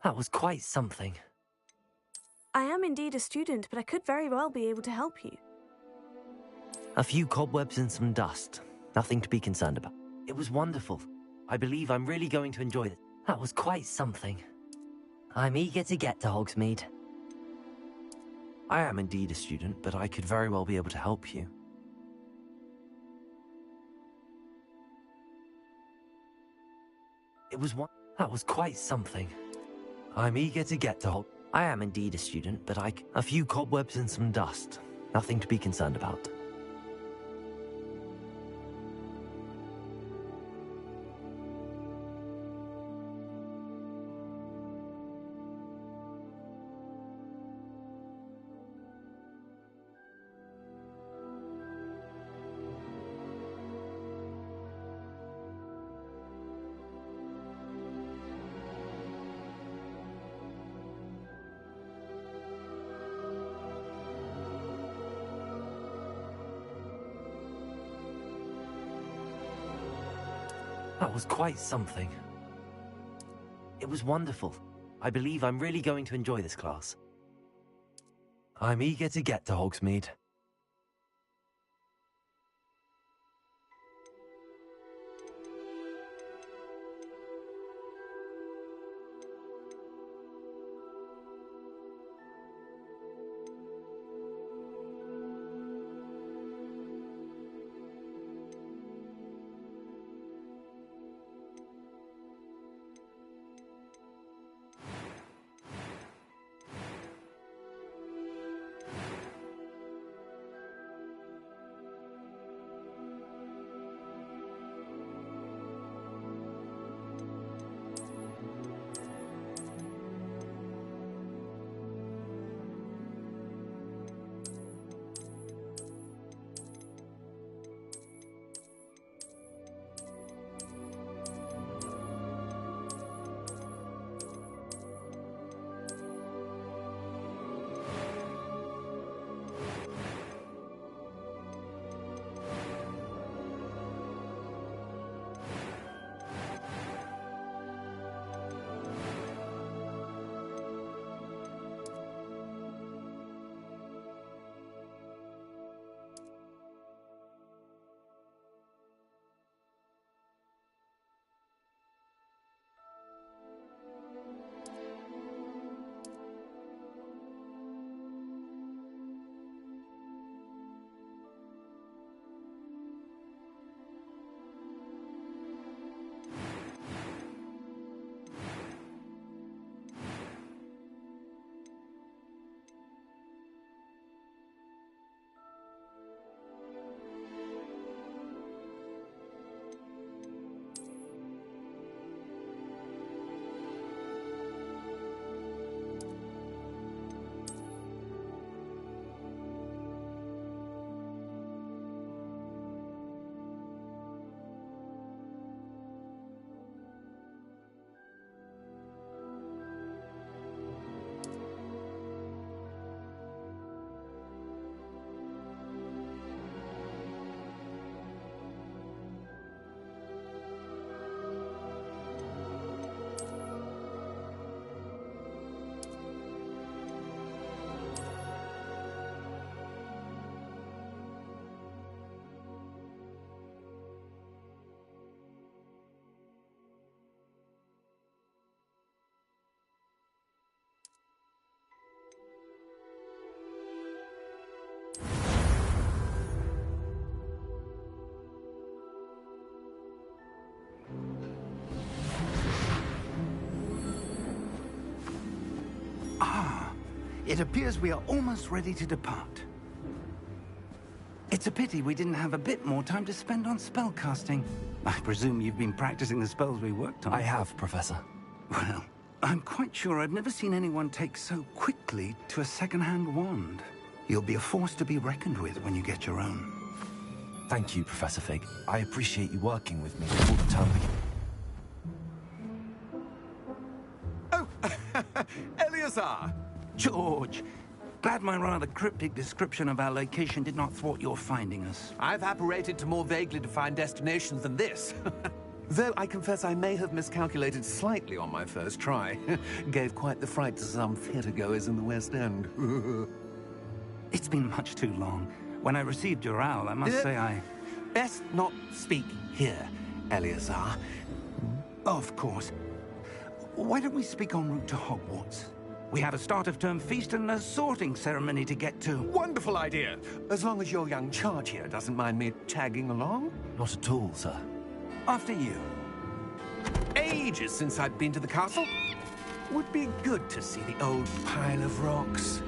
That was quite something. I am indeed a student, but I could very well be able to help you. A few cobwebs and some dust. Nothing to be concerned about. It was wonderful. I believe I'm really going to enjoy it. That was quite something. I'm eager to get to Hogsmeade. I am indeed a student, but I could very well be able to help you. That was quite something. I'm eager to get to Hogsmeade. I am indeed a student, but a few cobwebs and some dust. Nothing to be concerned about. That was quite something. It was wonderful. I believe I'm really going to enjoy this class. I'm eager to get to Hogsmeade. It appears we are almost ready to depart. It's a pity we didn't have a bit more time to spend on spellcasting. I presume you've been practicing the spells we worked on. I have, Professor. Well, I'm quite sure I've never seen anyone take so quickly to a second-hand wand. You'll be a force to be reckoned with when you get your own. Thank you, Professor Fig. I appreciate you working with me all the time. Oh, Eleazar! George, glad my rather cryptic description of our location did not thwart your finding us. I've apparated to more vaguely defined destinations than this. Though I confess I may have miscalculated slightly on my first try. Gave quite the fright to some theatre-goers in the West End. It's been much too long. When I received your owl, I must say I... Best not speak here, Eleazar. Of course. Why don't we speak en route to Hogwarts? We have a start-of-term feast and a sorting ceremony to get to. Wonderful idea! As long as your young charge here doesn't mind me tagging along. Not at all, sir. After you. Ages since I'd been to the castle. Would be good to see the old pile of rocks.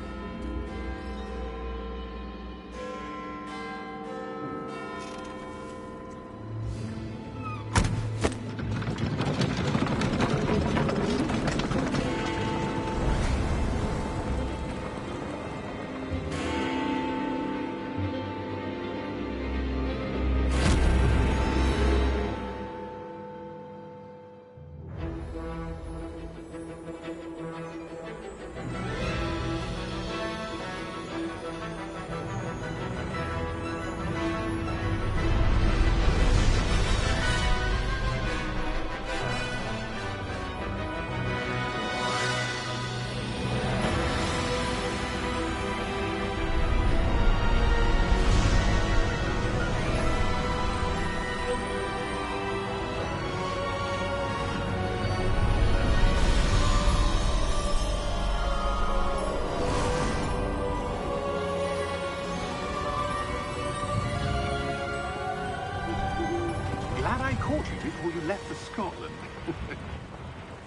Glad I caught you before you left for Scotland.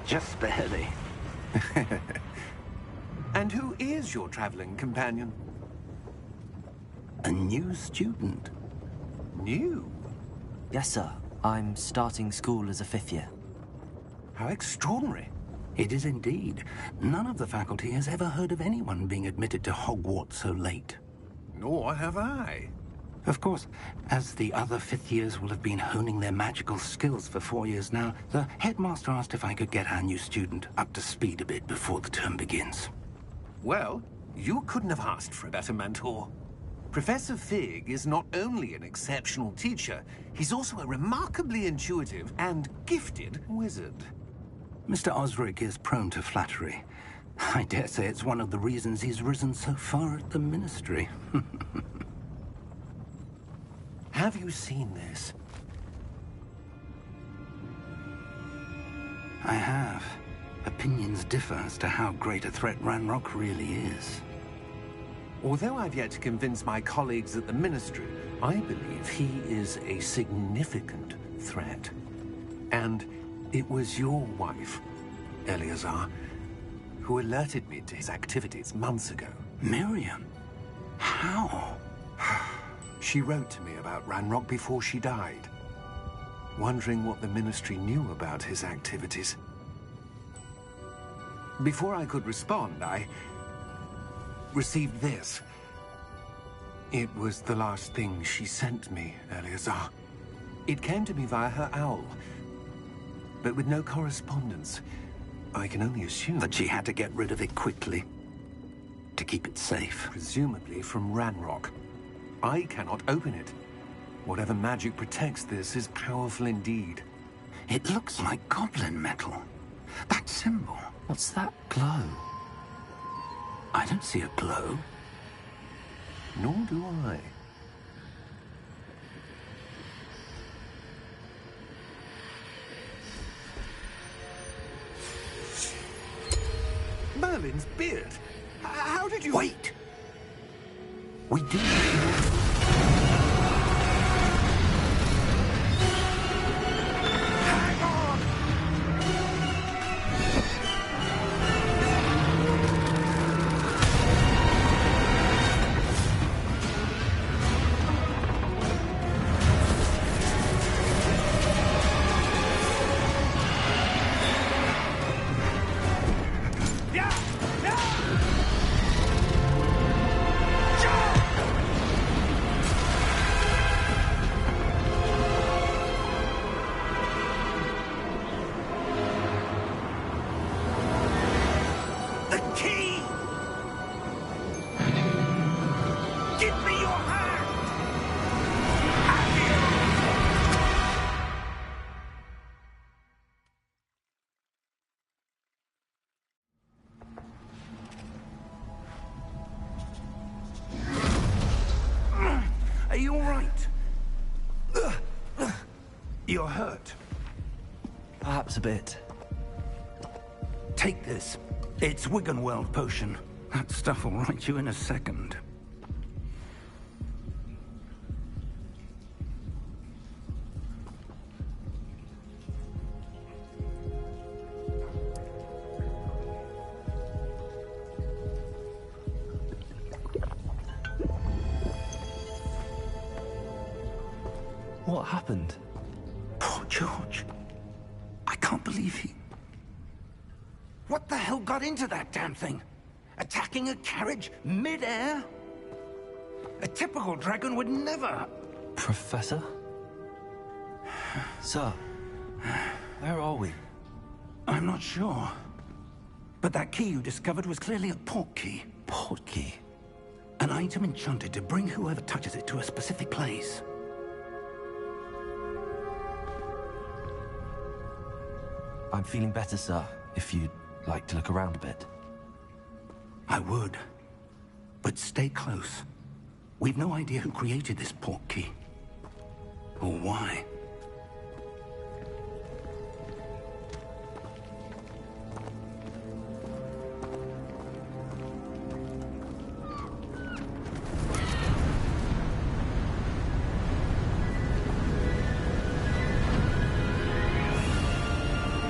Just barely. And who is your traveling companion? A new student. New? Yes, sir. I'm starting school as a 5th year. How extraordinary. It is indeed. None of the faculty has ever heard of anyone being admitted to Hogwarts so late. Nor have I. Of course, as the other 5th years will have been honing their magical skills for 4 years now, the headmaster asked if I could get our new student up to speed a bit before the term begins. Well, you couldn't have asked for a better mentor. Professor Fig is not only an exceptional teacher, he's also a remarkably intuitive and gifted wizard. Mr. Osric is prone to flattery. I dare say it's one of the reasons he's risen so far at the Ministry. Have you seen this? I have. Opinions differ as to how great a threat Ranrock really is. Although I've yet to convince my colleagues at the Ministry, I believe he is a significant threat. And it was your wife, Eleazar, who alerted me to his activities months ago. Miriam? How? She wrote to me about Ranrock before she died, wondering what the Ministry knew about his activities. Before I could respond, I received this. It was the last thing she sent me, Eleazar. It came to me via her owl, but with no correspondence. I can only assume That she had to get rid of it quickly, to keep it safe. presumably from Ranrock. I cannot open it. Whatever magic protects this is powerful indeed. It looks like goblin metal. That symbol. What's that glow? I don't see a glow. Nor do I. Merlin's beard? How did you... Wait! We do. Hang on! Yeah! Yeah! The key! Give me your hand! You're hurt. Perhaps a bit. Take this. It's Wiggenweld potion. That stuff will right you in a second. What happened? Poor George. I can't believe he... What the hell got into that damn thing? Attacking a carriage mid-air? A typical dragon would never... Professor? Sir, where are we? I'm not sure. But that key you discovered was clearly a port key. Port key? An item enchanted to bring whoever touches it to a specific place. I'm feeling better, sir, if you'd like to look around a bit. I would. But stay close. We've no idea who created this port key. Or why.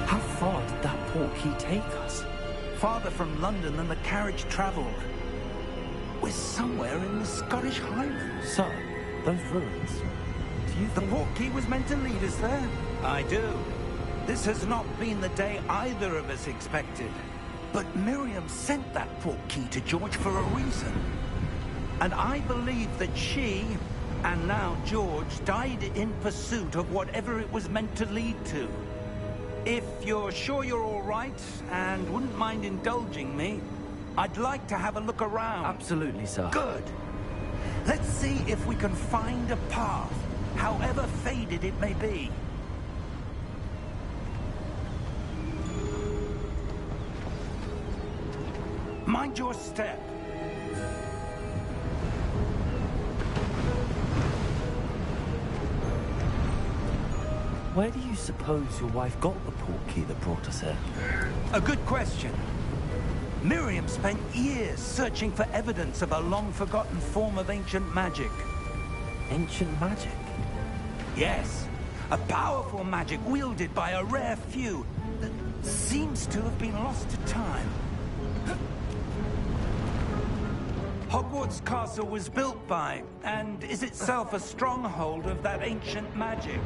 How far did that port key take us? Farther from London than the carriage traveled. We're somewhere in the Scottish Highlands. Sir, those ruins. Do you The think... port key was meant to lead us there? I do. This has not been the day either of us expected. But Miriam sent that port key to George for a reason. And I believe that she, and now George, died in pursuit of whatever it was meant to lead to. If you're sure you're all right, and wouldn't mind indulging me, I'd like to have a look around. Absolutely, sir. Good. Let's see if we can find a path, however faded it may be. Mind your step. Where do you suppose your wife got the port key that brought us here? A good question. Miriam spent years searching for evidence of a long-forgotten form of ancient magic. Ancient magic? Yes, a powerful magic wielded by a rare few that seems to have been lost to time. Hogwarts Castle was built by, and is itself a stronghold of that ancient magic.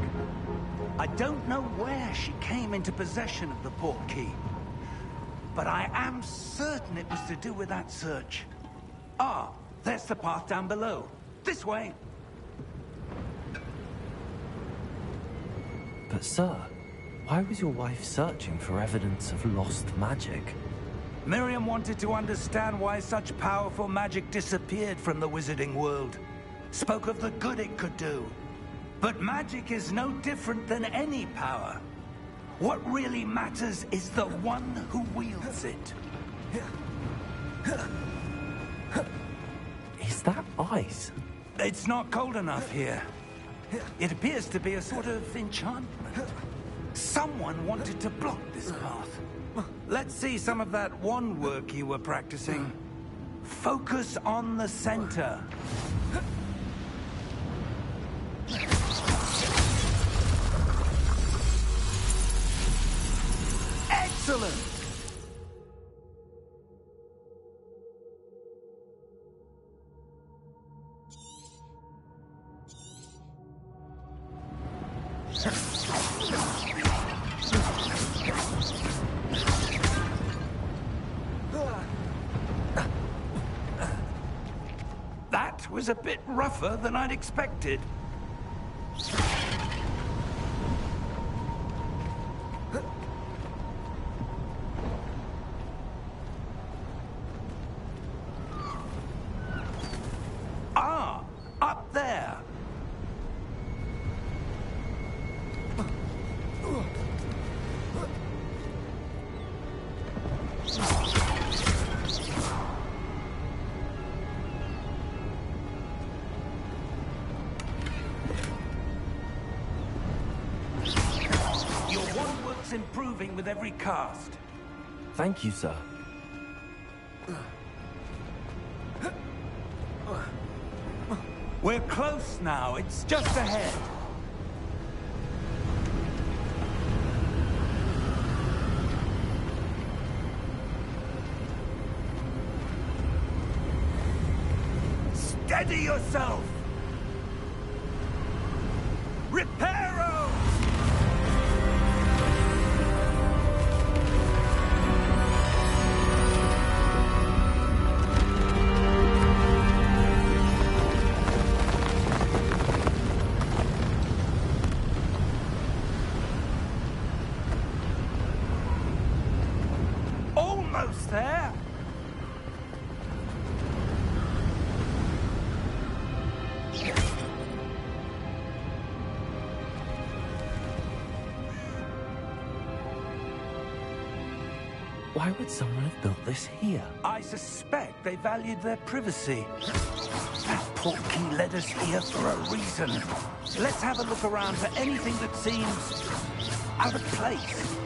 I don't know where she came into possession of the port key, but I am certain it was to do with that search. Ah, there's the path down below. This way. But sir, why was your wife searching for evidence of lost magic? Miriam wanted to understand why such powerful magic disappeared from the wizarding world. Spoke of the good it could do. But magic is no different than any power. What really matters is the one who wields it. Is that ice? It's not cold enough here. It appears to be a sort of enchantment. Someone wanted to block this path. Let's see some of that wand work you were practicing. Focus on the center. Excellent! That was a bit rougher than I'd expected. Ah, up there. keeps improving with every cast. Thank you, sir. We're close now. It's just ahead. Steady yourself! Reparo! Almost there! Why would someone have built this here? I suspect they valued their privacy. That portkey led us here for a reason. Let's have a look around for anything that seems out of place.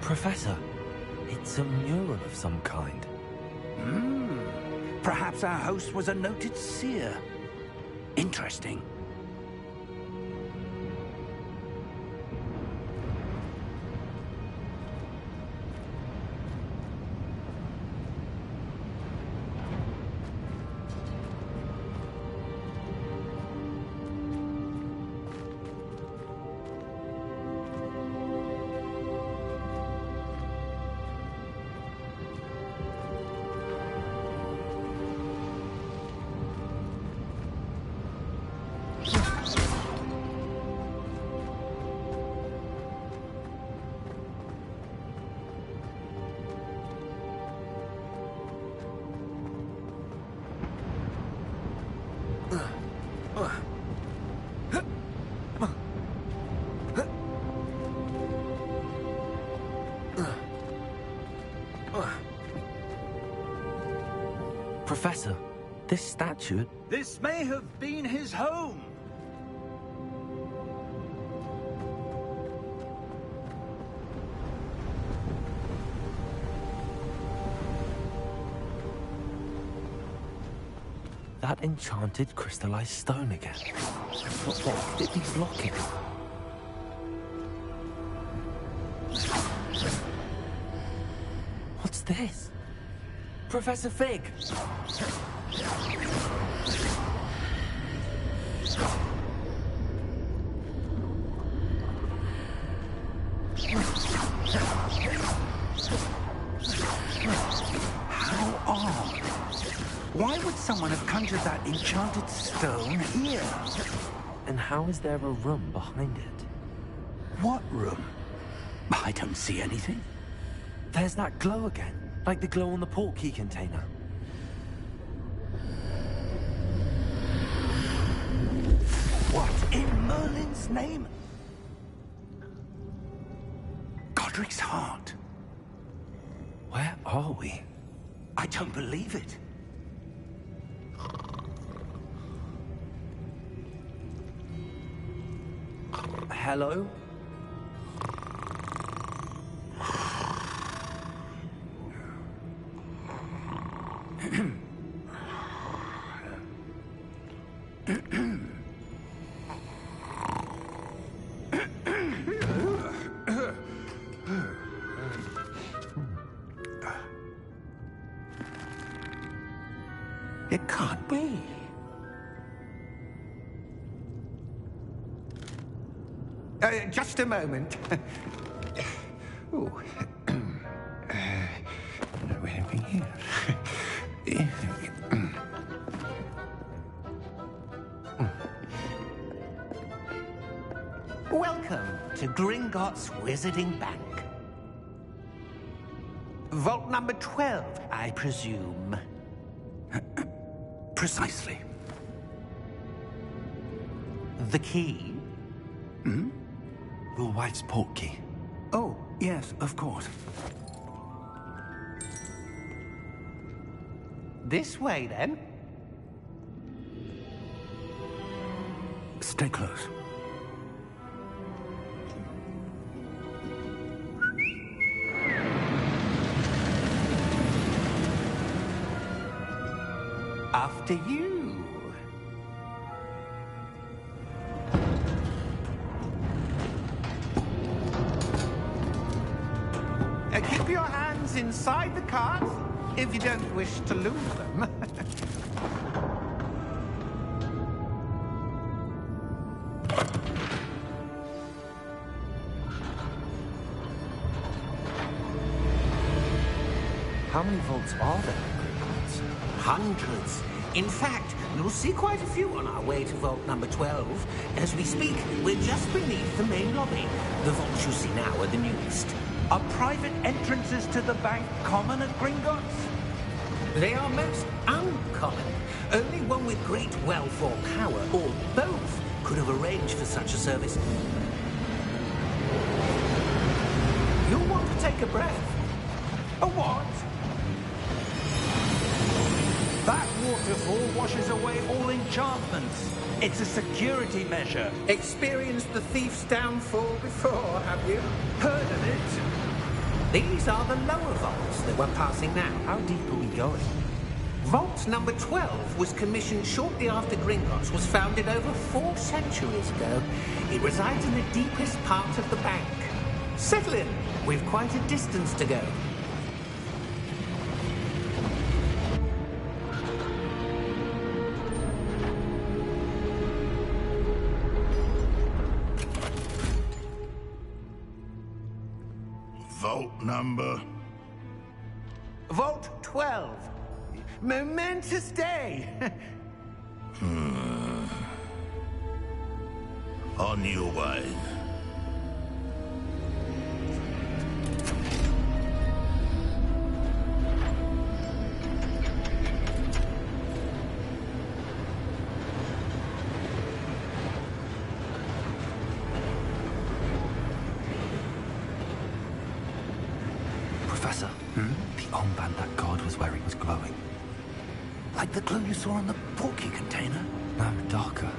Professor, it's a mural of some kind. Perhaps our host was a noted seer. Interesting. Professor, this statue... This may have been his home. That enchanted crystallized stone again. What could it be blocking? What's this? Professor Fig! How odd. Why would someone have conjured that enchanted stone here? And how is there a room behind it? What room? I don't see anything. There's that glow again, like the glow on the portkey container. What in Merlin's name? Godric's heart. Where are we? I don't believe it. Hello? It can't be. Just a moment. Ooh. Anything here? Welcome to Gringotts Wizarding Bank. Vault number 12, I presume. Precisely. The key? Your wife's portkey. Oh, yes, of course. This way, then. Stay close. After you. Keep your hands inside the cart if you don't wish to lose them. How many vaults are there in Gringotts? Hundreds. In fact, you'll see quite a few on our way to vault number 12. As we speak, we're just beneath the main lobby. The vaults you see now are the newest. Are private entrances to the bank common at Gringotts? They are most uncommon. Only one with great wealth or power, or both, could have arranged for such a service. You'll want to take a breath. A what? That waterfall washes away all enchantments. It's a security measure. Experienced the thief's downfall before, have you? Heard of it? These are the lower vaults that we're passing now. How deep are we going? Vault number 12 was commissioned shortly after Gringotts was founded over 4 centuries ago. It resides in the deepest part of the bank. Settle in. We've quite a distance to go. Vault number? Vault 12. Momentous day. On your way. Professor, the armband that guard was wearing was glowing. Like the glow you saw on the portkey container? No, darker.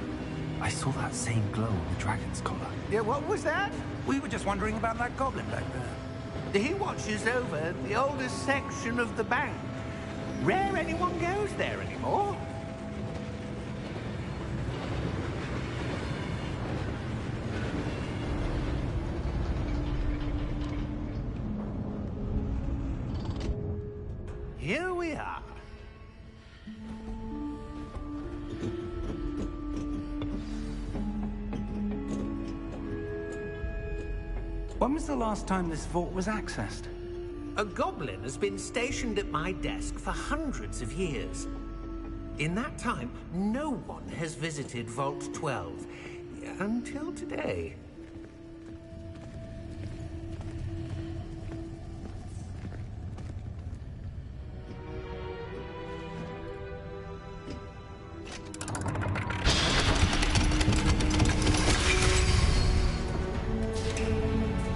I saw that same glow on the dragon's collar. Yeah, what was that? We were just wondering about that goblin back there. He watches over the oldest section of the bank. Rare anyone goes there anymore. Here we are. When was the last time this vault was accessed? A goblin has been stationed at my desk for hundreds of years. In that time, no one has visited Vault 12. Until today.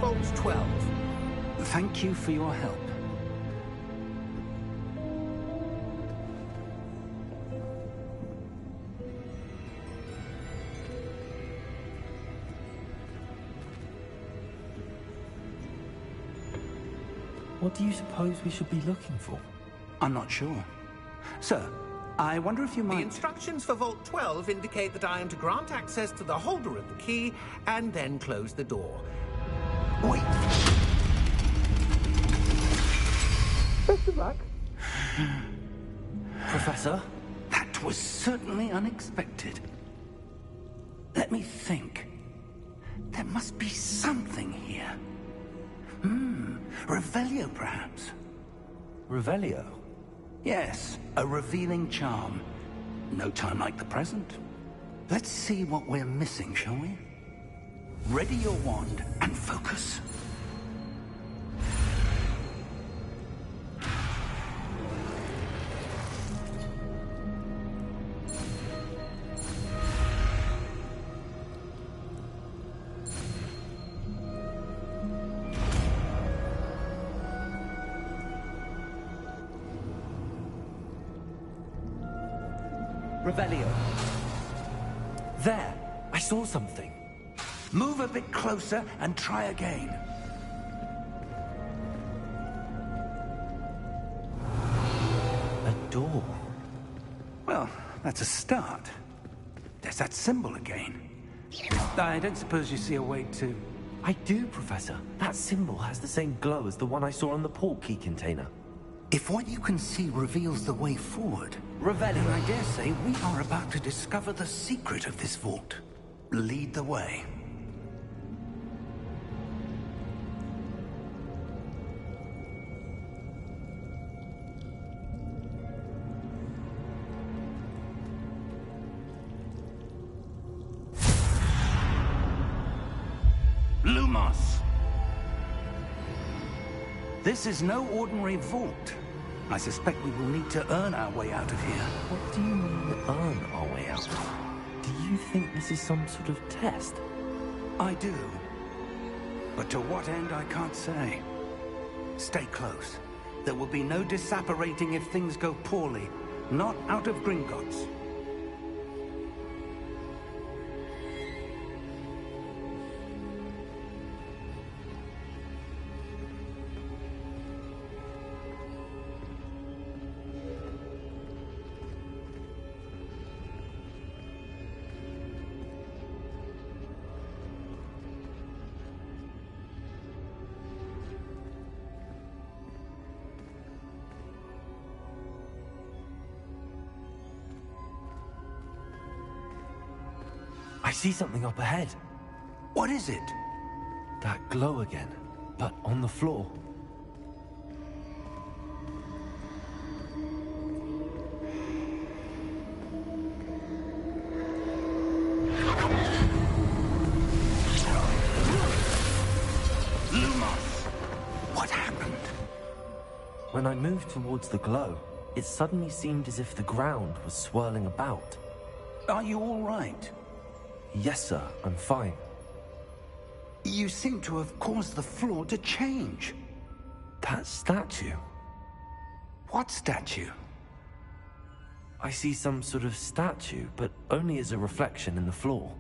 Vault 12. Thank you for your help. What do you suppose we should be looking for? I'm not sure. Sir, I wonder if you The might... instructions for Vault 12 indicate that I am to grant access to the holder of the key and then close the door. Wait! Best of luck. Professor? That was certainly unexpected. Let me think. There must be something here. Revelio, perhaps? Revelio? Yes, a revealing charm. No time like the present. Let's see what we're missing, shall we? Ready your wand and focus. Revelio. There! I saw something. Move a bit closer and try again. A door. Well, that's a start. There's that symbol again. I don't suppose you see a way to... I do, Professor. That symbol has the same glow as the one I saw on the port key container. If what you can see reveals the way forward, Revelio. then I dare say we are about to discover the secret of this vault. Lead the way. Lumos! This is no ordinary vault. I suspect we will need to earn our way out of here. What do you mean, earn our way out? Do you think this is some sort of test? I do. But to what end, I can't say. Stay close. There will be no disapparating if things go poorly. Not out of Gringotts. I see something up ahead. What is it? That glow again, but on the floor. Lumos! What happened? When I moved towards the glow, it suddenly seemed as if the ground was swirling about. Are you all right? Yes, sir, I'm fine. You seem to have caused the floor to change. That statue. What statue? I see some sort of statue, but only as a reflection in the floor.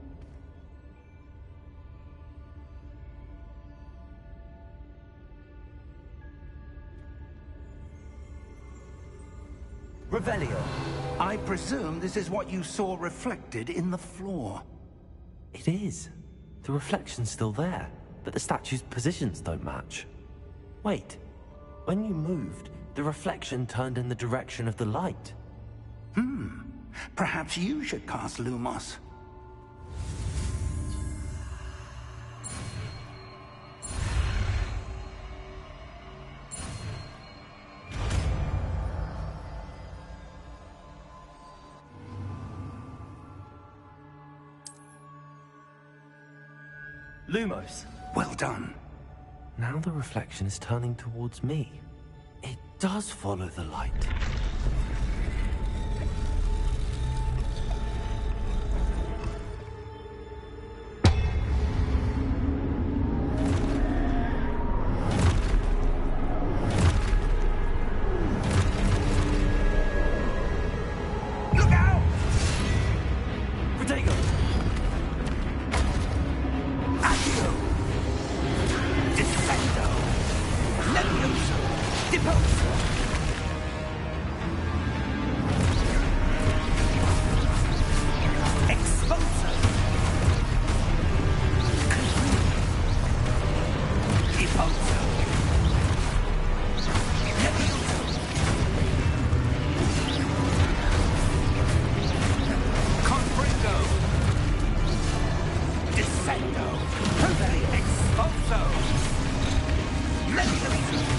Revelio. I presume this is what you saw reflected in the floor. It is. The reflection's still there, but the statue's positions don't match. Wait. When you moved, the reflection turned in the direction of the light. Perhaps you should cast Lumos. Lumos. Well done. Now the reflection is turning towards me. It does follow the light. Look out! Protego! Accio! Descendo! Levioso! Deposo! Exposo! Deposo! Levioso! Confringo! Descendo! Exposo! Levioso!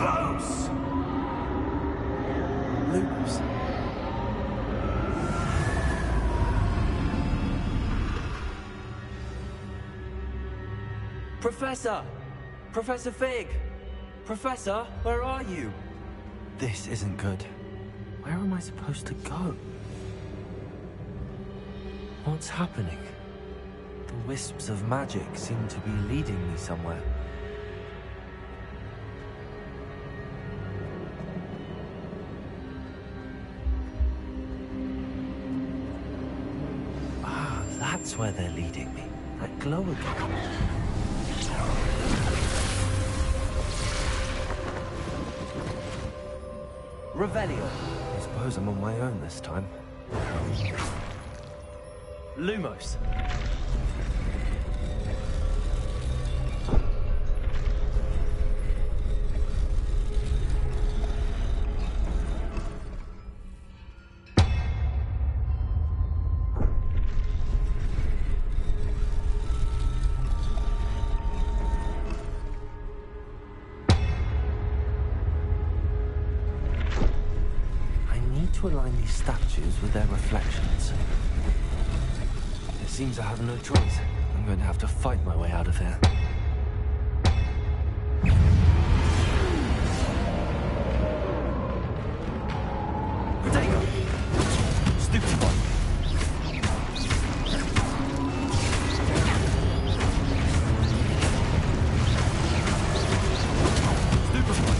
close! Lumos. Professor! Professor Fig! Professor, where are you? This isn't good. Where am I supposed to go? What's happening? The wisps of magic seem to be leading me somewhere. Ah, that's where they're leading me. That glow again. Revelio. I suppose I'm on my own this time. Lumos. To align these statues with their reflections. It seems I have no choice. I'm going to have to fight my way out of here. Protego! Stupid one! Stupid one!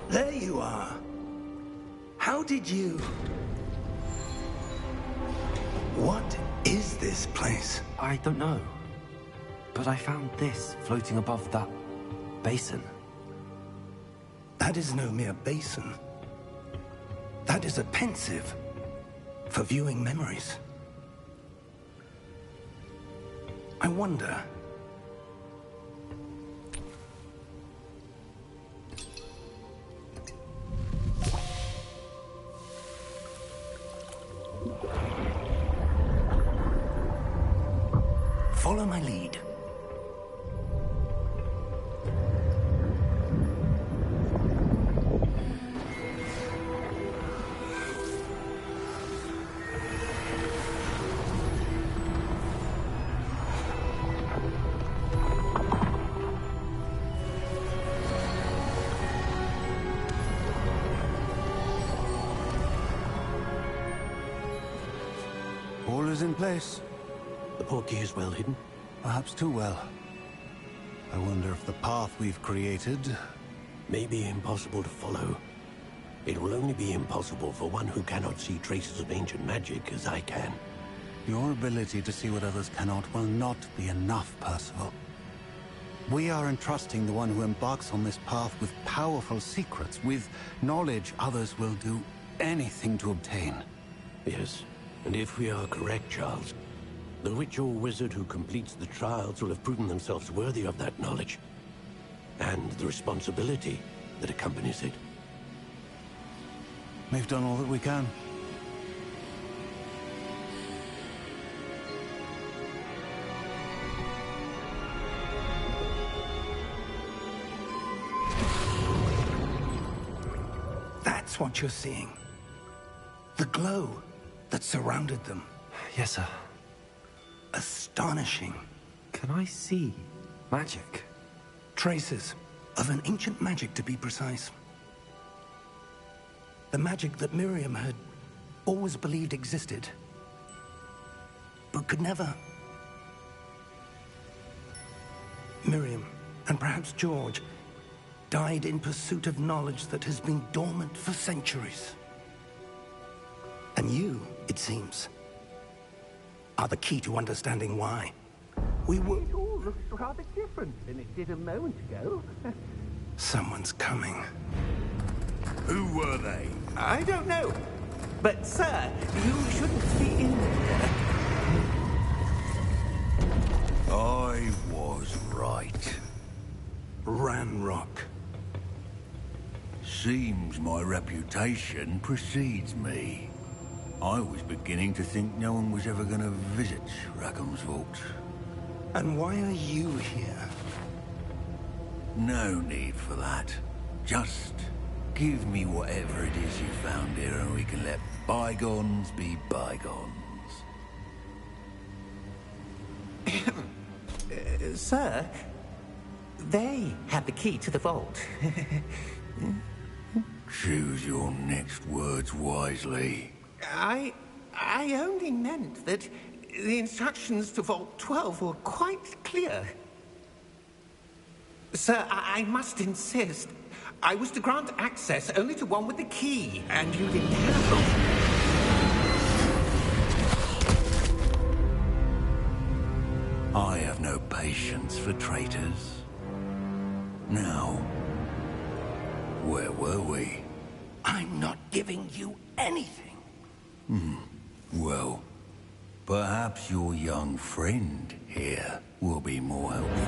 There you are. How did you... What is this place? I don't know. But I found this floating above that basin. That is no mere basin. That is a pensive for viewing memories. I wonder... Follow my lead. All is in place. The portkey is well hidden? Perhaps too well. I wonder if the path we've created... may be impossible to follow. It will only be impossible for one who cannot see traces of ancient magic as I can. Your ability to see what others cannot will not be enough, Percival. We are entrusting the one who embarks on this path with powerful secrets, with knowledge others will do anything to obtain. Yes, and if we are correct, Charles, the witch or wizard who completes the trials will have proven themselves worthy of that knowledge, and the responsibility that accompanies it. We've done all that we can. That's what you're seeing. The glow that surrounded them. Yes, sir. Astonishing. Can I see magic? Traces of an ancient magic, to be precise. The magic that Miriam had always believed existed, but could never. Miriam, and perhaps George, died in pursuit of knowledge that has been dormant for centuries. And you, it seems, are the key to understanding why. We were... It all looks rather different than it did a moment ago. Someone's coming. Who were they? I don't know. But, sir, you shouldn't be in there. I was right. Ranrock. Seems my reputation precedes me. I was beginning to think no one was ever going to visit Rackham's vault. And why are you here? No need for that. Just give me whatever it is you found here and we can let bygones be bygones. Sir, they had the key to the vault. Choose your next words wisely. I only meant that the instructions to Vault 12 were quite clear. Sir, I must insist. I was to grant access only to one with the key, and you didn't have them. I have no patience for traitors. Now, where were we? I'm not giving you anything. Well, perhaps your young friend here will be more helpful.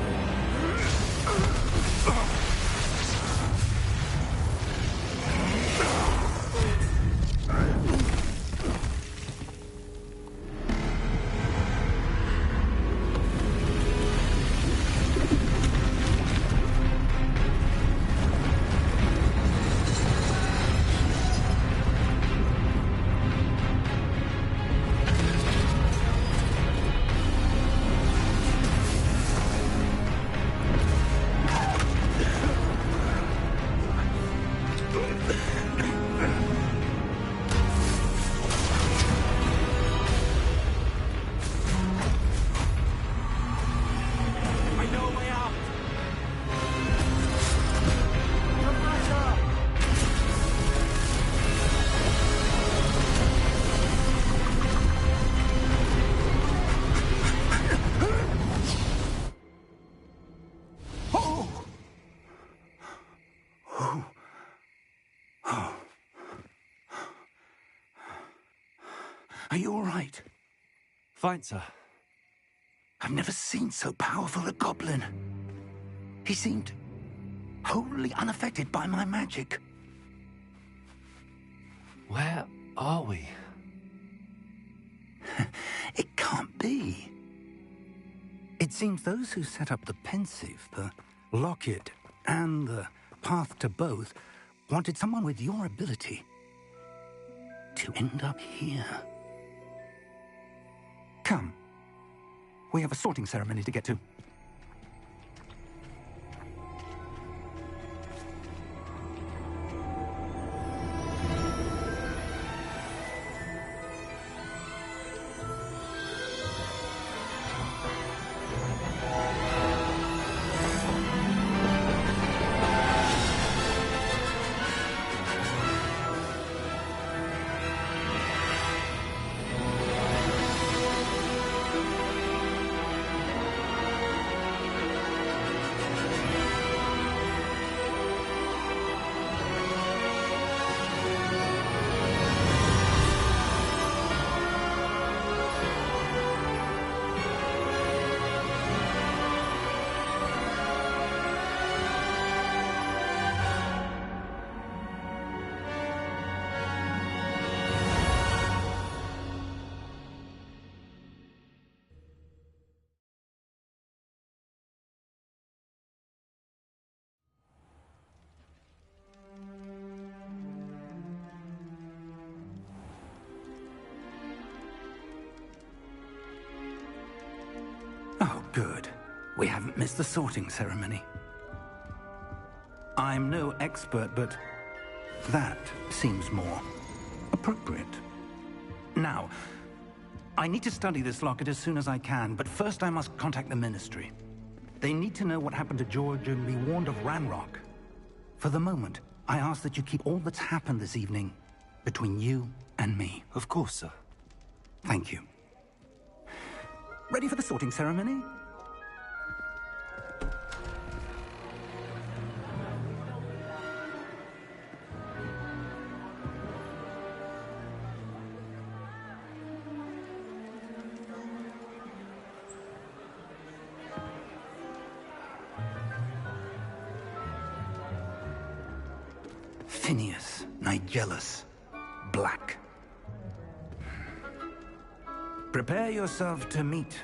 Are you all right? Fine, sir. I've never seen so powerful a goblin. He seemed wholly unaffected by my magic. Where are we? It can't be. It seems those who set up the pensive, the locket, and the path to both wanted someone with your ability to end up here. Come. We have a sorting ceremony to get to. Good. We haven't missed the sorting ceremony. I'm no expert, but that seems more appropriate. Now, I need to study this locket as soon as I can, but first I must contact the Ministry. They need to know what happened to George and be warned of Ranrock. For the moment, I ask that you keep all that's happened this evening between you and me. Of course, sir. Thank you. Ready for the sorting ceremony? Phineas, Nigellus, Black. Prepare yourself to meet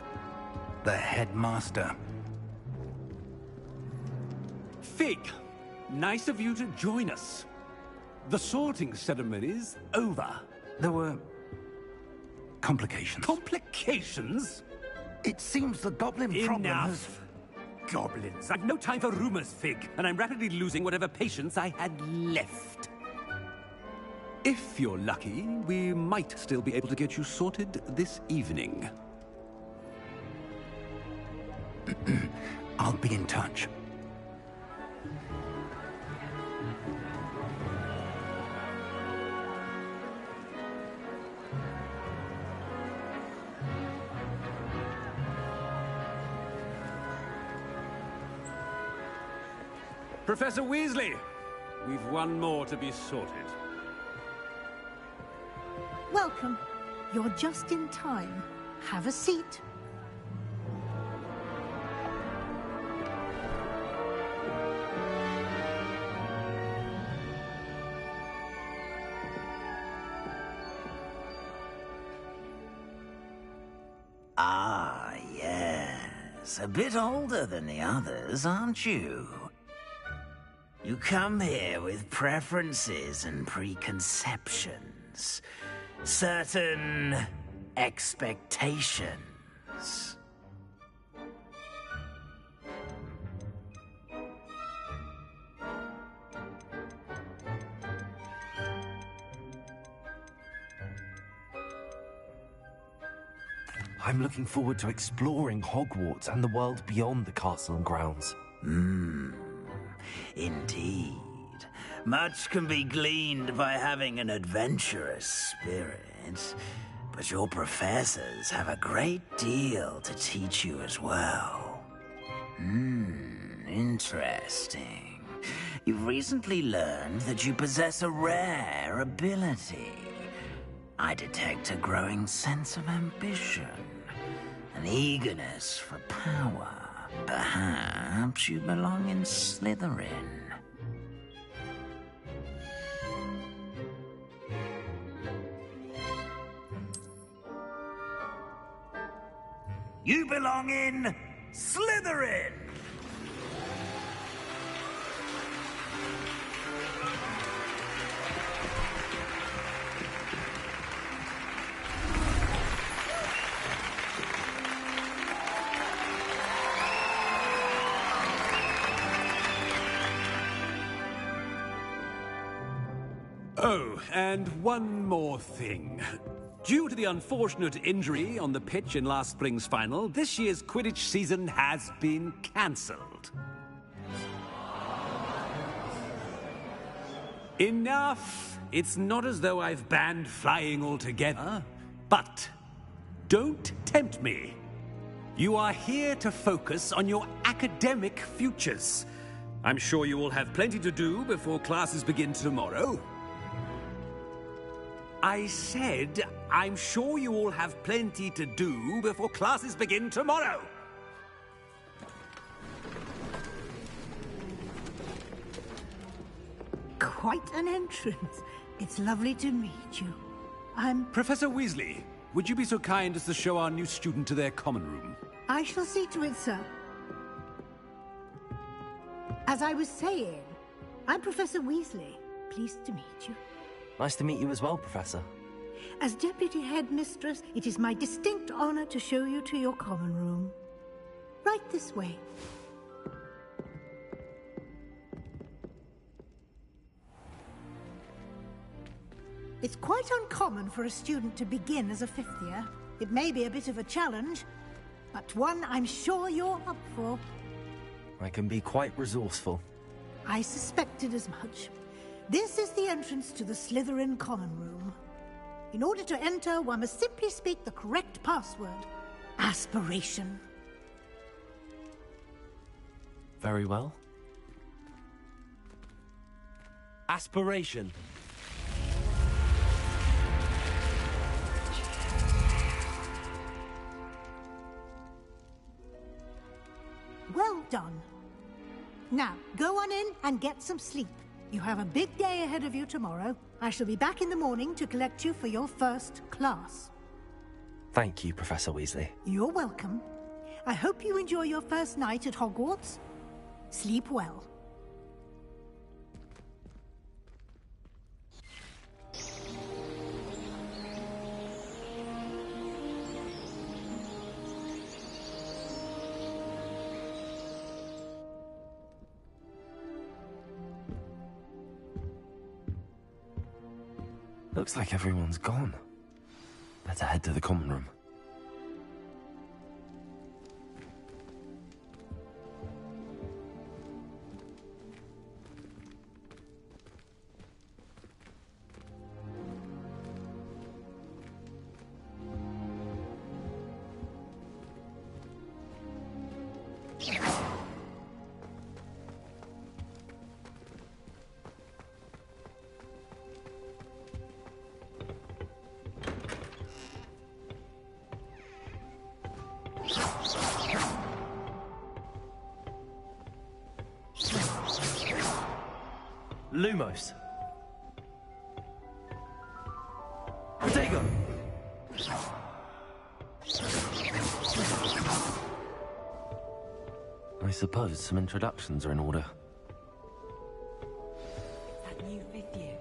the headmaster. Fig, nice of you to join us. The sorting ceremony's over. There were complications. Complications? It seems the goblin problem has... Enough! Goblins. I've no time for rumors, Fig, and I'm rapidly losing whatever patience I had left. If you're lucky, we might still be able to get you sorted this evening. I'll be in touch. Professor Weasley, we've one more to be sorted. Welcome. You're just in time. Have a seat. Ah, yes. A bit older than the others, aren't you? You come here with preferences and preconceptions. Certain expectations. I'm looking forward to exploring Hogwarts and the world beyond the castle and grounds. Indeed. Much can be gleaned by having an adventurous spirit, but your professors have a great deal to teach you as well. Interesting. You've recently learned that you possess a rare ability. I detect a growing sense of ambition, an eagerness for power. Perhaps you belong in Slytherin. You belong in Slytherin! Oh, and one more thing. Due to the unfortunate injury on the pitch in last spring's final, this year's Quidditch season has been cancelled. Enough! It's not as though I've banned flying altogether. But don't tempt me. You are here to focus on your academic futures. I'm sure you will have plenty to do before classes begin tomorrow. I said, I'm sure you all have plenty to do before classes begin tomorrow. Quite an entrance. It's lovely to meet you. I'm... Professor Weasley, would you be so kind as to show our new student to their common room? I shall see to it, sir. As I was saying, I'm Professor Weasley. Pleased to meet you. Nice to meet you as well, Professor. As Deputy Headmistress, it is my distinct honor to show you to your common room. Right this way. It's quite uncommon for a student to begin as a fifth year. It may be a bit of a challenge, but one I'm sure you're up for. I can be quite resourceful. I suspected as much. This is the entrance to the Slytherin Common Room. In order to enter, one must simply speak the correct password. Aspiration. Very well. Aspiration. Well done. Now, go on in and get some sleep. You have a big day ahead of you tomorrow. I shall be back in the morning to collect you for your first class. Thank you, Professor Weasley. You're welcome. I hope you enjoy your first night at Hogwarts. Sleep well. Looks like everyone's gone. Better head to the common room. Lumos. Protego! I suppose some introductions are in order. That new fifth year.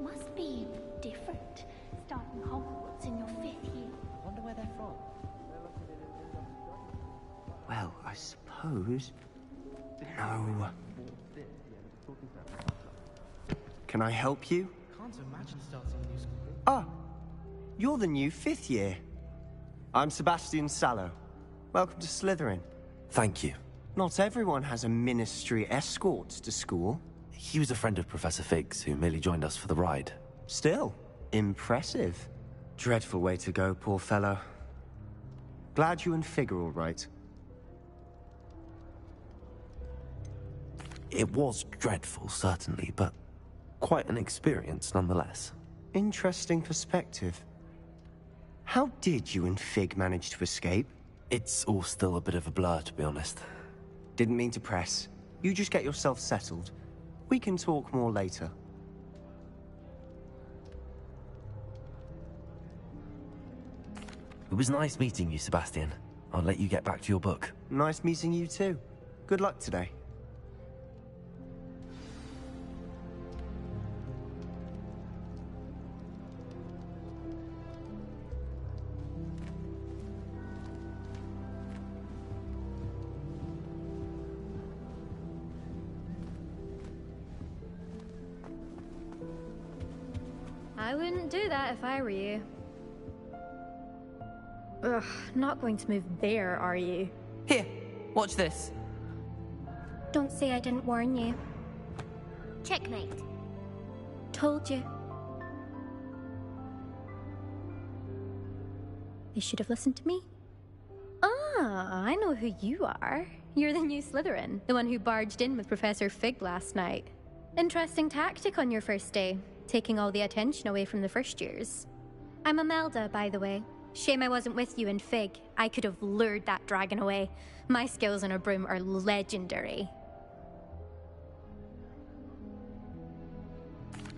Must be different, starting Hogwarts in your fifth year. I wonder where they're from. Well, I suppose... No. Can I help you? Can't imagine starting a new school. Ah, you're the new fifth year. I'm Sebastian Sallow. Welcome to Slytherin. Thank you. Not everyone has a ministry escort to school. He was a friend of Professor Fig's who merely joined us for the ride. Still, impressive. Dreadful way to go, poor fellow. Glad you and Fig are all right. It was dreadful, certainly, but quite an experience nonetheless. Interesting perspective. How did you and Fig manage to escape? It's all still a bit of a blur, to be honest. Didn't mean to press. You just get yourself settled. We can talk more later. It was nice meeting you, Sebastian. I'll let you get back to your book. Nice meeting you too. Good luck today. I wouldn't do that if I were you. Ugh, not going to move there, are you? Here, watch this. Don't say I didn't warn you. Checkmate. Told you. You should have listened to me. Ah, I know who you are. You're the new Slytherin, the one who barged in with Professor Fig last night. Interesting tactic on your first day, taking all the attention away from the first years. I'm Imelda, by the way. Shame I wasn't with you in Fig. I could have lured that dragon away. My skills on a broom are legendary.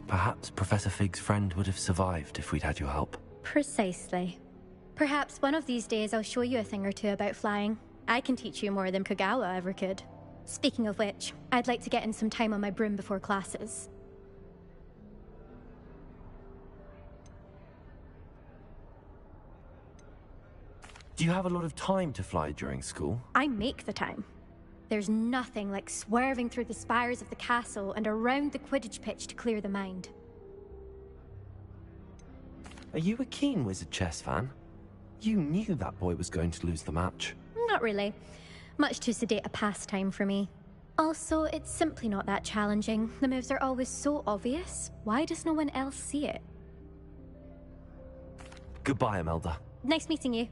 Perhaps Professor Fig's friend would have survived if we'd had your help. Precisely. Perhaps one of these days I'll show you a thing or two about flying. I can teach you more than Kagawa ever could. Speaking of which, I'd like to get in some time on my broom before classes. Do you have a lot of time to fly during school? I make the time. There's nothing like swerving through the spires of the castle and around the Quidditch pitch to clear the mind. Are you a keen Wizard chess fan? You knew that boy was going to lose the match. Not really. Much too sedate a pastime for me. Also, it's simply not that challenging. The moves are always so obvious. Why does no one else see it? Goodbye, Imelda. Nice meeting you.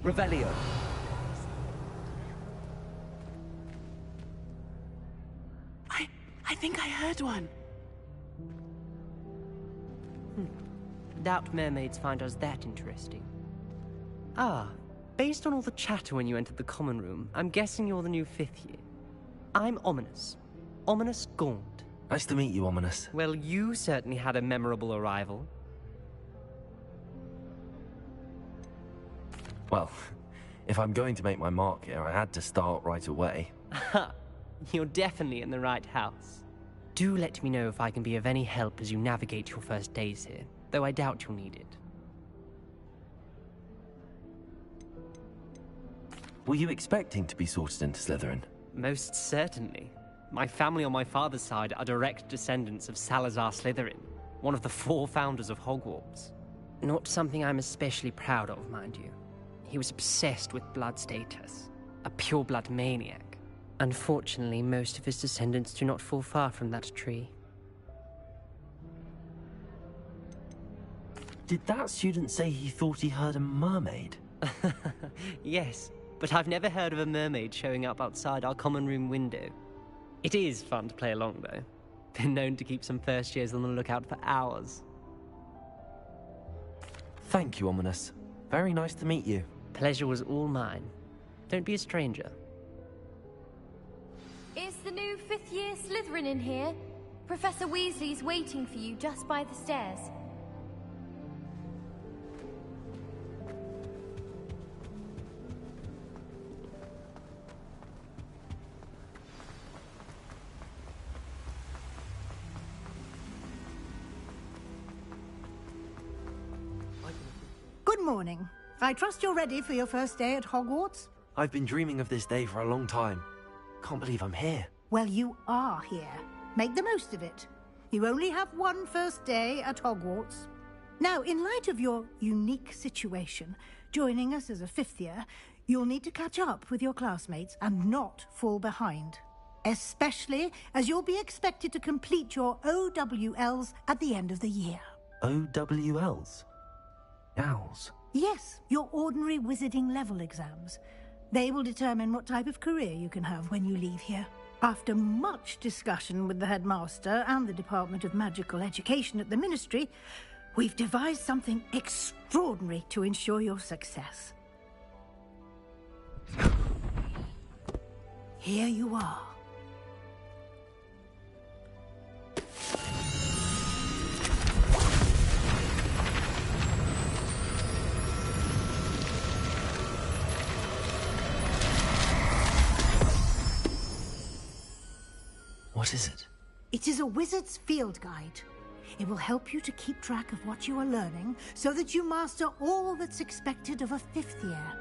Revelio. I think I heard one. Doubt mermaids find us that interesting. Ah, based on all the chatter when you entered the common room, I'm guessing you're the new 5th year. I'm Ominous. Ominous Gaunt. Nice to meet you, Ominous. Well, you certainly had a memorable arrival. Well, if I'm going to make my mark here, I had to start right away. Ha! You're definitely in the right house. Do let me know if I can be of any help as you navigate your first days here, though I doubt you'll need it. Were you expecting to be sorted into Slytherin? Most certainly. My family on my father's side are direct descendants of Salazar Slytherin, one of the 4 founders of Hogwarts. Not something I'm especially proud of, mind you. He was obsessed with blood status, a pure-blood maniac. Unfortunately, most of his descendants do not fall far from that tree. Did that student say he thought he heard a mermaid? Yes, but I've never heard of a mermaid showing up outside our common room window. It is fun to play along, though. Been known to keep some first years on the lookout for hours. Thank you, Ominous. Very nice to meet you. Pleasure was all mine. Don't be a stranger. Is the new 5th year Slytherin in here? Professor Weasley's waiting for you just by the stairs. Good morning. I trust you're ready for your first day at Hogwarts? I've been dreaming of this day for a long time. Can't believe I'm here. Well, you are here. Make the most of it. You only have one first day at Hogwarts. Now, in light of your unique situation, joining us as a 5th year, you'll need to catch up with your classmates and not fall behind. Especially as you'll be expected to complete your OWLs at the end of the year. OWLs? Owls? Yes, your ordinary wizarding level exams. They will determine what type of career you can have when you leave here. After much discussion with the headmaster and the Department of Magical Education at the Ministry, we've devised something extraordinary to ensure your success. Here you are. What is it? It is a wizard's field guide. It will help you to keep track of what you are learning so that you master all that's expected of a 5th year.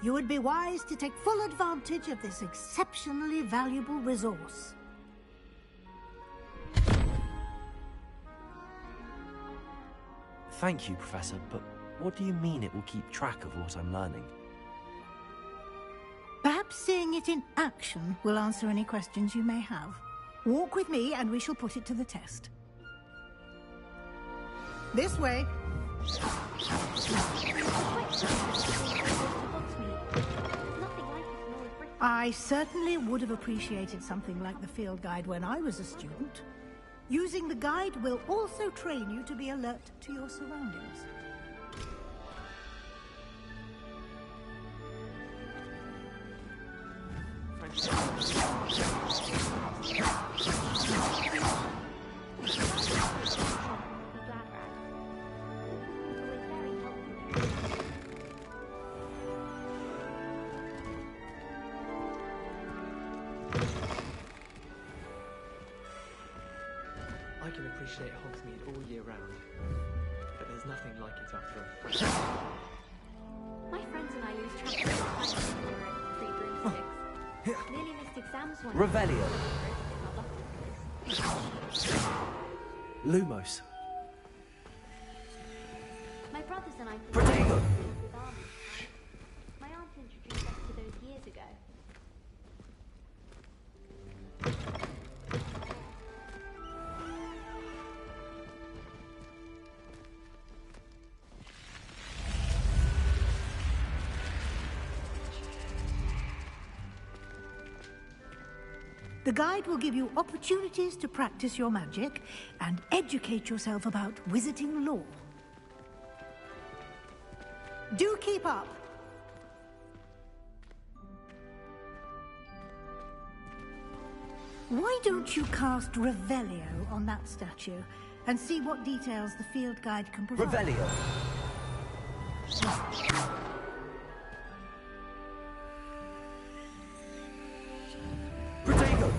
You would be wise to take full advantage of this exceptionally valuable resource. Thank you, Professor, but what do you mean it will keep track of what I'm learning? Perhaps seeing it in action will answer any questions you may have. Walk with me and we shall put it to the test. This way. I certainly would have appreciated something like the field guide when I was a student. Using the guide will also train you to be alert to your surroundings. appreciate Hogsmeade all year round, but there's nothing like it after all. My friends and I lose track of time for 3 broomsticks. Nearly missed exams one Revelio. Lumos. My brothers and I Protego. with armies. My aunt introduced us to those years ago. The guide will give you opportunities to practice your magic and educate yourself about wizarding lore. Do keep up! Why don't you cast Revelio on that statue and see what details the field guide can provide? Revelio. Protego.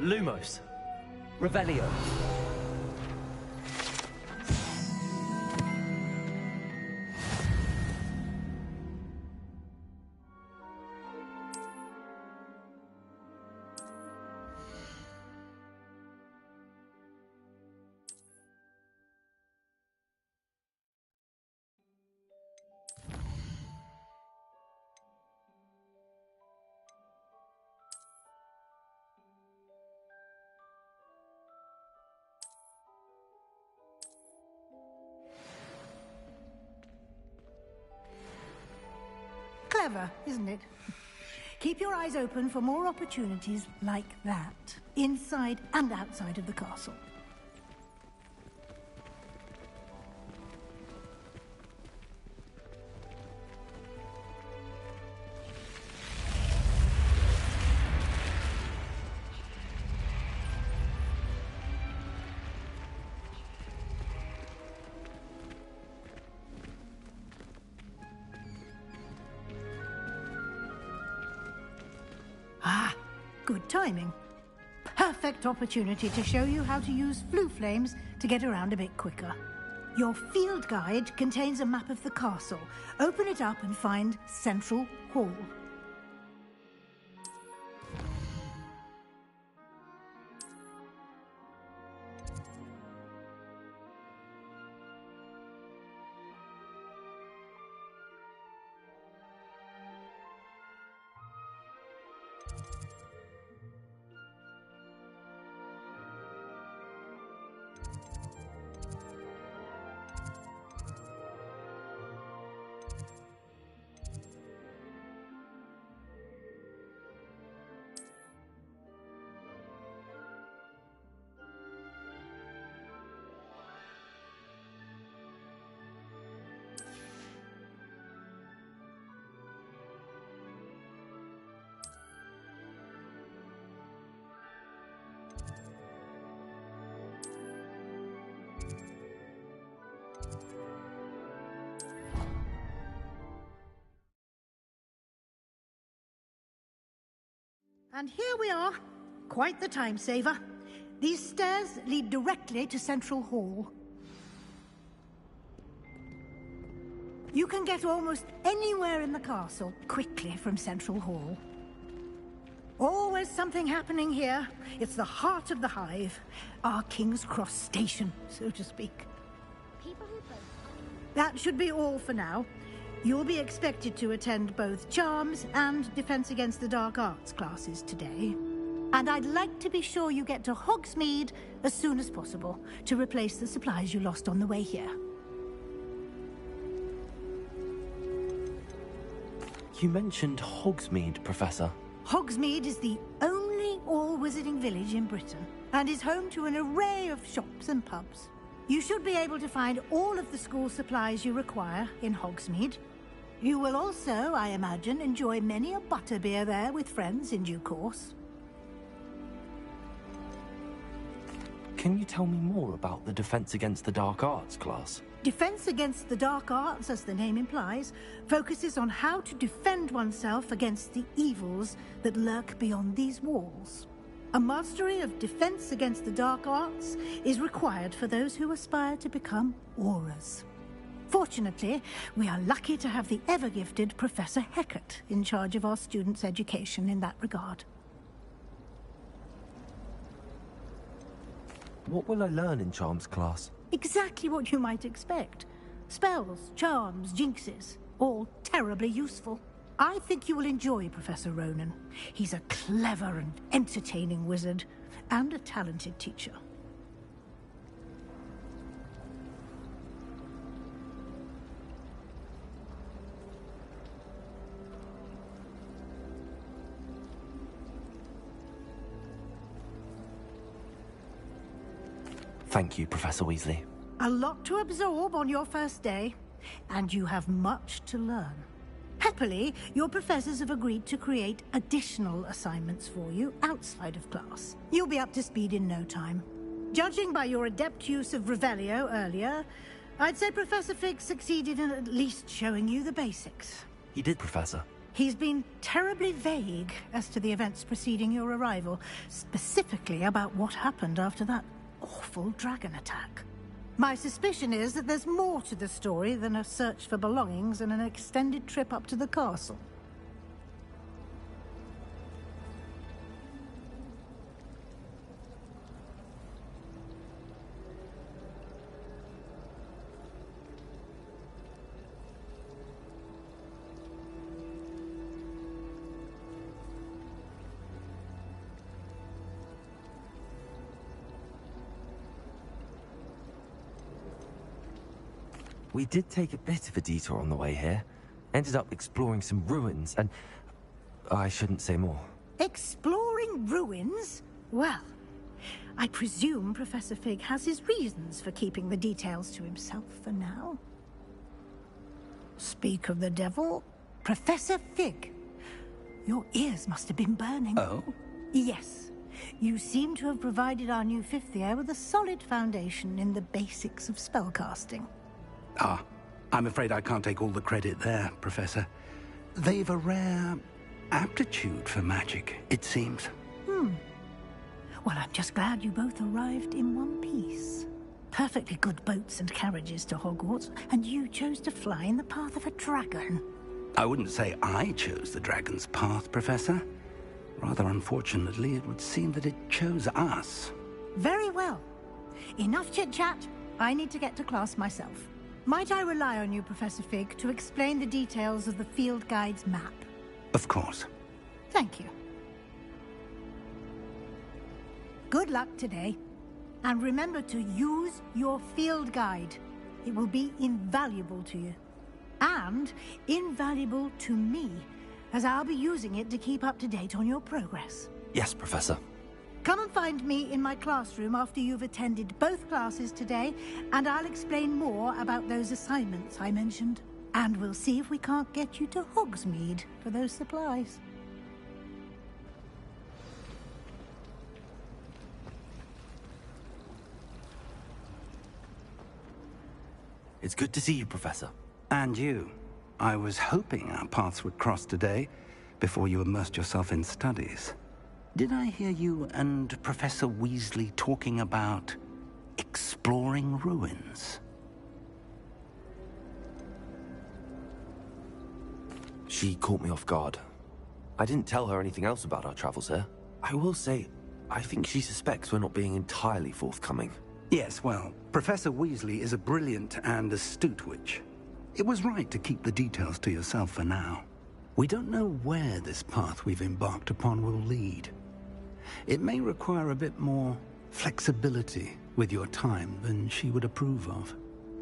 Lumos. Revelio. Clever, isn't it? Keep your eyes open for more opportunities like that, inside and outside of the castle. Ah, good timing. Perfect opportunity to show you how to use flue flames to get around a bit quicker. Your field guide contains a map of the castle. Open it up and find Central Hall. And here we are. Quite the time saver. These stairs lead directly to Central Hall. You can get almost anywhere in the castle quickly from Central Hall. Always something happening here. It's the heart of the hive. Our King's Cross station, so to speak. That should be all for now. You'll be expected to attend both Charms and Defense Against the Dark Arts classes today. And I'd like to be sure you get to Hogsmeade as soon as possible to replace the supplies you lost on the way here. You mentioned Hogsmeade, Professor. Hogsmeade is the only all-wizarding village in Britain and is home to an array of shops and pubs. You should be able to find all of the school supplies you require in Hogsmeade. You will also, I imagine, enjoy many a butterbeer there with friends in due course. Can you tell me more about the Defense Against the Dark Arts class? Defense against the dark arts, as the name implies, focuses on how to defend oneself against the evils that lurk beyond these walls. A mastery of defense against the dark arts is required for those who aspire to become Aurors. Fortunately, we are lucky to have the ever-gifted Professor Hecat in charge of our students' education in that regard. What will I learn in Charms class? Exactly what you might expect. Spells, charms, jinxes, all terribly useful. I think you will enjoy Professor Ronan. He's a clever and entertaining wizard, and a talented teacher. Thank you, Professor Weasley. A lot to absorb on your first day, and you have much to learn. Happily, your professors have agreed to create additional assignments for you outside of class. You'll be up to speed in no time. Judging by your adept use of Revelio earlier, I'd say Professor Fig succeeded in at least showing you the basics. He did, Professor. He's been terribly vague as to the events preceding your arrival, specifically about what happened after that awful dragon attack. My suspicion is that there's more to the story than a search for belongings and an extended trip up to the castle. We did take a bit of a detour on the way here. Ended up exploring some ruins and... I shouldn't say more. Exploring ruins? Well, I presume Professor Fig has his reasons for keeping the details to himself for now. Speak of the devil, Professor Fig. Your ears must have been burning. Oh? Yes. You seem to have provided our new fifth year with a solid foundation in the basics of spellcasting. Ah, I'm afraid I can't take all the credit there, Professor. They've a rare aptitude for magic, it seems. Well, I'm just glad you both arrived in one piece. Perfectly good boats and carriages to Hogwarts, and you chose to fly in the path of a dragon. I wouldn't say I chose the dragon's path, Professor. Rather unfortunately, it would seem that it chose us. Very well. Enough chit-chat. I need to get to class myself. Might I rely on you, Professor Fig, to explain the details of the field guide's map? Of course. Thank you. Good luck today. And remember to use your field guide. It will be invaluable to you. And invaluable to me, as I'll be using it to keep up to date on your progress. Yes, Professor. Come and find me in my classroom after you've attended both classes today, and I'll explain more about those assignments I mentioned. And we'll see if we can't get you to Hogsmeade for those supplies. It's good to see you, Professor. And you. I was hoping our paths would cross today, before you immersed yourself in studies. Did I hear you and Professor Weasley talking about exploring ruins? She caught me off guard. I didn't tell her anything else about our travels here. I will say, I think she suspects we're not being entirely forthcoming. Yes, well, Professor Weasley is a brilliant and astute witch. It was right to keep the details to yourself for now. We don't know where this path we've embarked upon will lead. It may require a bit more flexibility with your time than she would approve of.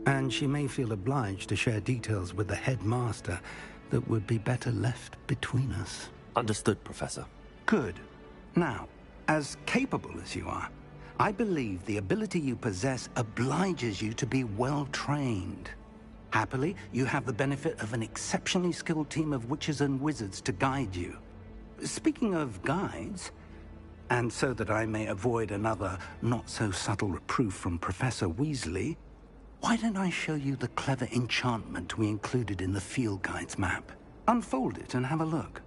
And she may feel obliged to share details with the headmaster that would be better left between us. Understood, Professor. Good. Now, as capable as you are, I believe the ability you possess obliges you to be well-trained. Happily, you have the benefit of an exceptionally skilled team of witches and wizards to guide you. Speaking of guides, and so that I may avoid another not-so-subtle reproof from Professor Weasley, Why don't I show you the clever enchantment we included in the field guide's map? Unfold it and have a look.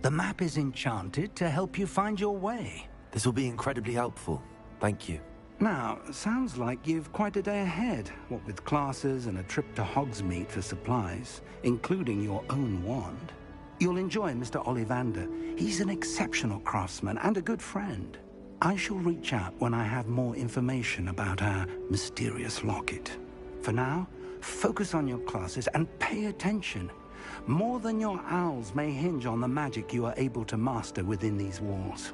The map is enchanted to help you find your way. This will be incredibly helpful. Thank you. Now, sounds like you've quite a day ahead, what with classes and a trip to Hogsmeade for supplies, including your own wand. You'll enjoy Mr. Ollivander. He's an exceptional craftsman and a good friend. I shall reach out when I have more information about our mysterious locket. For now, focus on your classes and pay attention. More than your owls may hinge on the magic you are able to master within these walls.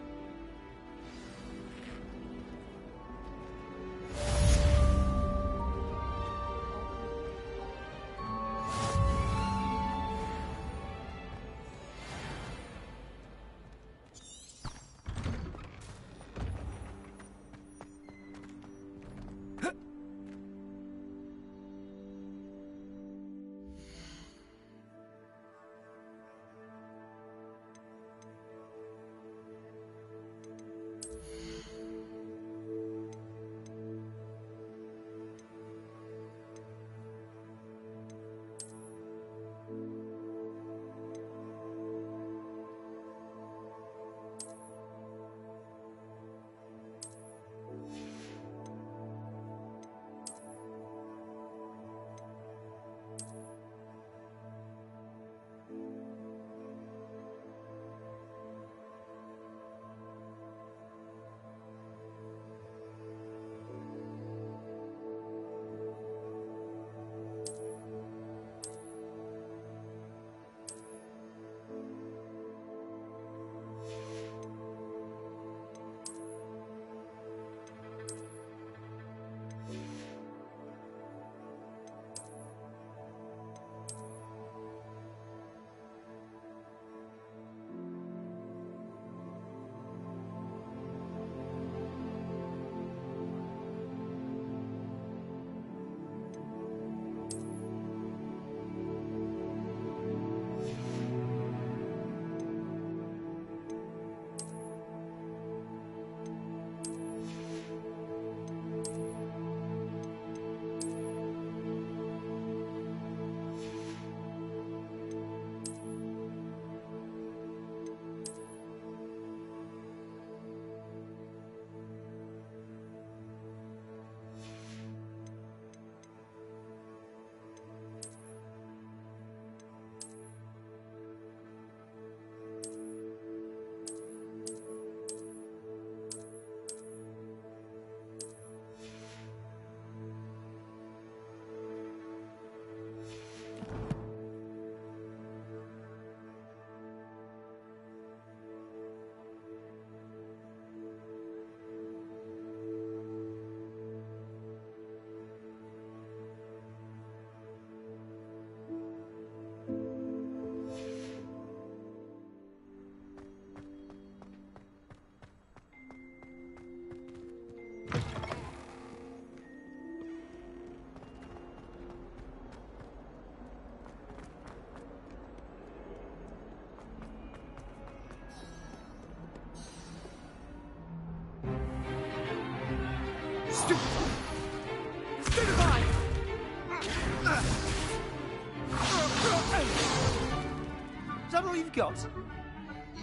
Is that all you've got?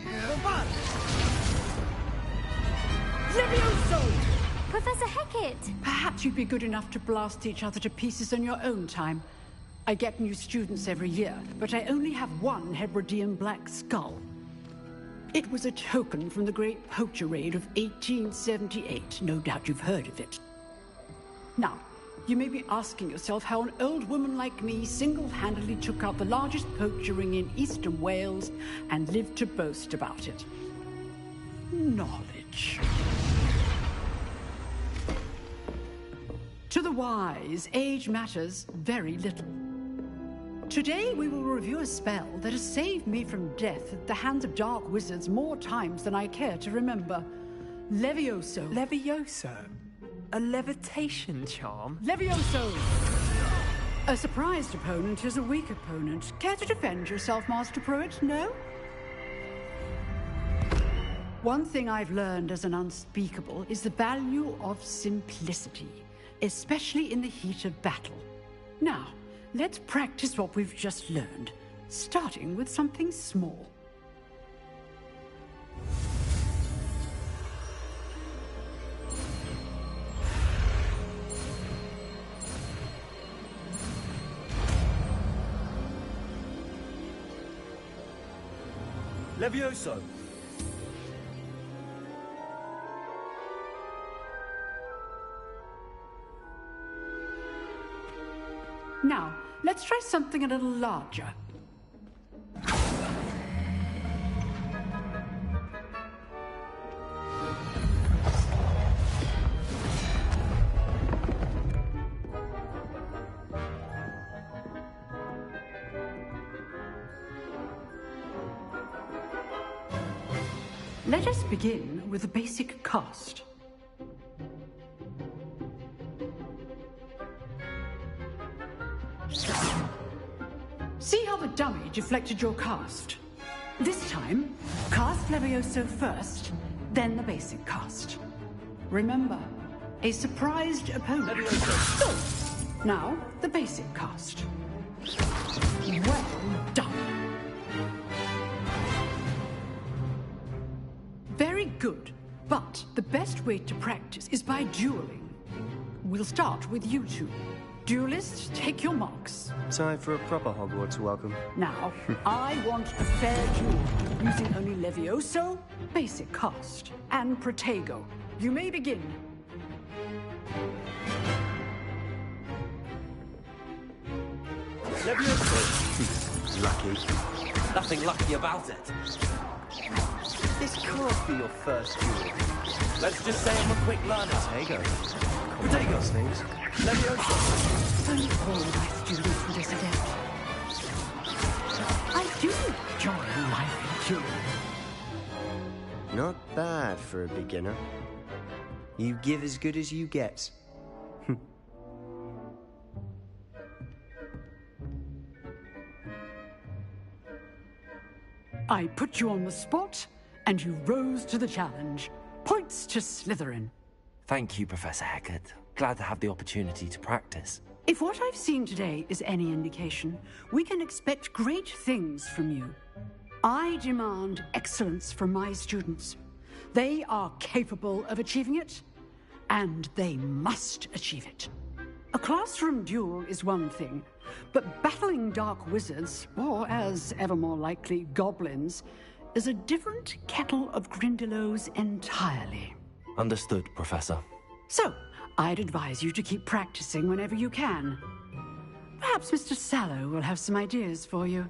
Yeah. Levioso! Professor Hecat! Perhaps you'd be good enough to blast each other to pieces on your own time. I get new students every year, but I only have one Hebridean black skull. It was a token from the Great Poacher Raid of 1878. No doubt you've heard of it. Now, you may be asking yourself how an old woman like me single-handedly took out the largest poacher ring in eastern Wales and lived to boast about it. Knowledge. To the wise, age matters very little. Today we will review a spell that has saved me from death at the hands of dark wizards more times than I care to remember. Levioso. Levioso? A levitation charm? Levioso! A surprised opponent is a weak opponent. Care to defend yourself, Master Pruitt? No? One thing I've learned as an unspeakable is the value of simplicity, especially in the heat of battle. Now, let's practice what we've just learned, starting with something small. Levioso! Now, let's try something a little larger. Let us begin with a basic cast. See how the dummy deflected your cast? This time, cast Levioso first, then the basic cast. Remember, a surprised opponent. Levioso. Now, the basic cast. Well done. Very good, but the best way to practice is by dueling. We'll start with you two. Duelists, take your marks. Time for a proper Hogwarts welcome. Now, I want a fair duel, using only Levioso, basic cast, and Protego. You may begin. Levioso! Lucky. Nothing lucky about it. This can't be your first duel. Let's just say I'm a quick learner. Protego. Protego. Things. Levioso! Don't all my students for this adept. I do enjoy life in duel. Not bad for a beginner. You give as good as you get. I put you on the spot, and you rose to the challenge. Points to Slytherin. Thank you, Professor Hecat. Glad to have the opportunity to practice. If what I've seen today is any indication, we can expect great things from you. I demand excellence from my students. They are capable of achieving it, and they must achieve it. A classroom duel is one thing, but battling dark wizards, or as ever more likely, goblins, is a different kettle of Grindylows entirely. Understood, Professor. So, I'd advise you to keep practicing whenever you can. Perhaps Mr. Sallow will have some ideas for you.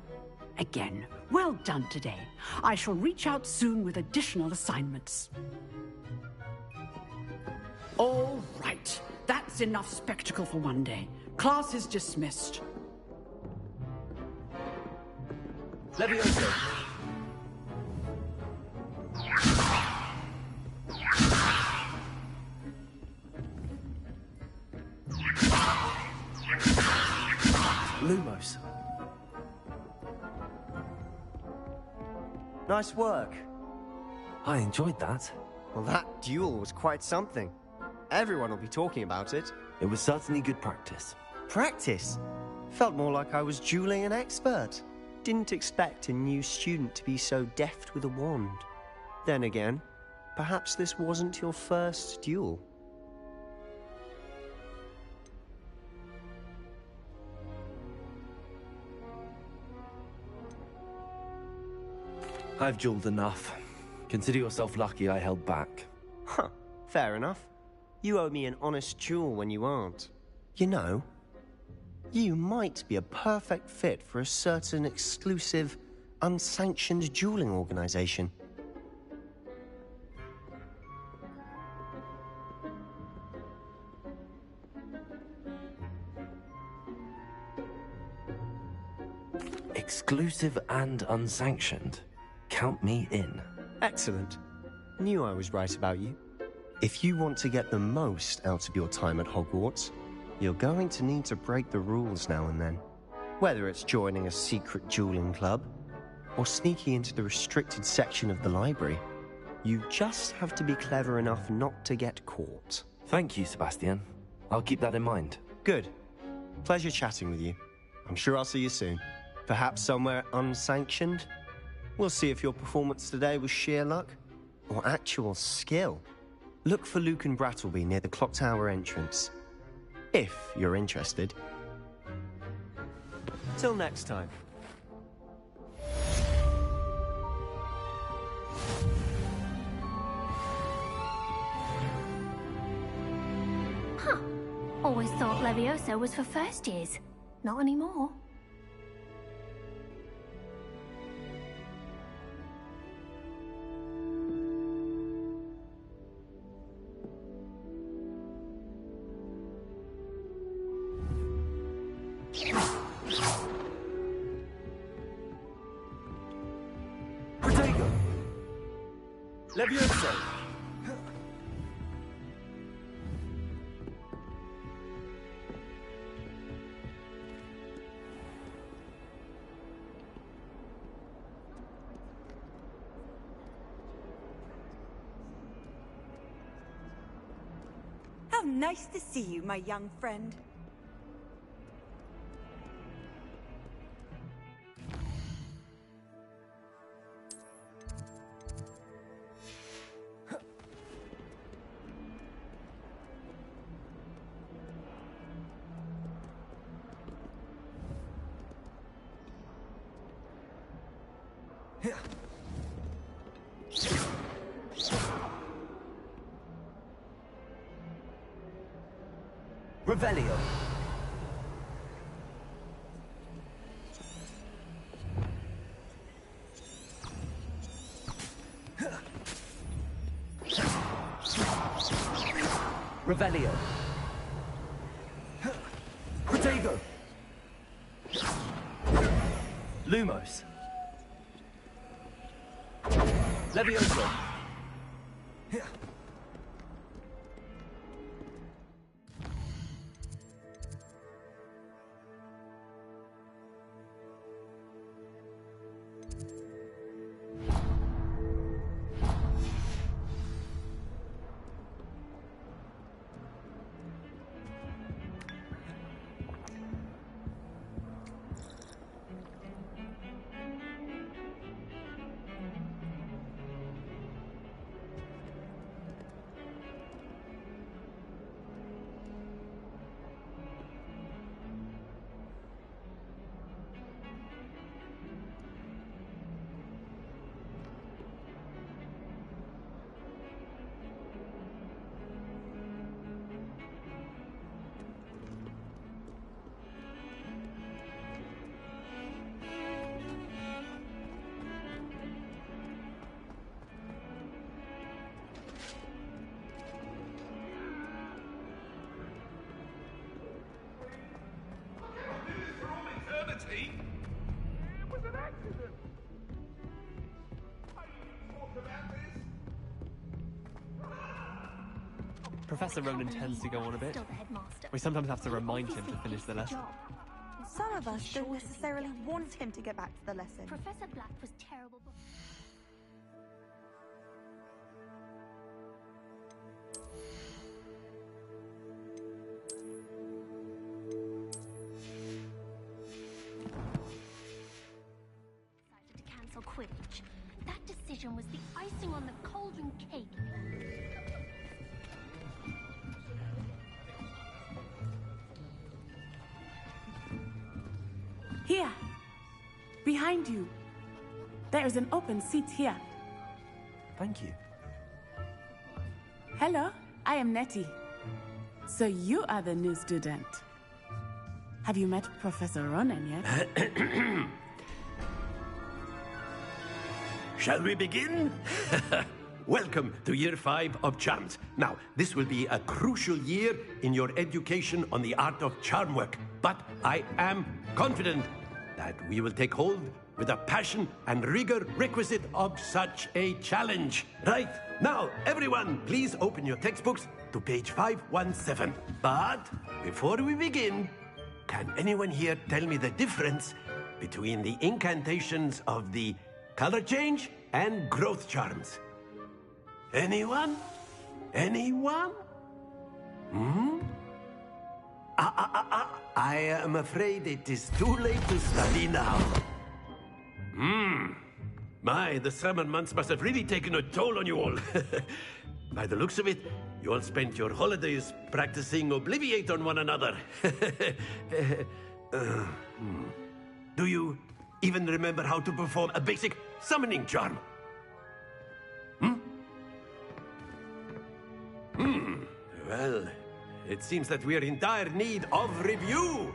Again, well done today. I shall reach out soon with additional assignments. All right. That's enough spectacle for one day. Class is dismissed. Levioso! Lumos. Nice work. I enjoyed that. Well, that duel was quite something. Everyone will be talking about it. It was certainly good practice. Practice? Felt more like I was dueling an expert. Didn't expect a new student to be so deft with a wand. Then again, perhaps this wasn't your first duel. I've dueled enough. Consider yourself lucky I held back. Huh, fair enough. You owe me an honest duel when you aren't. You know, you might be a perfect fit for a certain exclusive, unsanctioned dueling organization. Exclusive and unsanctioned. Count me in. Excellent. Knew I was right about you. If you want to get the most out of your time at Hogwarts, you're going to need to break the rules now and then. Whether it's joining a secret dueling club, or sneaking into the restricted section of the library, you just have to be clever enough not to get caught. Thank you, Sebastian. I'll keep that in mind. Good. Pleasure chatting with you. I'm sure I'll see you soon. Perhaps somewhere unsanctioned? We'll see if your performance today was sheer luck or actual skill. Look for Luke and Brattleby near the clock tower entrance. If you're interested. Till next time. Huh. Always thought Levioso was for first years. Not anymore. Levioso! How nice to see you, my young friend. Revelio. Revelio. Protego. Lumos. Levioso. Professor Ronan tends to go on a bit. We sometimes have to remind him to finish the lesson. Some of us don't necessarily want him to get back to the lesson. Professor Black was terrible. Decided to cancel Quidditch. That decision was the icing on the cauldron cake. Here! Behind you! There is an open seat here. Thank you. Hello, I am Nettie. So you are the new student. Have you met Professor Ronan yet? Shall we begin? Welcome to Year 5 of Charms. Now, this will be a crucial year in your education on the art of charm work. But I am confident that we will take hold with the passion and rigor requisite of such a challenge. Right, now, everyone, please open your textbooks to page 517. But before we begin, can anyone here tell me the difference between the incantations of the color change and growth charms? Anyone? Anyone? I am afraid it is too late to study now. My, the summer months must have really taken a toll on you all. By the looks of it, you all spent your holidays practicing Obliviate on one another. Do you even remember how to perform a basic summoning charm? Well, it seems that we are in dire need of review.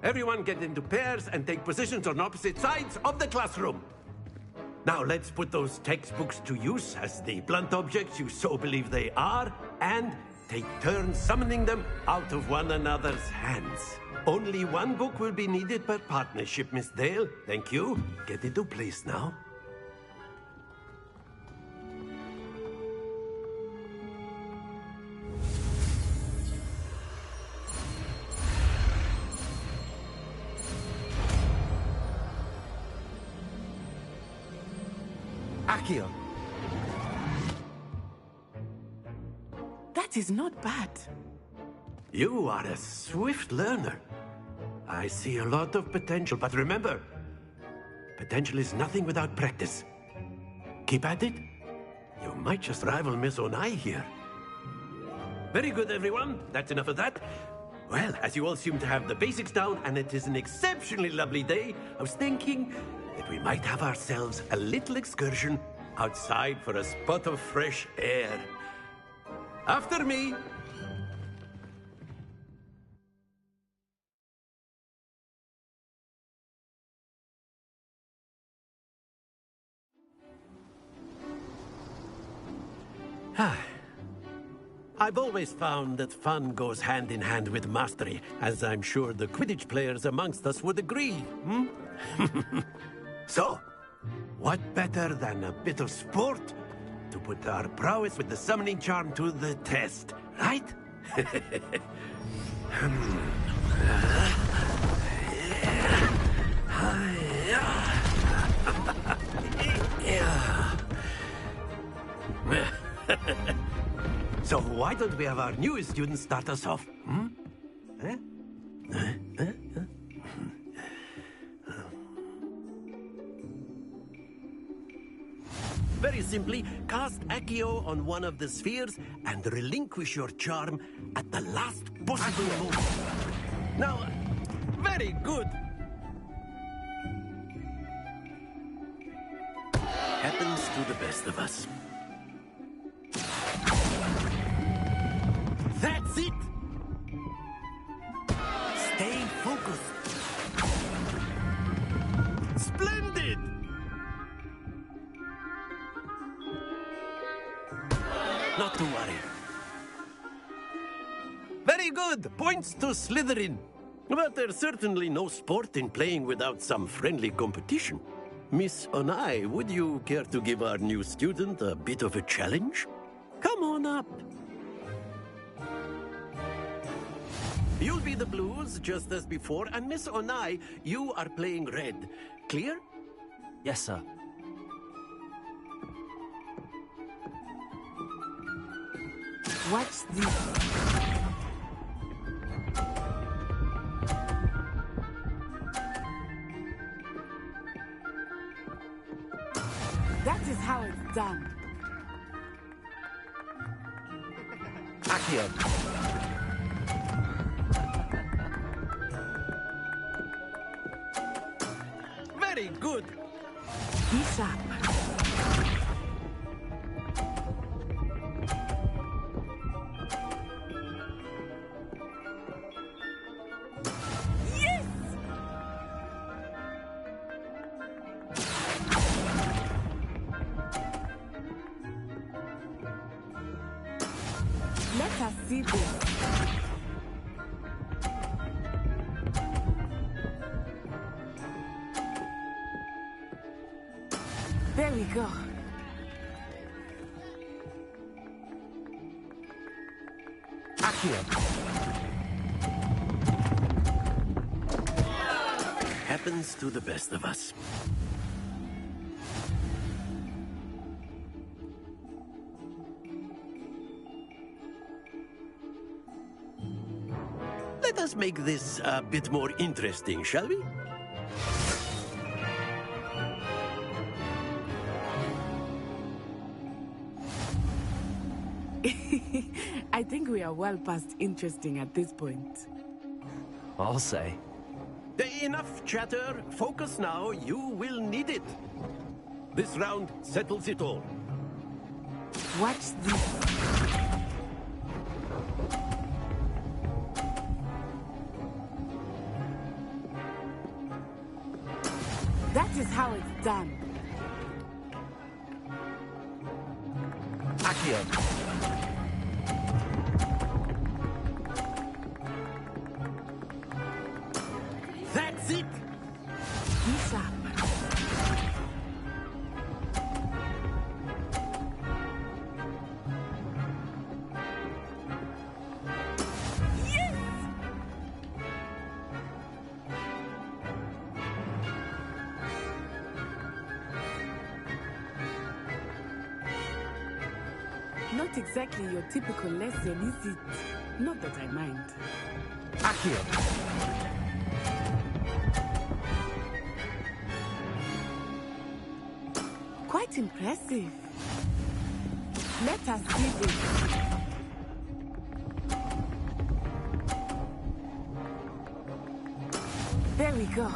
Everyone get into pairs and take positions on opposite sides of the classroom. Now let's put those textbooks to use as the blunt objects you so believe they are, and take turns summoning them out of one another's hands. Only one book will be needed per partnership, Miss Dale. Thank you. Get into place now. Accio. That is not bad. You are a swift learner. I see a lot of potential, but remember, potential is nothing without practice. Keep at it. You might just rival Miss Onai here. Very good, everyone. That's enough of that. Well, as you all seem to have the basics down, and it is an exceptionally lovely day, I was thinking that we might have ourselves a little excursion outside for a spot of fresh air. After me. I've always found that fun goes hand in hand with mastery, as I'm sure the Quidditch players amongst us would agree. So, what better than a bit of sport to put our prowess with the summoning charm to the test, right? So why don't we have our newest student start us off? Very simply, cast Accio on one of the spheres and relinquish your charm at the last possible moment. Now, very good. Happens to the best of us. That's it! Stay focused. Splendid! Not to worry. Very good! Points to Slytherin. But there's certainly no sport in playing without some friendly competition. Miss Onai, would you care to give our new student a bit of a challenge? Come on up. You'll be the blues, just as before, and Miss Onai, you are playing red. Clear? Yes, sir. What's this? That is how it's done. Accio. Very good. Be sharp. Let us see this. There we go. Happens to the best of us. Let us make this a bit more interesting, shall we? I think we are well past interesting at this point. I'll say. Enough chatter. Focus now. You will need it. This round settles it all. Watch this. That is how it's done. Accio. That's it! He's up. Yes! Not exactly your typical lesson, is it? Not that I mind. Accio. Quite impressive. Let us see this. There we go.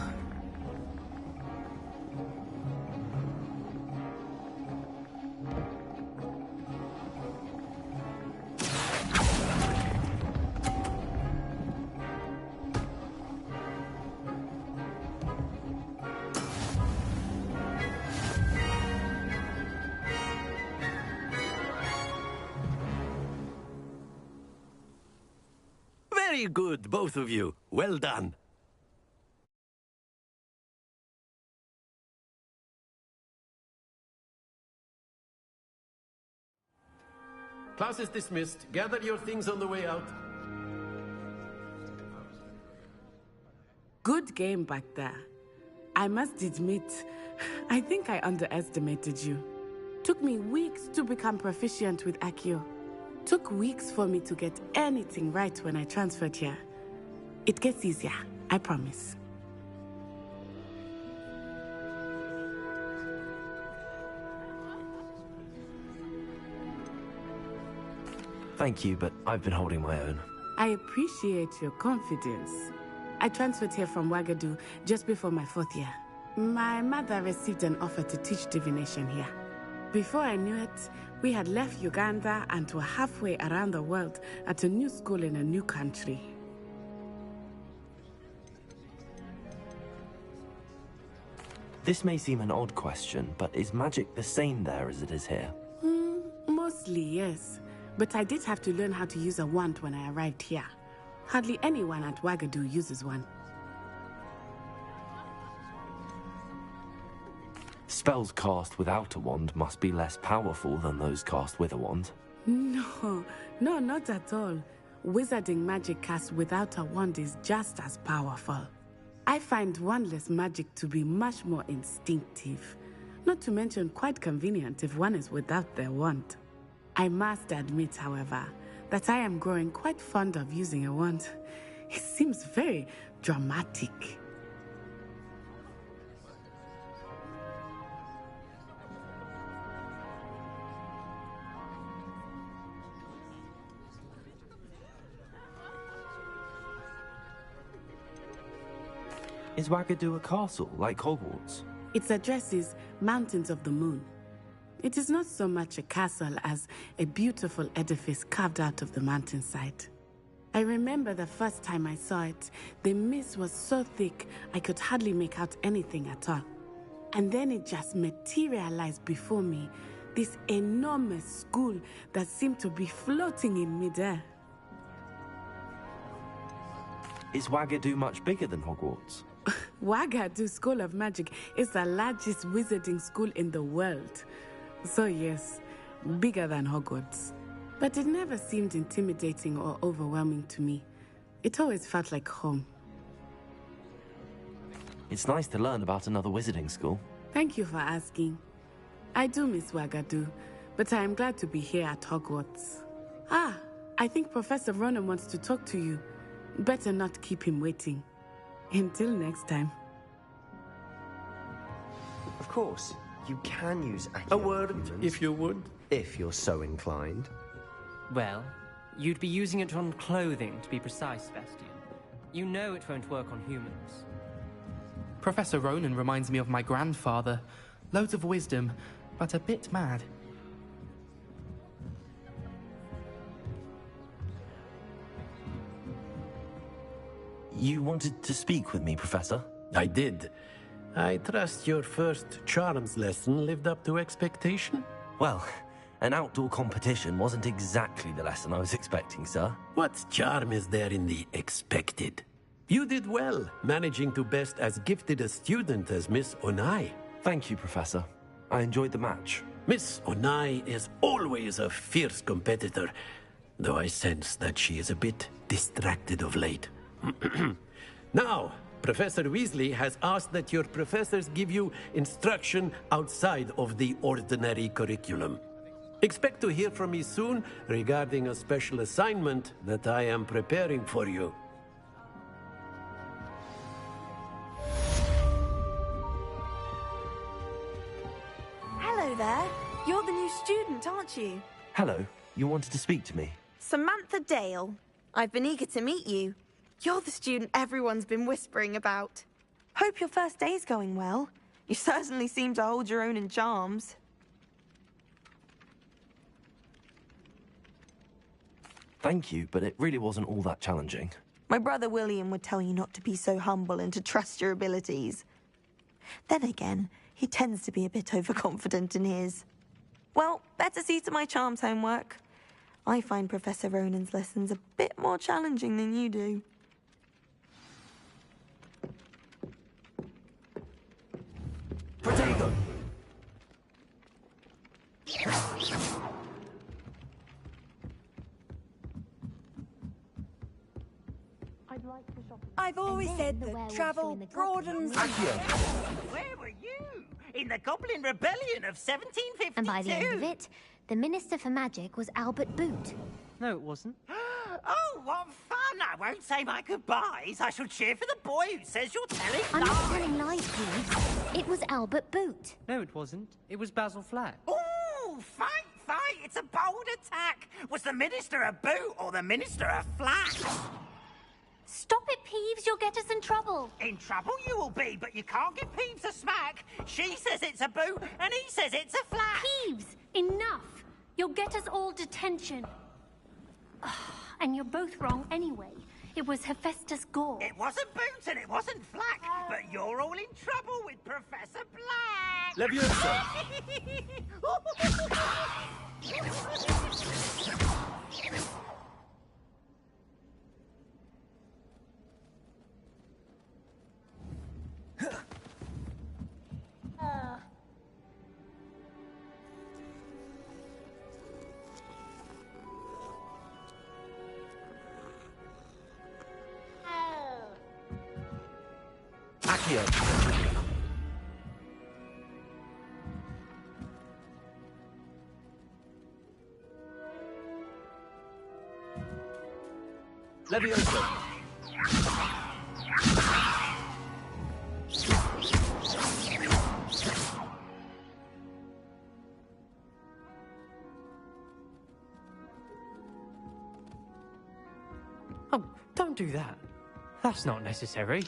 Very good, both of you. Well done. Class is dismissed. Gather your things on the way out. Good game back there. I must admit, I think I underestimated you. Took me weeks to become proficient with Accio. Took weeks for me to get anything right when I transferred here. It gets easier, I promise. Thank you, but I've been holding my own. I appreciate your confidence. I transferred here from Wagadu just before my 4th year. My mother received an offer to teach divination here. Before I knew it, we had left Uganda and were halfway around the world at a new school in a new country. This may seem an odd question, but is magic the same there as it is here? Mostly, yes. But I did have to learn how to use a wand when I arrived here. Hardly anyone at Wagadu uses one. Spells cast without a wand must be less powerful than those cast with a wand. No, not at all. Wizarding magic cast without a wand is just as powerful. I find wandless magic to be much more instinctive. Not to mention quite convenient if one is without their wand. I must admit, however, that I am growing quite fond of using a wand. It seems very dramatic. Is Wagadu a castle, like Hogwarts? Its address is Mountains of the Moon. It is not so much a castle as a beautiful edifice carved out of the mountainside. I remember the first time I saw it, the mist was so thick I could hardly make out anything at all. And then it just materialized before me, this enormous school that seemed to be floating in midair. Is Wagadu much bigger than Hogwarts? Wagadu School of Magic is the largest wizarding school in the world. So yes, bigger than Hogwarts. But it never seemed intimidating or overwhelming to me. It always felt like home. It's nice to learn about another wizarding school. Thank you for asking. I do miss Wagadu, but I am glad to be here at Hogwarts. Ah, I think Professor Ronan wants to talk to you. Better not keep him waiting. Until next time. Of course, you can use Accio A word, humans, if you would. if you're so inclined. Well, you'd be using it on clothing, to be precise, Sebastian. You know it won't work on humans. Professor Ronan reminds me of my grandfather. Loads of wisdom, but a bit mad. You wanted to speak with me, Professor? I did. I trust your first charms lesson lived up to expectation? Well, an outdoor competition wasn't exactly the lesson I was expecting, sir. What charm is there in the expected? You did well, managing to best as gifted a student as Miss Onai. Thank you, Professor. I enjoyed the match. Miss Onai is always a fierce competitor, though I sense that she is a bit distracted of late. Now, Professor Weasley has asked that your professors give you instruction outside of the ordinary curriculum. Expect to hear from me soon regarding a special assignment that I am preparing for you. Hello there. You're the new student, aren't you? Hello. You wanted to speak to me? Samantha Dale. I've been eager to meet you. You're the student everyone's been whispering about. Hope your first day's going well. You certainly seem to hold your own in charms. Thank you, but it really wasn't all that challenging. My brother William would tell you not to be so humble and to trust your abilities. Then again, he tends to be a bit overconfident in his. Well, better see to my charms homework. I find Professor Ronan's lessons a bit more challenging than you do. Protego! I've always said that travel broadens... Where were you? In the Goblin Rebellion of 1752? And by the end of it, the Minister for Magic was Albert Boot. No, it wasn't. Oh, what fun! I won't say my goodbyes. I shall cheer for the boy who says you're telling I'm lies. not telling lies, please. It was Albert Boot. No, it wasn't. It was Basil Flack. Oh, fight! It's a bold attack. Was the Minister a boot or the Minister a flack? Stop it, Peeves. You'll get us in trouble. In trouble you will be, but you can't give Peeves a smack. She says it's a boot, and he says it's a flack. Peeves, enough. You'll get us all detention. And you're both wrong anyway. It was Hephaestus Gore. It wasn't boot and it wasn't flack, but you're all in trouble with Professor Black. Leviosa! Accio! Leviosa! Oh, don't do that. That's not necessary.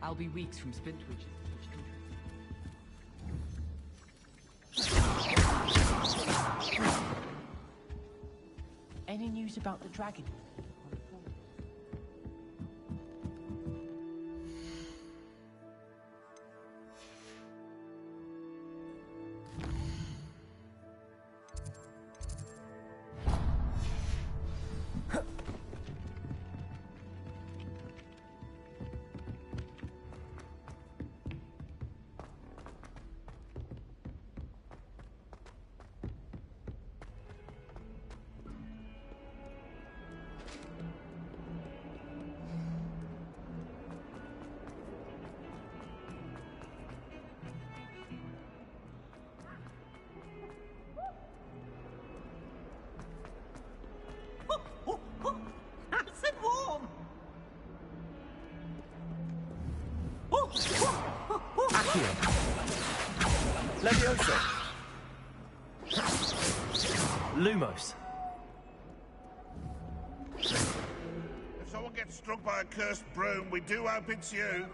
I'll be weeks from Splintwich. Any news about the dragon? Accio. Levioso. Lumos. If someone gets struck by a cursed broom, we do hope it's you.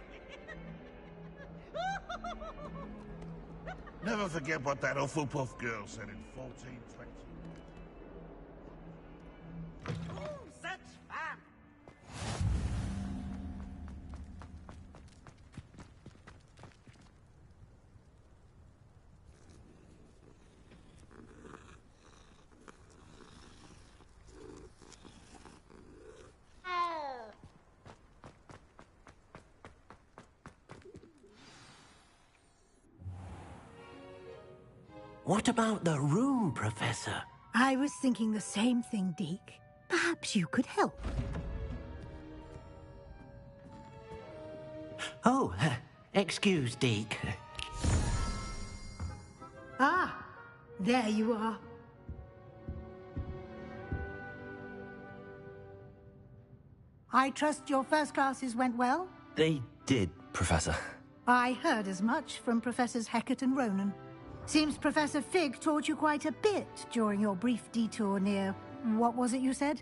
Never forget what that Hufflepuff girl said in 1420. Oh, such fun! What about the room, Professor? I was thinking the same thing, Deke. Perhaps you could help. Oh, excuse, Deke. Ah, there you are. I trust your first classes went well? They did, Professor. I heard as much from Professors Hecat and Ronan. Seems Professor Fig taught you quite a bit during your brief detour near... what was it you said?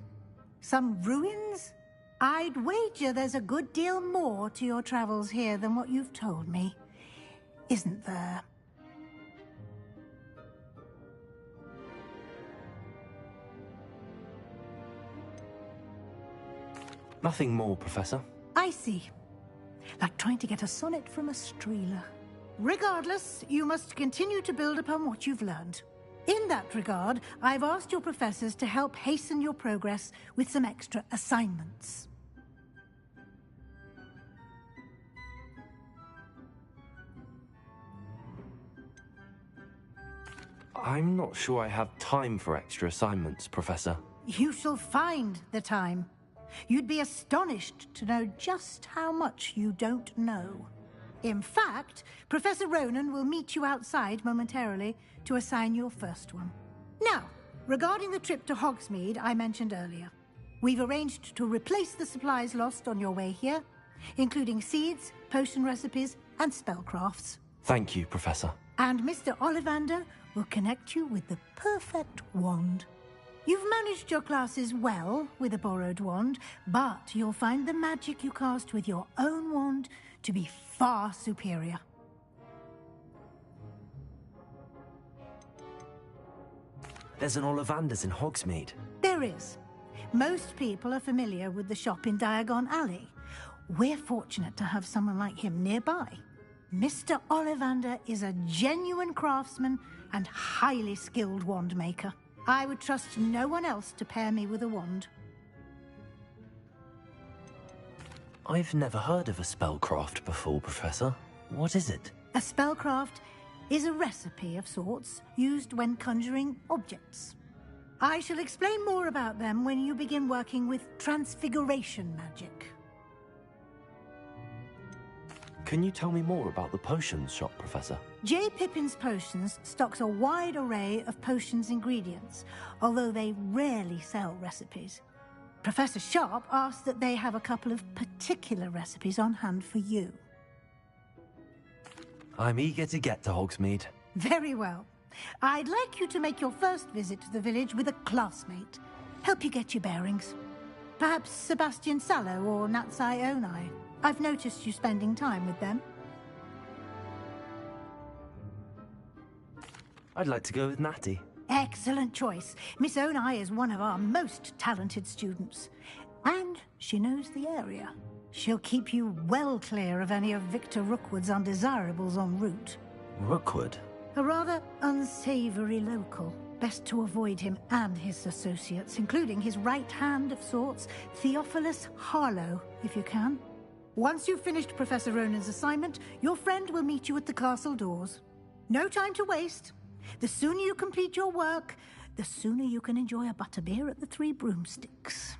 Some ruins? I'd wager there's a good deal more to your travels here than what you've told me. Isn't there? Nothing more, Professor. I see. Like trying to get a sonnet from a streeler. Regardless, you must continue to build upon what you've learned. In that regard, I've asked your professors to help hasten your progress with some extra assignments. I'm not sure I have time for extra assignments, Professor. You shall find the time. You'd be astonished to know just how much you don't know. In fact, Professor Ronan will meet you outside momentarily to assign your first one. Now, regarding the trip to Hogsmeade I mentioned earlier, we've arranged to replace the supplies lost on your way here, including seeds, potion recipes, and spellcrafts. Thank you, Professor. And Mr. Ollivander will connect you with the perfect wand. You've managed your classes well with a borrowed wand, but you'll find the magic you cast with your own wand to be far superior. There's an Ollivander's in Hogsmeade. There is. Most people are familiar with the shop in Diagon Alley. We're fortunate to have someone like him nearby. Mr. Ollivander is a genuine craftsman and highly skilled wand maker. I would trust no one else to pair me with a wand. I've never heard of a spellcraft before, Professor. What is it? A spellcraft is a recipe of sorts used when conjuring objects. I shall explain more about them when you begin working with transfiguration magic. Can you tell me more about the potions shop, Professor? J. Pippin's Potions stocks a wide array of potions ingredients, although they rarely sell recipes. Professor Sharp asked that they have a couple of particular recipes on hand for you. I'm eager to get to Hogsmeade. Very well. I'd like you to make your first visit to the village with a classmate. Help you get your bearings. Perhaps Sebastian Sallow or Natsai Onai. I've noticed you spending time with them. I'd like to go with Natty. Excellent choice. Miss Onai is one of our most talented students. And she knows the area. She'll keep you well clear of any of Victor Rookwood's undesirables en route. Rookwood? A rather unsavory local. Best to avoid him and his associates, including his right hand of sorts, Theophilus Harlow, if you can. Once you've finished Professor Ronan's assignment, your friend will meet you at the castle doors. No time to waste. The sooner you complete your work, the sooner you can enjoy a butterbeer at the Three Broomsticks.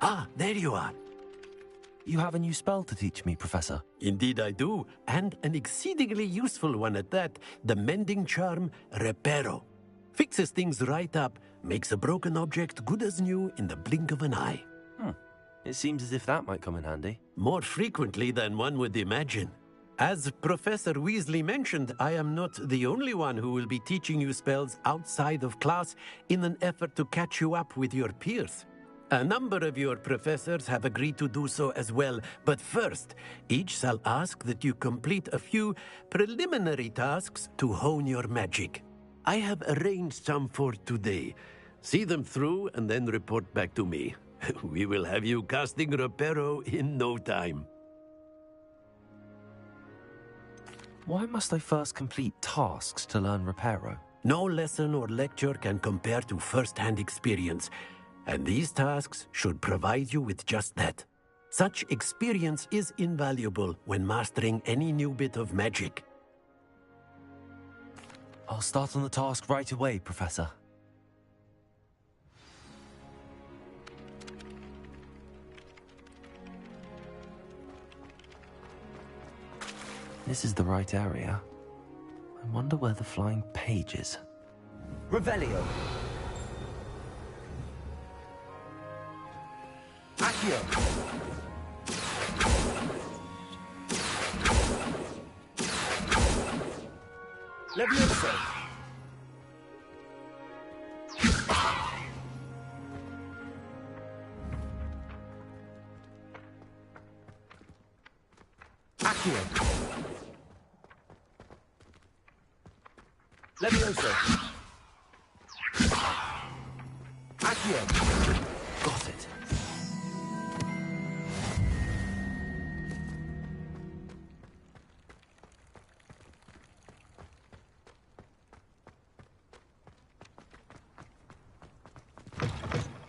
Ah, there you are. You have a new spell to teach me, Professor. Indeed I do, and an exceedingly useful one at that. The mending charm, Reparo. Fixes things right up, makes a broken object good as new in the blink of an eye. It seems as if that might come in handy. More frequently than one would imagine. As Professor Weasley mentioned, I am not the only one who will be teaching you spells outside of class in an effort to catch you up with your peers. A number of your professors have agreed to do so as well, but first, each shall ask that you complete a few preliminary tasks to hone your magic. I have arranged some for today. See them through and then report back to me. We will have you casting Reparo in no time. Why must I first complete tasks to learn Reparo? No lesson or lecture can compare to first-hand experience, and these tasks should provide you with just that. Such experience is invaluable when mastering any new bit of magic. I'll start on the task right away, Professor. This is the right area. I wonder where the flying page is. Revelio. Accio. Levioso. Accio. Levioso. Accio. Got it.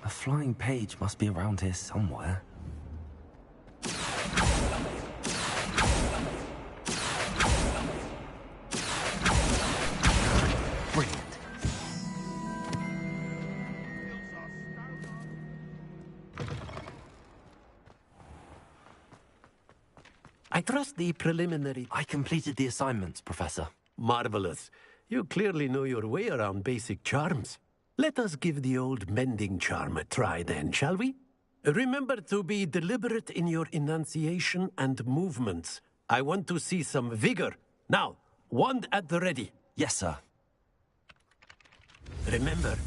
A flying page must be around here somewhere. I trust the preliminary... I completed the assignments, Professor. Marvelous. You clearly know your way around basic charms. Let us give the old mending charm a try then, shall we? Remember to be deliberate in your enunciation and movements. I want to see some vigor. Now, wand at the ready. Yes, sir. Remember,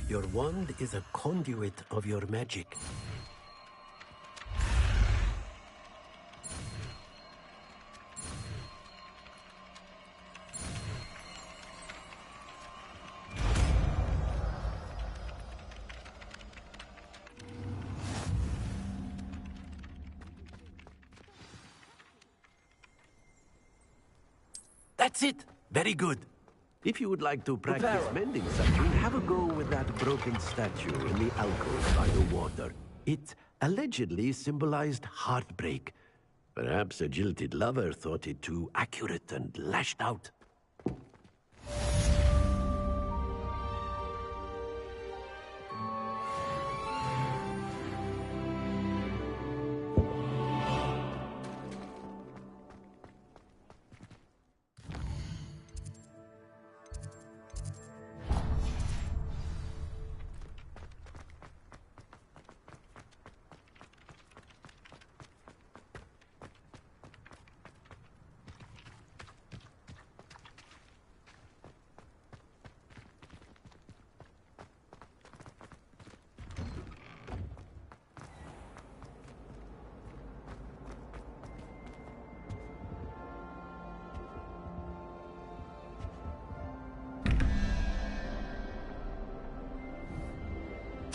your wand is a conduit of your magic. That's it. Very good. If you would like to practice mending something, have a go with that broken statue in the alcove by the water. It allegedly symbolized heartbreak. Perhaps a jilted lover thought it too accurate and lashed out.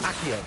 Accio.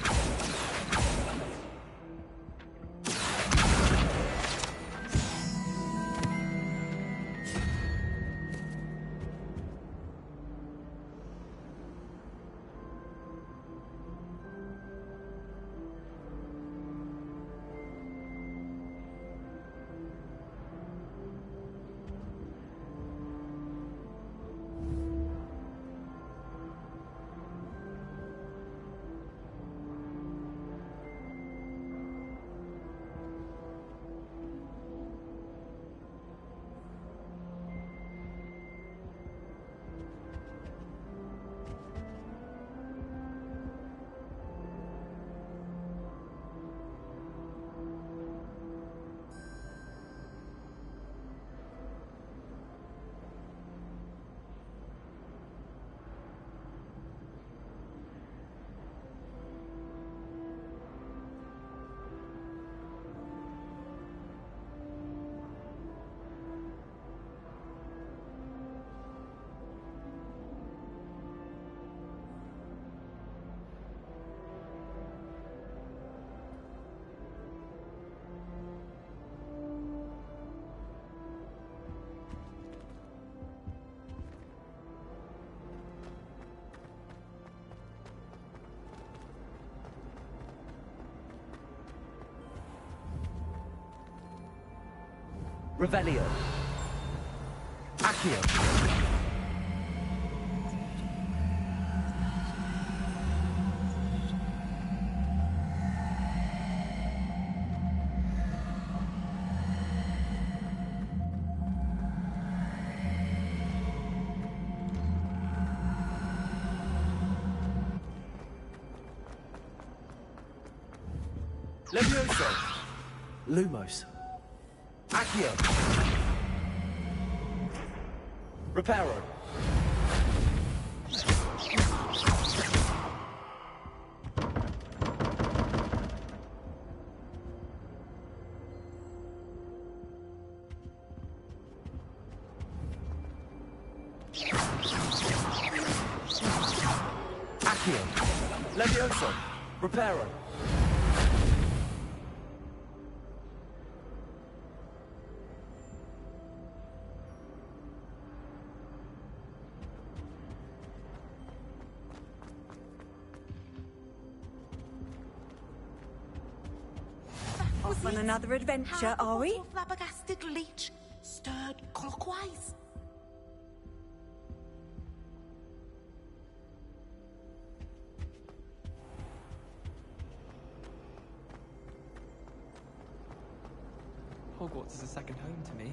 Revelio. Accio. Levioso. Lumos. Accio. Reparo. Accio. Levioso. Reparo. Off on another adventure, are we? Flabbergasted leech stirred clockwise. Hogwarts is a second home to me.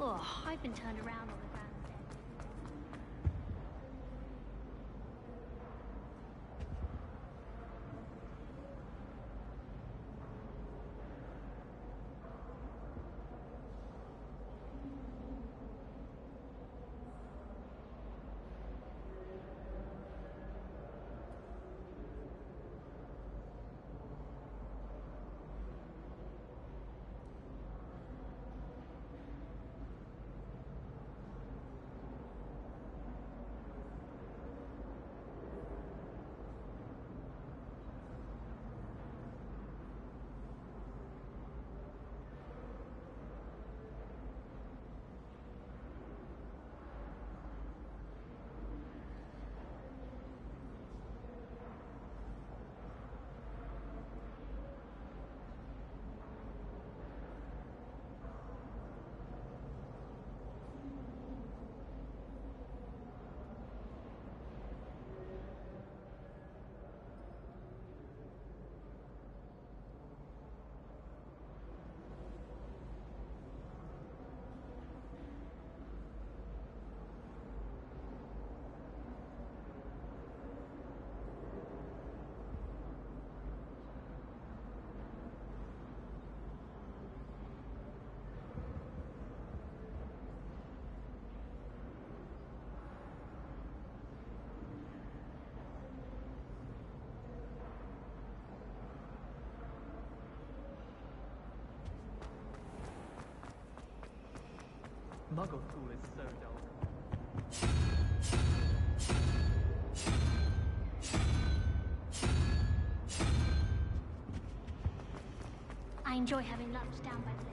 Oh, I've been turned around on the ground then. Muggle school is so dull. I enjoy having lunch down by the lake.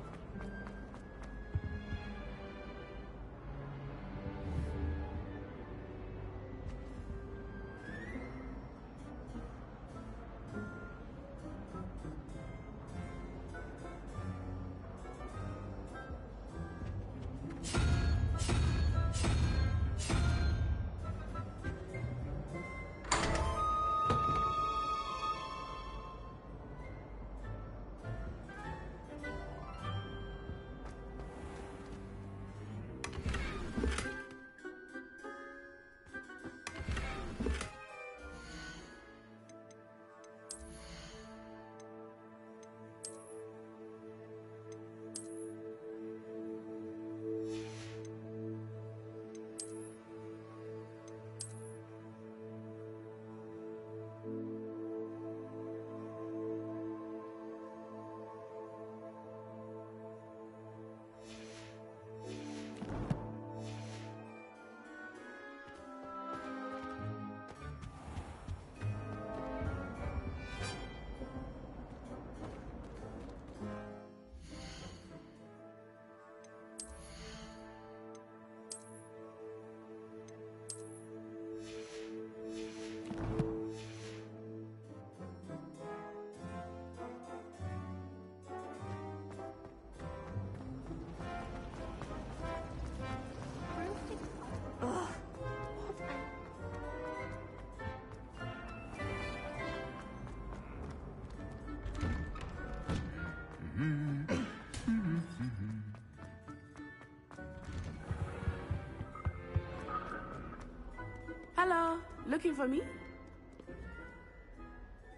looking for me?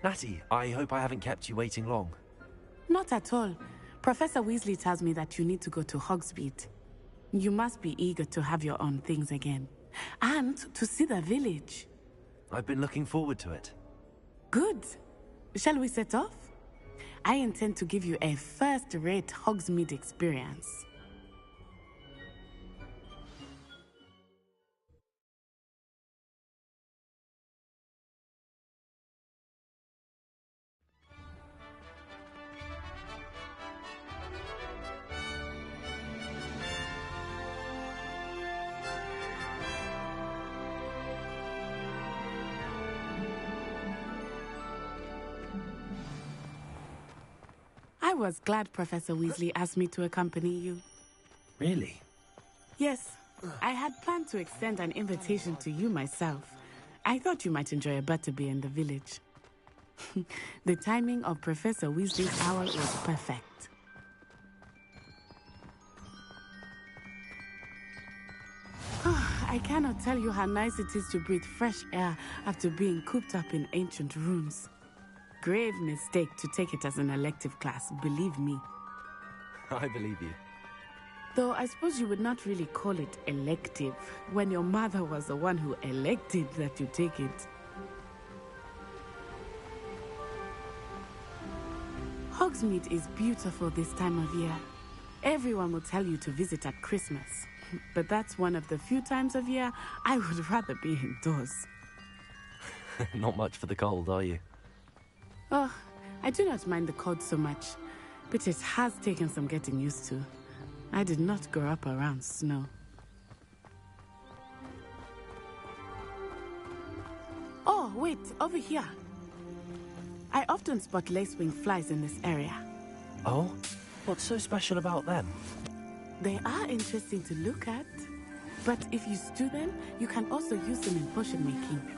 Natty, I hope I haven't kept you waiting long. Not at all. Professor Weasley tells me that you need to go to Hogsmeade. You must be eager to have your own things again. And to see the village. I've been looking forward to it. Good. Shall we set off? I intend to give you a first-rate Hogsmeade experience. I was glad Professor Weasley asked me to accompany you. Really? Yes, I had planned to extend an invitation to you myself. I thought you might enjoy a butterbeer in the village. The timing of Professor Weasley's owl was perfect. I cannot tell you how nice it is to breathe fresh air after being cooped up in ancient rooms. Grave mistake to take it as an elective class, believe me. I believe you. Though I suppose you would not really call it elective when your mother was the one who elected that you take it. Hogsmeade is beautiful this time of year. Everyone will tell you to visit at Christmas, but that's one of the few times of year I would rather be indoors. Not much for the cold, are you? Oh, I do not mind the cold so much, but it has taken some getting used to. I did not grow up around snow. Oh, wait, over here. I often spot lacewing flies in this area. Oh? What's so special about them? They are interesting to look at, but if you stew them, you can also use them in potion making.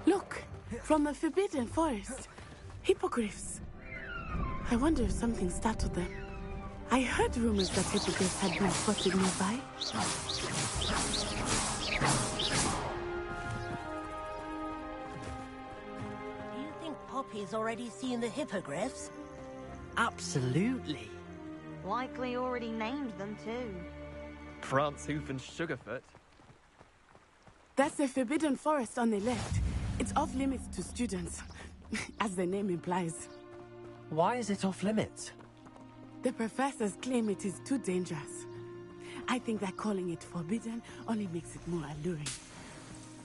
Look, from the Forbidden Forest. Hippogriffs. I wonder if something startled them. I heard rumors that hippogriffs had been spotted nearby. Do you think Poppy's already seen the hippogriffs? Absolutely. Likely already named them too. Prancehoof and Sugarfoot. That's the Forbidden Forest on the left. It's off limits to students, as the name implies. Why is it off limits? The professors claim it is too dangerous. I think that calling it forbidden only makes it more alluring.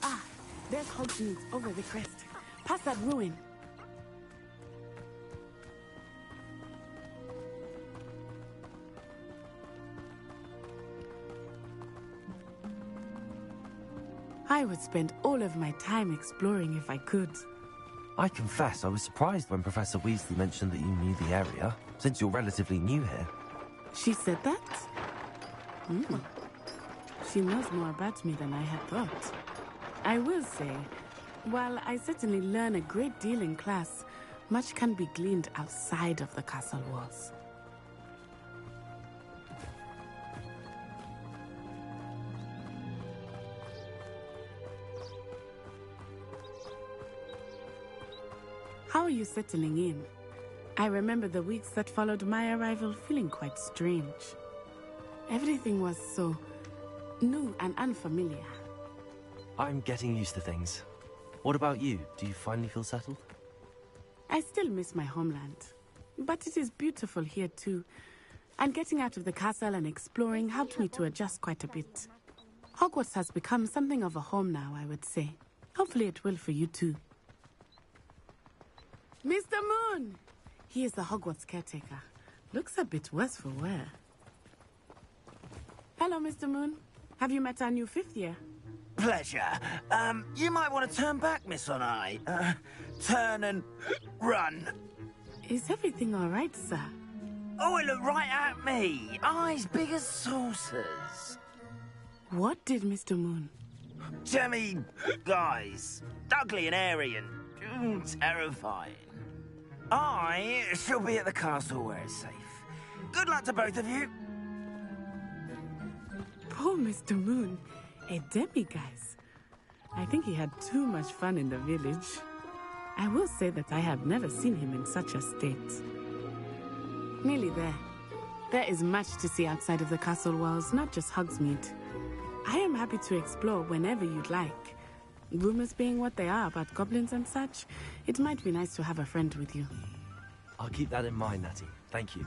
Ah, there's Hogsmeade over the crest. Past that ruin. I would spend all of my time exploring if I could. I confess I was surprised when Professor Weasley mentioned that you knew the area, since you're relatively new here. She said that? She knows more about me than I had thought. I will say, while I certainly learn a great deal in class, much can be gleaned outside of the castle walls. How are you settling in? I remember the weeks that followed my arrival feeling quite strange. Everything was so new and unfamiliar. I'm getting used to things. What about you? Do you finally feel settled? I still miss my homeland, but it is beautiful here too. And getting out of the castle and exploring helped me to adjust quite a bit. Hogwarts has become something of a home now, I would say. Hopefully it will for you too. Mr. Moon! He is the Hogwarts caretaker. Looks a bit worse for wear. Hello, Mr. Moon. Have you met our new fifth year? Pleasure. You might want to turn back, Miss On-Eye. Turn and run. Is everything all right, sir? Oh, it looked right at me. Eyes big as saucers. What did Mr. Moon? Jemmy, guys, ugly and airy and terrifying. I shall be at the castle where it's safe. Good luck to both of you. Poor Mr. Moon. A demi-guise. I think he had too much fun in the village. I will say that I have never seen him in such a state. Nearly there. There is much to see outside of the castle walls, not just Hogsmeade. I am happy to explore whenever you'd like. Rumors being what they are about goblins and such, it might be nice to have a friend with you. I'll keep that in mind, Natty. Thank you.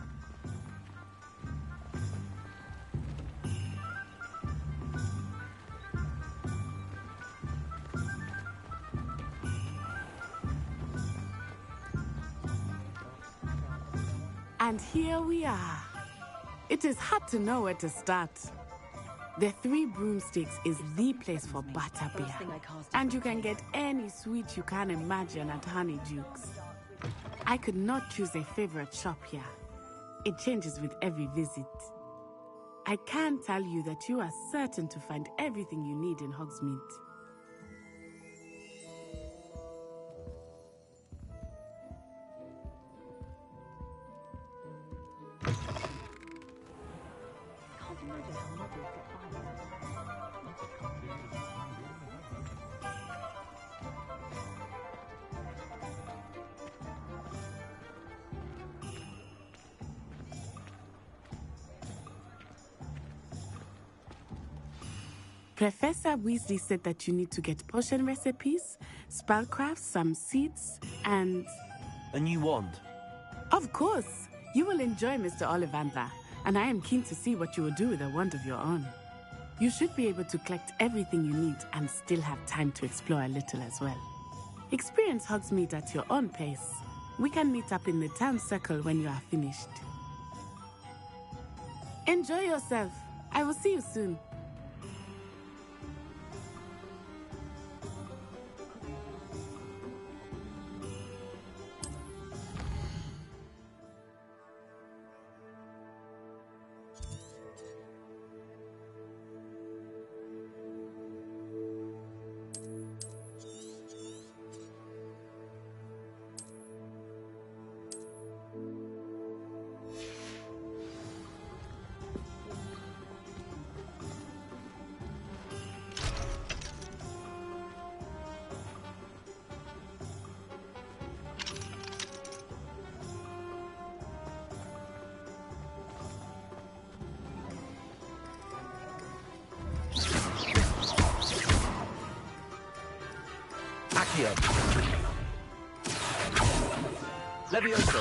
And here we are. It is hard to know where to start. The Three Broomsticks is the place for butterbeer. And you can get any sweet you can imagine at Honeyduke's. I could not choose a favorite shop here. It changes with every visit. I can tell you that you are certain to find everything you need in Hogsmeade. Professor Weasley said that you need to get potion recipes, spellcrafts, some seeds, and... A new wand. Of course! You will enjoy Mr. Ollivander, and I am keen to see what you will do with a wand of your own. You should be able to collect everything you need and still have time to explore a little as well. Experience Hogsmeade at your own pace. We can meet up in the town circle when you are finished. Enjoy yourself. I will see you soon. Accio. Levioso.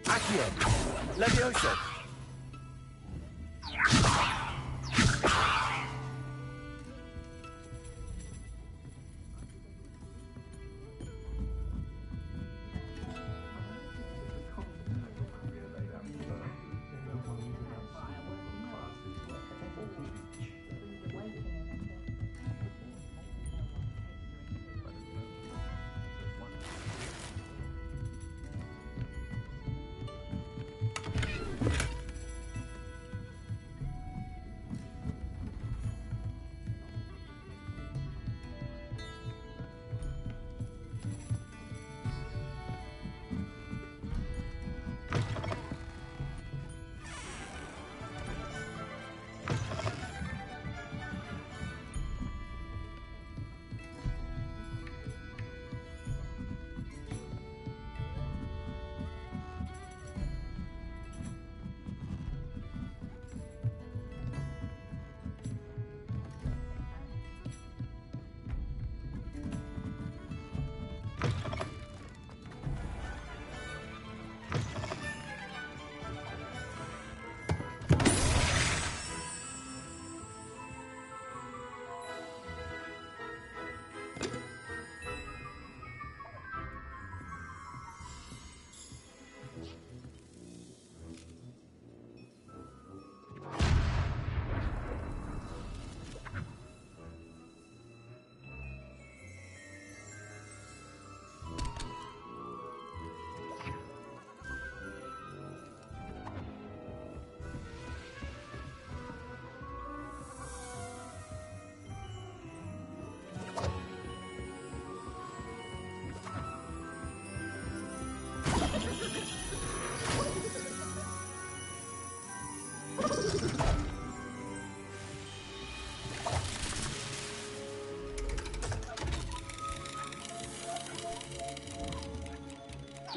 Accio. Levioso.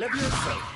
Levioso!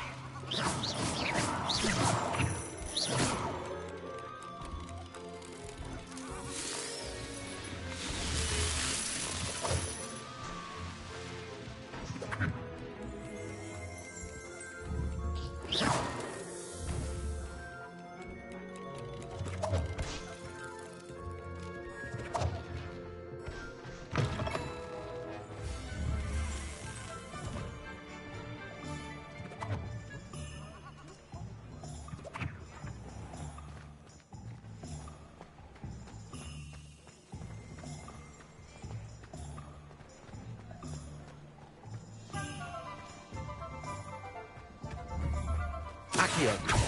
Accio.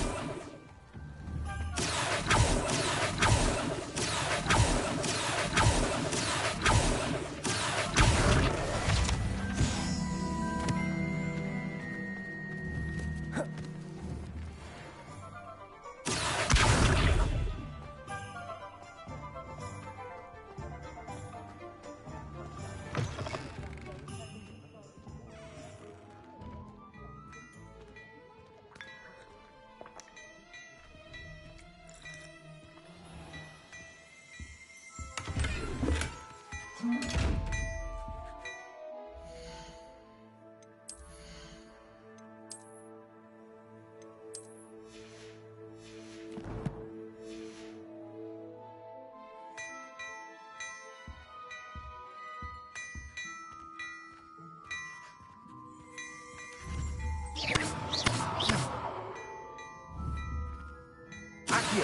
Accio.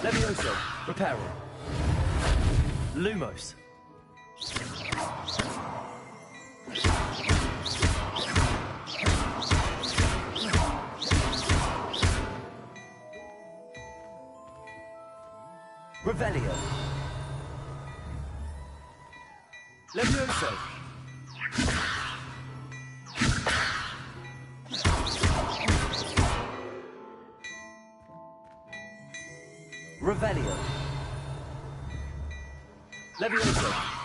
Levioso. Reparo. Lumos. Revelio. Levioso! Revelio. Levioso!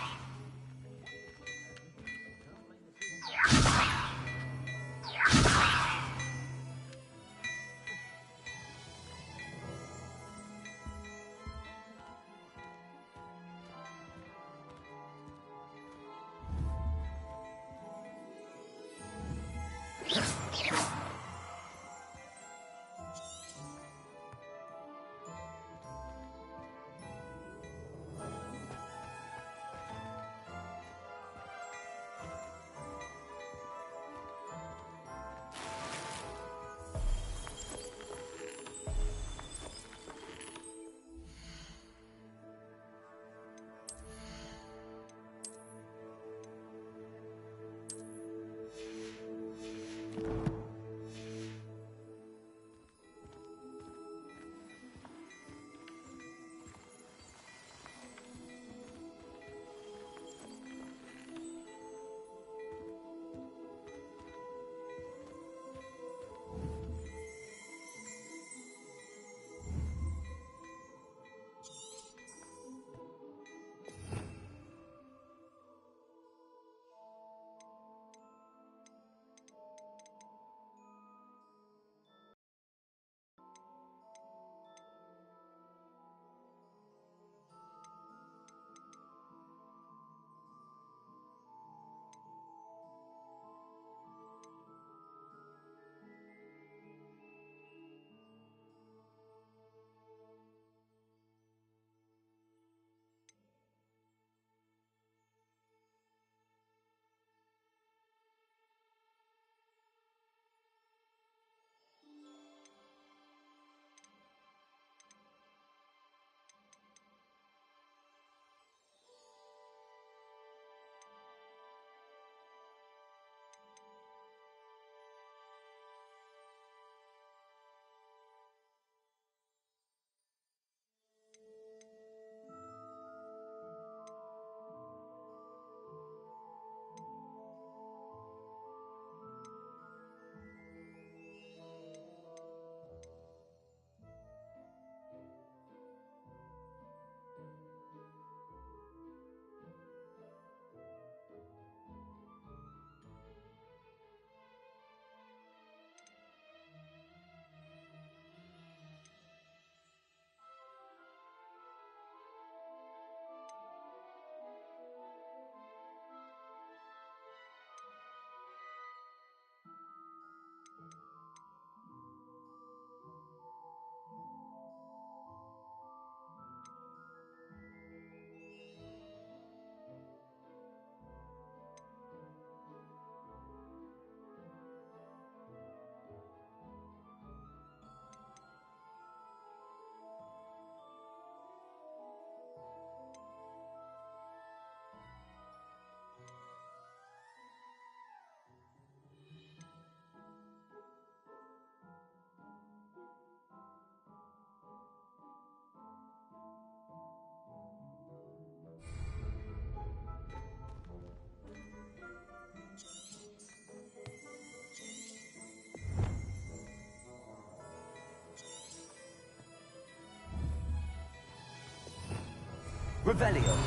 Revelio.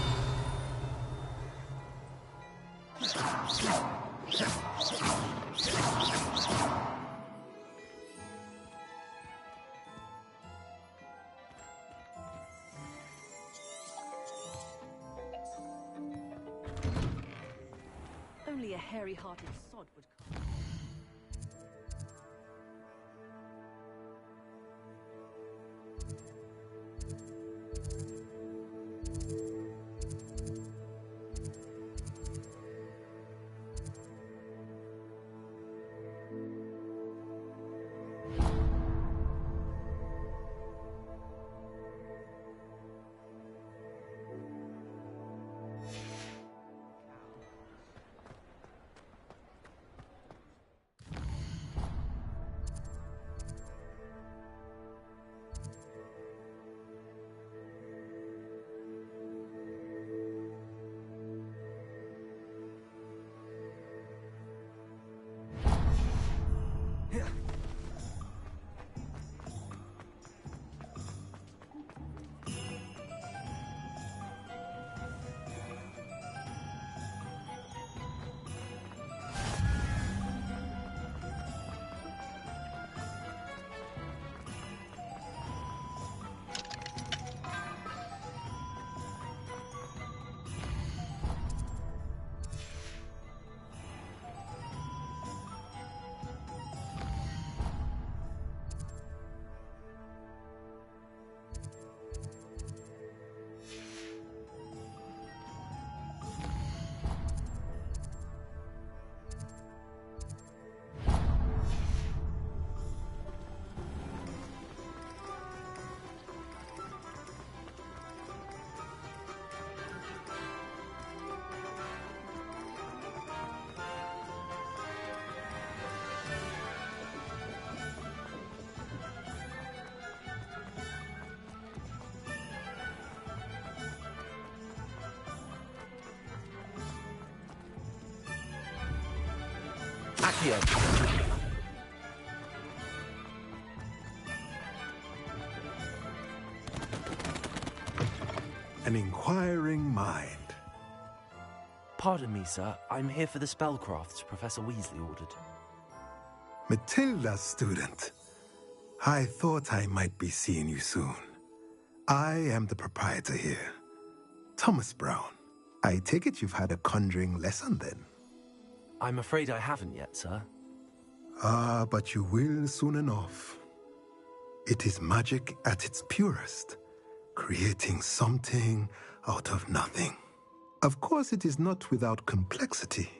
Only a hairy-hearted sod would come. Accio. An inquiring mind. Pardon me, sir. I'm here for the spellcrafts Professor Weasley ordered. Matilda's student. I thought I might be seeing you soon. I am the proprietor here, Thomas Brown. I take it you've had a conjuring lesson then? I'm afraid I haven't yet, sir. Ah, but you will soon enough. It is magic at its purest, creating something out of nothing. Of course, it is not without complexity,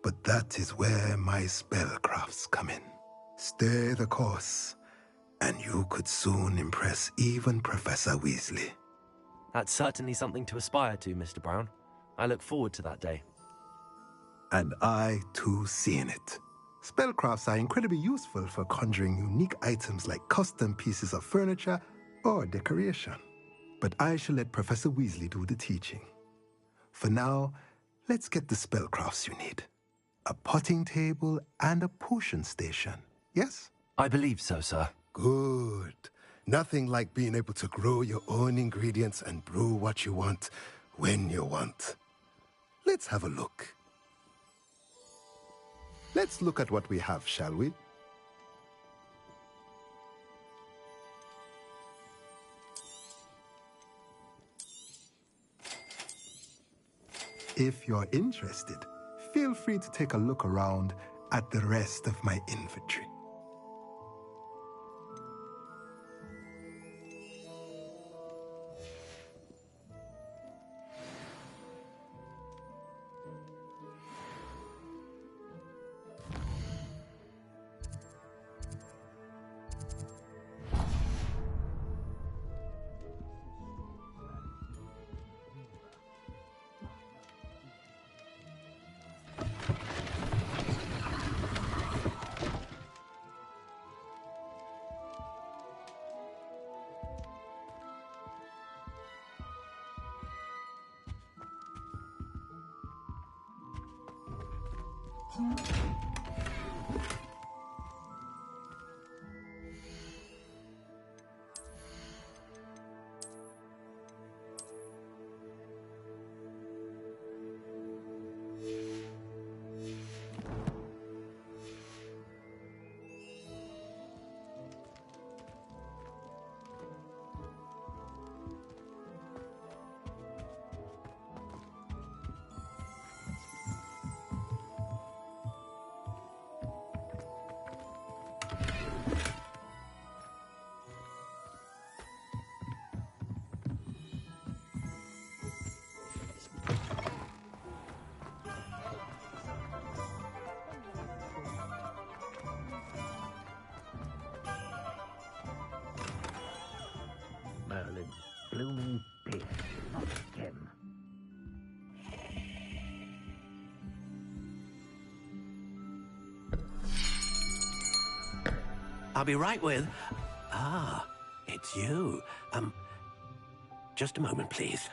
but that is where my spellcrafts come in. Stay the course, and you could soon impress even Professor Weasley. That's certainly something to aspire to, Mr. Brown. I look forward to that day. And I, too, seen it. Spellcrafts are incredibly useful for conjuring unique items like custom pieces of furniture or decoration. But I shall let Professor Weasley do the teaching. For now, let's get the spellcrafts you need. A potting table and a potion station, yes? I believe so, sir. Good. Nothing like being able to grow your own ingredients and brew what you want when you want. Let's have a look. Let's look at what we have, shall we? If you're interested, feel free to take a look around at the rest of my inventory. blooming beard, not him. I'll be right with... Ah, it's you. Just a moment, please.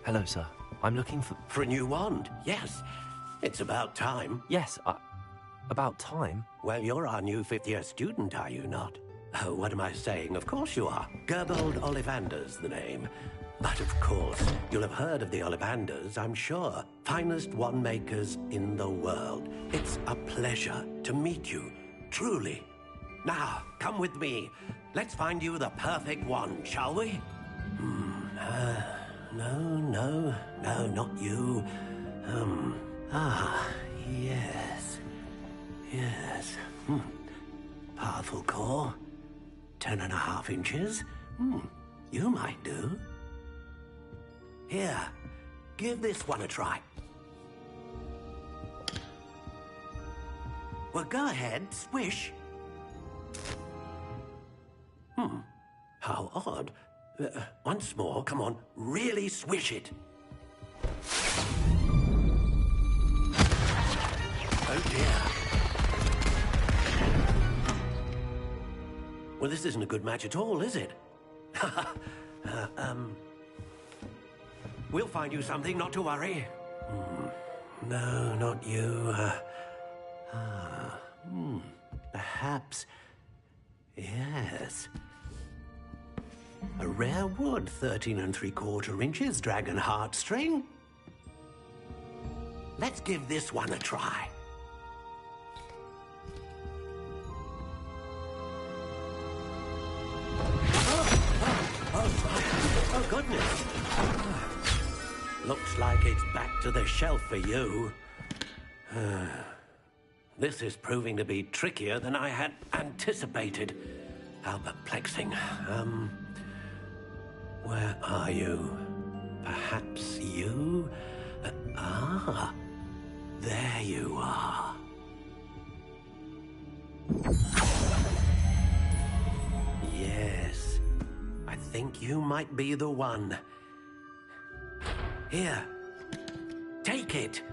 Hello, sir. I'm looking for... For a new wand, yes. It's about time. Yes, about time? Well, you're our new fifth-year student, are you not? Oh, what am I saying? Of course you are. Gerbold Ollivander's the name. But of course, you'll have heard of the Ollivanders, I'm sure. Finest wand makers in the world. It's a pleasure to meet you, truly. Now, come with me. Let's find you the perfect wand, shall we? No, not you. Yes. Powerful core. 10.5 inches. You might do. Here, give this one a try. Well, go ahead, swish. How odd. Once more, come on, really swish it. Oh dear. Well, this isn't a good match at all, is it? We'll find you something, not to worry. No, not you. Perhaps. Yes. A rare wood, 13 3/4 inches, dragon heartstring. Let's give this one a try. Oh, goodness. Looks like it's back to the shelf for you. This is proving to be trickier than I had anticipated. How perplexing. Where are you? Perhaps you? There you are. Yes, I think you might be the one. Here, take it.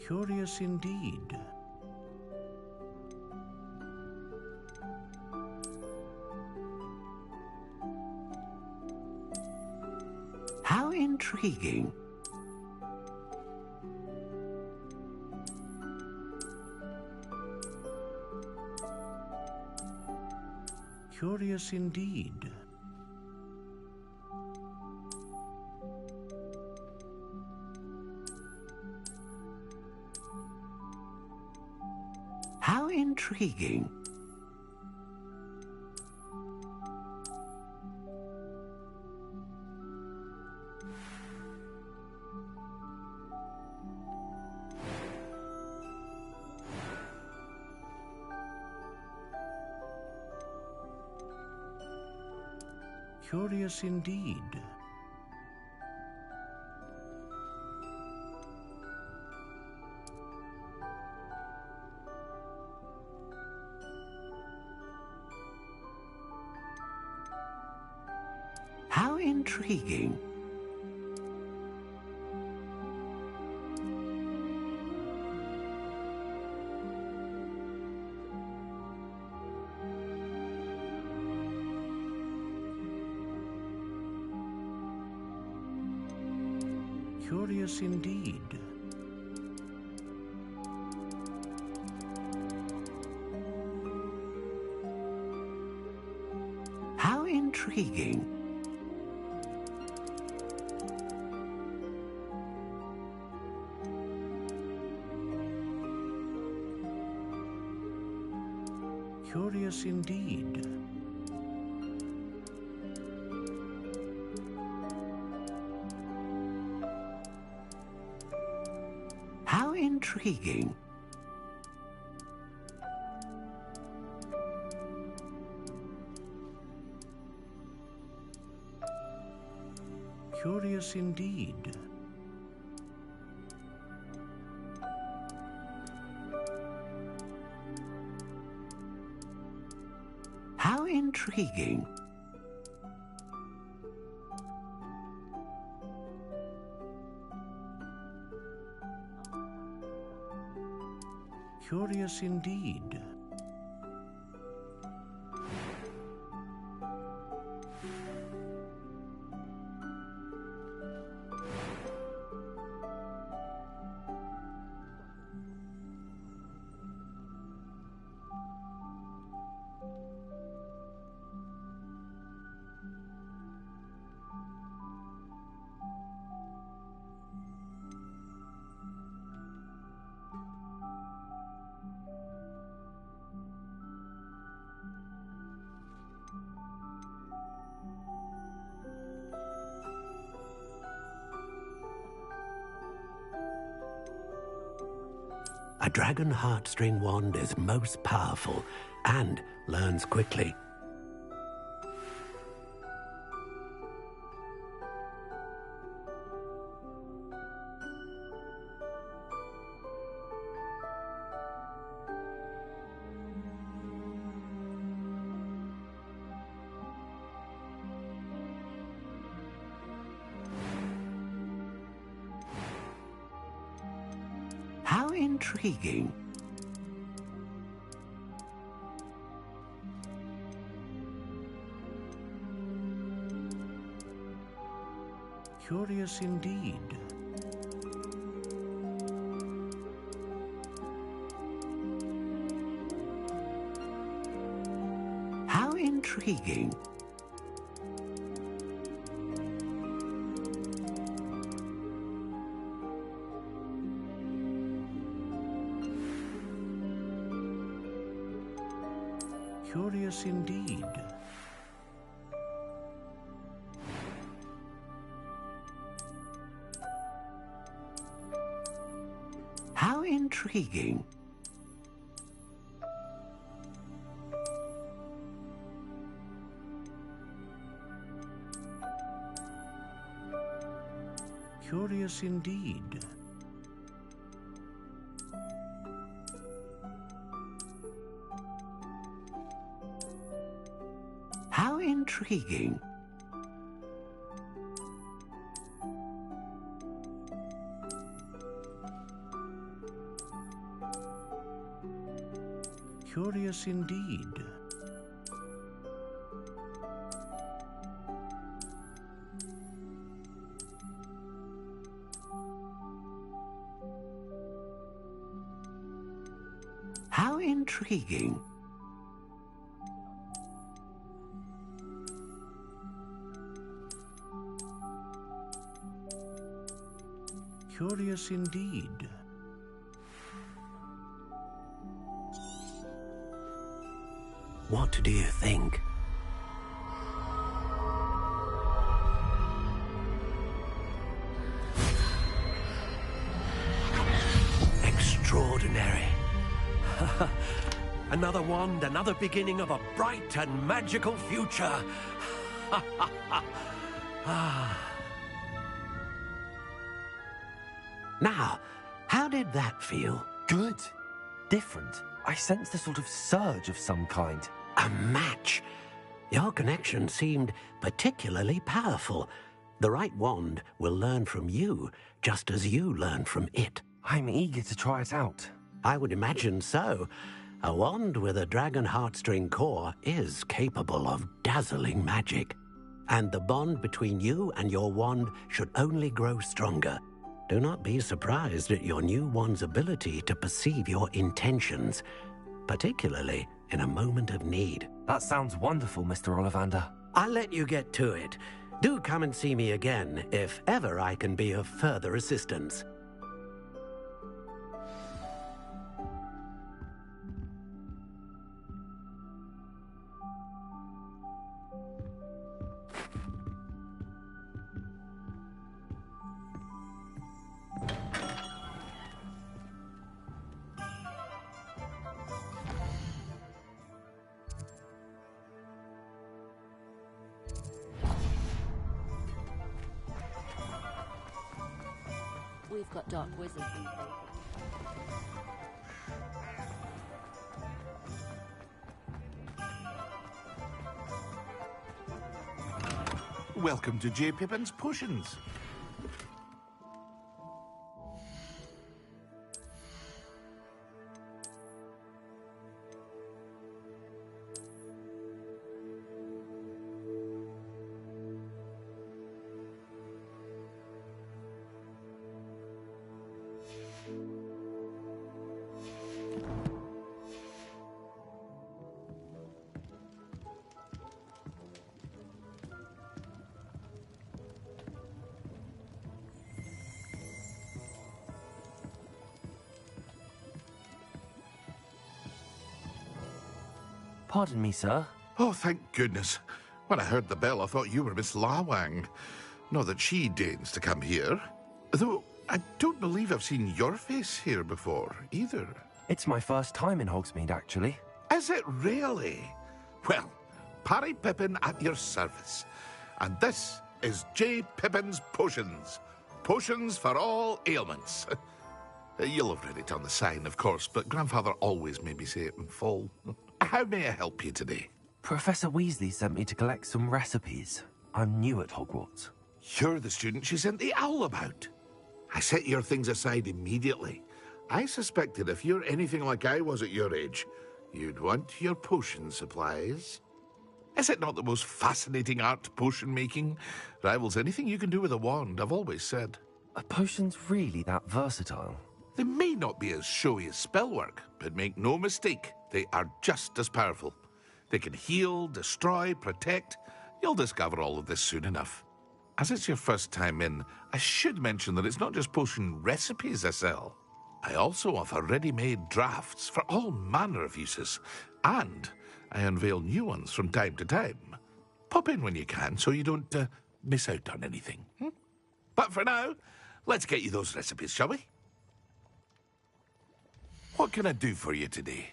Curious indeed. How intriguing. Curious indeed. How intriguing. Curious indeed. How intriguing. Curious indeed. How intriguing. Curious indeed. How intriguing. Curious indeed. How intriguing. Curious indeed. A dragon heartstring wand is most powerful and learns quickly. How intriguing. Curious indeed. How intriguing. Curious indeed. How intriguing. Curious indeed. How intriguing. Curious indeed. How intriguing. Curious indeed. What do you think? Extraordinary. Another wand, another beginning of a bright and magical future. Now, how did that feel? Good. Different. I sensed a sort of surge of some kind. A match. Your connection seemed particularly powerful. The right wand will learn from you, just as you learn from it. I'm eager to try it out. I would imagine so. A wand with a dragon heartstring core is capable of dazzling magic. And the bond between you and your wand should only grow stronger. Do not be surprised at your new wand's ability to perceive your intentions, particularly in a moment of need. That sounds wonderful, Mr. Ollivander. I'll let you get to it. Do come and see me again if ever I can be of further assistance. we've got dark wizards these days. Welcome to J. Pippin's Potions. Pardon me, sir. Oh, thank goodness. When I heard the bell, I thought you were Miss Lawang. Not that she deigns to come here. Though, I don't believe I've seen your face here before, either. It's my first time in Hogsmeade, actually. Is it really? Well, Parry Pippin at your service. And this is J. Pippin's Potions. Potions for all ailments. You'll have read it on the sign, of course, but Grandfather always made me say it in full. How may I help you today? Professor Weasley sent me to collect some recipes. I'm new at Hogwarts. You're the student she sent the owl about. I set your things aside immediately. I suspected if you're anything like I was at your age, you'd want your potion supplies. Is it not the most fascinating art, potion making? Rivals anything you can do with a wand, I've always said. Are potions really that versatile? They may not be as showy as spellwork, but make no mistake, they are just as powerful. They can heal, destroy, protect. You'll discover all of this soon enough. As it's your first time in, I should mention that it's not just potion recipes I sell. I also offer ready-made drafts for all manner of uses, and I unveil new ones from time to time. Pop in when you can so you don't miss out on anything. But for now, let's get you those recipes, shall we? What can I do for you today?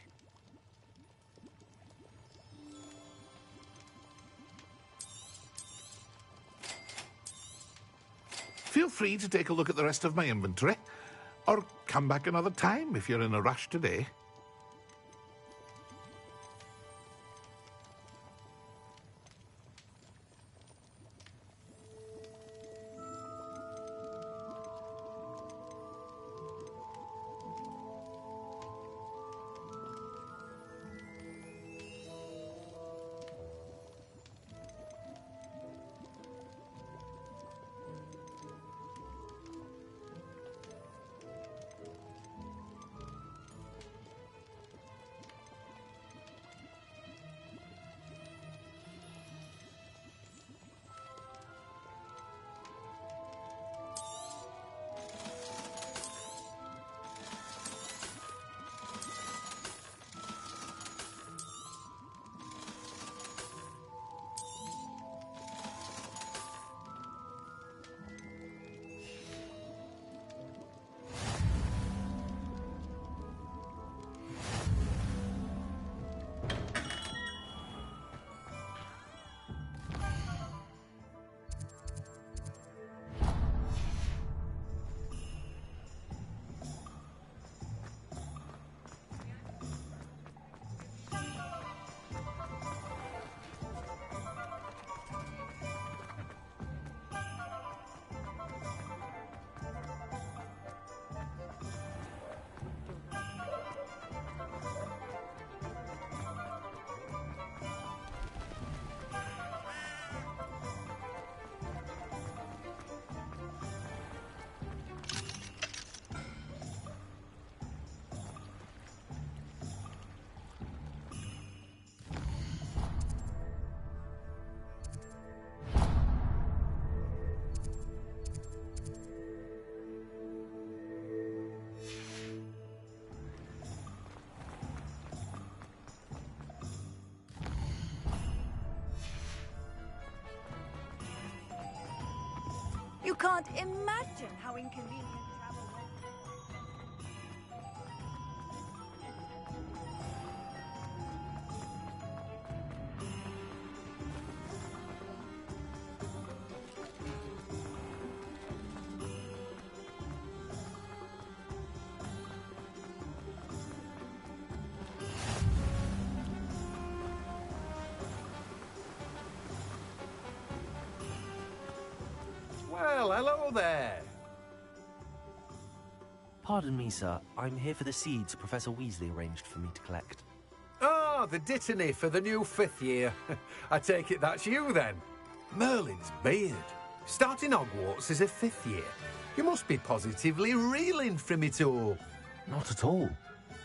Feel free to take a look at the rest of my inventory, or come back another time if you're in a rush today. You can't imagine how inconvenient travel was. Well, hello there. Pardon me, sir. I'm here for the seeds Professor Weasley arranged for me to collect. Ah, the dittany for the new 5th year. I take it that's you, then. Merlin's beard. Starting Hogwarts as a 5th year. You must be positively reeling from it all. Not at all.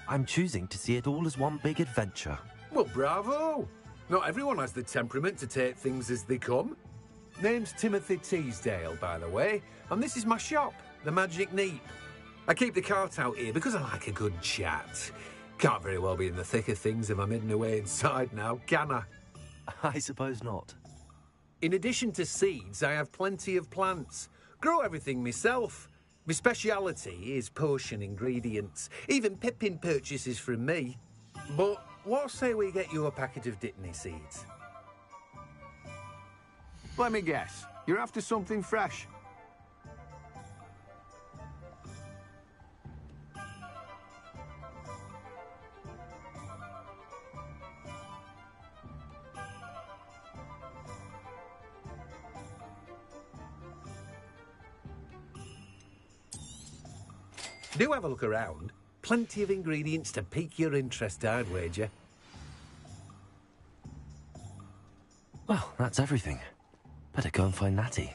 I'm choosing to see it all as one big adventure. Well, bravo. Not everyone has the temperament to take things as they come. Name's Timothy Teasdale, by the way, and this is my shop, the Magic Neep. I keep the cart out here because I like a good chat. Can't very well be in the thick of things if I'm hidden away inside now, can I? I suppose not. In addition to seeds, I have plenty of plants. Grow everything myself. My speciality is potion ingredients. Even Pippin purchases from me. But what say we get you a packet of Dittany seeds? Let me guess. You're after something fresh. Do have a look around. Plenty of ingredients to pique your interest, I'd wager. Well, that's everything. Better go and find Natty.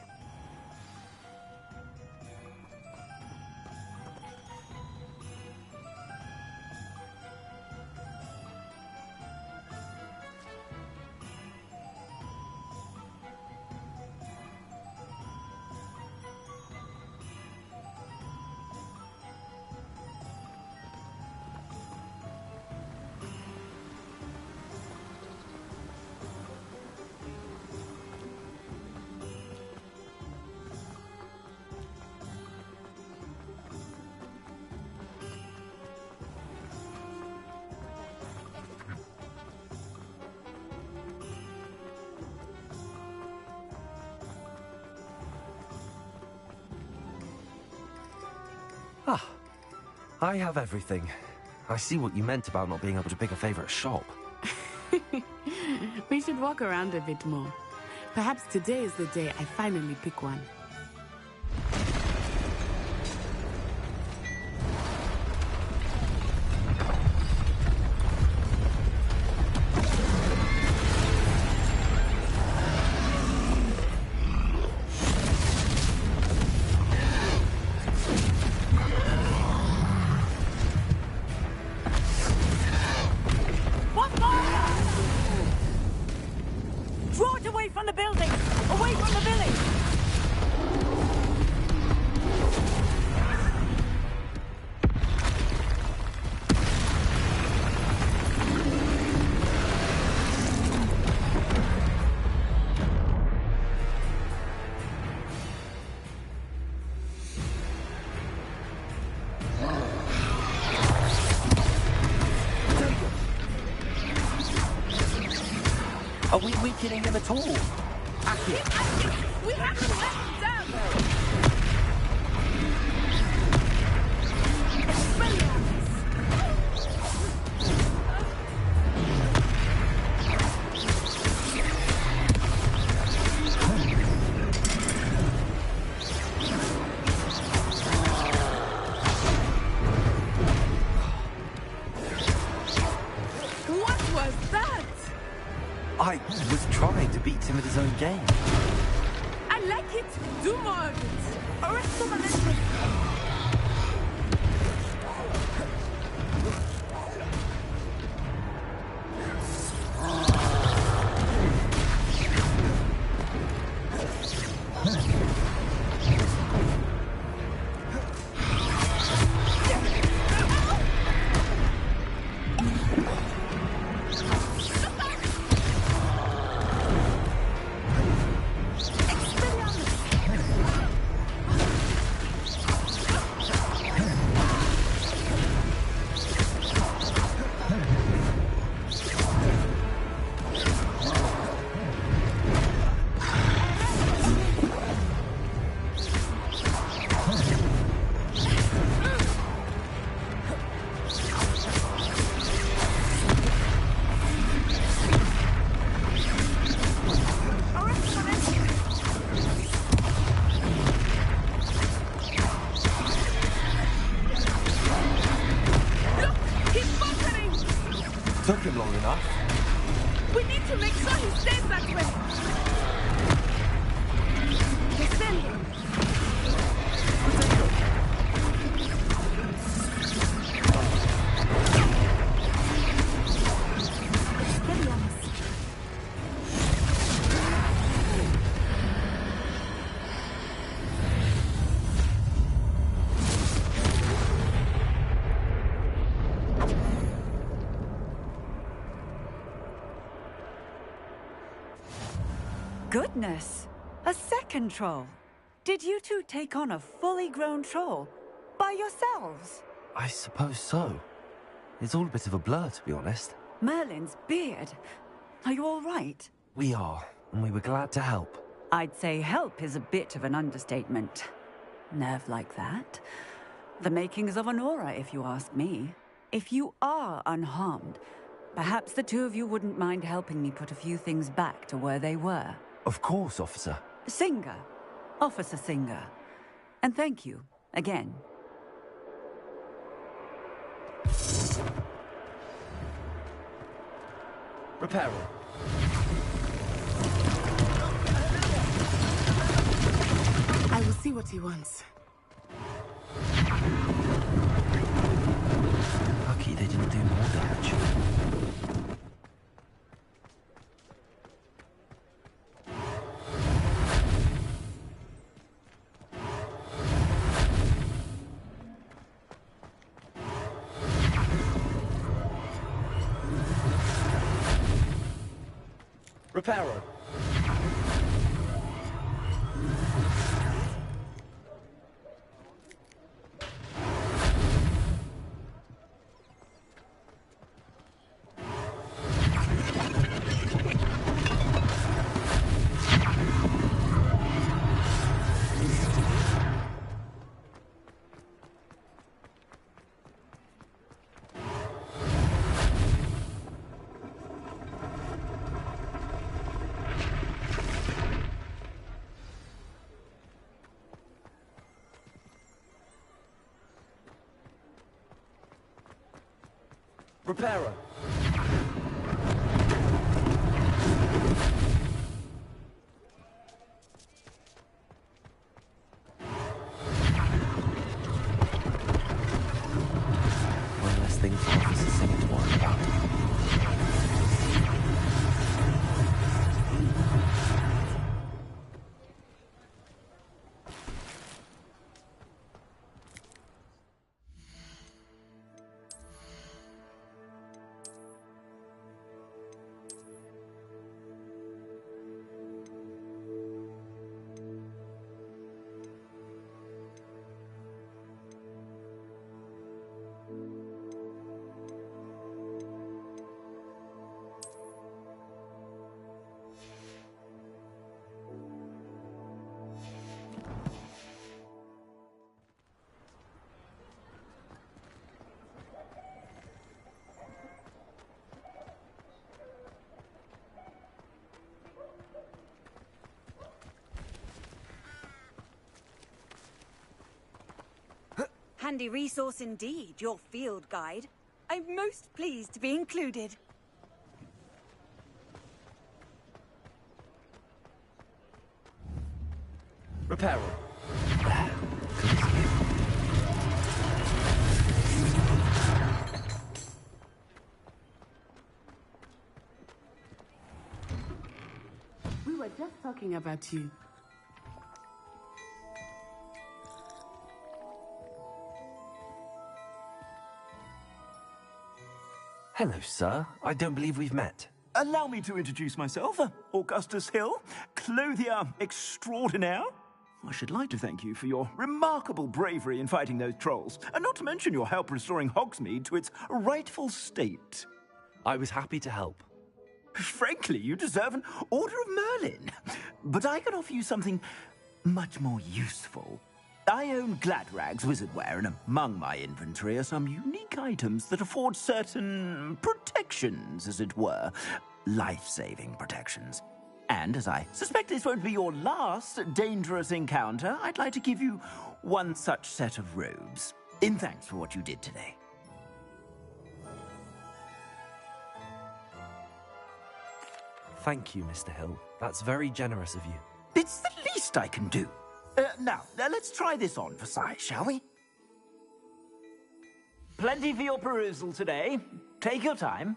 Ah, I have everything. I see what you meant about not being able to pick a favourite shop. We should walk around a bit more. Perhaps today is the day I finally pick one. Draw it away from the building! Away from the village! Are we weakening him at all? We have to let him down! What was that? I was trying to beat him at his own game. I like it. Do more of it. Arrest the momentum. Goodness! A second troll. Did you two take on a fully grown troll? By yourselves? I suppose so. It's all a bit of a blur, to be honest. Merlin's beard. Are you all right? We are, and we were glad to help. I'd say help is a bit of an understatement. Nerve like that. The makings of an aura, if you ask me. If you are unharmed, perhaps the two of you wouldn't mind helping me put a few things back to where they were. Of course, officer. Singer. Officer Singer. And thank you, again. Reparo. I will see what he wants. Lucky they didn't do more damage. Reparo. Reparo. One less thing for Officer Singer to worry about. Handy resource indeed, your field guide. I'm most pleased to be included. Reparo. We were just talking about you. Hello, sir. I don't believe we've met. Allow me to introduce myself, Augustus Hill, clothier extraordinaire. I should like to thank you for your remarkable bravery in fighting those trolls, and not to mention your help restoring Hogsmeade to its rightful state. I was happy to help. Frankly, you deserve an Order of Merlin. But I can offer you something much more useful. I own Gladrag's wizardware, and among my inventory are some unique items that afford certain protections, as it were. Life-saving protections. And as I suspect this won't be your last dangerous encounter, I'd like to give you one such set of robes, in thanks for what you did today. Thank you, Mr. Hill. That's very generous of you. It's the least I can do. Now, let's try this on for size, shall we? Plenty for your perusal today. Take your time.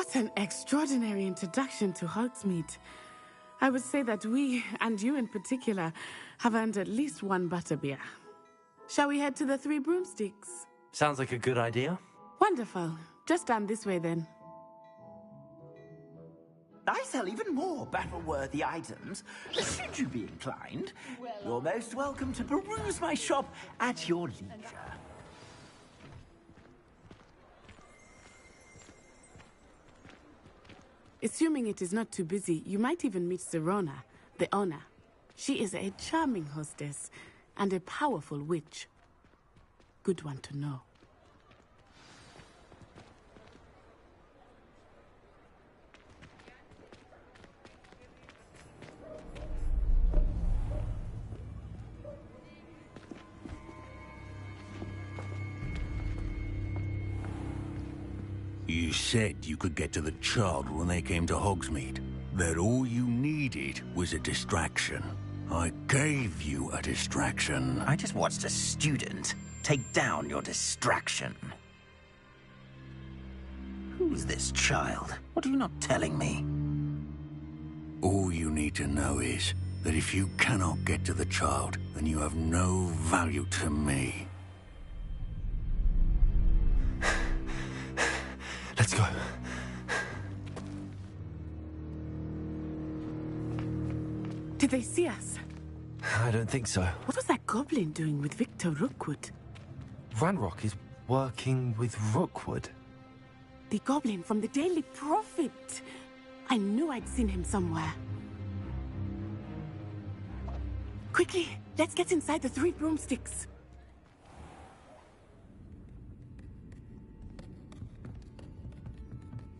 What an extraordinary introduction to Hogsmeade. I would say that we, and you in particular, have earned at least one butterbeer. Shall we head to the Three Broomsticks? Sounds like a good idea. Wonderful. Just down this way then. I sell even more battle-worthy items. Should you be inclined, you're most welcome to peruse my shop at your leisure. Assuming it is not too busy, you might even meet Sirona, the owner. She is a charming hostess and a powerful witch. Good one to know. You said you could get to the child when they came to Hogsmeade. That all you needed was a distraction. I gave you a distraction. I just watched a student take down your distraction. Who's this child? What are you not telling me? All you need to know is that if you cannot get to the child, then you have no value to me. Let's go. Did they see us? I don't think so. What was that goblin doing with Victor Rookwood? Ranrock is working with Rookwood. The goblin from the Daily Prophet. I knew I'd seen him somewhere. Quickly, let's get inside the Three Broomsticks.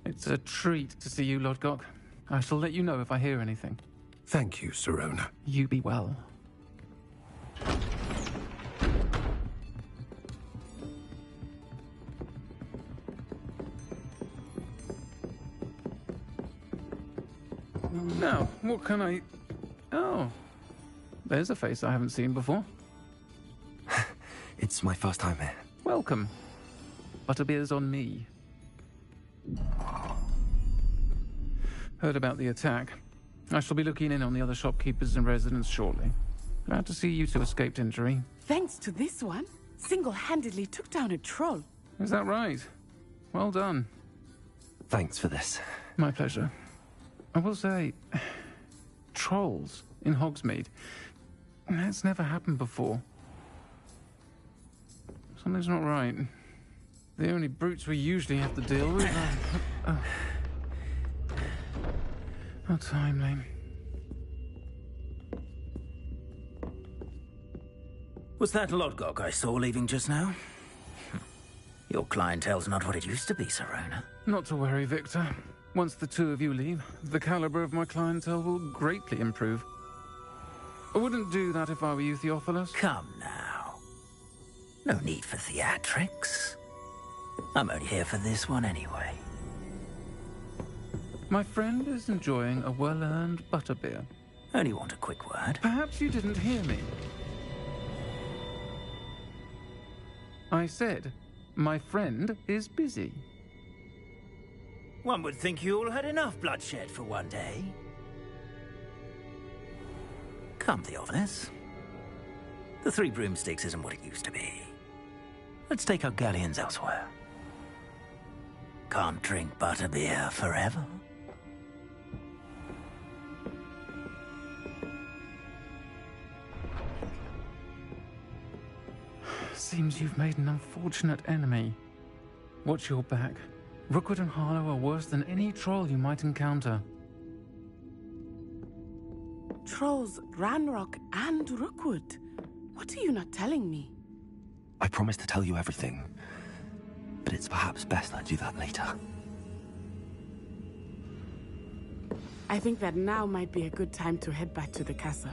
It's a treat to see you, Lodgok. I shall let you know if I hear anything. Thank you, Sirona. You be well. Now, what can I... Oh, there's a face I haven't seen before. It's my first time here. Welcome. Butterbeer's on me. Heard about the attack. I shall be looking in on the other shopkeepers and residents shortly. Glad to see you two escaped injury. Thanks to this one, single-handedly took down a troll. Is that right? Well done. Thanks for this. My pleasure. I will say, trolls in Hogsmeade. That's never happened before. Something's not right. The only brutes we usually have to deal with are... How timely. Was that Lodgok I saw leaving just now? Your clientele's not what it used to be, Sirona. Not to worry, Victor. Once the two of you leave, the caliber of my clientele will greatly improve. I wouldn't do that if I were you, Theophilus. Come now. No need for theatrics. I'm only here for this one anyway. My friend is enjoying a well-earned butterbeer. Only want a quick word. Perhaps you didn't hear me. I said, my friend is busy. One would think you all had enough bloodshed for one day. Come, Theophilus. The Three Broomsticks isn't what it used to be. Let's take our galleons elsewhere. Can't drink butterbeer forever. Seems you've made an unfortunate enemy. Watch your back. Rookwood and Harlow are worse than any troll you might encounter. Trolls, Ranrock, and Rookwood. What are you not telling me? I promise to tell you everything, but it's perhaps best I do that later. I think that now might be a good time to head back to the castle.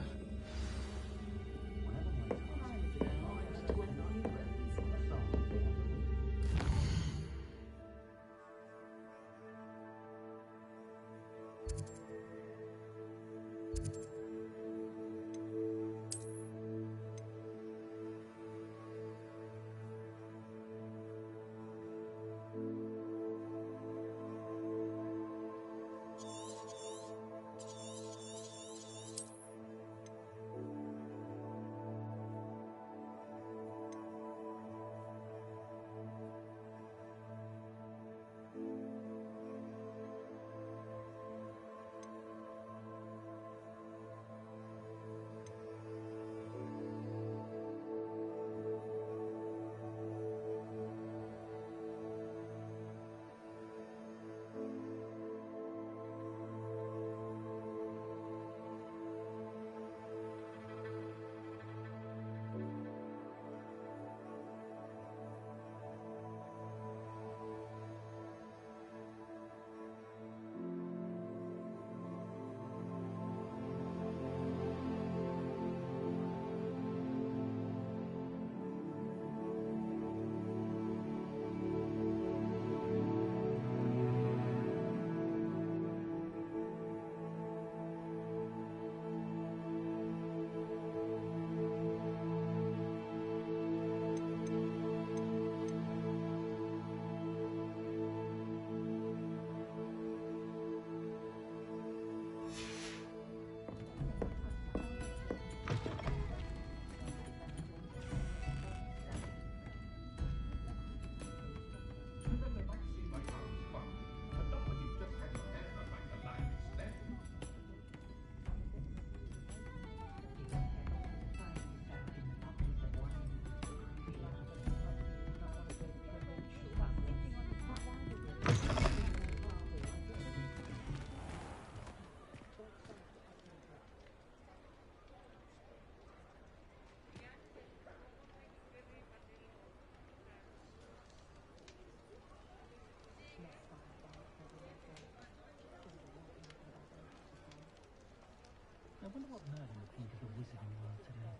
I wonder what Merlin would think of the wizarding world today.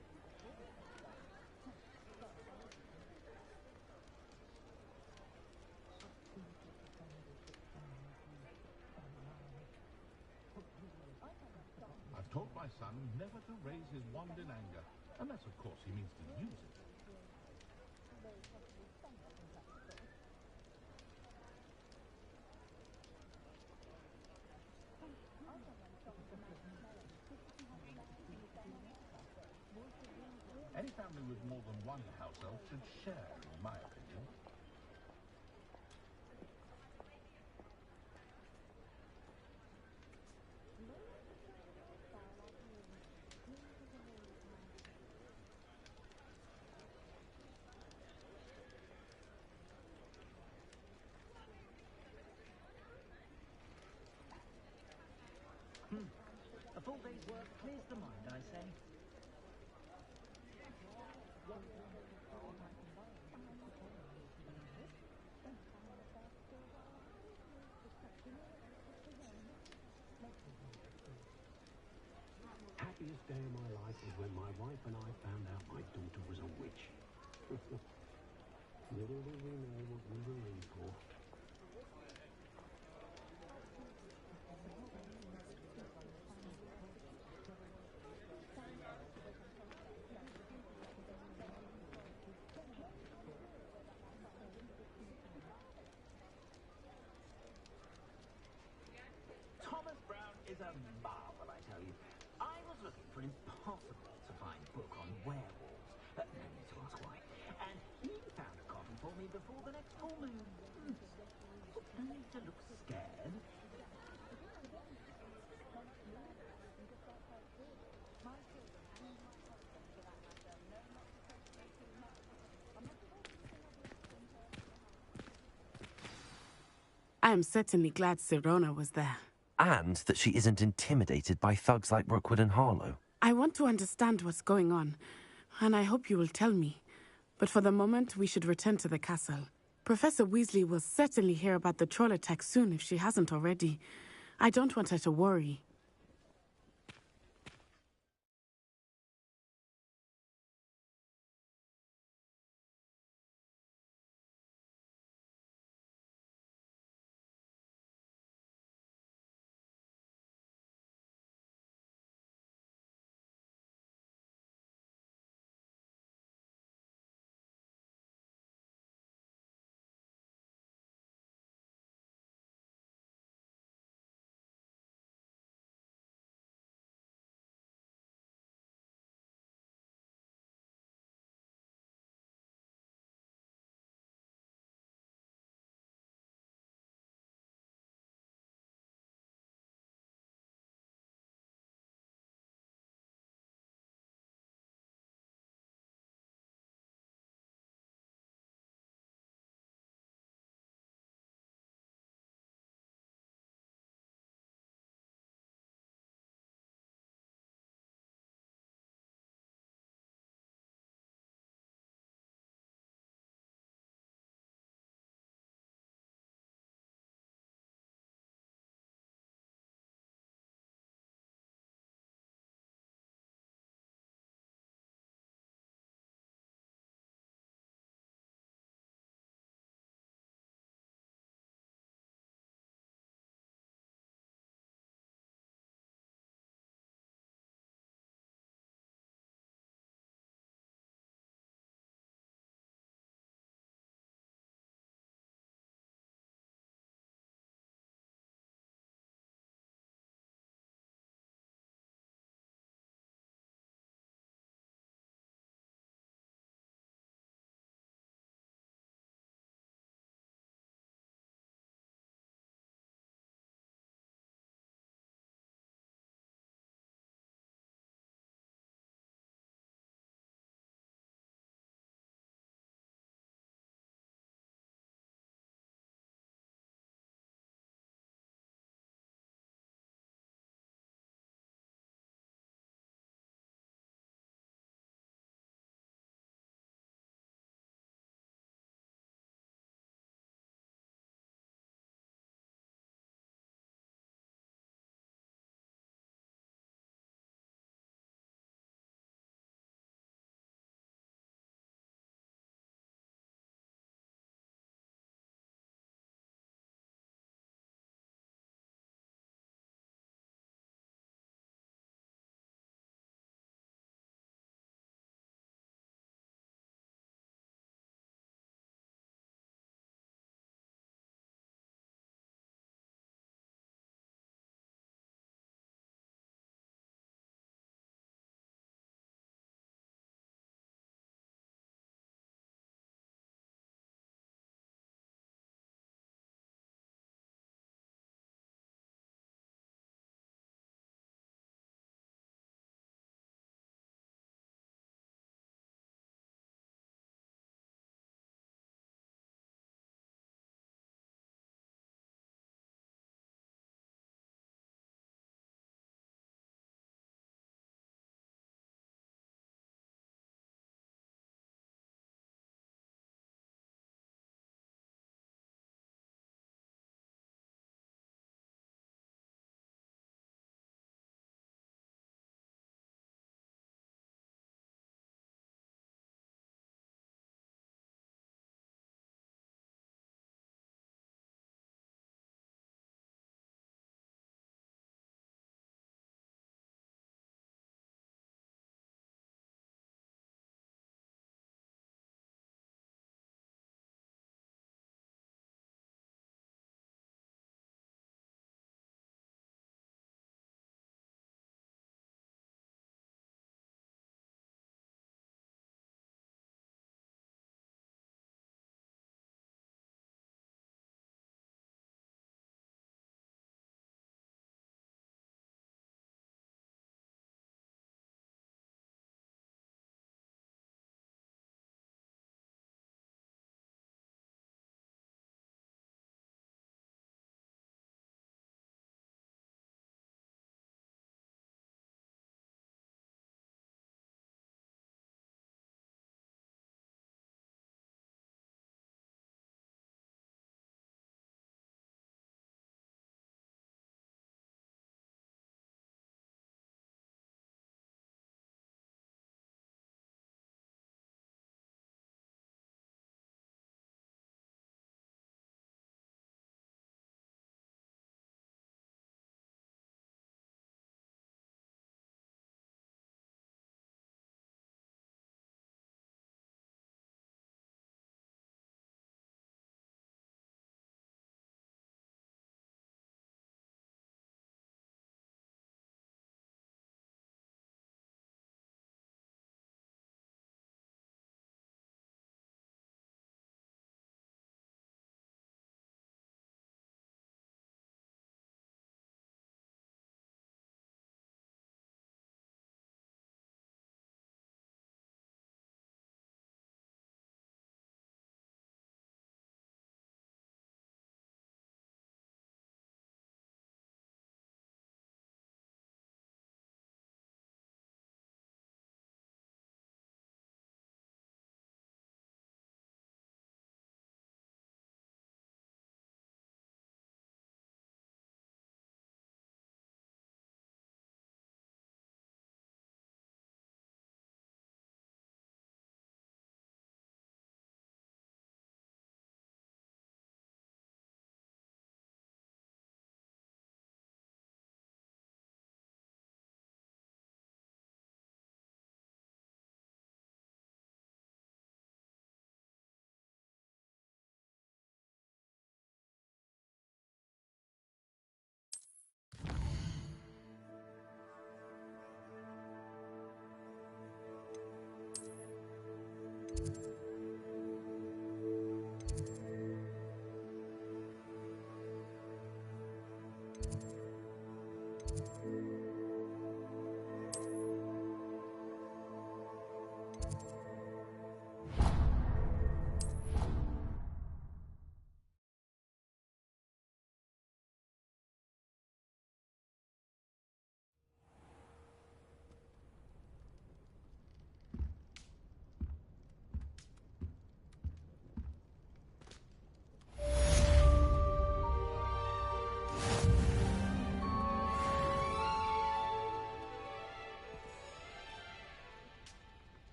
I've taught my son never to raise his wand in anger, unless, of course, he means to use it. Any family with more than one house elf should share, in my opinion. A full day's work clears the mind, I say. Happiest day of my life was when my wife and I found out my daughter was a witch. Little did we know what we were in for. Thomas Brown is a marvel, I tell you. I was looking for an impossible to find book on werewolves. No need to ask why. And he found a copy for me before the next full moon. No need to look scared. I am certainly glad Sirona was there. And that she isn't intimidated by thugs like Rookwood and Harlow. I want to understand what's going on, and I hope you will tell me. But for the moment, we should return to the castle. Professor Weasley will certainly hear about the troll attack soon if she hasn't already. I don't want her to worry.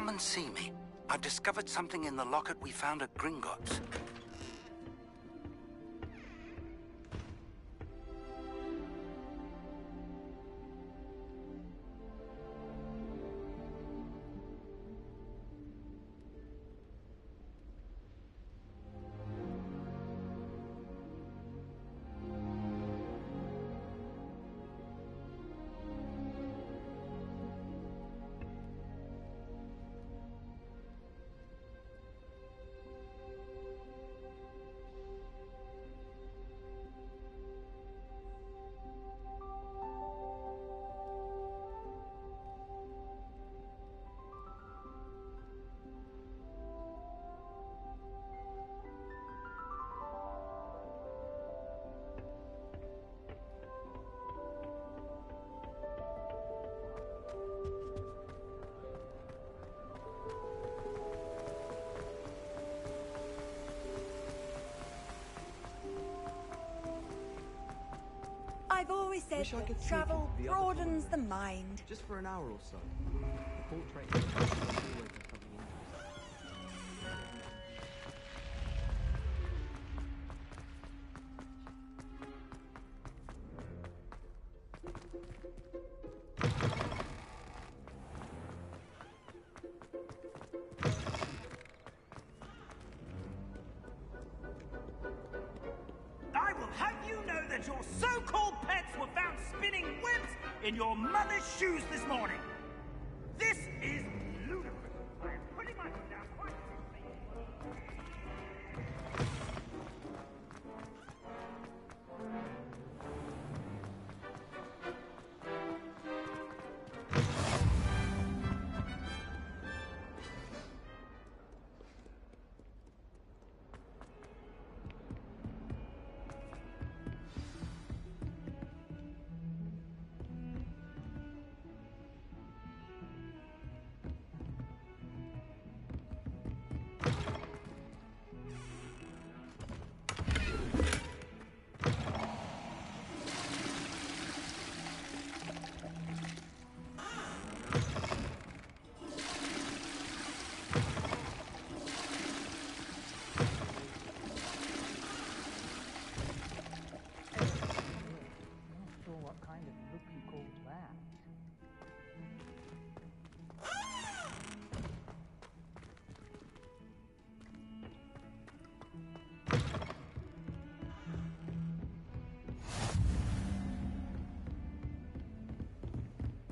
come and see me. I've discovered something in the locket we found at Gringotts. I've always said that travel broadens the mind. Just for an hour or so. The portrait is always a public interest. I will have you know that your so-called pets were found spinning webs in your mother's shoes this morning. This is ludicrous. I am putting my foot down quite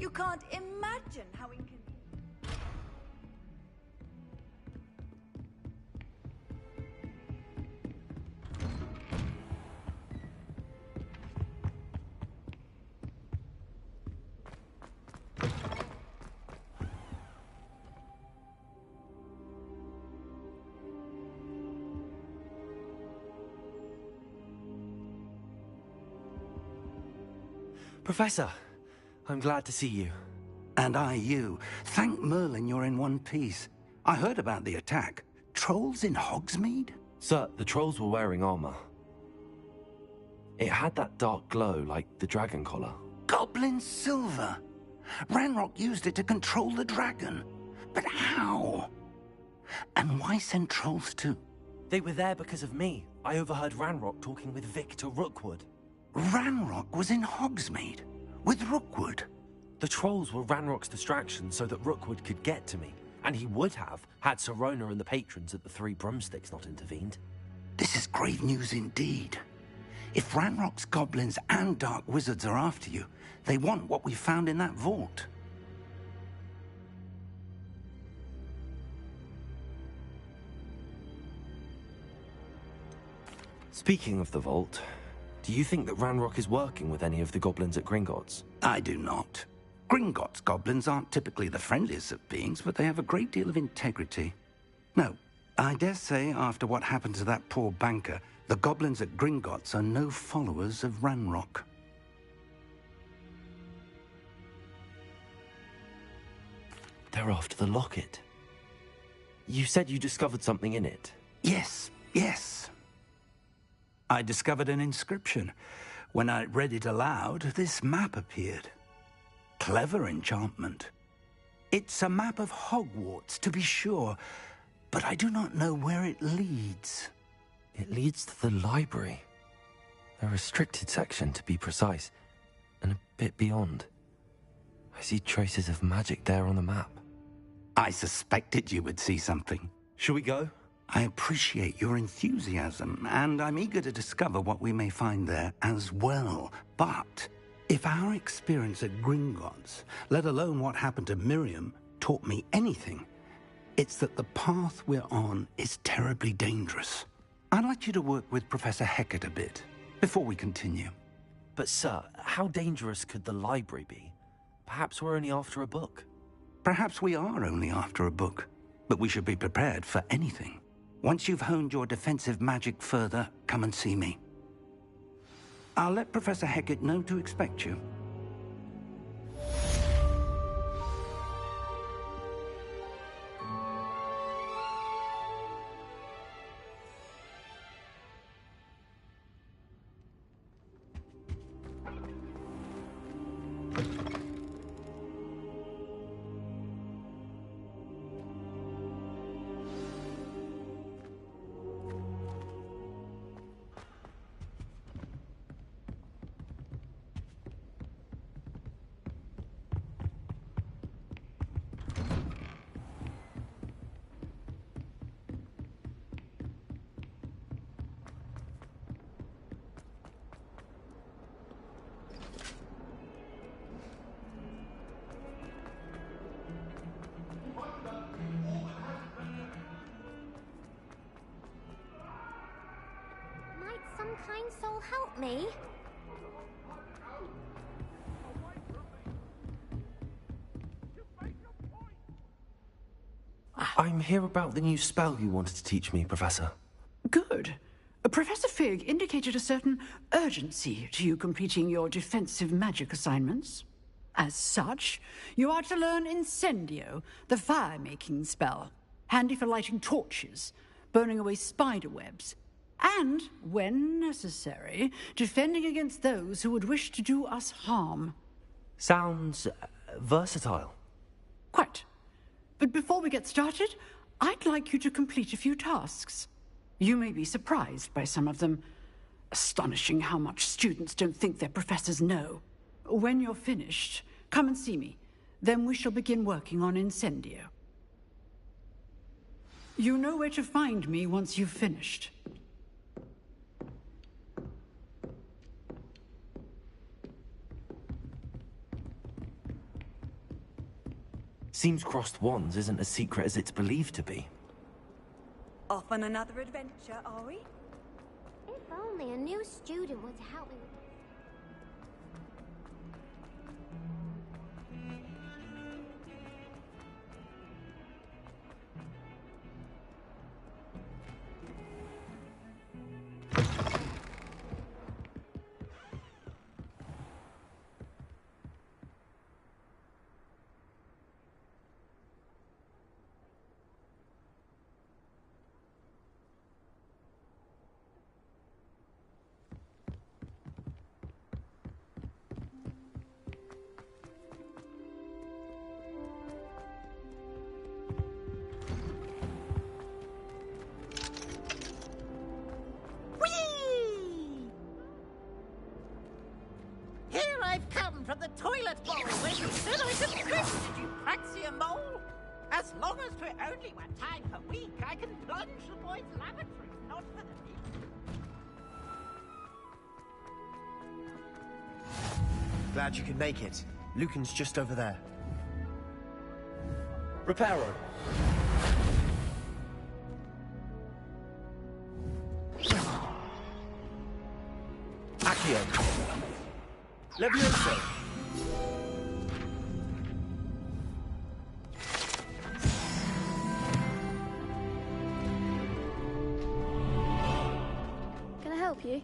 You can't imagine how inconvenient. Professor, I'm glad to see you. And I you. Thank Merlin you're in one piece. I heard about the attack. Trolls in Hogsmeade? Sir, the trolls were wearing armor. It had that dark glow like the dragon collar. Goblin silver! Ranrock used it to control the dragon. But how? And why send trolls too? They were there because of me. I overheard Ranrock talking with Victor Rookwood. Ranrock was in Hogsmeade? With Rookwood? The trolls were Ranrock's distraction so that Rookwood could get to me. And he would have, had Sirona and the patrons at the Three Broomsticks not intervened. This is grave news indeed. If Ranrock's goblins and dark wizards are after you, they want what we found in that vault. Speaking of the vault, do you think that Ranrock is working with any of the goblins at Gringotts? I do not. Gringotts goblins aren't typically the friendliest of beings, but they have a great deal of integrity. No, I dare say after what happened to that poor banker, the goblins at Gringotts are no followers of Ranrock. They're after the locket. You said you discovered something in it. Yes, yes. I discovered an inscription. When I read it aloud, this map appeared. Clever enchantment. It's a map of Hogwarts, to be sure, but I do not know where it leads. It leads to the library. A restricted section, to be precise, and a bit beyond. I see traces of magic there on the map. I suspected you would see something. Shall we go? I appreciate your enthusiasm, and I'm eager to discover what we may find there as well. But if our experience at Gringotts, let alone what happened to Miriam, taught me anything, it's that the path we're on is terribly dangerous. I'd like you to work with Professor Hecat a bit before we continue. But sir, how dangerous could the library be? Perhaps we're only after a book. Perhaps we are only after a book, but we should be prepared for anything. Once you've honed your defensive magic further, come and see me. I'll let Professor Hecat know to expect you. Some kind soul help me? I'm here about the new spell you wanted to teach me, Professor. Good. Professor Fig indicated a certain urgency to you completing your defensive magic assignments. As such, you are to learn Incendio, the fire-making spell, handy for lighting torches, burning away spider webs, and, when necessary, defending against those who would wish to do us harm. Sounds versatile. Quite. But before we get started, I'd like you to complete a few tasks. You may be surprised by some of them. Astonishing how much students don't think their professors know. When you're finished, come and see me. Then we shall begin working on Incendio. You know where to find me once you've finished. Seems crossed wands isn't as secret as it's believed to be. Off on another adventure, are we? If only a new student were to help me. From the toilet bowl where you said I could drink. Did you fancy a mole? As long as 'twere only one time per week, I can plunge the boys' lavatory, not for the meat. Glad you could make it. Lucan's just over there. Reparo. Accio. Levioso. Can I help you?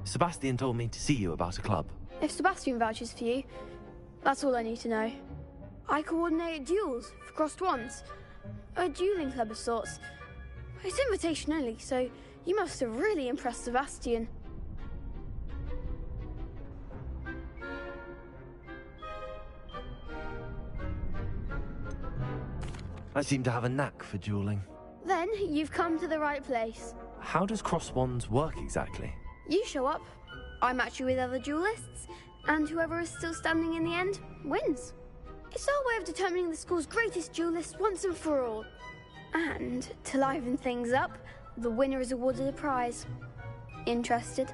Sebastian told me to see you about a club. If Sebastian vouches for you, that's all I need to know. I coordinate duels for crossed wands. A dueling club of sorts. It's invitation only, so you must have really impressed Sebastian. I seem to have a knack for dueling. Then you've come to the right place. How does cross wands work exactly? You show up, I match you with other duelists, and whoever is still standing in the end wins. It's our way of determining the school's greatest duelist once and for all. And to liven things up, the winner is awarded a prize. Interested?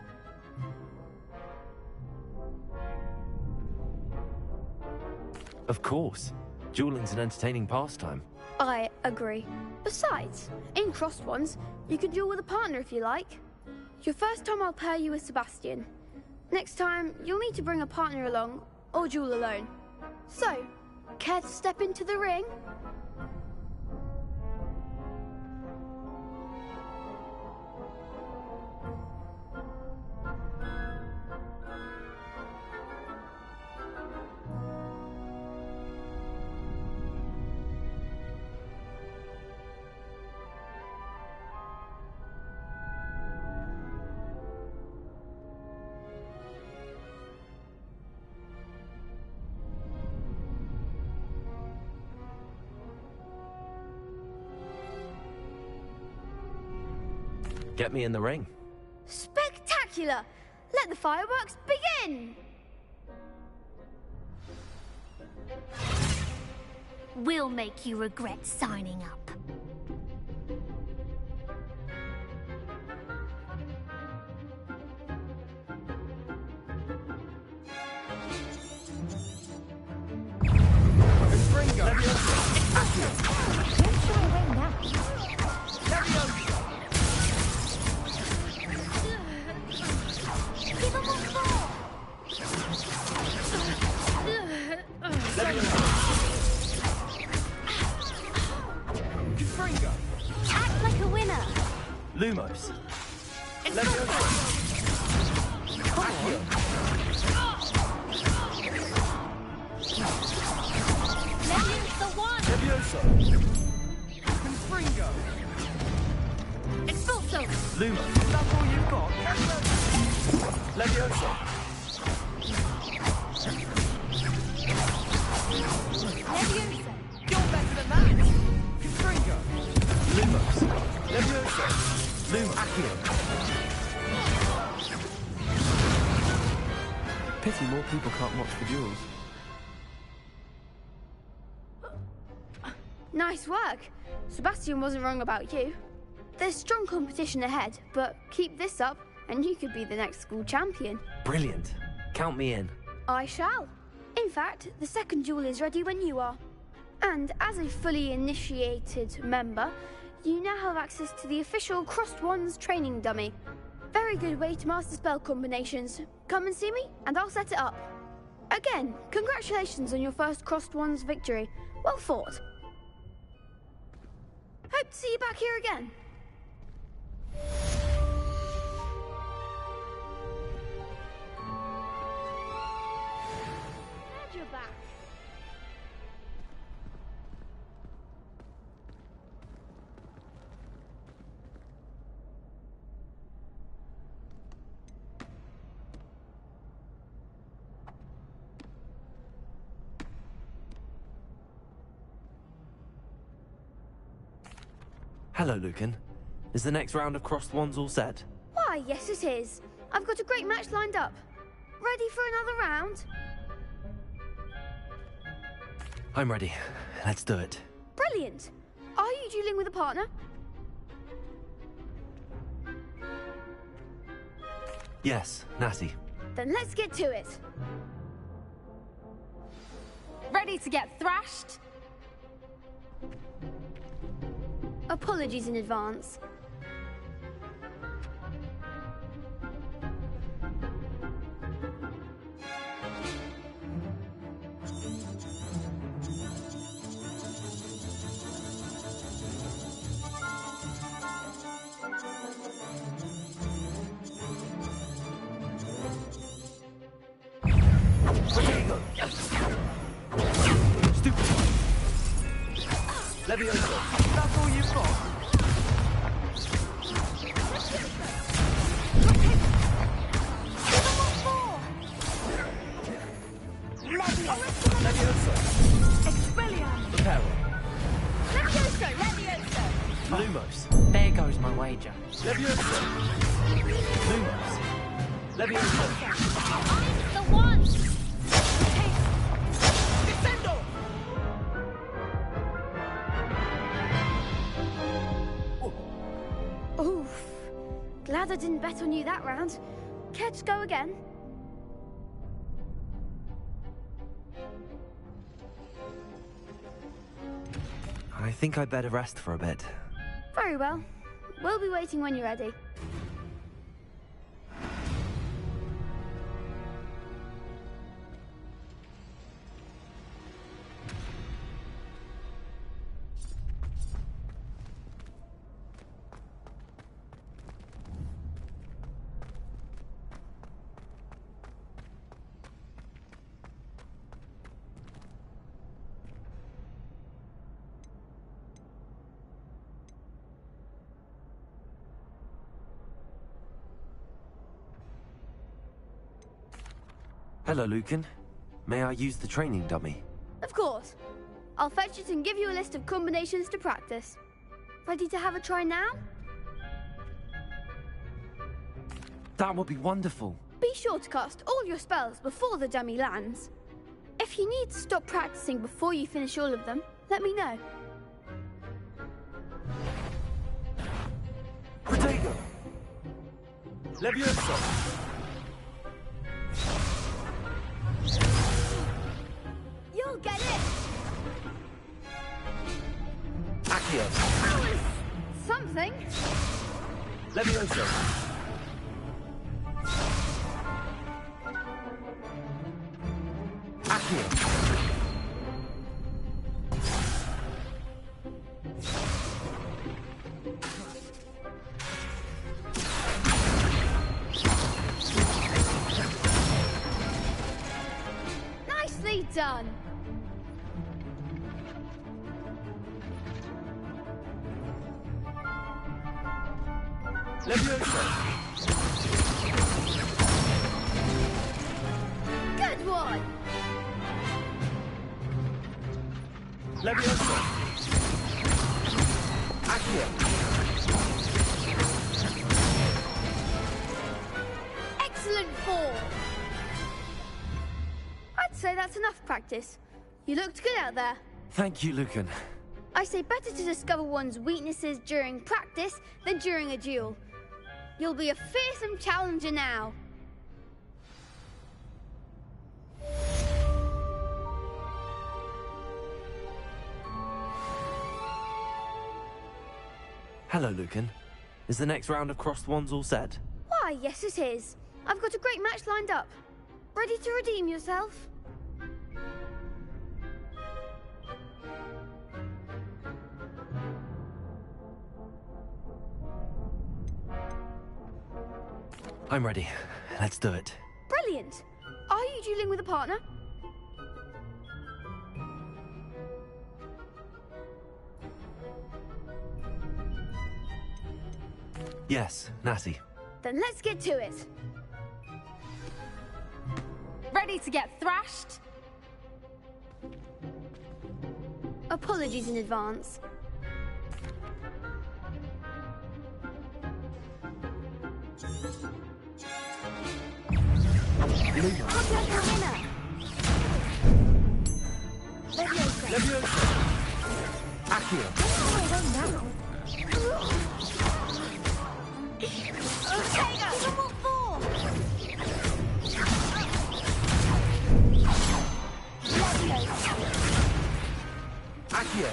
Of course. Dueling's an entertaining pastime. I agree. Besides, in crossed ones, you can duel with a partner if you like. Your first time I'll pair you with Sebastian. Next time, you'll need to bring a partner along, or duel alone. So, care to step into the ring? Get me in the ring. Spectacular! Let the fireworks begin! We'll make you regret signing up. Act like a winner. Lumos. The one. Levioso. Confringo. Expulso. Lumos. Is that all you've got? Levioso. Leviosa. You're better than that. Confringo. Lumos. Levioso. Lumos. Accio. Pity more people can't watch the duels. Nice work. Sebastian wasn't wrong about you. There's strong competition ahead, but keep this up and you could be the next school champion. Brilliant. Count me in. I shall. In fact, the second duel is ready when you are. And as a fully initiated member, you now have access to the official Crossed Wands training dummy. Very good way to master spell combinations. Come and see me, and I'll set it up. Again, congratulations on your first Crossed Wands victory. Well fought. Hope to see you back here again. Glad you're back. Hello, Lucan. Is the next round of crossed wands all set? Why, yes it is. I've got a great match lined up. Ready for another round? I'm ready. Let's do it. Brilliant. Are you dueling with a partner? Yes, Natty. Then let's get to it. Ready to get thrashed? Apologies in advance. Leviosa. That's all you've got? Leviosa. Expelliarmus. Reparo. Leviosa. Leviosa. Lumos. There goes my wager. Leviosa. Lumos. Leviosa. I'm the one. Descendo. Oof. Glad I didn't bet on you that round. Care to go again? I think I'd better rest for a bit. Very well. We'll be waiting when you're ready. Hello, Lucan. May I use the training dummy? Of course. I'll fetch it and give you a list of combinations to practice. Ready to have a try now? That would be wonderful. Be sure to cast all your spells before the dummy lands. If you need to stop practicing before you finish all of them, let me know. Protego. Leviosa. You'll get it! Accio. That was something. Leviosa. Accio. Nicely done. Leviosa. Good one. Leviosa. Accio. Excellent form. I'd say that's enough practice. You looked good out there. Thank you, Lucan. I say better to discover one's weaknesses during practice than during a duel. You'll be a fearsome challenger now. Hello, Lucan. Is the next round of crossed wands all set? Why, yes it is. I've got a great match lined up. Ready to redeem yourself? I'm ready. Let's do it. Brilliant. Are you dueling with a partner? Yes, Natty. Then let's get to it. Ready to get thrashed? Apologies in advance. Leviosa. Accio. Accio.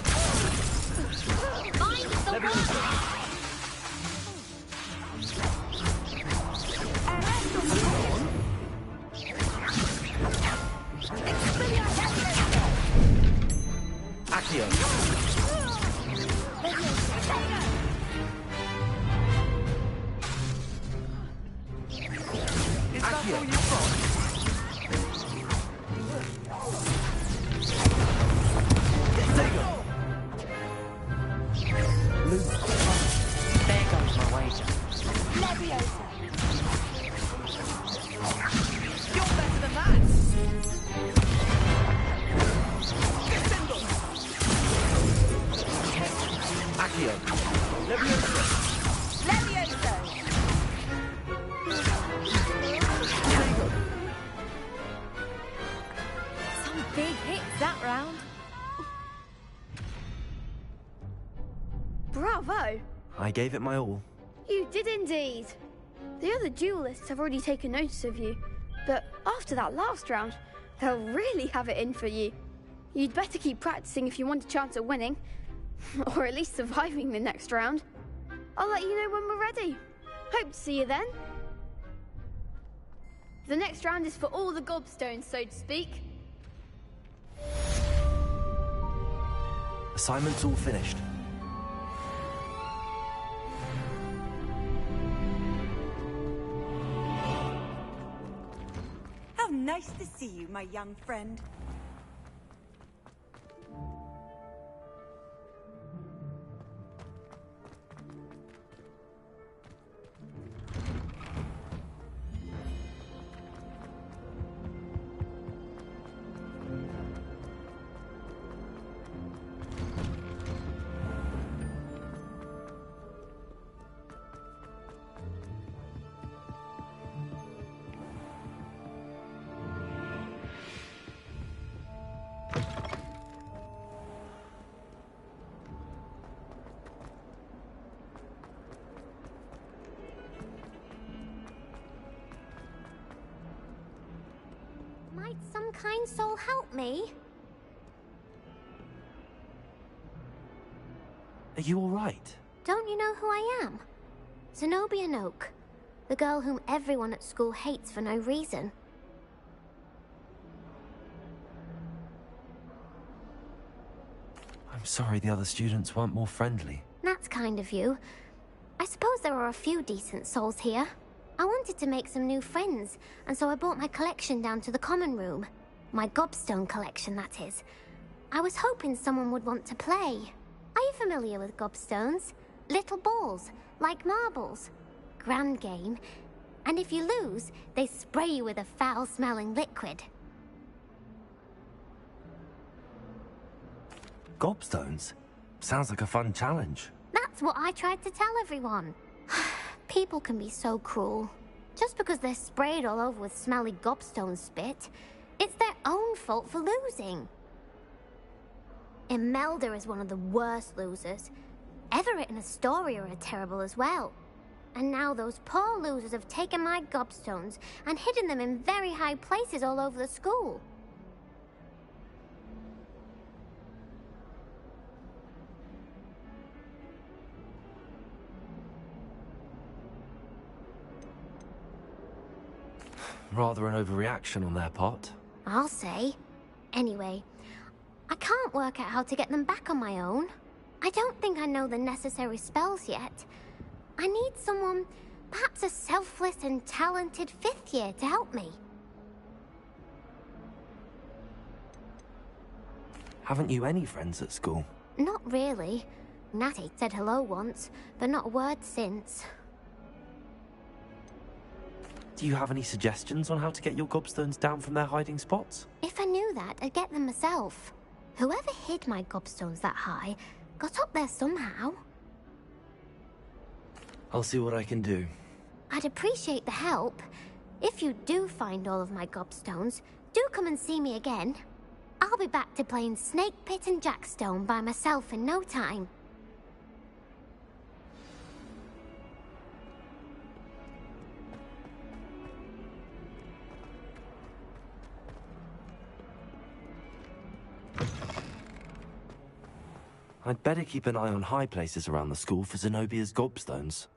Leviosa. Accio. gave it my all. You did indeed. The other duelists have already taken notice of you, but after that last round, they'll really have it in for you. You'd better keep practicing if you want a chance at winning, or at least surviving the next round. I'll let you know when we're ready. Hope to see you then. The next round is for all the gobstones, so to speak. Assignment's all finished. How nice to see you, my young friend. Might some kind soul help me? Are you all right? Don't you know who I am? Zenobia Noak, the girl whom everyone at school hates for no reason. I'm sorry the other students weren't more friendly. That's kind of you. I suppose there are a few decent souls here. I wanted to make some new friends, and so I brought my collection down to the common room. My gobstone collection, that is. I was hoping someone would want to play. Are you familiar with gobstones? Little balls, like marbles. Grand game. And if you lose, they spray you with a foul-smelling liquid. Gobstones? Sounds like a fun challenge. That's what I tried to tell everyone. People can be so cruel. Just because they're sprayed all over with smelly gobstone spit, it's their own fault for losing. Imelda is one of the worst losers. Everett and Astoria are terrible as well. And now those poor losers have taken my gobstones and hidden them in very high places all over the school. Rather an overreaction on their part. I'll say. Anyway, I can't work out how to get them back on my own. I don't think I know the necessary spells yet. I need someone, perhaps a selfless and talented 5th year to help me. Haven't you any friends at school? Not really. Natty said hello once, but not a word since. Do you have any suggestions on how to get your gobstones down from their hiding spots? If I knew that, I'd get them myself. Whoever hid my gobstones that high got up there somehow. I'll see what I can do. I'd appreciate the help. If you do find all of my gobstones, do come and see me again. I'll be back to playing Snake Pit and Jackstone by myself in no time. I'd better keep an eye on high places around the school for Zenobia's gobstones.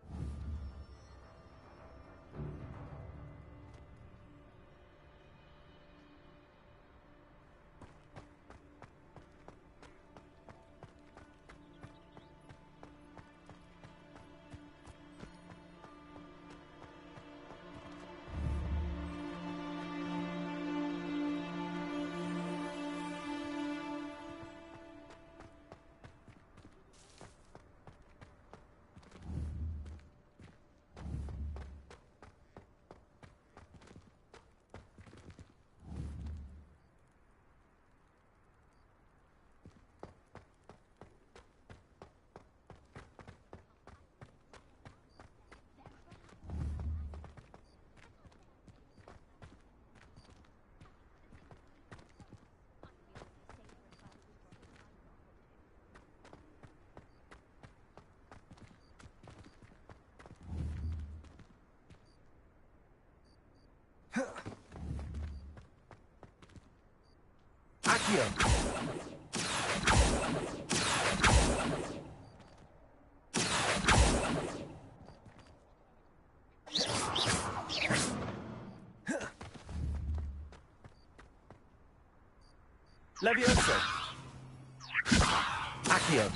Accio. Levioso. Accio.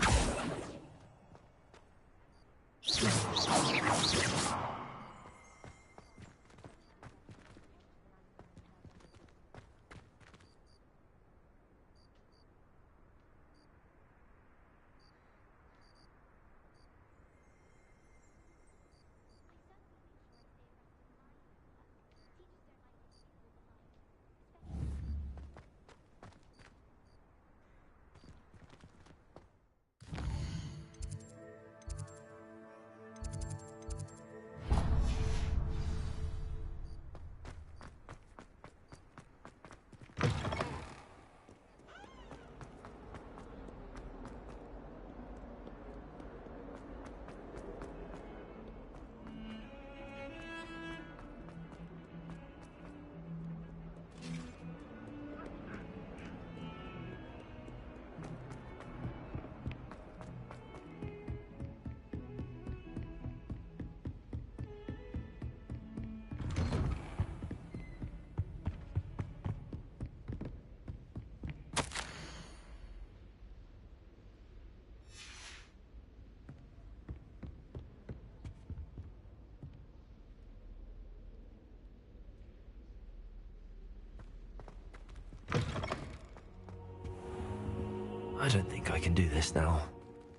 I don't think I can do this now.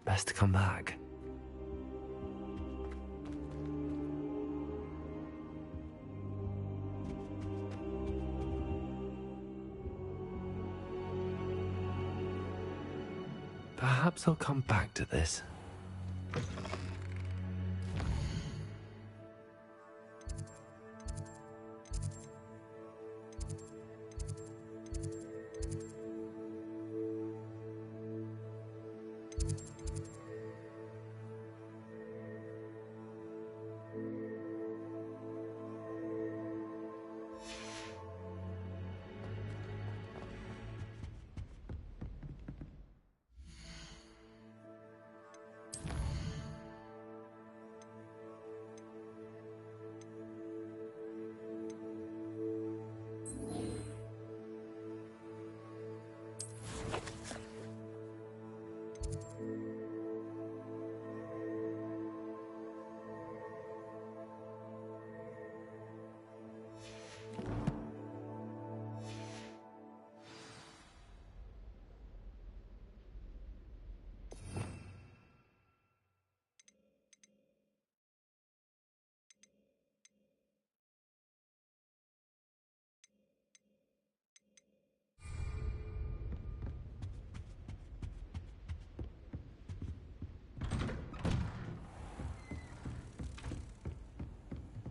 Best to come back. Perhaps I'll come back to this.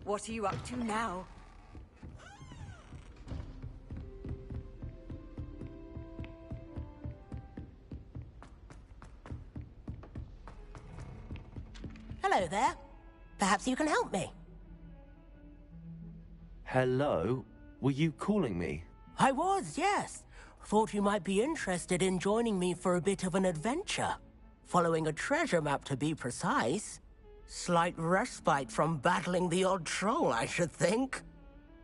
What are you up to now? Hello there. Perhaps you can help me. Hello? Were you calling me? I was, yes. Thought you might be interested in joining me for a bit of an adventure. Following a treasure map, to be precise. Slight respite from battling the odd troll, I should think.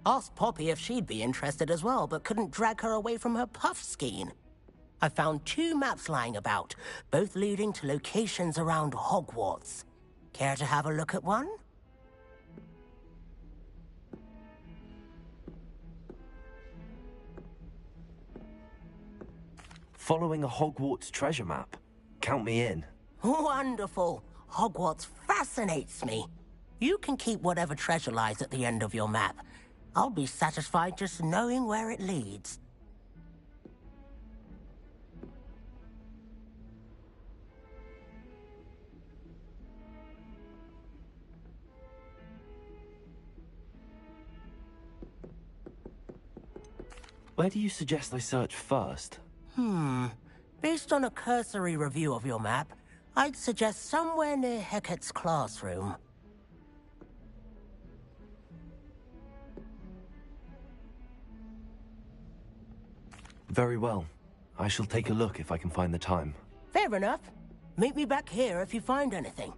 Asked Poppy if she'd be interested as well, but couldn't drag her away from her puff skein. I found 2 maps lying about, both leading to locations around Hogwarts. Care to have a look at one? Following a Hogwarts treasure map? Count me in. Wonderful. Hogwarts fascinates me. You can keep whatever treasure lies at the end of your map. I'll be satisfied just knowing where it leads. Where do you suggest I search first? Based on a cursory review of your map, I'd suggest somewhere near Hecat's classroom. Very well. I shall take a look if I can find the time. Fair enough. Meet me back here if you find anything.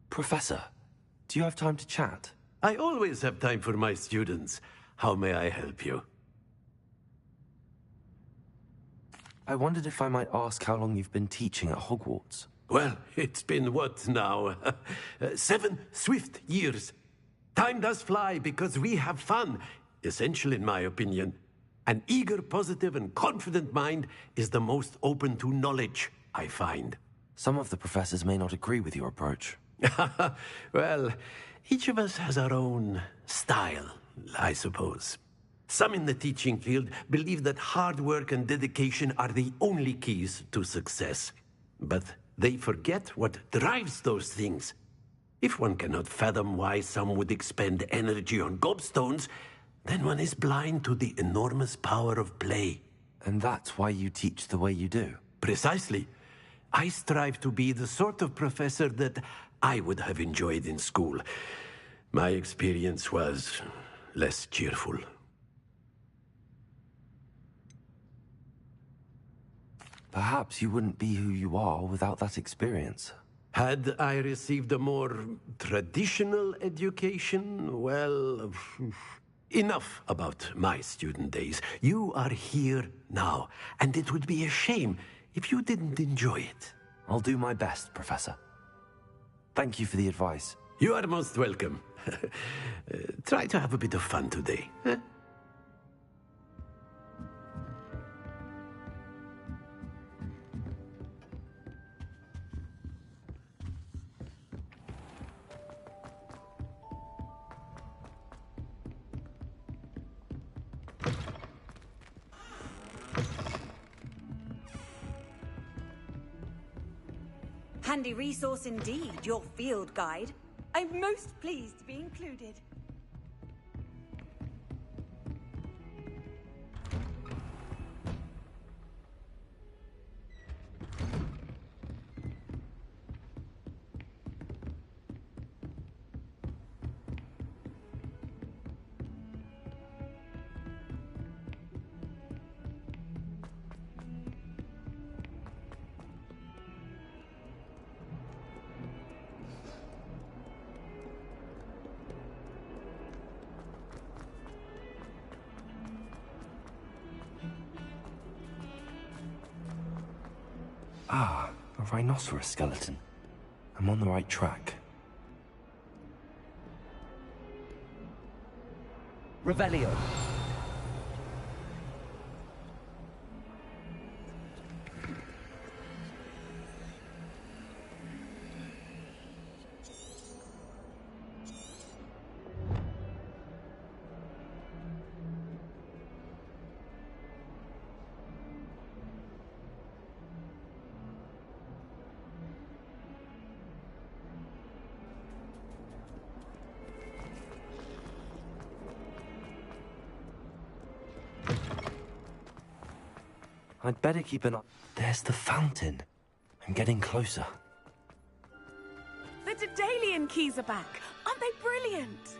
Professor, do you have time to chat? I always have time for my students. How may I help you? I wondered if I might ask how long you've been teaching at Hogwarts. Well, it's been what now? 7 swift years. Time does fly because we have fun. Essential in my opinion. An eager, positive, and confident mind is the most open to knowledge, I find. Some of the professors may not agree with your approach. Well, each of us has our own style, I suppose. Some in the teaching field believe that hard work and dedication are the only keys to success. But they forget what drives those things. If one cannot fathom why some would expend energy on gobstones, then one is blind to the enormous power of play. And that's why you teach the way you do? Precisely. I strive to be the sort of professor that I would have enjoyed in school. My experience was less cheerful. Perhaps you wouldn't be who you are without that experience. Had I received a more traditional education, well, enough about my student days. You are here now, and it would be a shame if you didn't enjoy it. I'll do my best, Professor. Thank you for the advice. You are most welcome. Try to have a bit of fun today. Huh? Handy resource indeed, your field guide. I'm most pleased to be included. Ah, a rhinoceros skeleton. I'm on the right track. Revelio. I'd better keep an eye. There's the fountain. I'm getting closer. The Daedalian keys are back. Aren't they brilliant?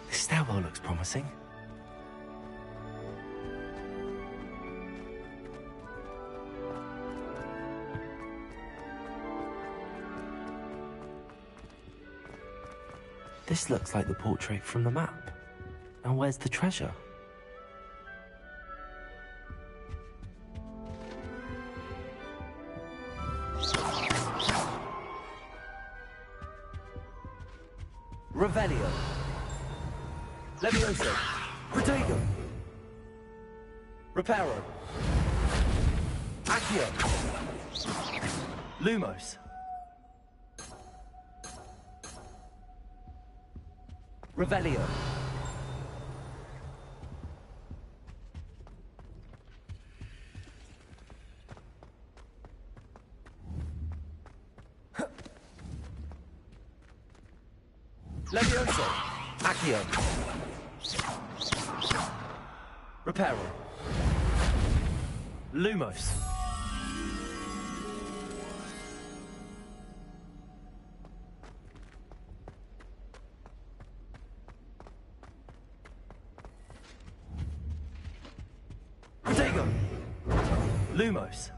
This stairwell looks promising. This looks like the portrait from the map. Now where's the treasure? Revelio. Levioso. Protego. Reparo. Accio. Lumos. Revelio. Levioso. Accio. Reparo. Lumos. Protego. Lumos.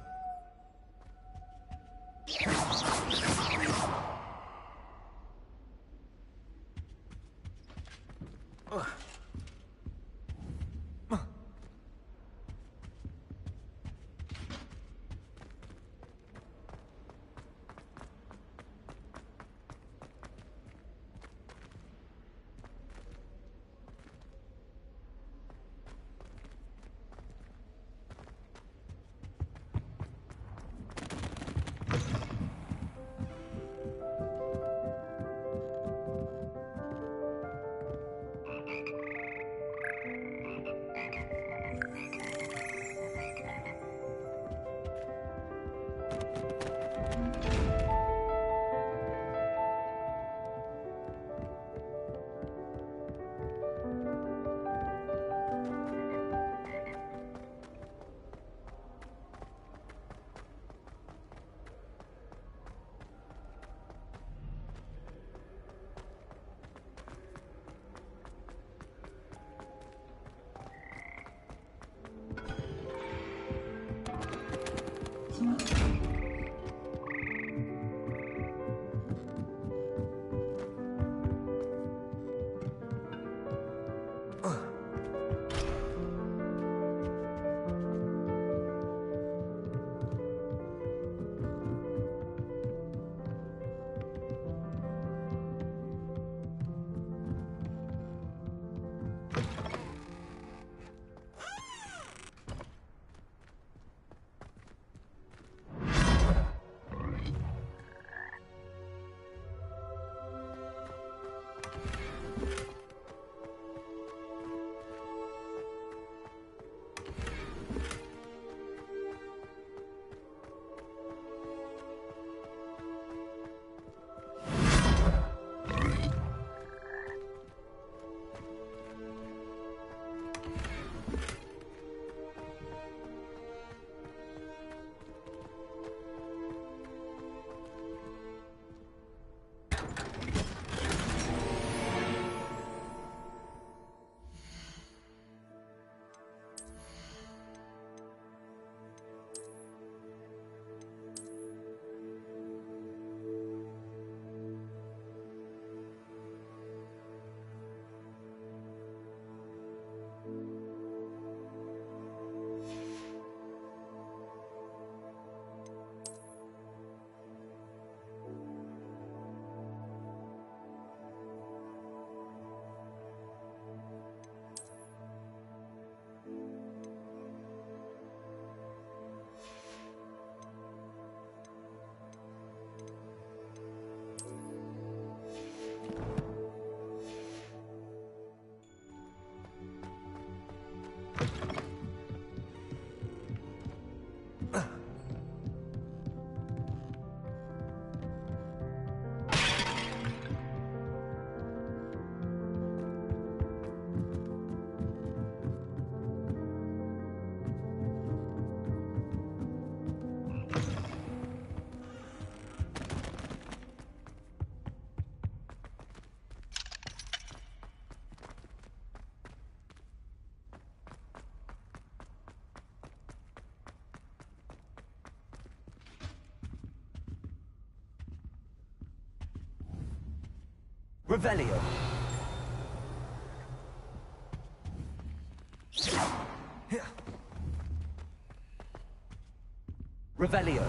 Revelio. Revelio.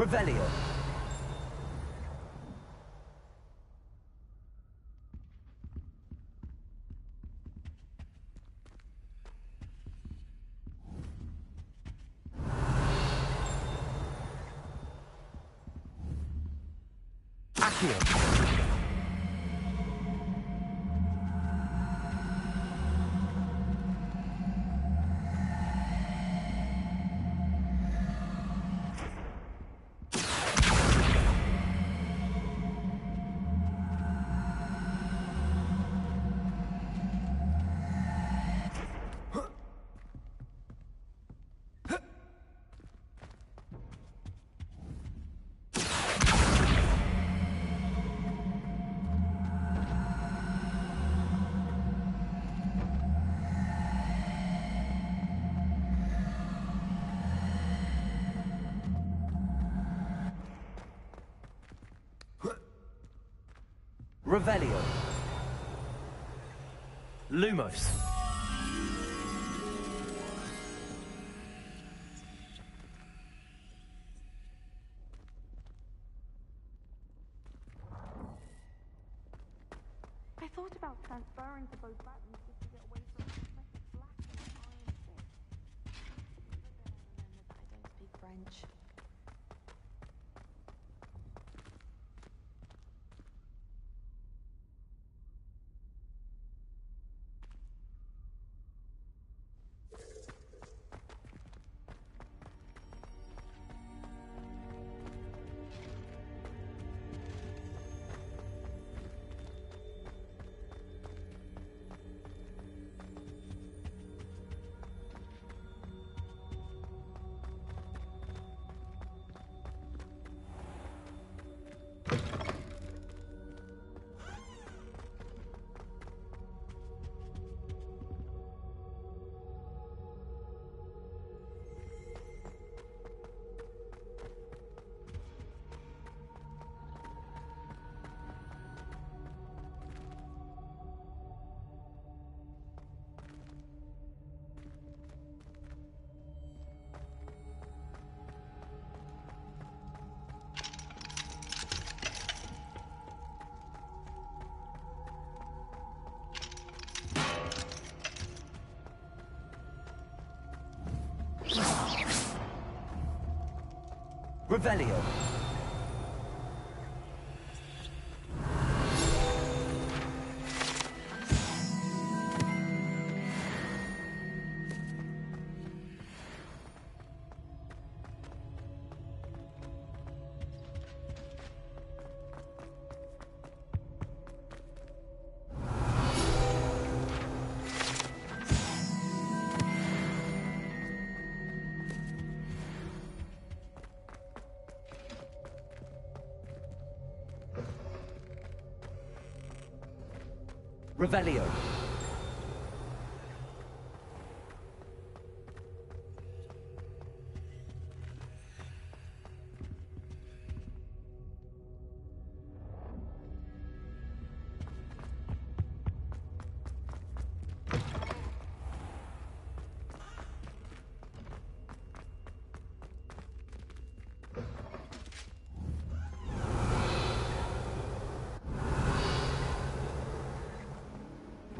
Revelio. Accio. Revelio. Lumos. I thought about transferring to both buttons just to get away from Professor Black and Iron Fist. But then I remembered that I don't speak French. Revelio. Revelio.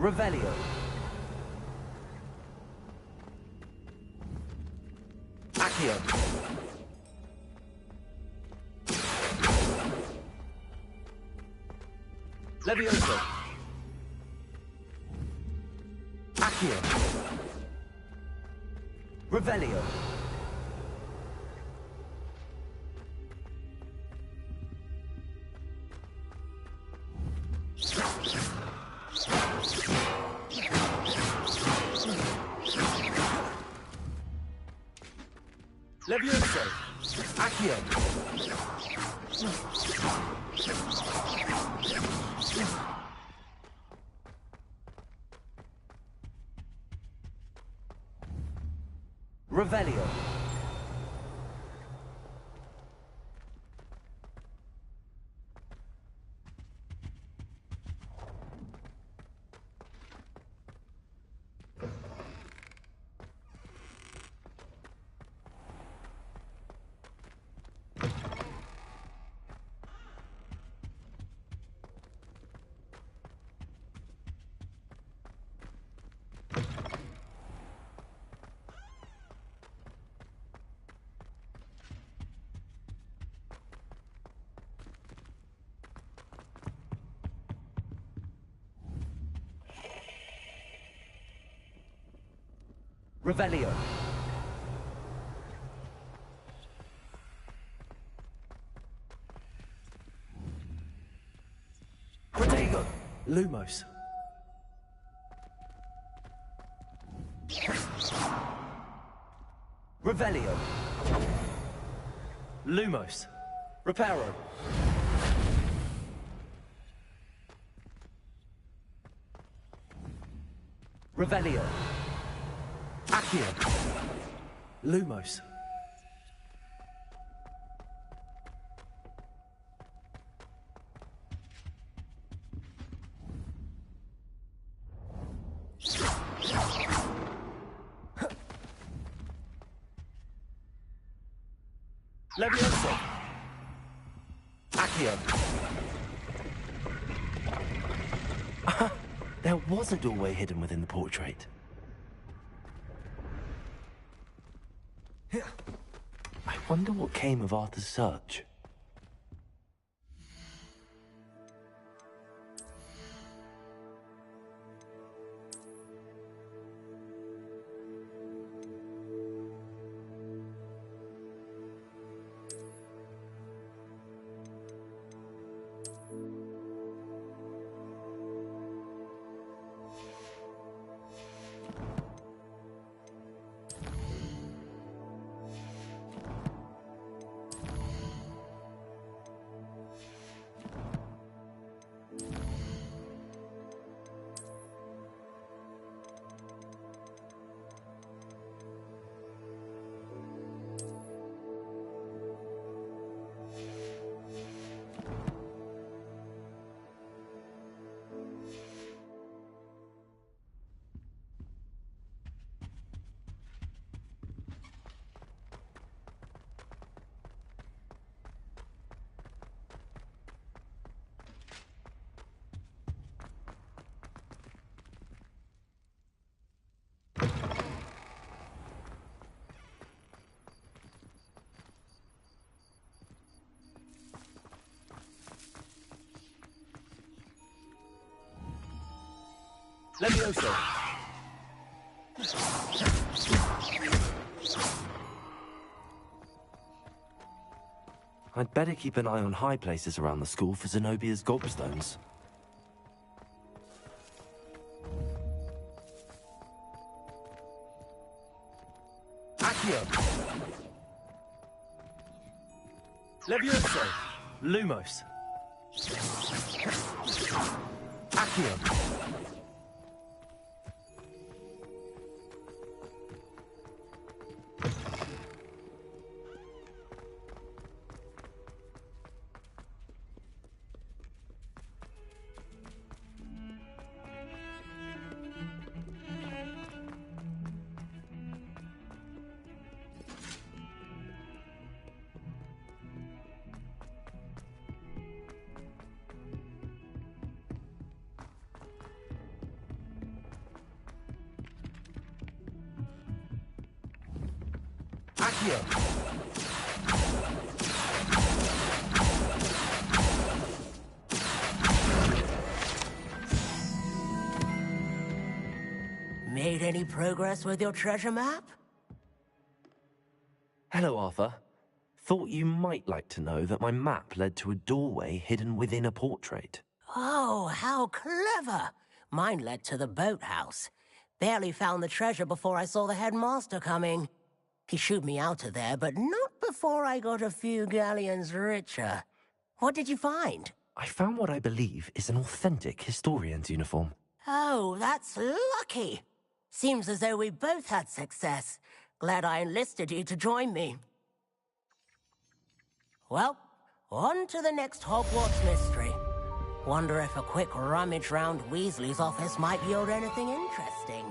Revelio. Accio. Levioso. Accio. Revelio. Levioso. Accio. Revelio. Revelio. Protego. Lumos. Revelio. Lumos. Reparo. Revelio. Accio. Lumos. Levioso. Accio. There was a doorway hidden within the portrait. I wonder what came of Arthur's search. Levioso. I'd better keep an eye on high places around the school for Zenobia's gobstones. Accio. Levioso. Lumos. Accio. Made any progress with your treasure map? Hello, Arthur. Thought you might like to know that my map led to a doorway hidden within a portrait. Oh, how clever! Mine led to the boathouse. Barely found the treasure before I saw the headmaster coming. He shooed me out of there, but not before I got a few galleons richer. What did you find? I found what I believe is an authentic historian's uniform. Oh, that's lucky. Seems as though we both had success. Glad I enlisted you to join me. Well, on to the next Hogwarts mystery. Wonder if a quick rummage round Weasley's office might yield anything interesting.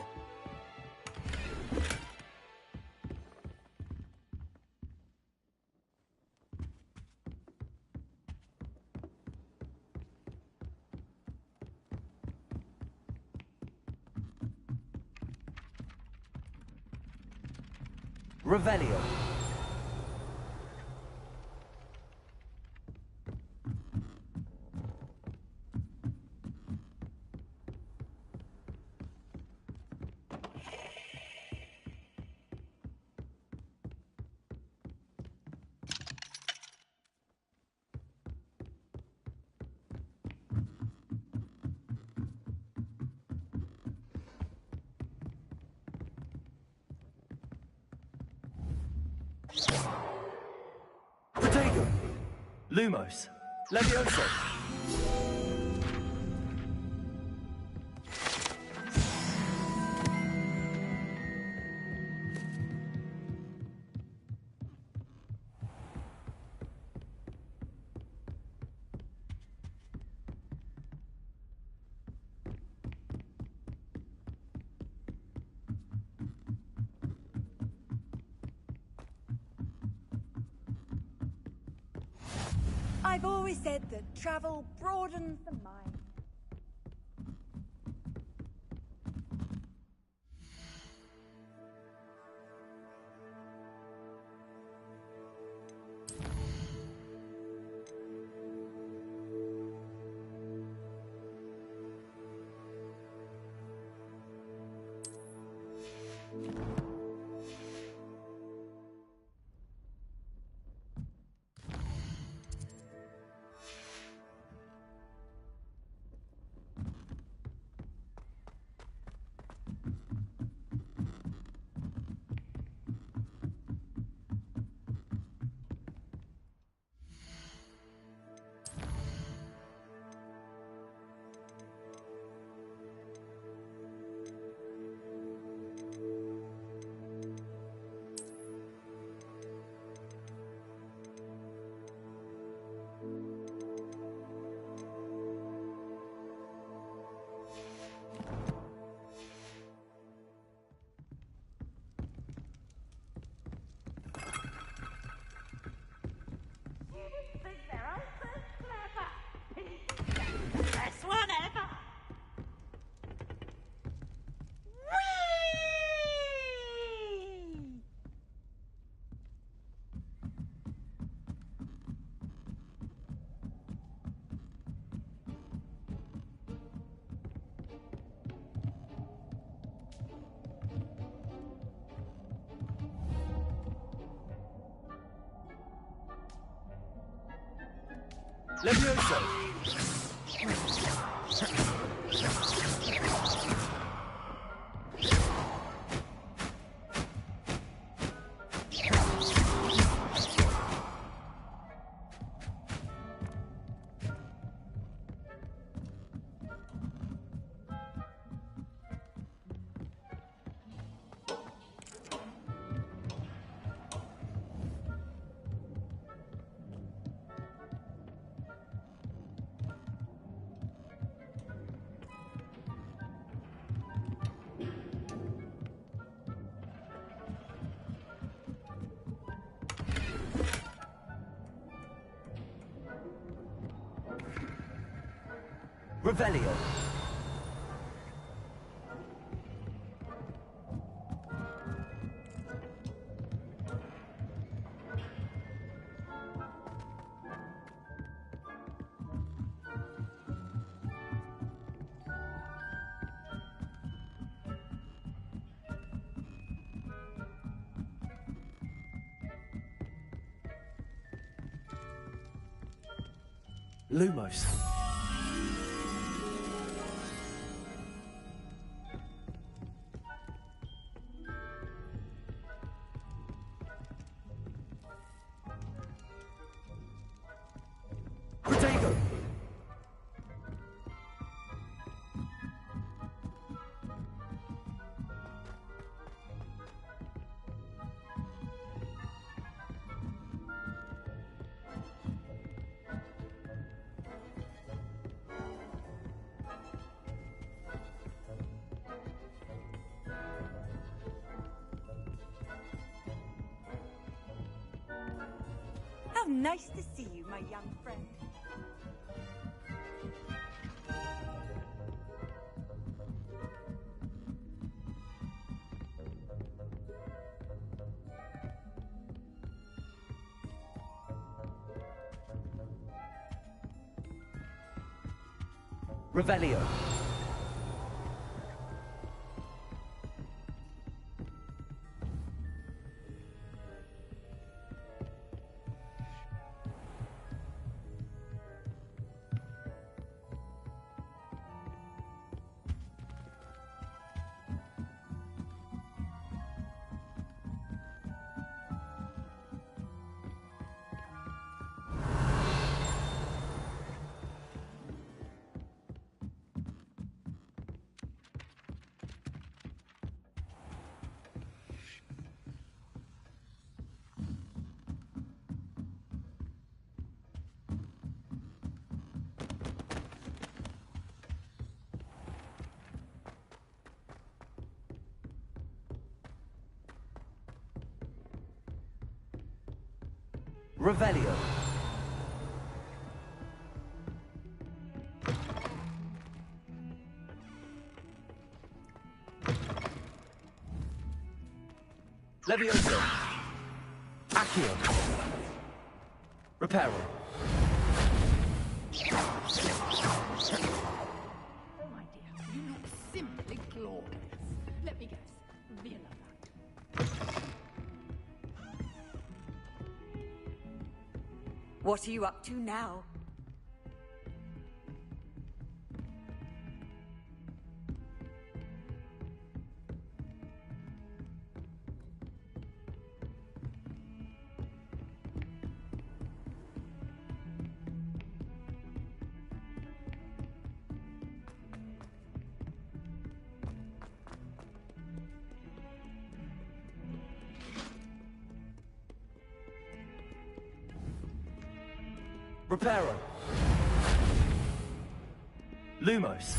Revelio. Lumos. Levioso. I've always said that travel broadens the mind. Best one ever! Whee! Levioso. Revelio. Lumos. Protego. How nice to see you, my young friend. Revelio. Revelio. Levioso. Accio. Reparo. Oh, my dear, you look simply glorious. Let me guess, Vienna. What are you up to now? Reparo. Lumos.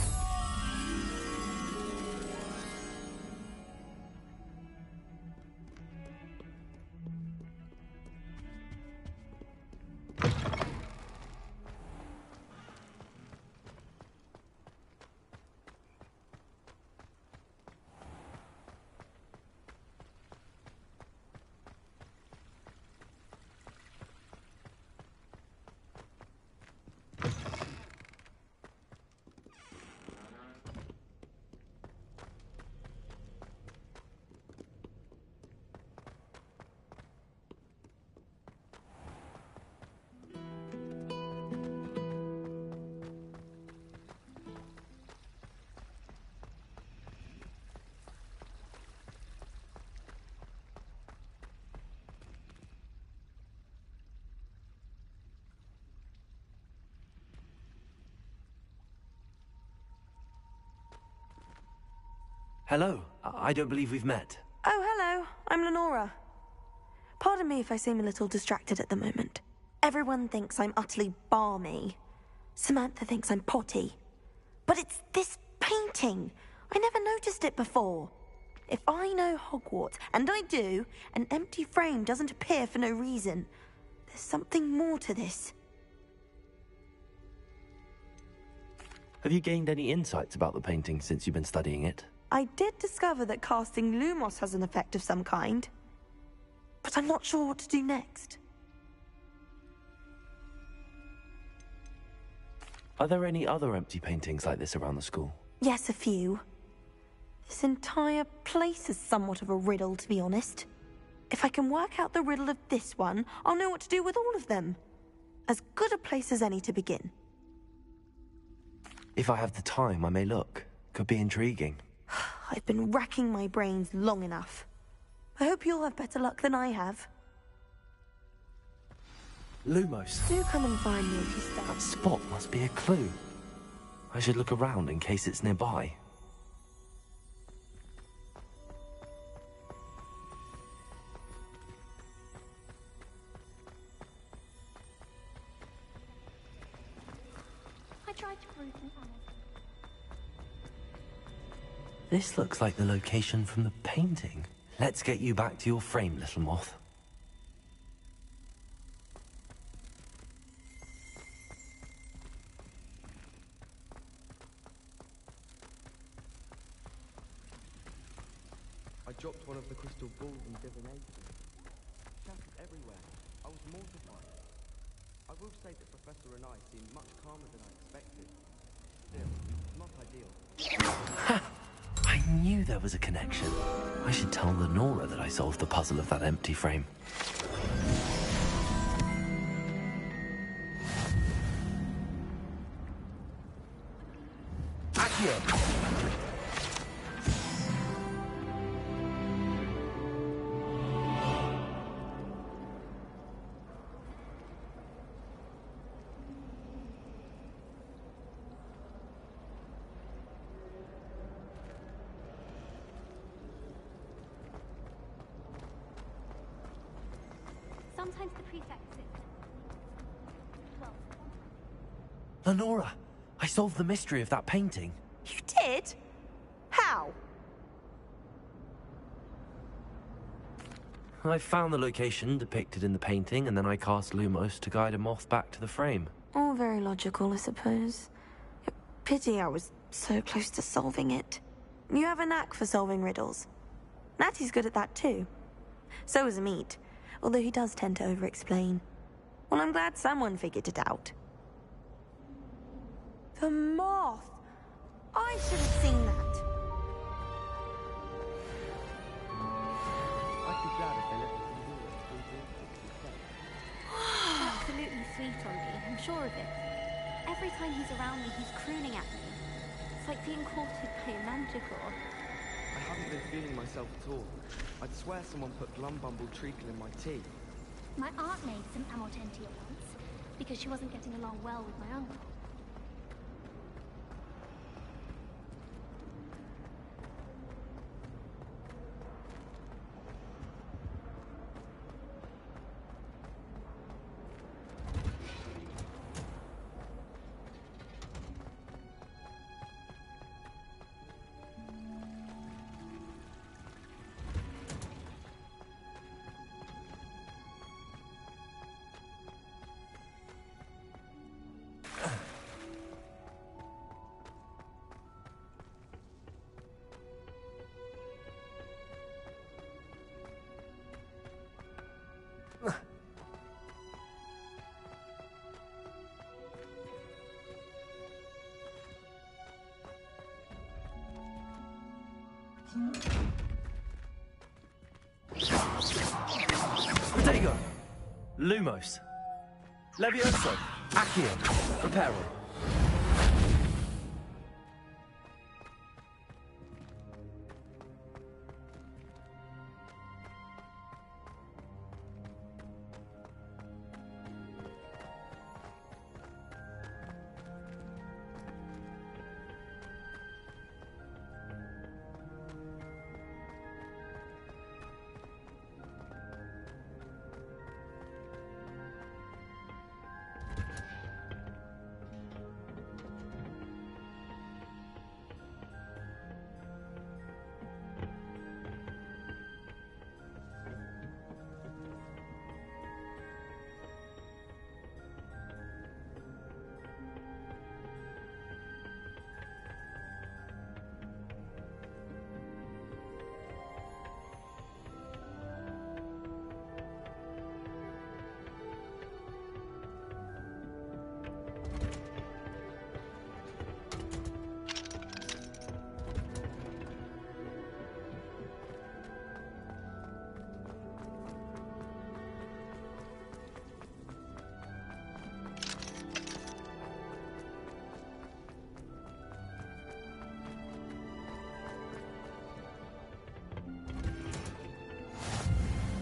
Hello. I don't believe we've met. Oh, hello. I'm Lenora. Pardon me if I seem a little distracted at the moment. Everyone thinks I'm utterly balmy. Samantha thinks I'm potty. But it's this painting. I never noticed it before. If I know Hogwarts, and I do, an empty frame doesn't appear for no reason. There's something more to this. Have you gained any insights about the painting since you've been studying it? I did discover that casting Lumos has an effect of some kind. But I'm not sure what to do next. Are there any other empty paintings like this around the school? Yes, a few. This entire place is somewhat of a riddle, to be honest. If I can work out the riddle of this one, I'll know what to do with all of them. As good a place as any to begin. If I have the time, I may look. Could be intriguing. I've been racking my brains long enough. I hope you'll have better luck than I have. Lumos. Do come and find me if you start. That spot must be a clue. I should look around in case it's nearby. I tried to prove an This looks like the location from the painting. Let's get you back to your frame, little moth. I dropped one of the crystal balls in divination. Shattered everywhere. I was mortified. I will say that Professor and I seemed much calmer than I expected. Still, not ideal. I knew there was a connection. I should tell Lenora that I solved the puzzle of that empty frame. Accio! Sometimes the prefect sits. Well, Lenora, I solved the mystery of that painting. You did? How? I found the location depicted in the painting, and then I cast Lumos to guide a moth back to the frame. All very logical, I suppose. Pity I was so close to solving it. You have a knack for solving riddles. Natty's good at that too. So is Meat, although he does tend to over-explain. Well, I'm glad someone figured it out. The moth! I should have seen that. I'd be glad if they let me do it. Absolutely sweet on me, I'm sure of it. Every time he's around me, he's crooning at me. It's like being courted by a manticore. I haven't been feeling myself at all. I'd swear someone put Glumbumble treacle in my tea. My aunt made some Amortentia once, because she wasn't getting along well with my uncle. Protego! Lumos. Levioso. Accio. Reparo.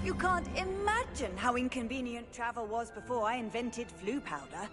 You can't imagine how inconvenient travel was before I invented flu powder.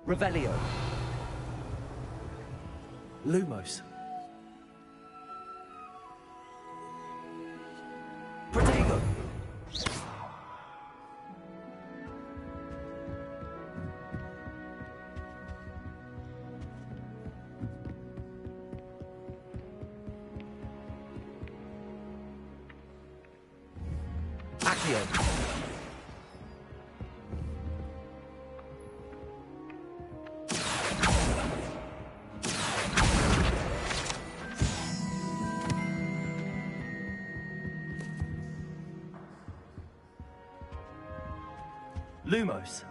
Revelio. Lumos. Protego. Accio. Lumos.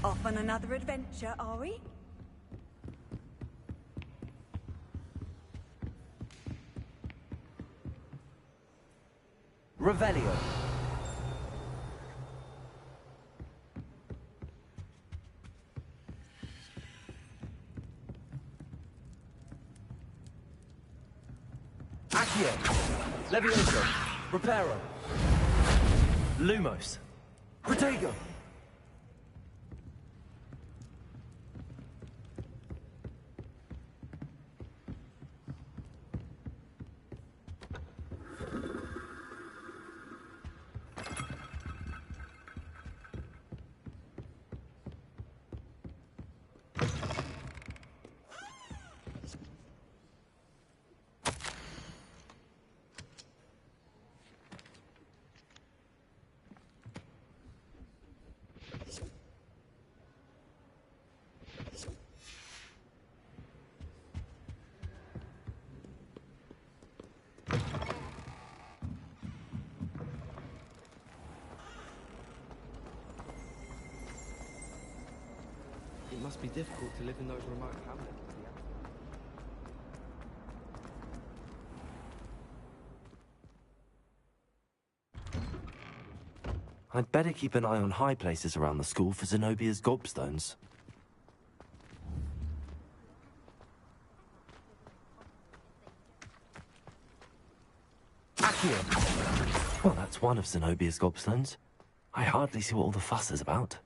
Off on another adventure, are we? Revelio. Accio. Levioso. Reparo. Lumos. Protego. It must be difficult to live in those remote hamlets. I'd better keep an eye on high places around the school for Zenobia's gobstones. Accio. Well, that's one of Zenobia's gobstones. I hardly see what all the fuss is about.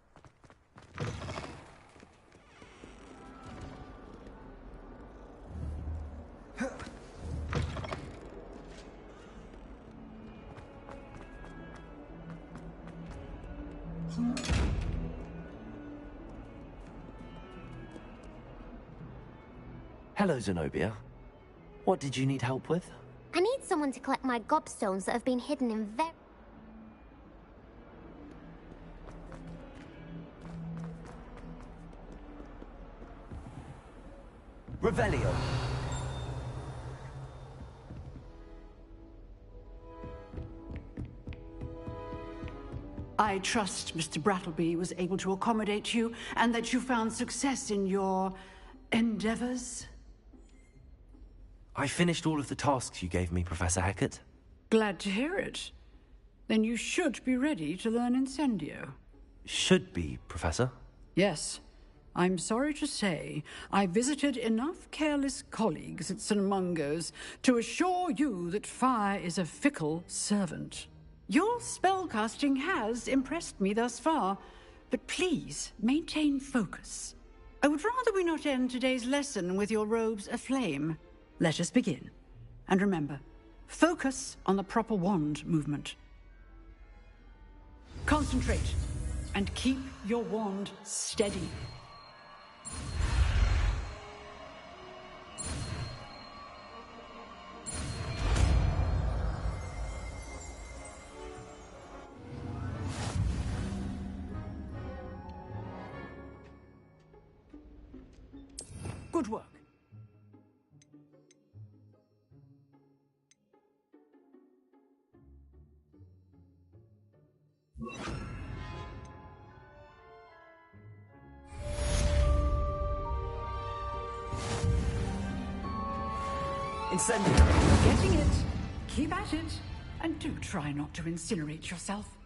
Hello, Zenobia. What did you need help with? I need someone to collect my gobstones that have been hidden in Revelio. I trust Mr. Brattleby was able to accommodate you and that you found success in your endeavors. I finished all of the tasks you gave me, Professor Hackett. Glad to hear it. Then you should be ready to learn Incendio. Should be, Professor. Yes. I'm sorry to say, I visited enough careless colleagues at St. Mungo's to assure you that fire is a fickle servant. Your spellcasting has impressed me thus far, but please maintain focus. I would rather we not end today's lesson with your robes aflame. Let us begin. And remember, focus on the proper wand movement. Concentrate, and keep your wand steady. Good work. Incendio. Getting it. Keep at it. And do try not to incinerate yourself.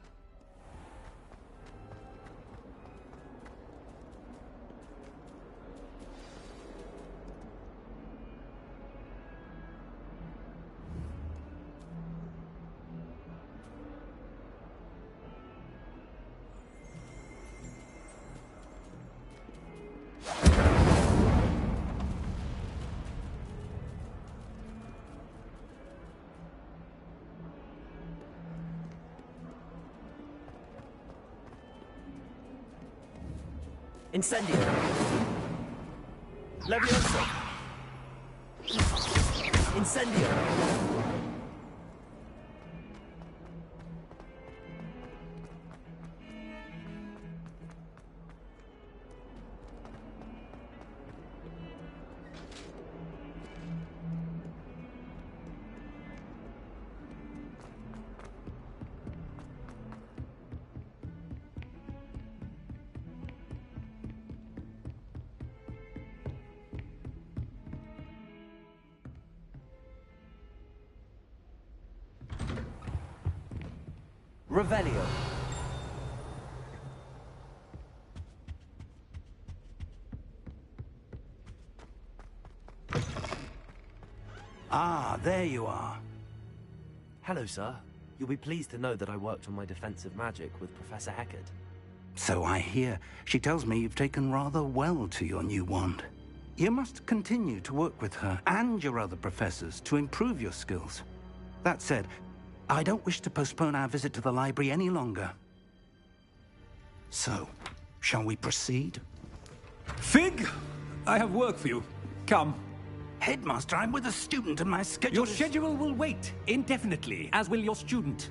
Incendio. Levioso. Incendio. Revelio. Ah, there you are. Hello, sir. You'll be pleased to know that I worked on my defensive magic with Professor Eckert. So I hear. She tells me you've taken rather well to your new wand. You must continue to work with her and your other professors to improve your skills. That said, I don't wish to postpone our visit to the library any longer. So, shall we proceed? Fig! I have work for you. Come. Headmaster, I'm with a student and my schedule Your schedule will wait indefinitely, as will your student.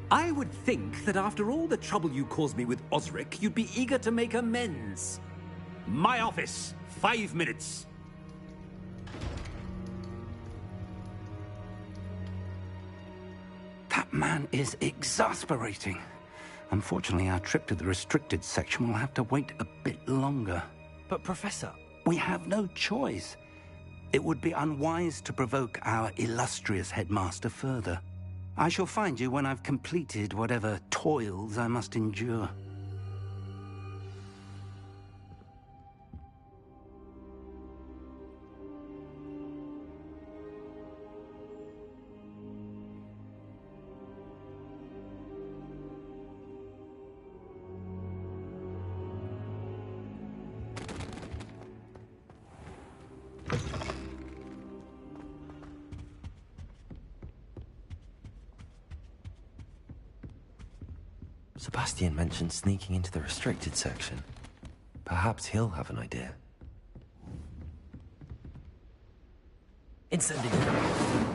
I would think that after all the trouble you caused me with Osric, you'd be eager to make amends. My office, 5 minutes. That man is exasperating. Unfortunately, our trip to the restricted section will have to wait a bit longer. But, Professor... We have no choice. It would be unwise to provoke our illustrious headmaster further. I shall find you when I've completed whatever toils I must endure. Sebastian mentioned sneaking into the restricted section. Perhaps he'll have an idea. Incendio.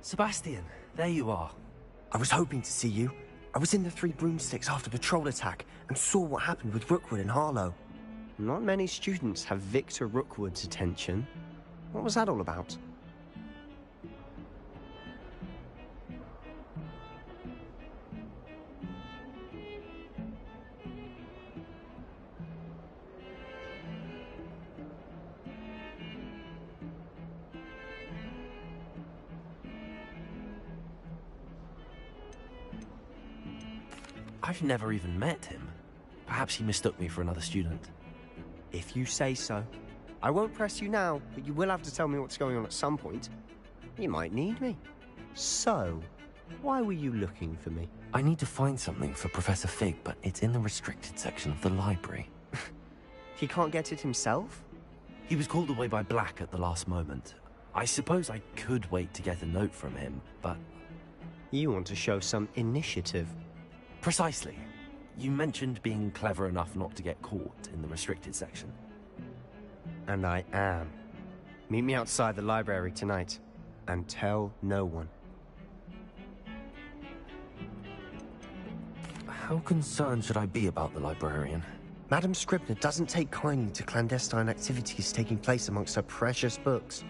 Sebastian, there you are. I was hoping to see you. I was in the Three Broomsticks after the troll attack and saw what happened with Rookwood and Harlow. Not many students have Victor Rookwood's attention. What was that all about? I've never even met him. Perhaps he mistook me for another student. If you say so. I won't press you now, but you will have to tell me what's going on at some point. You might need me. So, why were you looking for me? I need to find something for Professor Fig, but it's in the restricted section of the library. He can't get it himself? He was called away by Black at the last moment. I suppose I could wait to get a note from him, but... You want to show some initiative. Precisely. You mentioned being clever enough not to get caught in the restricted section. And I am. Meet me outside the library tonight, and tell no one. How concerned should I be about the librarian? Madam Scribner doesn't take kindly to clandestine activities taking place amongst her precious books,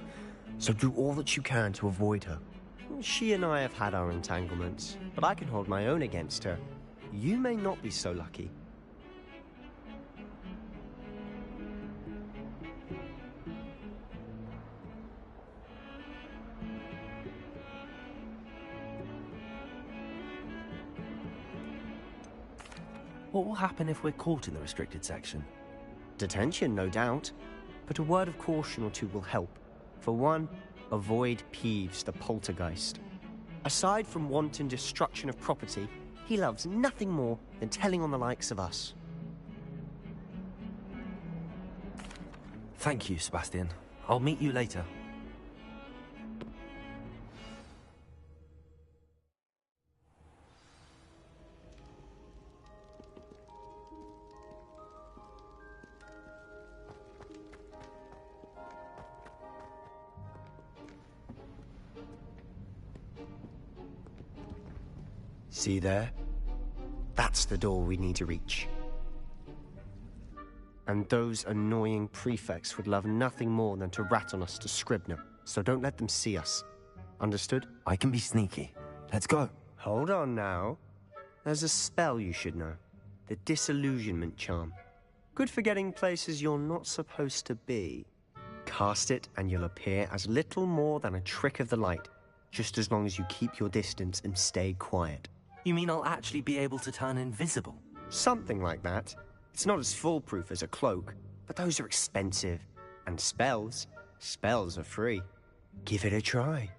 so do all that you can to avoid her. She and I have had our entanglements, but I can hold my own against her. You may not be so lucky. What will happen if we're caught in the restricted section? Detention, no doubt. But a word of caution or two will help. For one, avoid Peeves, the poltergeist. Aside from wanton destruction of property, he loves nothing more than telling on the likes of us. Thank you, Sebastian. I'll meet you later. See there? That's the door we need to reach. And those annoying prefects would love nothing more than to rat on us to Scribner, so don't let them see us. Understood? I can be sneaky. Let's go. Hold on now. There's a spell you should know. The Disillusionment Charm. Good for getting places you're not supposed to be. Cast it and you'll appear as little more than a trick of the light, just as long as you keep your distance and stay quiet. You mean I'll actually be able to turn invisible? Something like that. It's not as foolproof as a cloak, but those are expensive. And spells are free. Give it a try.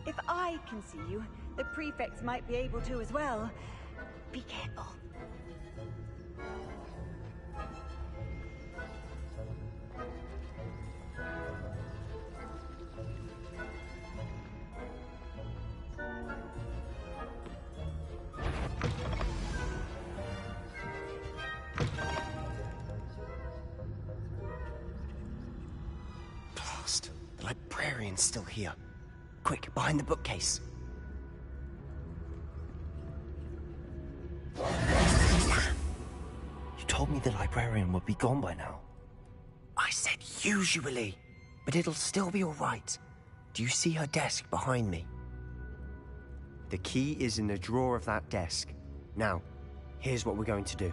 If I can see you, the prefects might be able to as well. Be careful. Blast. The librarian's still here. Quick, behind the bookcase. You told me the librarian would be gone by now. I said usually, but it'll still be all right. Do you see her desk behind me? The key is in the drawer of that desk. Now, here's what we're going to do.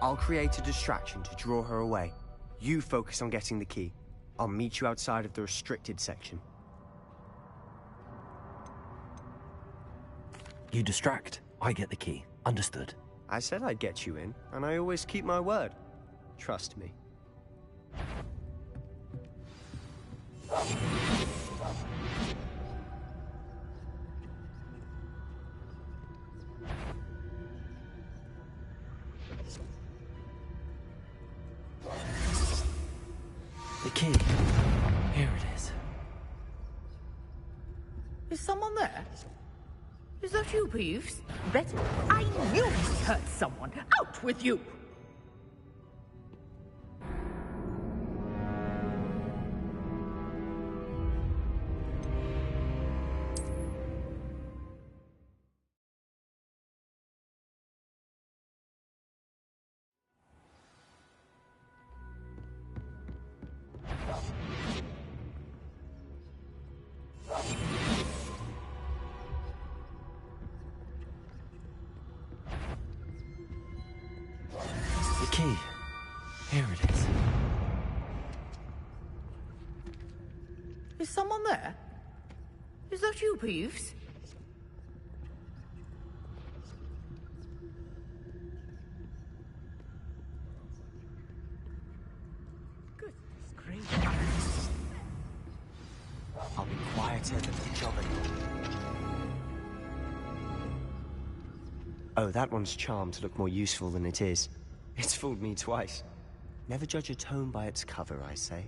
I'll create a distraction to draw her away. You focus on getting the key. I'll meet you outside of the restricted section. You distract, I get the key. Understood. I said I'd get you in, and I always keep my word. Trust me. The key. Here it is. Is someone there? Is that you, Peeves? Betty, I knew we heard someone. Out with you! key. Here it is. Is someone there? Is that you, Peeves? Goodness gracious. I'll be quieter than a jobber. Oh, that one's charmed to look more useful than it is. It's fooled me twice. Never judge a tome by its cover, I say.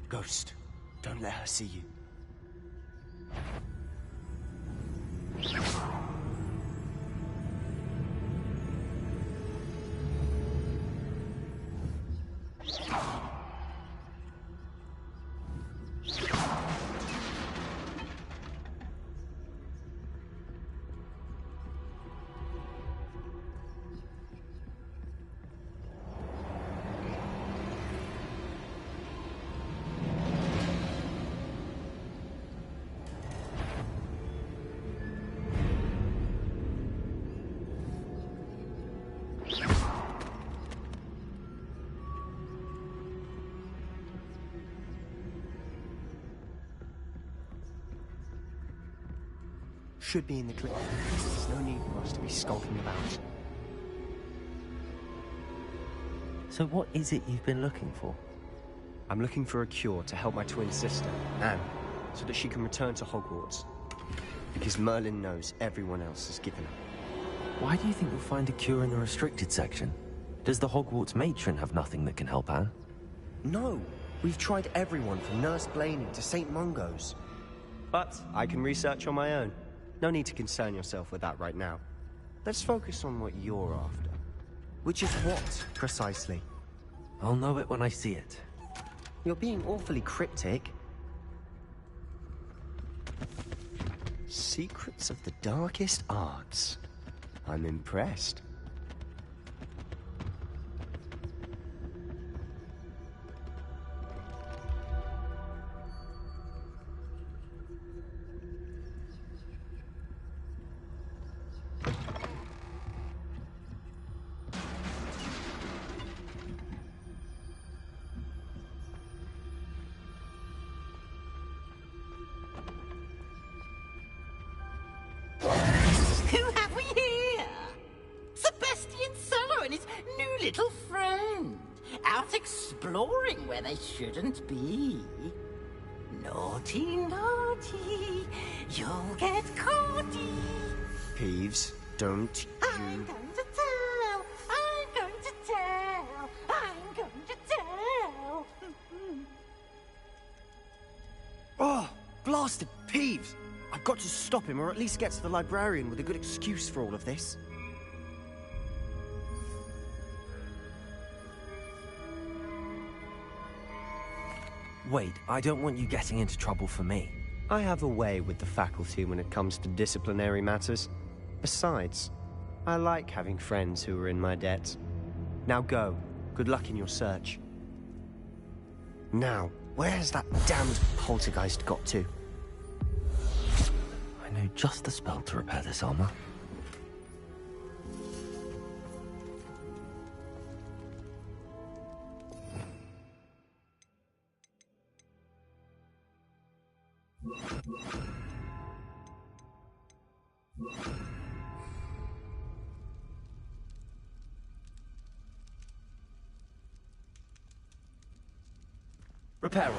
Ghost, don't let her see you. Should be in the clip. There's no need for us to be skulking about. So what is it you've been looking for? I'm looking for a cure to help my twin sister, Anne, so that she can return to Hogwarts. Because Merlin knows everyone else has given up. Why do you think you'll find a cure in the restricted section? Does the Hogwarts matron have nothing that can help Anne? No! We've tried everyone from Nurse Blaney to St. Mungo's. But I can research on my own. No need to concern yourself with that right now. Let's focus on what you're after. Which is what, precisely? I'll know it when I see it. You're being awfully cryptic. Secrets of the darkest arts. I'm impressed. Exploring where they shouldn't be. Naughty, naughty, you'll get caughty. Peeves, don't you... I'm going to tell, I'm going to tell, I'm going to tell. Oh, blasted Peeves! I've got to stop him, or at least get to the librarian with a good excuse for all of this. Wait, I don't want you getting into trouble for me. I have a way with the faculty when it comes to disciplinary matters. Besides, I like having friends who are in my debt. Now go. Good luck in your search. Now, where's that damned poltergeist got to? I know just the spell to repair this armor. Repair.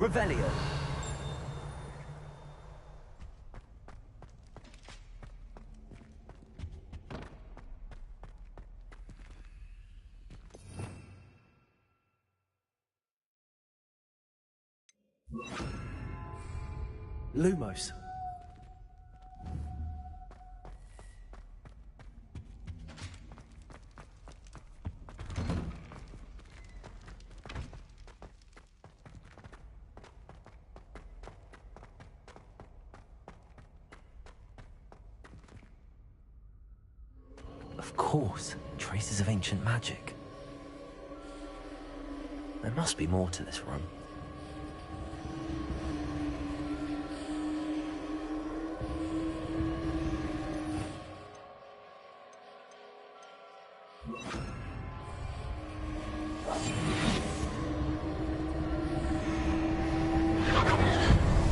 Revelio. Lumos. Of course, traces of ancient magic. There must be more to this room.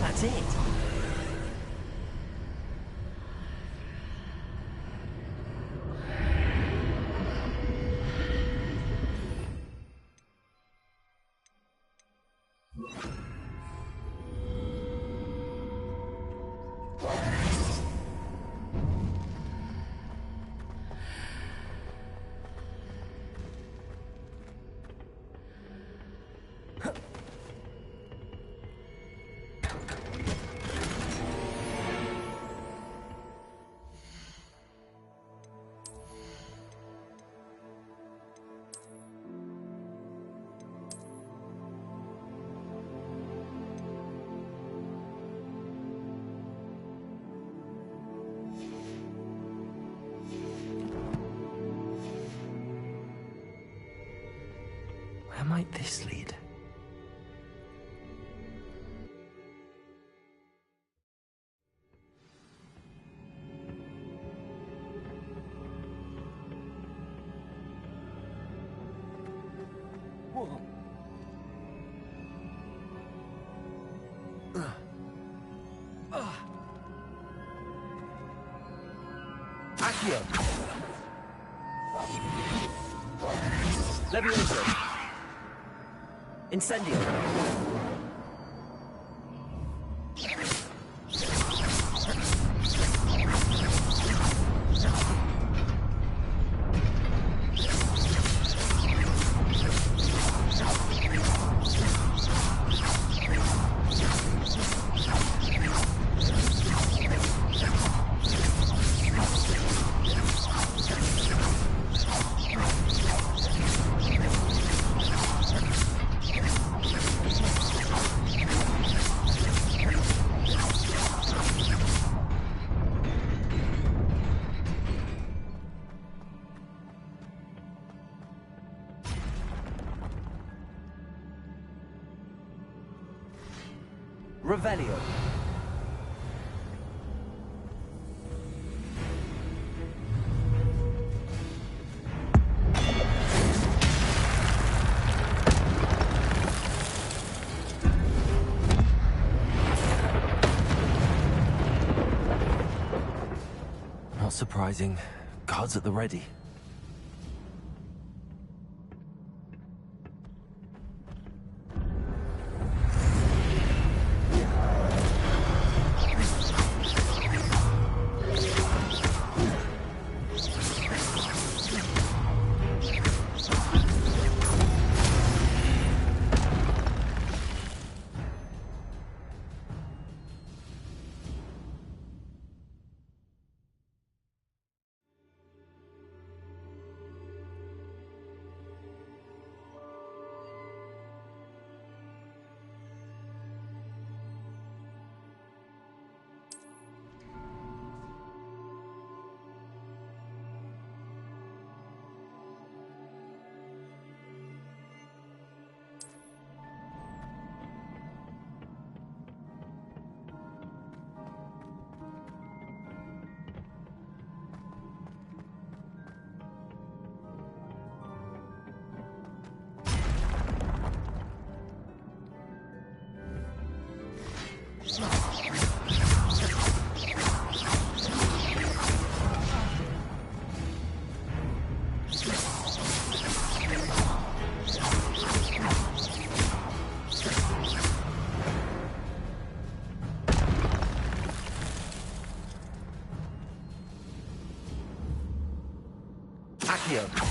That's it. Where might this lead? Whoa. Accio. Levioso. Incendio. Revelio. Not surprising. Guards at the ready. Accio.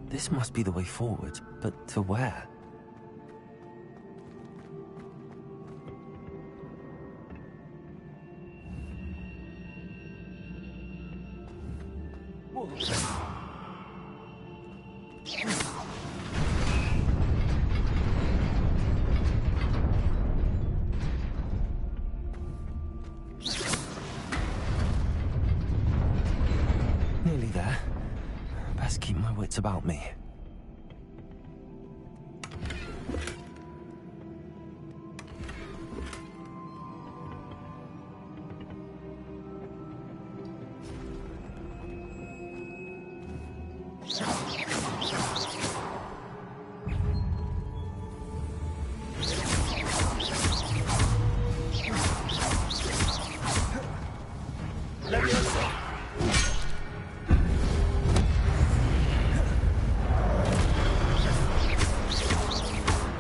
This must be the way forward, but to where? Nearly there. Best keep my wits about me.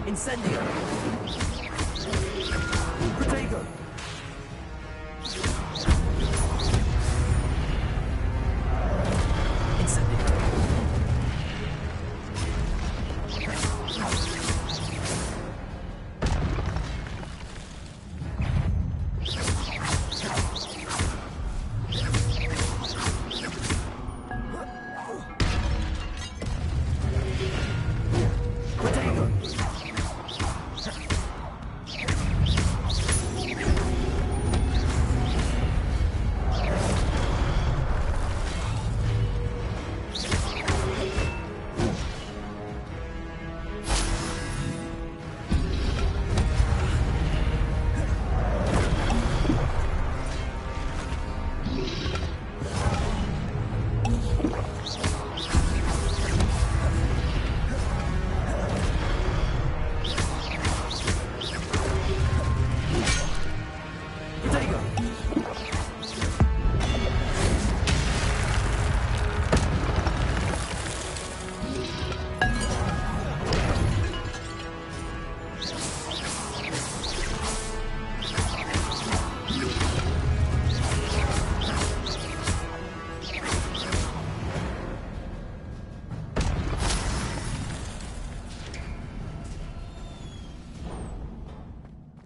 Incendio. Protego.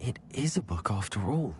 It is a book after all.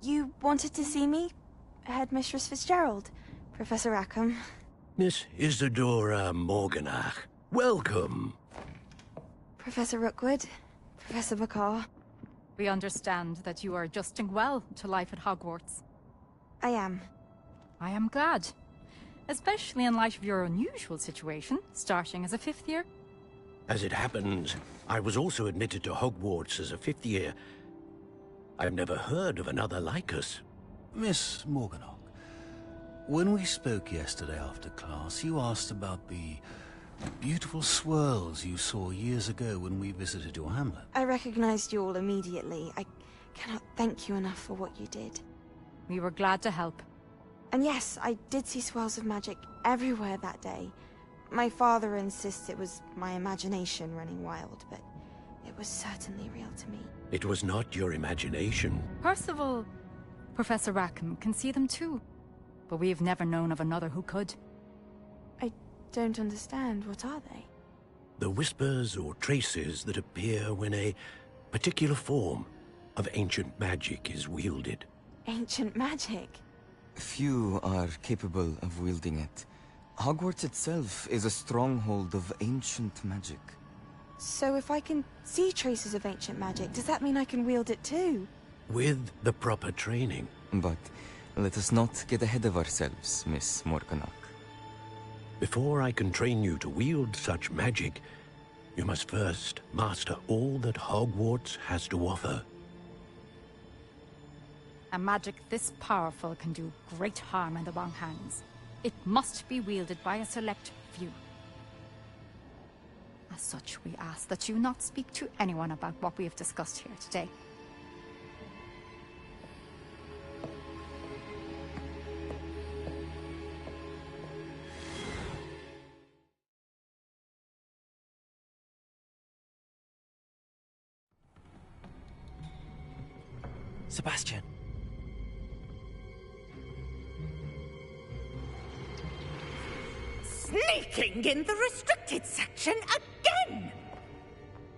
You wanted to see me? Headmistress Fitzgerald, Professor Rackham. Miss Isadora Morganach, welcome. Professor Rookwood, Professor Bakar. We understand that you are adjusting well to life at Hogwarts. I am. I am glad. Especially in light of your unusual situation, starting as a 5th year. As it happens, I was also admitted to Hogwarts as a 5th year. I've never heard of another like us. Miss Morganach, when we spoke yesterday after class, you asked about the beautiful swirls you saw years ago when we visited your hamlet. I recognized you all immediately. I cannot thank you enough for what you did. We were glad to help. And yes, I did see swirls of magic everywhere that day. My father insists it was my imagination running wild, but it was certainly real to me. It was not your imagination. Percival, Professor Rackham can see them too. But we have never known of another who could. I don't understand. What are they? The whispers or traces that appear when a particular form of ancient magic is wielded. Ancient magic? Few are capable of wielding it. Hogwarts itself is a stronghold of ancient magic. So if I can see traces of ancient magic, does that mean I can wield it too? With the proper training. But let us not get ahead of ourselves, Miss Morganach. Before I can train you to wield such magic, you must first master all that Hogwarts has to offer. A magic this powerful can do great harm in the wrong hands. It must be wielded by a select few. As such, we ask that you not speak to anyone about what we have discussed here today. Sebastian. Sneaking in the restricted section again!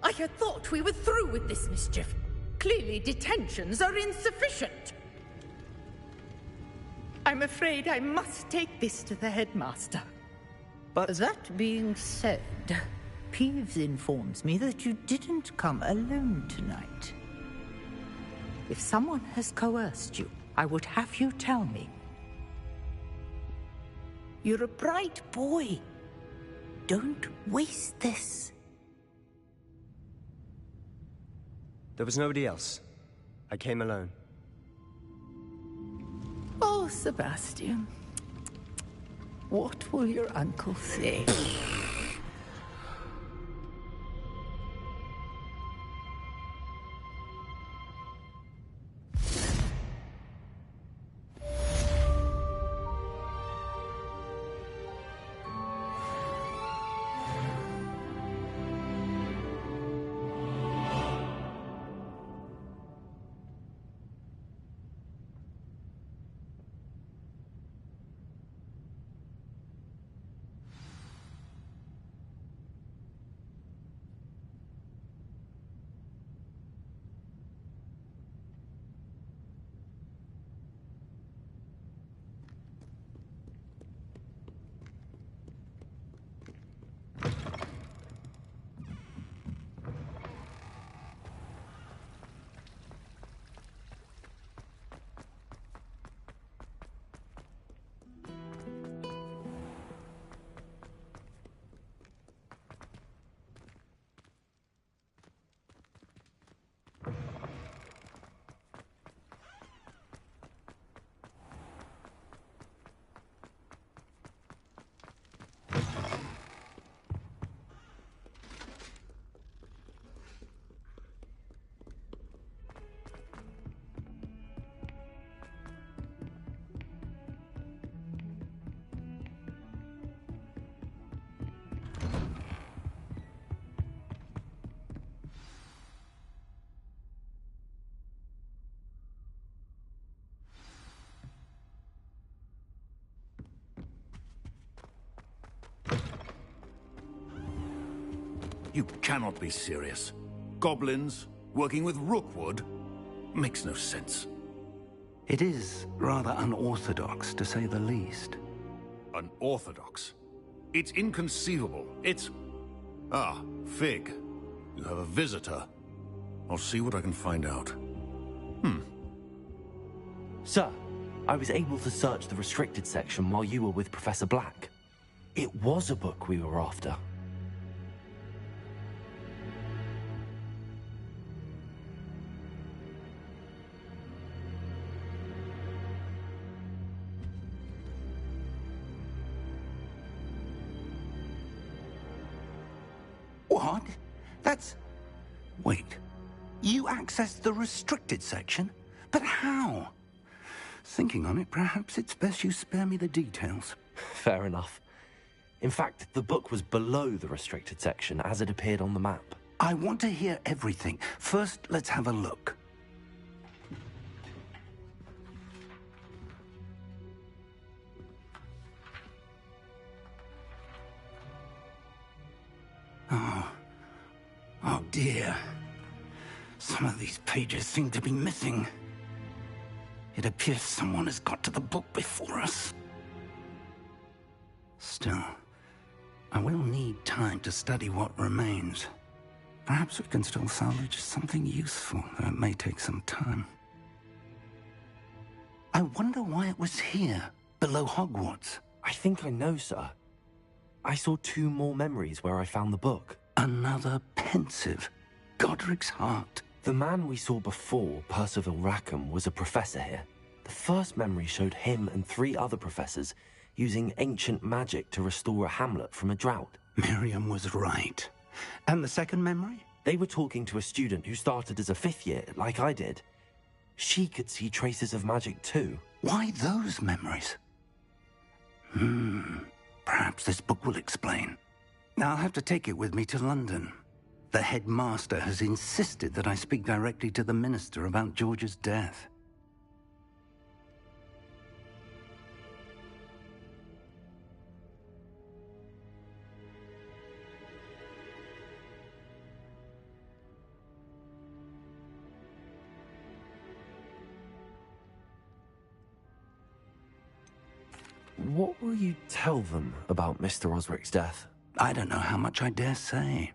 I had thought we were through with this mischief. Clearly detentions are insufficient. I'm afraid I must take this to the headmaster. But that being said, Peeves informs me that you didn't come alone tonight. If someone has coerced you, I would have you tell me. You're a bright boy. Don't waste this. There was nobody else. I came alone. Oh, Sebastian. What will your uncle say? You cannot be serious. Goblins working with Rookwood makes no sense. It is rather unorthodox, to say the least. Unorthodox? It's inconceivable. It's... Ah, Fig. You have a visitor. I'll see what I can find out. Sir, I was able to search the restricted section while you were with Professor Black. It was a book we were after. What? That's... Wait. You accessed the restricted section? But how? Thinking on it, perhaps it's best you spare me the details. Fair enough. In fact, the book was below the restricted section as it appeared on the map. I want to hear everything. First, let's have a look. Oh dear. Some of these pages seem to be missing. It appears someone has got to the book before us. Still, I will need time to study what remains. Perhaps we can still salvage something useful, though it may take some time. I wonder why it was here, below Hogwarts. I think I know, sir. I saw 2 more memories where I found the book. Another pensive. Godric's heart. The man we saw before, Percival Rackham, was a professor here. The first memory showed him and 3 other professors using ancient magic to restore a hamlet from a drought. Miriam was right. And the second memory? They were talking to a student who started as a 5th year, like I did. She could see traces of magic too. Why those memories? Perhaps this book will explain. I'll have to take it with me to London. The headmaster has insisted that I speak directly to the minister about George's death. What will you tell them about Mr. Osric's death? I don't know how much I dare say.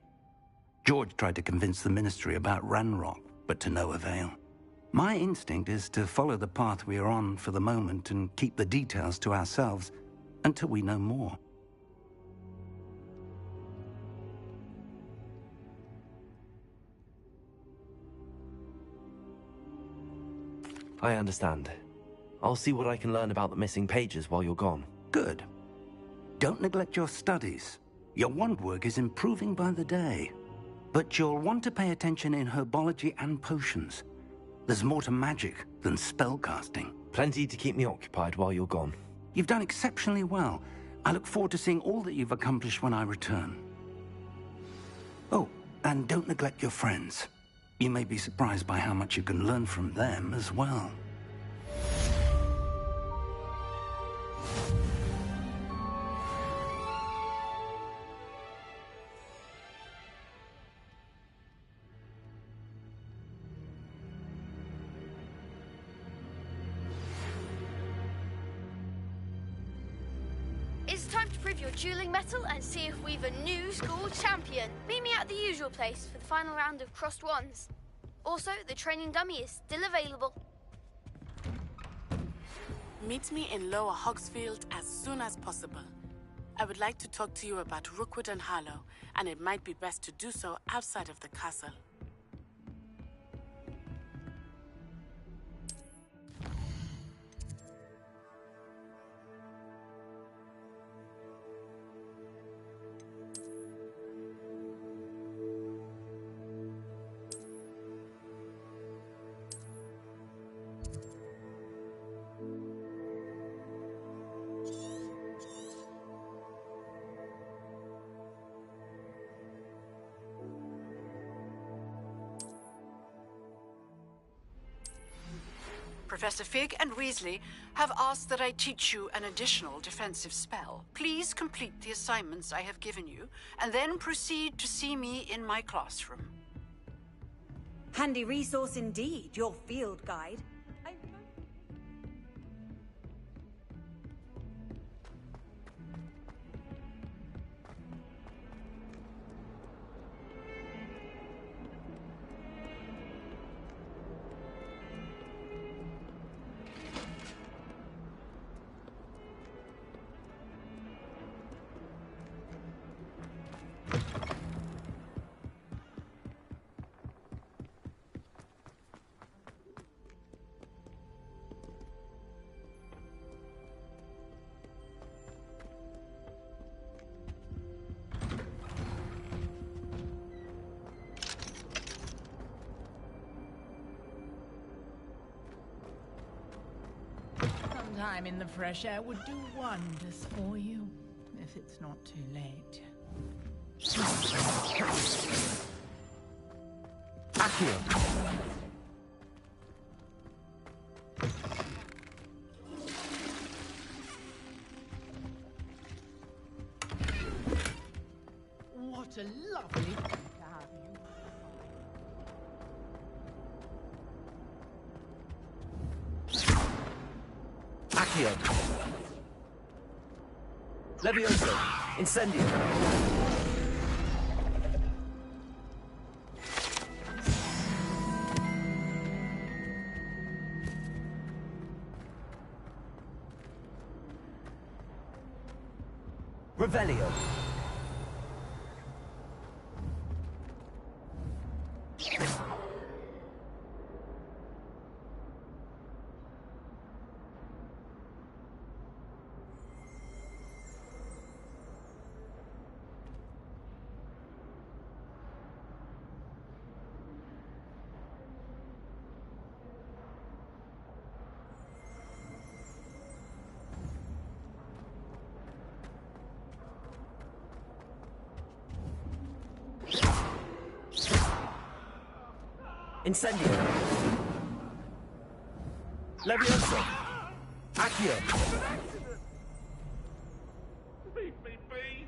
George tried to convince the ministry about Ranrock, but to no avail. My instinct is to follow the path we are on for the moment and keep the details to ourselves until we know more. I understand. I'll see what I can learn about the missing pages while you're gone. Good. Don't neglect your studies. Your wand work is improving by the day. But you'll want to pay attention in herbology and potions. There's more to magic than spellcasting. Plenty to keep me occupied while you're gone. You've done exceptionally well. I look forward to seeing all that you've accomplished when I return. Oh, and don't neglect your friends. You may be surprised by how much you can learn from them as well. It's time to prove your dueling mettle and see if we've a new school champion. Meet me at the usual place for the final round of crossed wands. Also, the training dummy is still available. Meet me in Lower Hogsfield as soon as possible. I would like to talk to you about Rookwood and Harlow, and it might be best to do so outside of the castle. Professor Fig and Weasley have asked that I teach you an additional defensive spell. Please complete the assignments I have given you, and then proceed to see me in my classroom. Handy resource indeed, your field guide. time in the fresh air would do wonders for you, if it's not too late. Accio! What a lovely thing to have you. Accio! Levioso! Incendio! Revelio! Incendio! Levioso! Accio! Leave me be!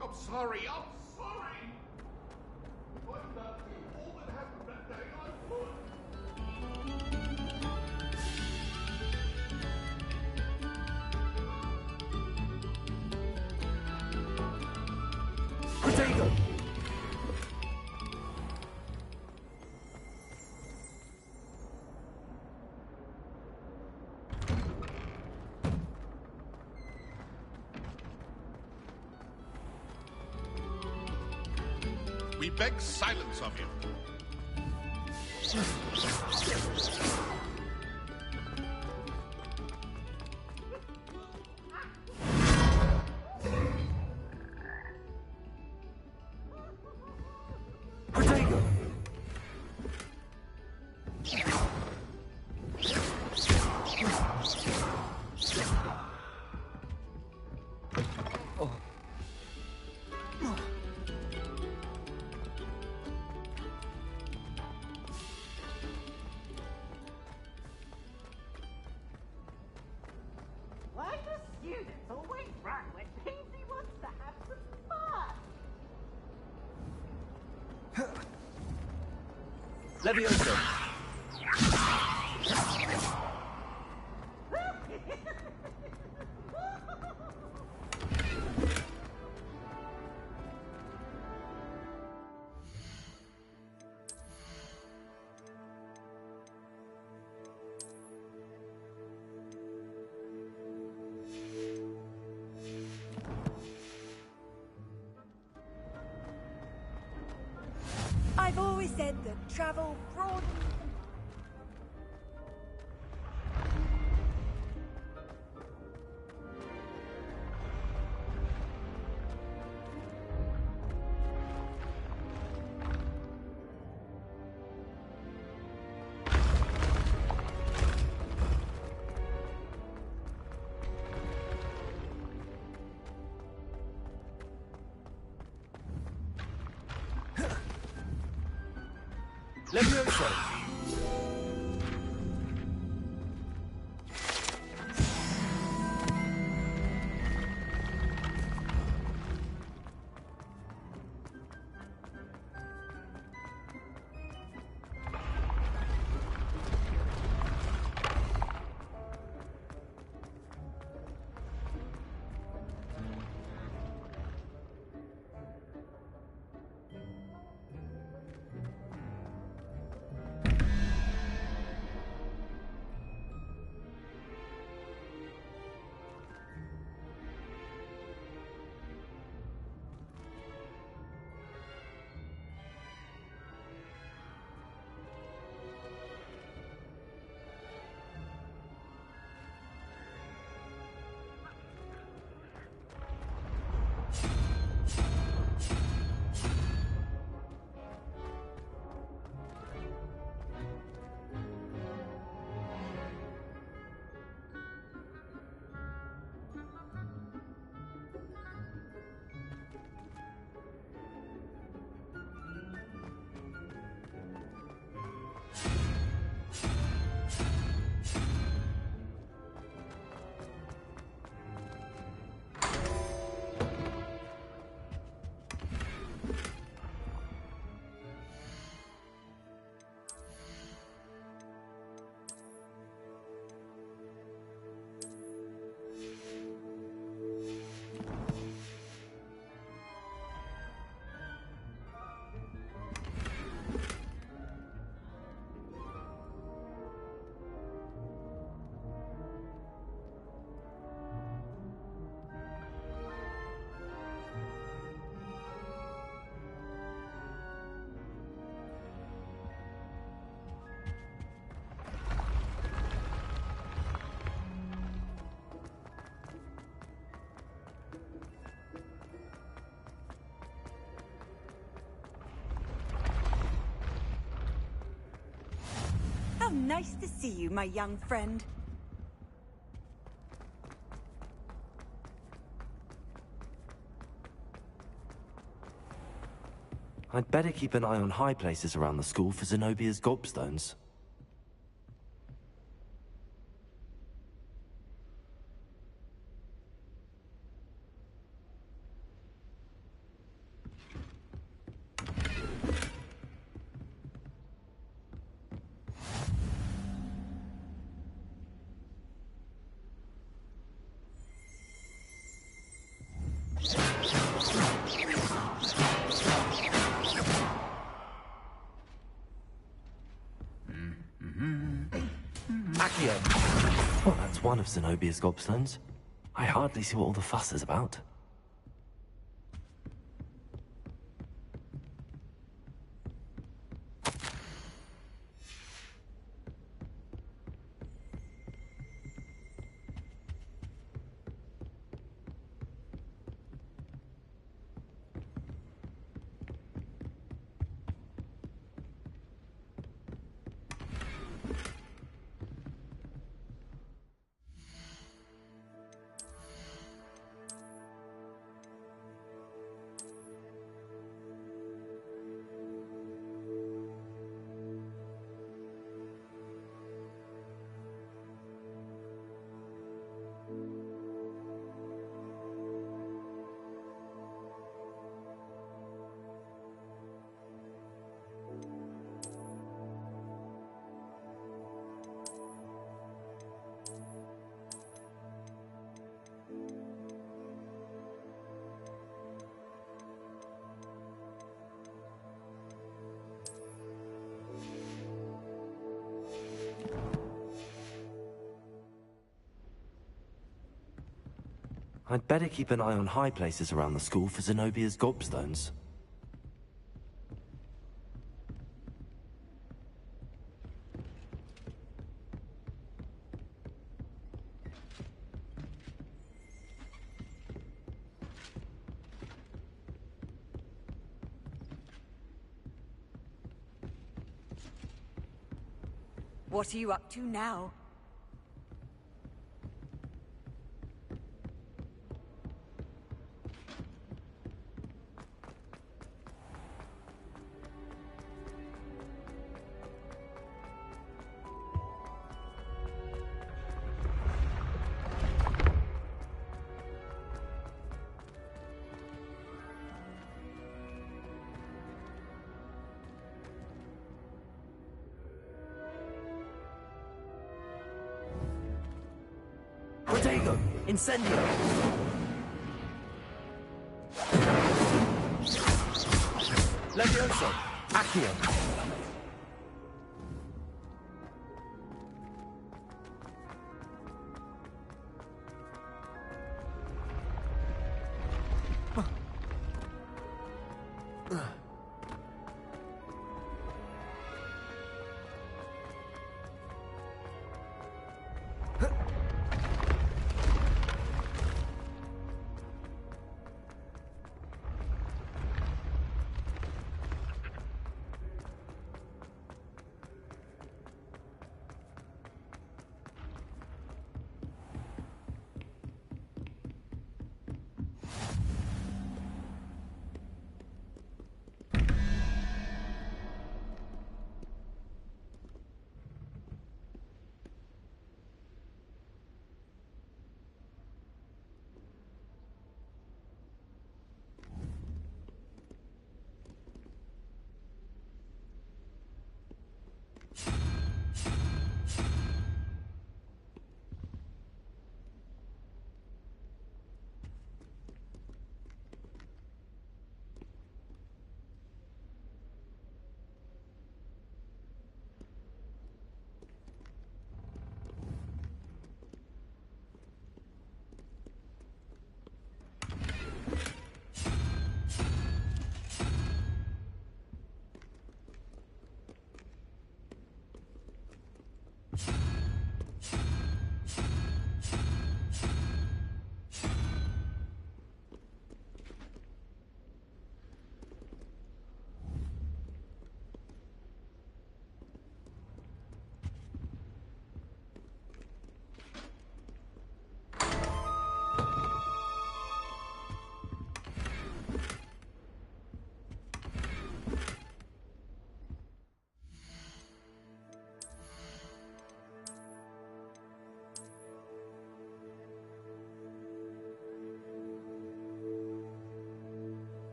I'm sorry, I'm sorry! I've done all that happened that day I could. Protego! We beg silence of you. Protego! Oh. Why do students always run when Paisley wants to have some fun? Levioso! I've always said that travel broadens. Levioso! nice to see you, my young friend. I'd better keep an eye on high places around the school for Zenobia's gobstones. Well, that's one of Zenobia's gobstones. I hardly see what all the fuss is about. I'd better keep an eye on high places around the school for Zenobia's gobstones. What are you up to now? Protego! Incendio! Levioso! Accio!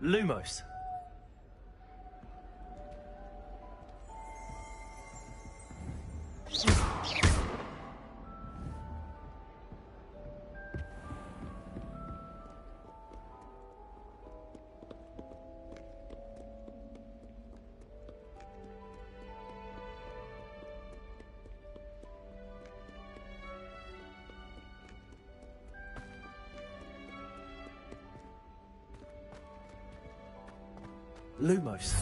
Lumos. Lumos.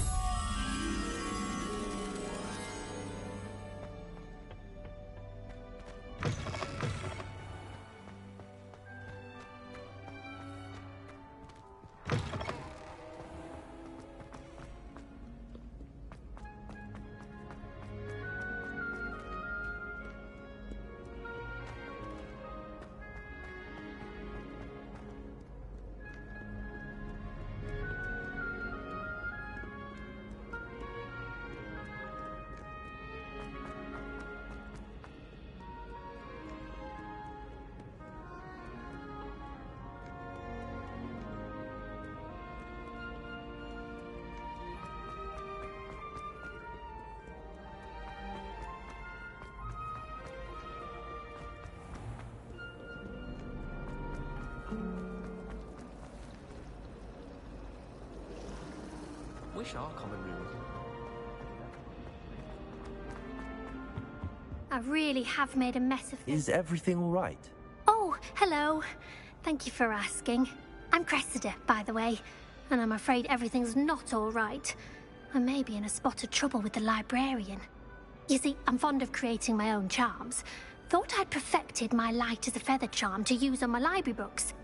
Wish our common room was... I really have made a mess of things. Is everything all right? Oh, hello. Thank you for asking. I'm Cressida, by the way, and I'm afraid everything's not all right. I may be in a spot of trouble with the librarian. You see, I'm fond of creating my own charms. Thought I'd perfected my light as a feather charm to use on my library books.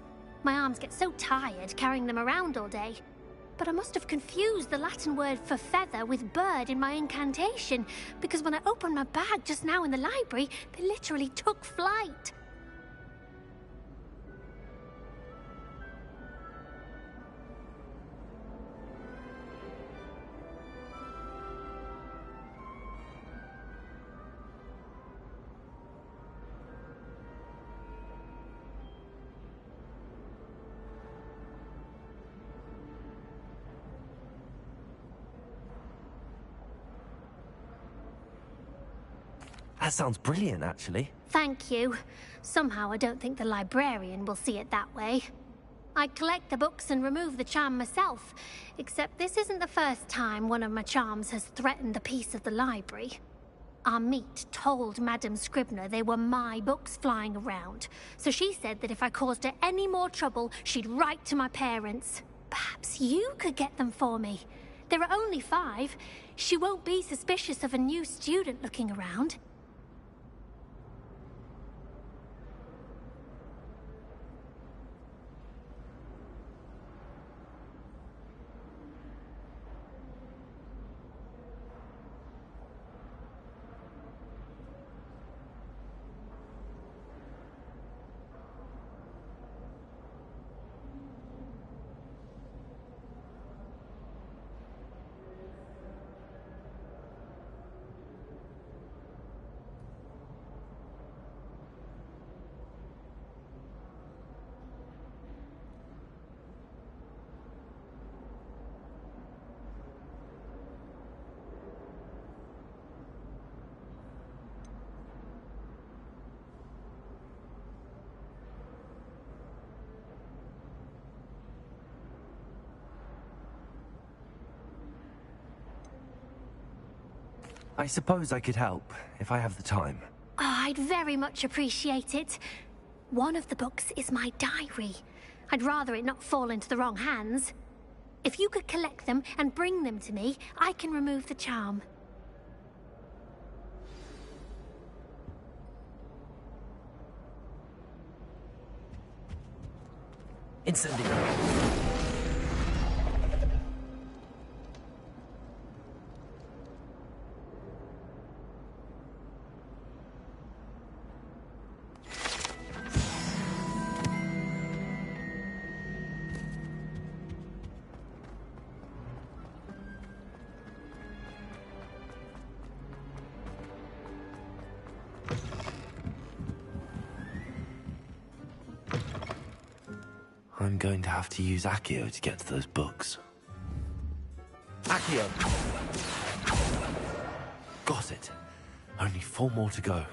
My arms get so tired carrying them around all day. But I must have confused the Latin word for feather with bird in my incantation, because when I opened my bag just now in the library, they literally took flight. That sounds brilliant, actually. Thank you. Somehow I don't think the librarian will see it that way. I'd collect the books and remove the charm myself, except this isn't the first time one of my charms has threatened the peace of the library. Our meet told Madame Scribner they were my books flying around, so she said that if I caused her any more trouble, she'd write to my parents. Perhaps you could get them for me. There are only 5. She won't be suspicious of a new student looking around. I suppose I could help, if I have the time. Oh, I'd very much appreciate it. One of the books is my diary. I'd rather it not fall into the wrong hands. If you could collect them and bring them to me, I can remove the charm. Incendio. I'm going to have to use Accio to get to those books. Accio! Got it. Only 4 more to go.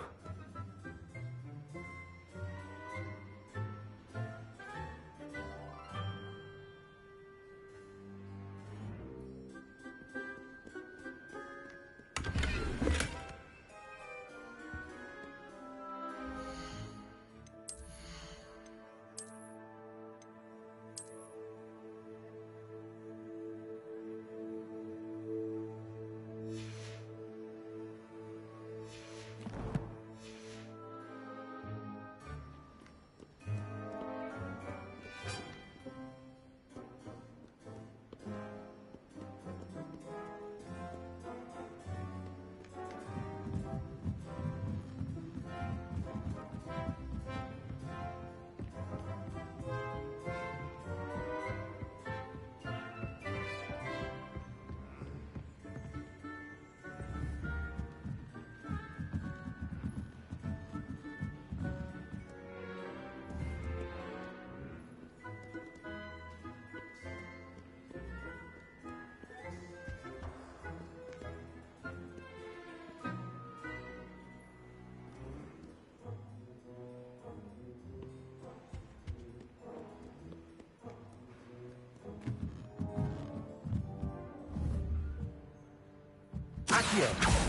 Accio!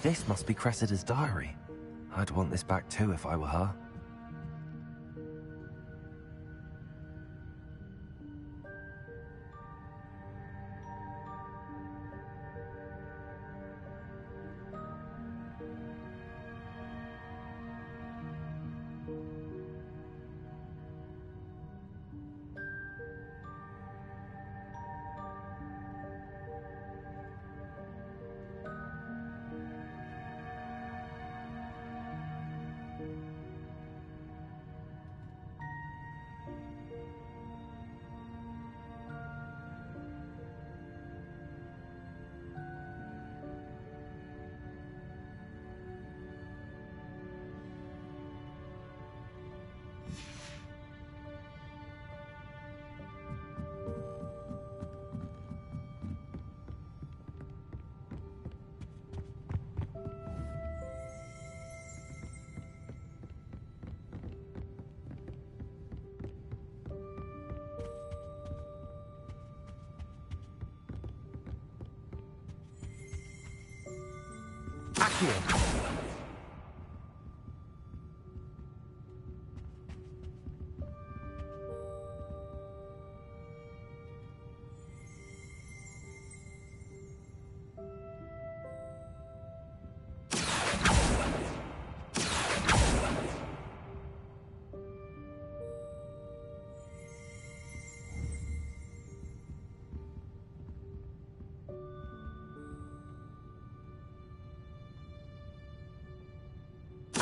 This must be Cressida's diary. I'd want this back too if I were her. Accio!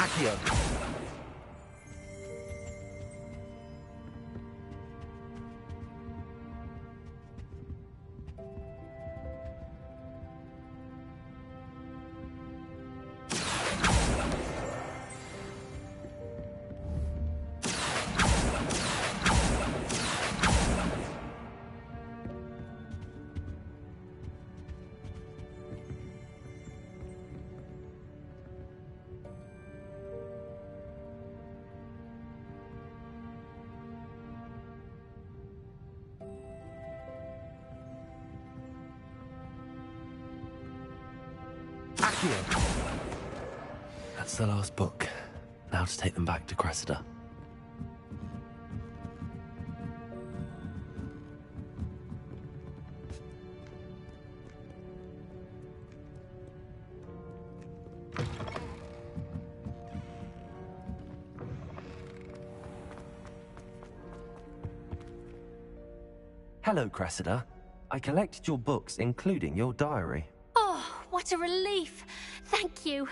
Accio! Accio! That's the last book. Now to take them back to Cressida. Hello, Cressida. I collected your books, including your diary. Oh, what a relief. Thank you.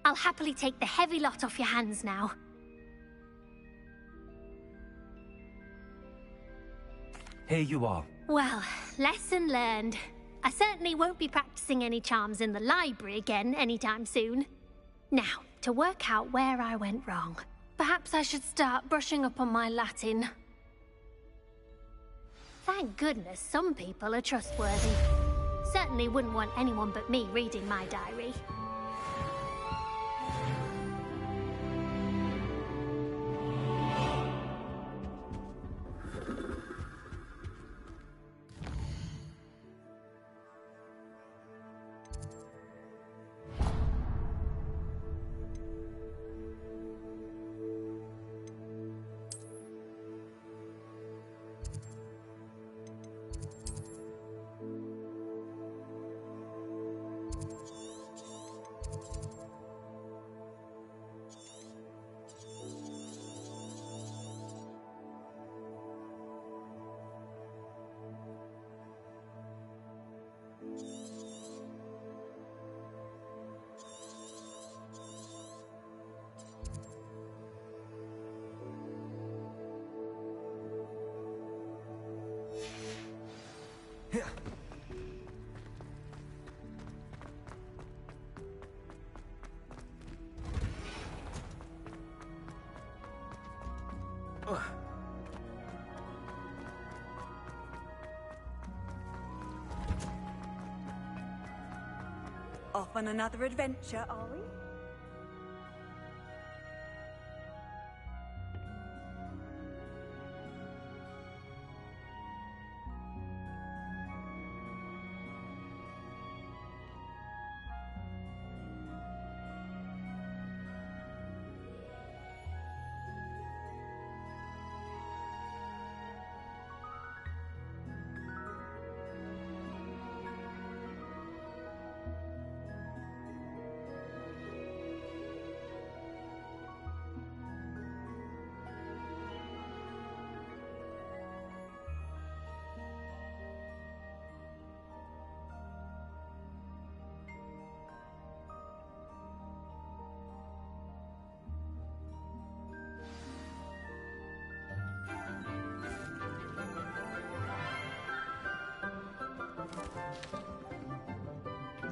I'll happily take the heavy lot off your hands now. Here you are. Well, lesson learned. I certainly won't be practicing any charms in the library again anytime soon. Now, to work out where I went wrong. Perhaps I should start brushing up on my Latin. Thank goodness some people are trustworthy. Certainly wouldn't want anyone but me reading my diary. Off on another adventure, are we?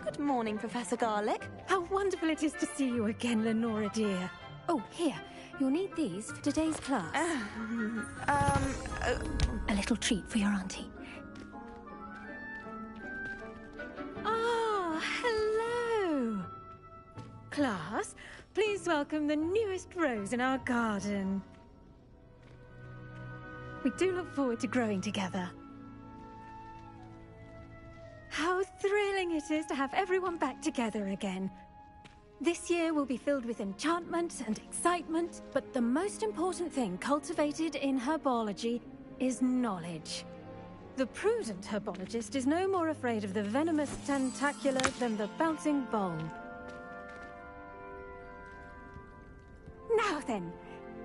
Good morning, Professor Garlic. How wonderful it is to see you again, Lenora dear. Oh, here. You'll need these for today's class. A little treat for your auntie. Ah, hello. Class, please welcome the newest rose in our garden. We do look forward to growing together. How thrilling it is to have everyone back together again. This year will be filled with enchantment and excitement, but the most important thing cultivated in herbology is knowledge. The prudent herbologist is no more afraid of the venomous tentacular than the bouncing bong. Now then,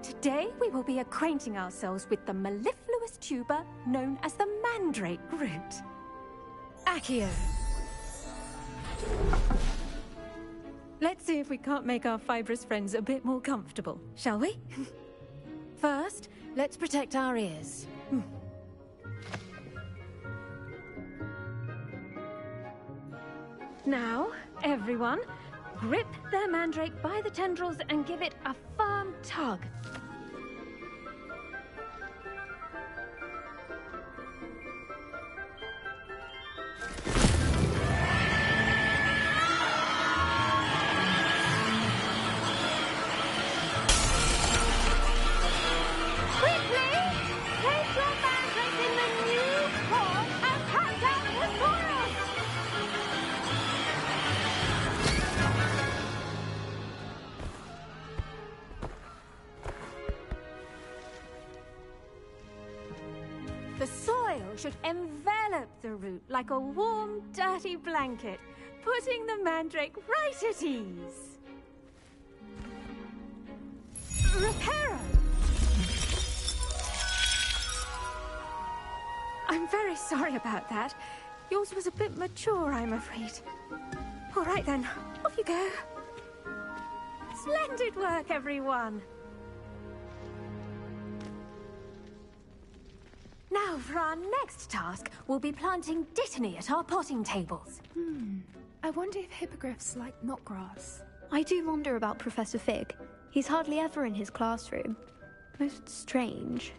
today we will be acquainting ourselves with the mellifluous tuber known as the mandrake root. Accio. Let's see if we can't make our fibrous friends a bit more comfortable, shall we? First, let's protect our ears. Now, everyone, grip their mandrake by the tendrils and give it a firm tug. The soil should envelop the root like a warm, dirty blanket, putting the mandrake right at ease. Reparo! I'm very sorry about that. Yours was a bit mature, I'm afraid. All right then, off you go. Splendid work, everyone. Now, for our next task, we'll be planting dittany at our potting tables. I wonder if hippogriffs like knotgrass. I do wonder about Professor Fig. He's hardly ever in his classroom. Most strange.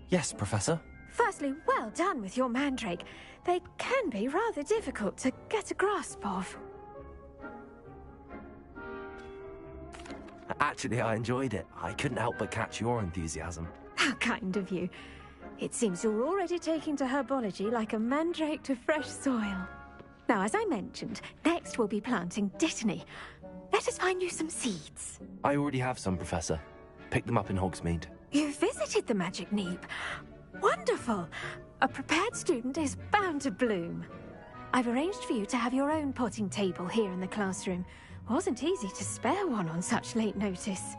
Yes, Professor. Firstly, well done with your mandrake. They can be rather difficult to get a grasp of. Actually, I enjoyed it. I couldn't help but catch your enthusiasm. How kind of you. It seems you're already taking to herbology like a mandrake to fresh soil. Now, as I mentioned, next we'll be planting dittany. Let us find you some seeds. I already have some, Professor. Picked them up in Hogsmeade. You visited the Magic Neep. Wonderful! A prepared student is bound to bloom. I've arranged for you to have your own potting table here in the classroom. Wasn't easy to spare one on such late notice.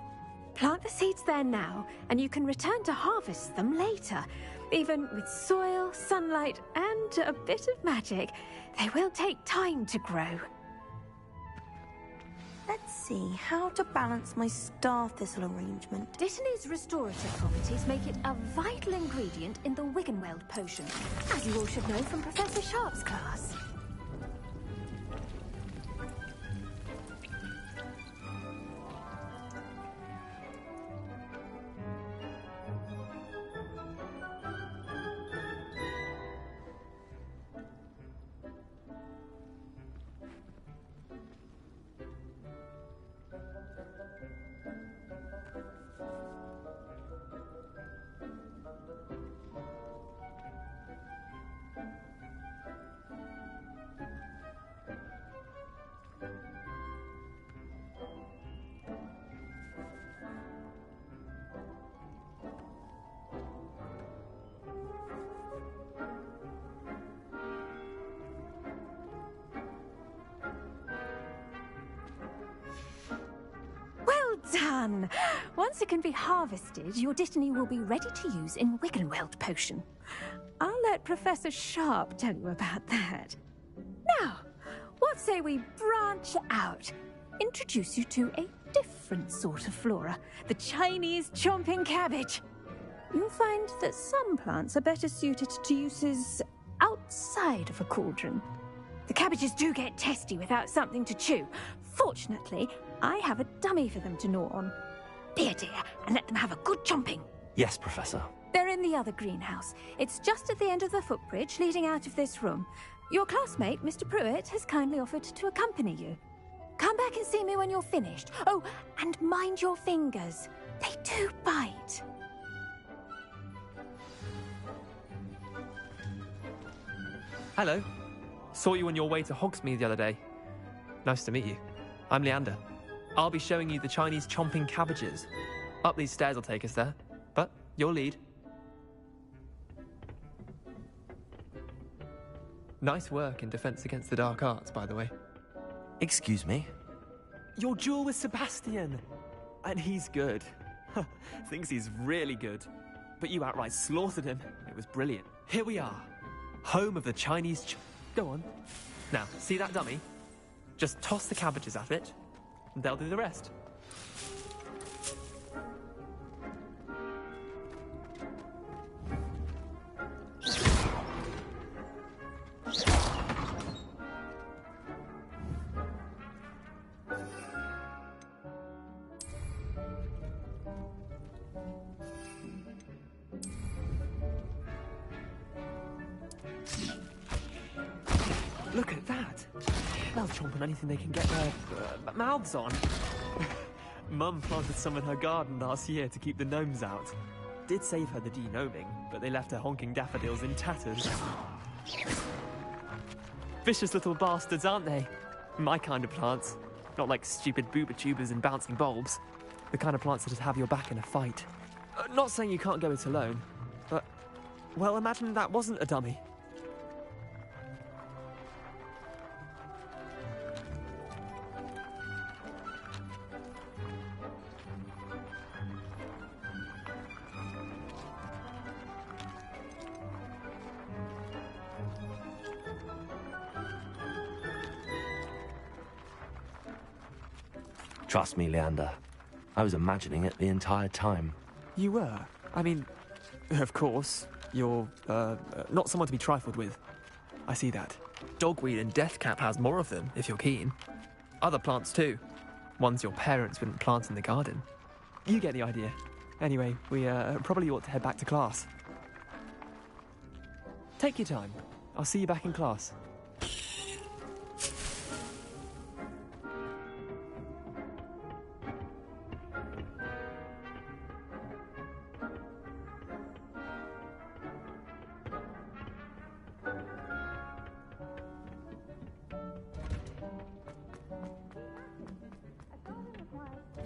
Plant the seeds there now, and you can return to harvest them later. Even with soil, sunlight, and a bit of magic, they will take time to grow. Let's see, how to balance my star thistle arrangement. Dittany's restorative properties make it a vital ingredient in the Wiggenweld potion, as you all should know from Professor Sharp's class. Done! Once it can be harvested, your dittany will be ready to use in Wiggenweld potion. I'll let Professor Sharp tell you about that. Now, what say we branch out? Introduce you to a different sort of flora, the Chinese chomping cabbage. You'll find that some plants are better suited to uses outside of a cauldron. The cabbages do get testy without something to chew. Fortunately, I have a dummy for them to gnaw on. Be a dear and let them have a good chomping. Yes, Professor. They're in the other greenhouse. It's just at the end of the footbridge leading out of this room. Your classmate, Mr. Pruitt, has kindly offered to accompany you. Come back and see me when you're finished. Oh, and mind your fingers. They do bite. Hello. Saw you on your way to Hogsmeade the other day. Nice to meet you. I'm Leander. I'll be showing you the Chinese chomping cabbages. Up these stairs will take us there, but your lead. Nice work in Defense Against the Dark Arts, by the way. Excuse me? Your duel with Sebastian! And he's good. Thinks he's really good. But you outright slaughtered him. It was brilliant. Here we are. Home of the Chinese Go on. Now, see that dummy? Just toss the cabbages at it, and they'll do the rest. Look at that! They'll chomp on anything they can get their mouths on. Mum planted some in her garden last year to keep the gnomes out. Did save her the de-gnoming, but they left her honking daffodils in tatters. Vicious little bastards, aren't they? My kind of plants. Not like stupid booba tubers and bouncing bulbs. The kind of plants that'd have your back in a fight. Not saying you can't go it alone, but... well, imagine that wasn't a dummy. Trust me, Leander. I was imagining it the entire time. You were? I mean, of course, you're, not someone to be trifled with. I see that. Dogweed and deathcap has more of them, if you're keen. Other plants too. Ones your parents wouldn't plant in the garden. You get the idea. Anyway, we probably ought to head back to class. Take your time. I'll see you back in class.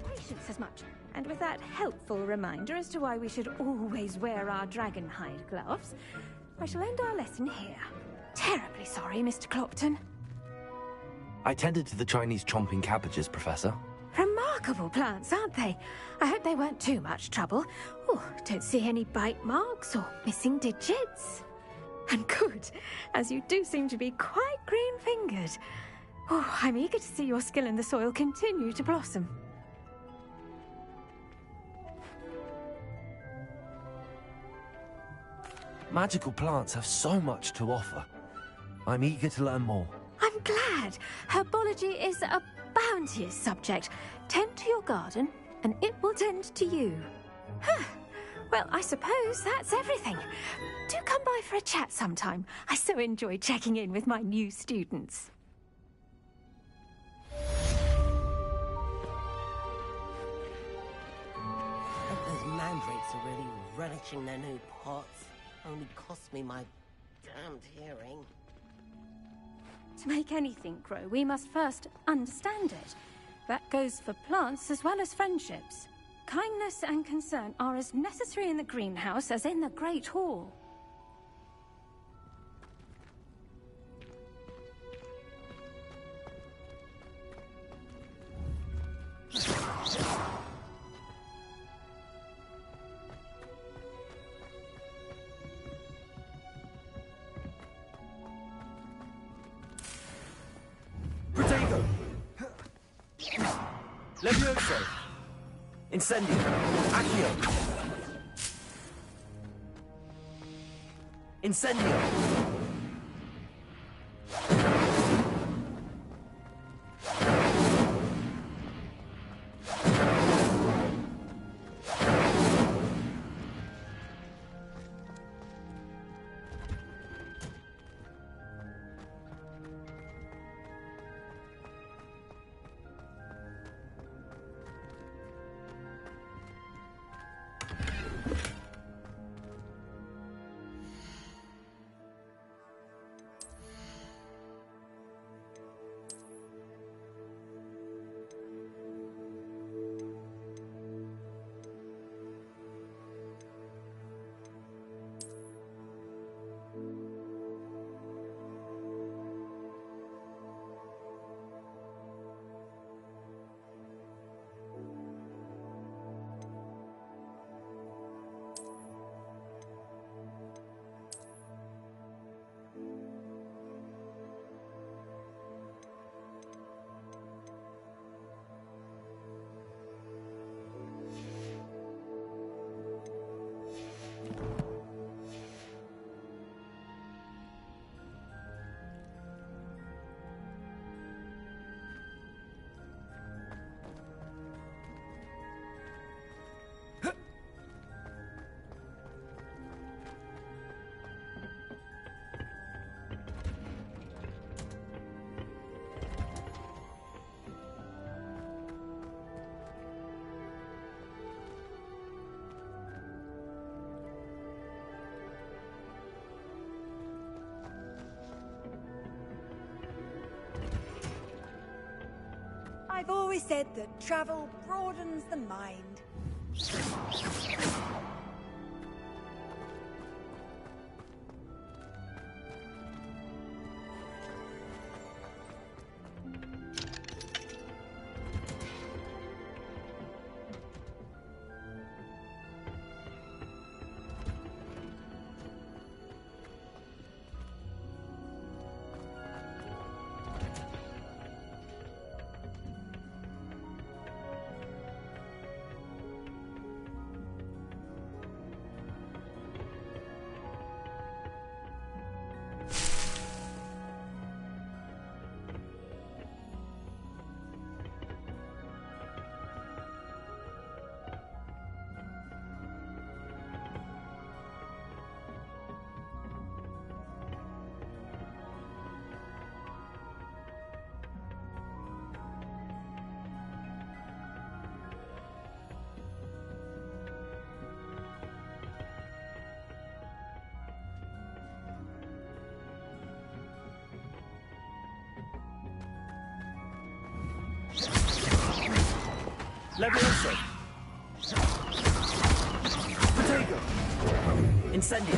Patience as much. And with that helpful reminder as to why we should always wear our dragon hide gloves, I shall end our lesson here. Terribly sorry, Mr. Clopton. I tended to the Chinese chomping cabbages, Professor. Remarkable plants, aren't they? I hope they weren't too much trouble. Oh, don't see any bite marks or missing digits. And good, as you do seem to be quite green-fingered. Oh, I'm eager to see your skill in the soil continue to blossom. Magical plants have so much to offer. I'm eager to learn more. I'm glad. Herbology is a bounteous subject. Tend to your garden, and it will tend to you. Huh. Well, I suppose that's everything. Do come by for a chat sometime. I so enjoy checking in with my new students. Those mandrakes are really relishing their new pots. Only cost me my damned hearing. To make anything grow, we must first understand it. That goes for plants as well as friendships. Kindness and concern are as necessary in the greenhouse as in the Great Hall. Protego! Levioso! Incendio! Accio! Incendio! I've always said that travel broadens the mind. Levioso. Protego. Incendio.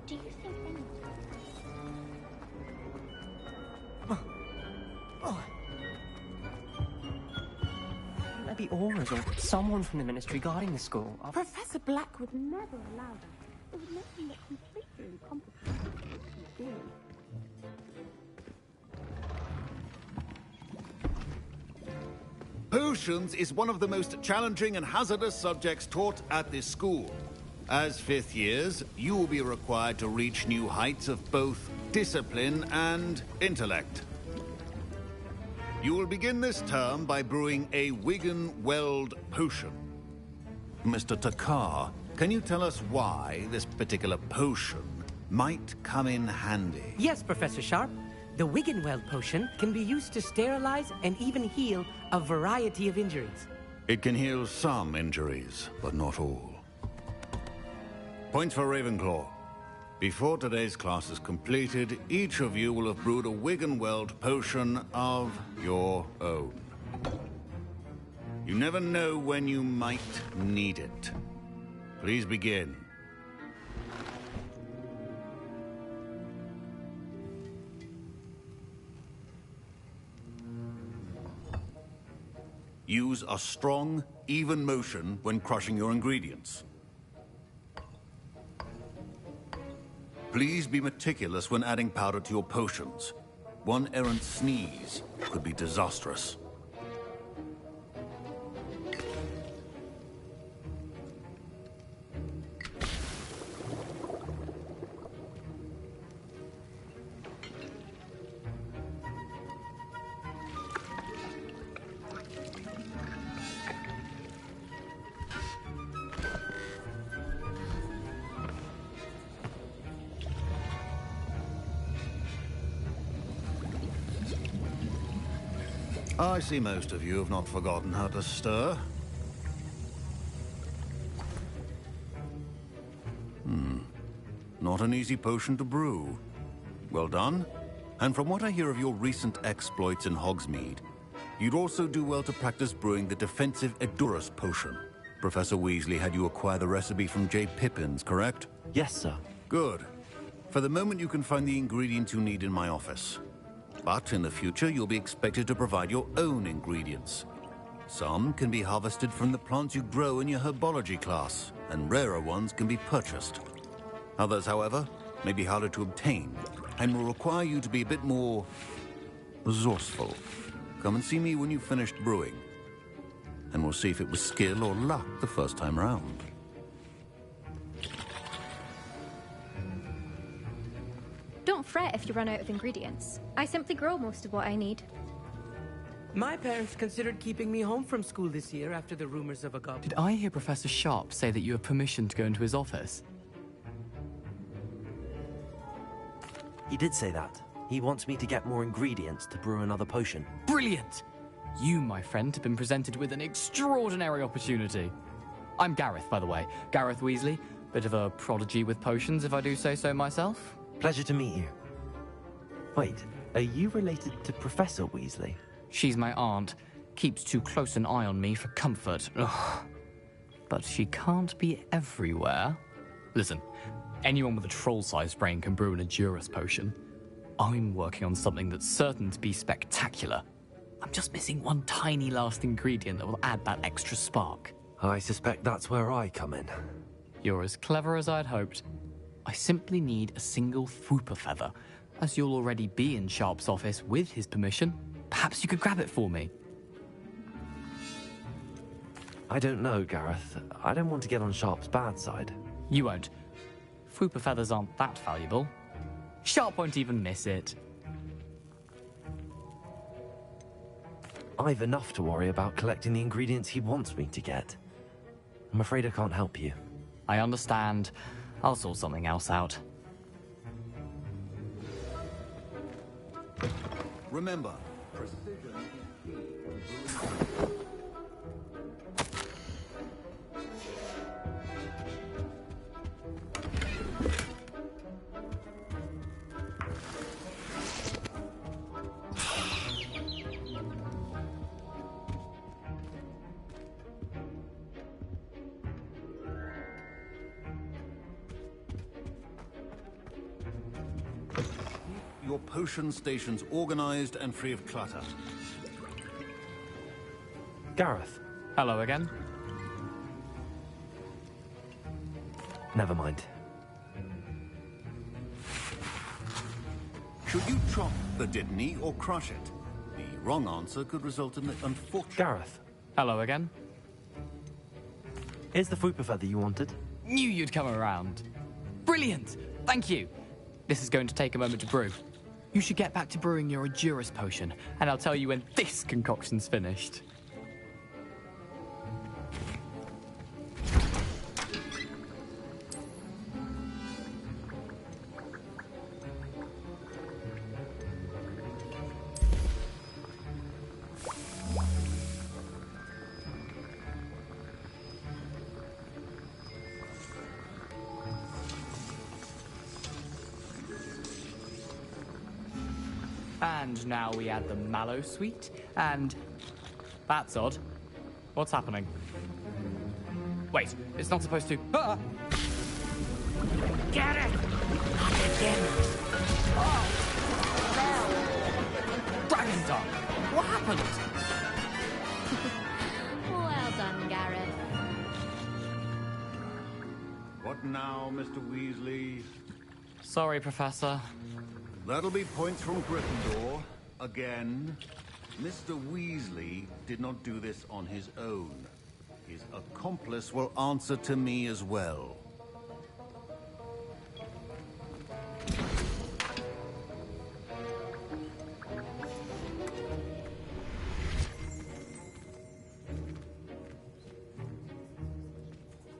Do you think anyone... Maybe Aura's or someone from the Ministry guarding the school. Professor Black would never allow that. It would make him look completely incompetent. Potions is one of the most challenging and hazardous subjects taught at this school. As fifth years, you will be required to reach new heights of both discipline and intellect. You will begin this term by brewing a Wigan-Weld potion. Mr. Takar, can you tell us why this particular potion might come in handy? Yes, Professor Sharp. The Wigan-Weld potion can be used to sterilize and even heal a variety of injuries. It can heal some injuries, but not all. Points for Ravenclaw. Before today's class is completed, each of you will have brewed a Wigan-Weld potion of your own. You never know when you might need it. Please begin. Use a strong, even motion when crushing your ingredients. Please be meticulous when adding powder to your potions. One errant sneeze could be disastrous. I see most of you have not forgotten how to stir. Not an easy potion to brew. Well done. And from what I hear of your recent exploits in Hogsmeade, you'd also do well to practice brewing the defensive Edurus potion. Professor Weasley had you acquire the recipe from J. Pippins, correct? Yes, sir. Good. For the moment, you can find the ingredients you need in my office. But in the future, you'll be expected to provide your own ingredients. Some can be harvested from the plants you grow in your herbology class, and rarer ones can be purchased. Others, however, may be harder to obtain, and will require you to be a bit more resourceful. Come and see me when you've finished brewing, and we'll see if it was skill or luck the first time round. Don't fret if you run out of ingredients. I simply grow most of what I need. My parents considered keeping me home from school this year after the rumors of a goblin. Did I hear Professor Sharp say that you have permission to go into his office? He did say that. He wants me to get more ingredients to brew another potion. Brilliant! You, my friend, have been presented with an extraordinary opportunity. I'm Gareth, by the way. Gareth Weasley. Bit of a prodigy with potions, if I do say so myself. Pleasure to meet you. Wait, are you related to Professor Weasley? She's my aunt. Keeps too close an eye on me for comfort. Ugh. But she can't be everywhere. Listen, anyone with a troll-sized brain can brew an Edurus potion. I'm working on something that's certain to be spectacular. I'm just missing one tiny last ingredient that will add that extra spark. I suspect that's where I come in. You're as clever as I'd hoped. I simply need a single Fwooper feather. As you'll already be in Sharp's office with his permission, perhaps you could grab it for me. I don't know, Gareth. I don't want to get on Sharp's bad side. You won't. Fwooper feathers aren't that valuable. Sharp won't even miss it. I've enough to worry about collecting the ingredients he wants me to get. I'm afraid I can't help you. I understand. I'll sort something else out. Remember, precision is key when brewing. Your potion stations organized and free of clutter. Gareth. Hello again. Never mind. Should you chop the Dittany or crush it? The wrong answer could result in the unfortunate... Gareth. Hello again. Here's the Fwooper feather you wanted. Knew you'd come around. Brilliant! Thank you. This is going to take a moment to brew. You should get back to brewing your Edurus potion, and I'll tell you when this concoction's finished. And now we add the mallow sweet, and... That's odd. What's happening? Wait, it's not supposed to... Ah! Get it! Not again! Oh! Dragon tongue! What happened? Well done, Gareth. What now, Mr. Weasley? Sorry, Professor. That'll be points from Gryffindor. Again. Mr. Weasley did not do this on his own. His accomplice will answer to me as well.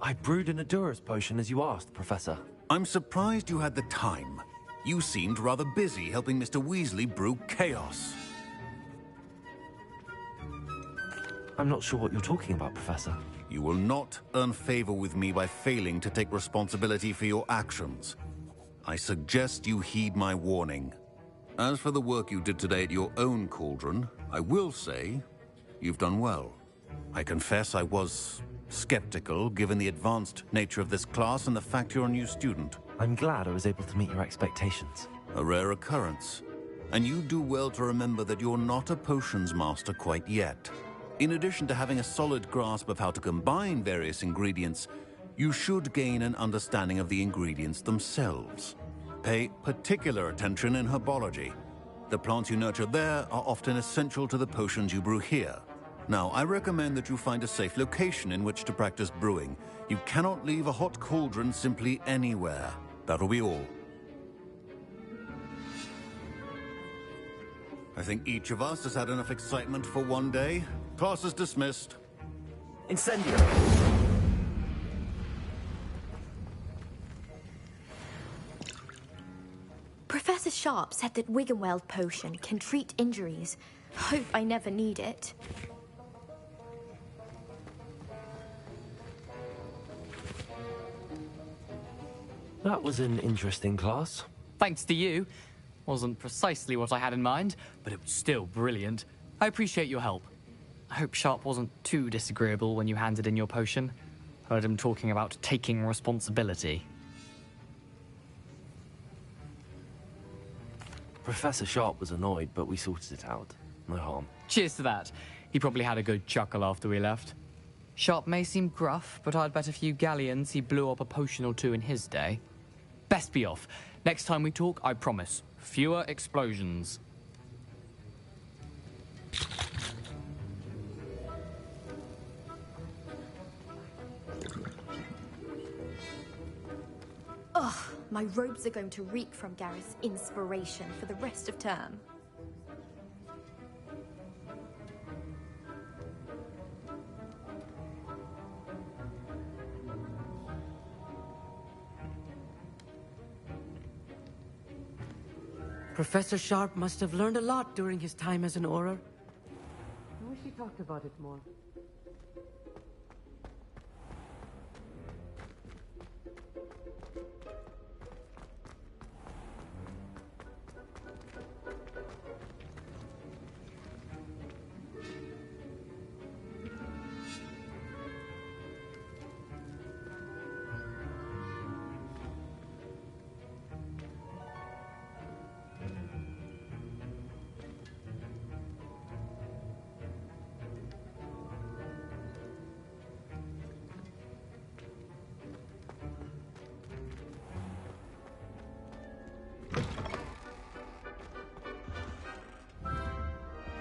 I brewed an Edurus potion as you asked, Professor. I'm surprised you had the time. You seemed rather busy helping Mr. Weasley brew chaos. I'm not sure what you're talking about, Professor. You will not earn favor with me by failing to take responsibility for your actions. I suggest you heed my warning. As for the work you did today at your own cauldron, I will say you've done well. I confess I was skeptical, given the advanced nature of this class and the fact you're a new student. I'm glad I was able to meet your expectations. A rare occurrence. And you do well to remember that you're not a potions master quite yet. In addition to having a solid grasp of how to combine various ingredients, you should gain an understanding of the ingredients themselves. Pay particular attention in herbology. The plants you nurture there are often essential to the potions you brew here. Now, I recommend that you find a safe location in which to practice brewing. You cannot leave a hot cauldron simply anywhere. That'll be all. I think each of us has had enough excitement for one day. Class is dismissed. Incendio! Professor Sharp said that Wiggenweld potion can treat injuries. Hope I never need it. That was an interesting class. Thanks to you. Wasn't precisely what I had in mind, but it was still brilliant. I appreciate your help. I hope Sharp wasn't too disagreeable when you handed in your potion. Heard him talking about taking responsibility. Professor Sharp was annoyed, but we sorted it out. No harm. Cheers to that. He probably had a good chuckle after we left. Sharp may seem gruff, but I'd bet a few galleons he blew up a potion or two in his day. Best be off. Next time we talk, I promise, fewer explosions. Ugh, my robes are going to reek from Gareth's inspiration for the rest of term. Professor Sharp must have learned a lot during his time as an Auror. I wish he talked about it more.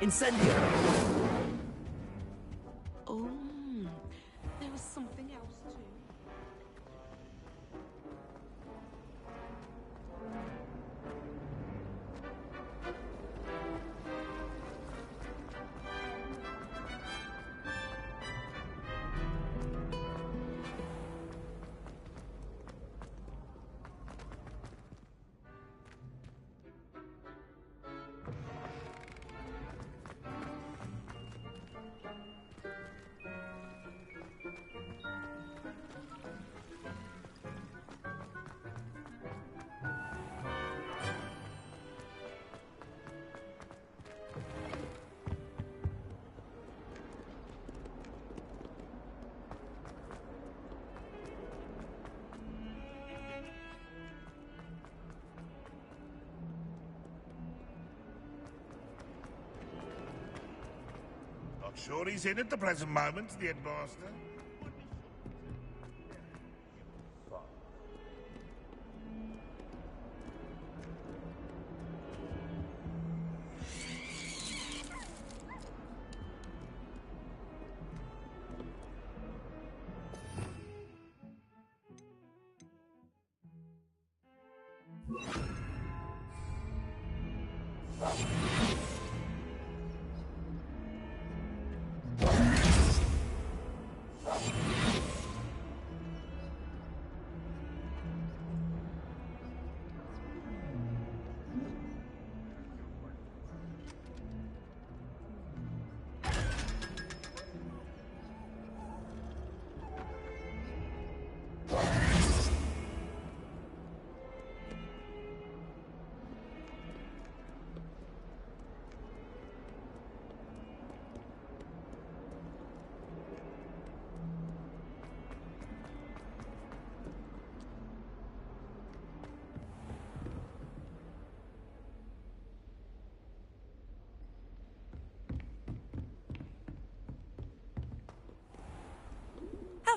Incendio! Oh, there was something else too. Not sure he's in at the present moment, the headmaster.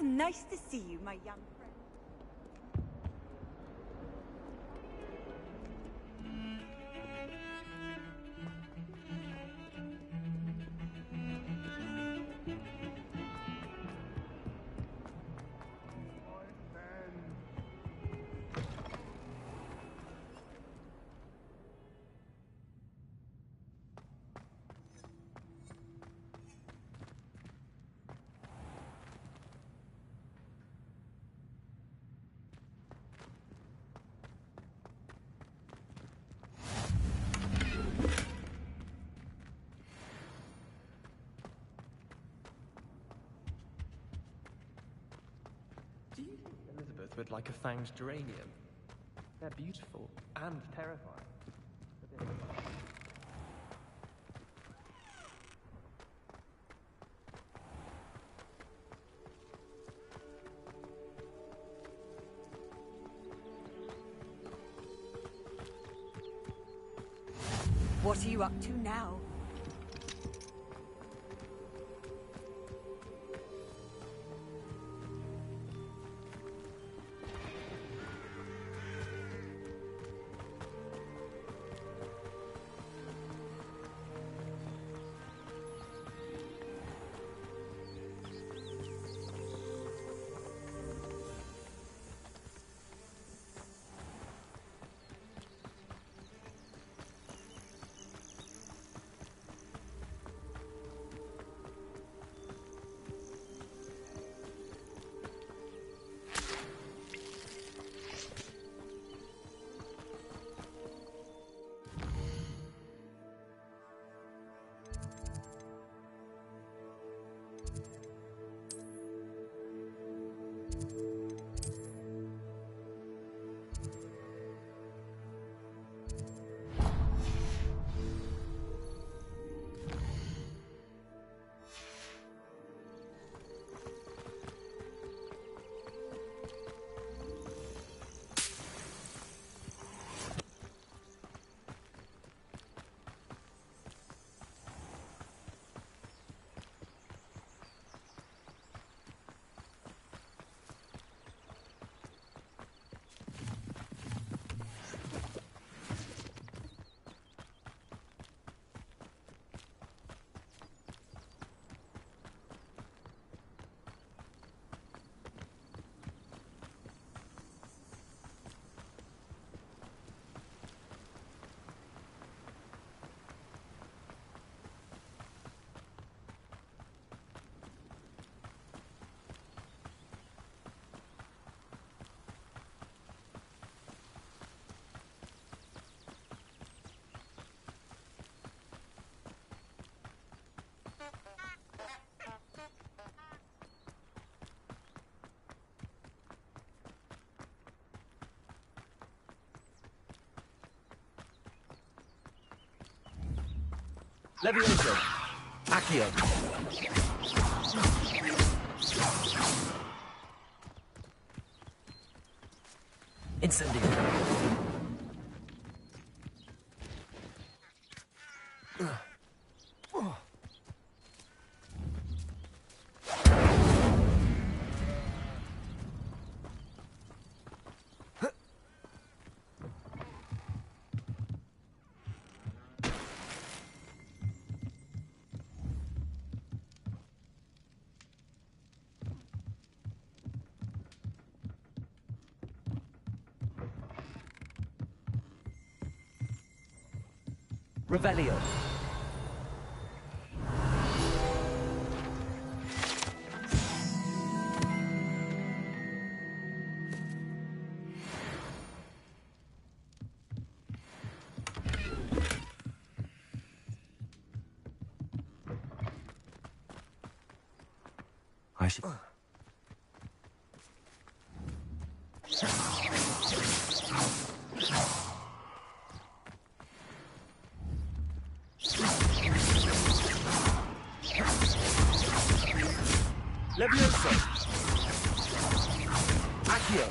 nice to see you, my young friend. Do you think Elizabeth would like a fanged geranium? They're beautiful and terrifying. What are you up to now? Levioso. Accio. Incendio. Revelio. I should... Levioso. Accio.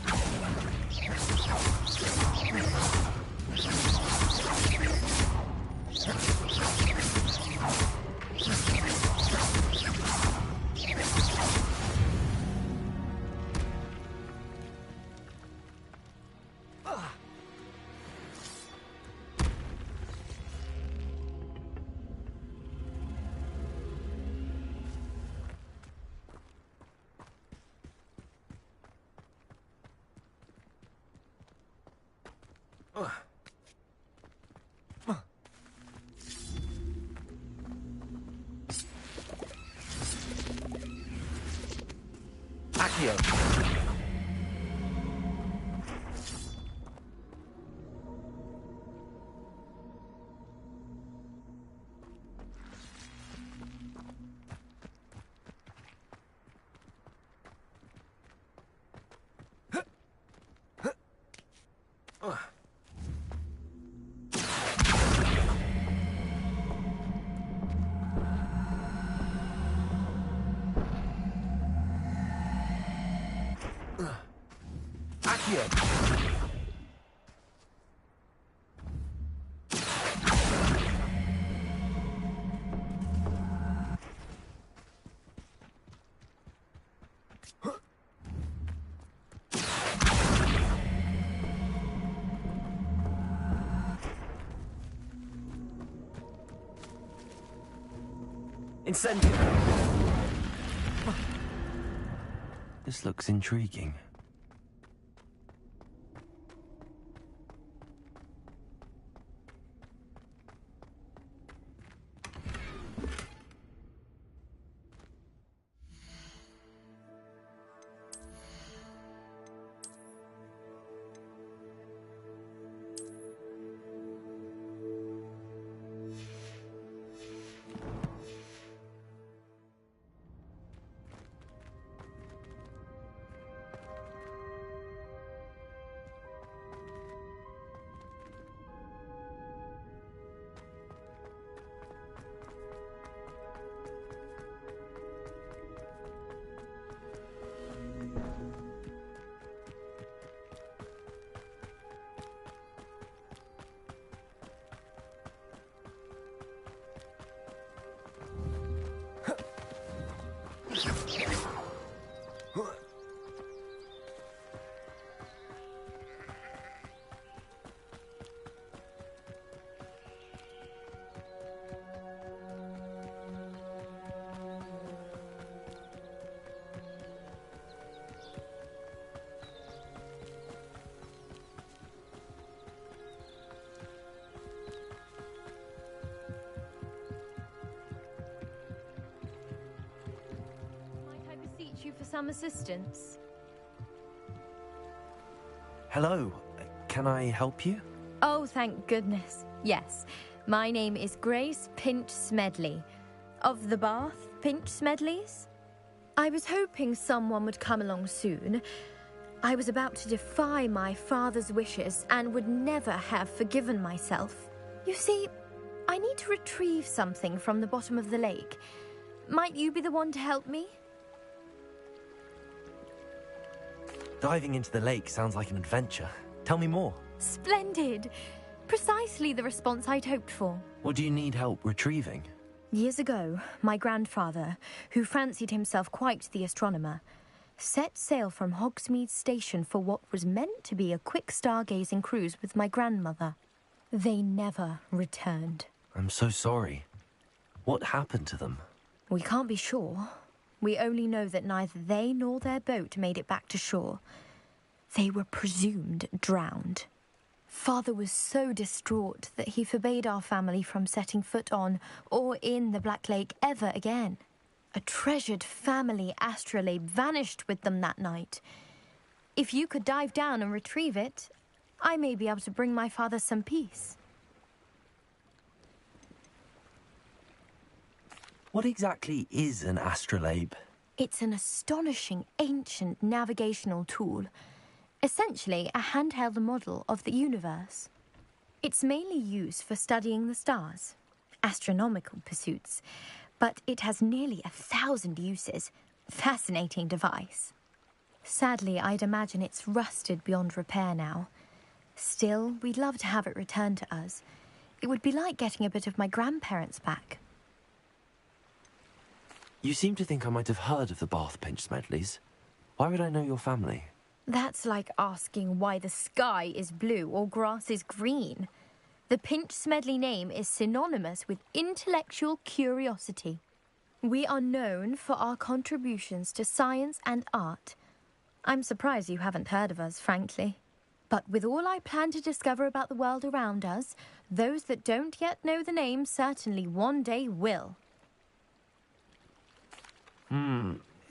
Accio! Incendio! This looks intriguing. You for some assistance? Hello, can I help you? Oh, thank goodness. Yes, my name is Grace Pinch Smedley, of the Bath Pinch Smedleys. I was hoping someone would come along soon. I was about to defy my father's wishes and would never have forgiven myself. You see, I need to retrieve something from the bottom of the lake. Might you be the one to help me? Diving into the lake sounds like an adventure. Tell me more. Splendid! Precisely the response I'd hoped for. What do you need help retrieving? Years ago, my grandfather, who fancied himself quite the astronomer, set sail from Hogsmeade Station for what was meant to be a quick stargazing cruise with my grandmother. They never returned. I'm so sorry. What happened to them? We can't be sure. We only know that neither they nor their boat made it back to shore. They were presumed drowned. Father was so distraught that he forbade our family from setting foot on or in the Black Lake ever again. A treasured family astrolabe vanished with them that night. If you could dive down and retrieve it, I may be able to bring my father some peace. What exactly is an astrolabe? It's an astonishing ancient navigational tool. Essentially, a handheld model of the universe. It's mainly used for studying the stars, astronomical pursuits, but it has nearly 1,000 uses. Fascinating device. Sadly, I'd imagine it's rusted beyond repair now. Still, we'd love to have it returned to us. It would be like getting a bit of my grandparents back. You seem to think I might have heard of the Bath Pinch Smedleys. Why would I know your family? That's like asking why the sky is blue or grass is green. The Pinch Smedley name is synonymous with intellectual curiosity. We are known for our contributions to science and art. I'm surprised you haven't heard of us, frankly. But with all I plan to discover about the world around us, those that don't yet know the name certainly one day will.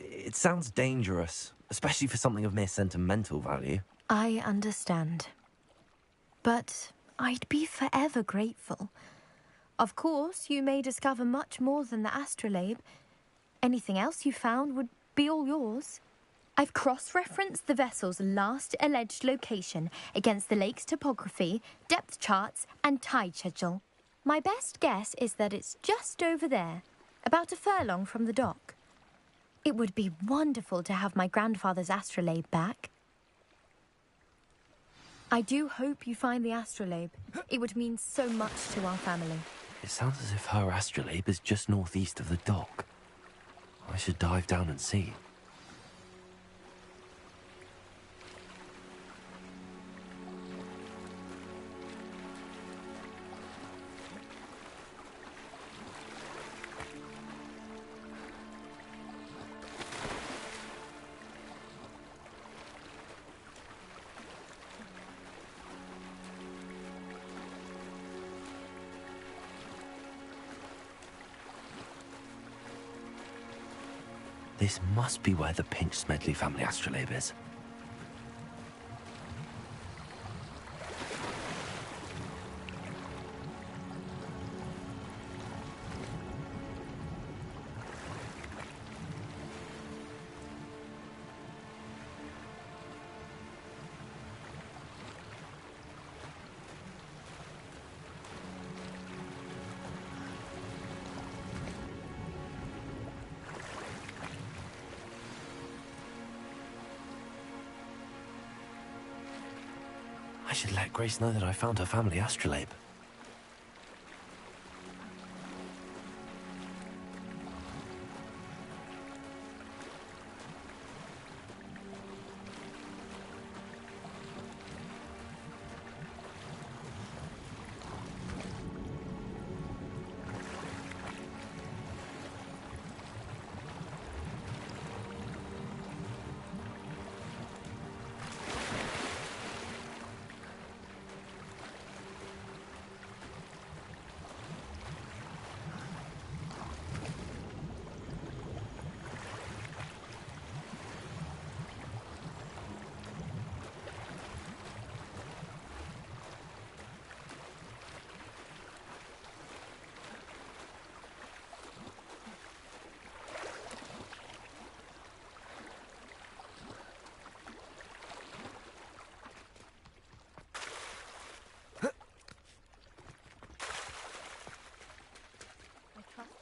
It sounds dangerous, especially for something of mere sentimental value. I understand. But I'd be forever grateful. Of course, you may discover much more than the astrolabe. Anything else you found would be all yours. I've cross-referenced the vessel's last alleged location against the lake's topography, depth charts, and tide schedule. My best guess is that it's just over there, about a furlong from the dock. It would be wonderful to have my grandfather's astrolabe back. I do hope you find the astrolabe. It would mean so much to our family. It sounds as if her astrolabe is just northeast of the dock. I should dive down and see. This must be where the Pinch-Smedley family astrolabe is. I should let Grace know that I found her family astrolabe.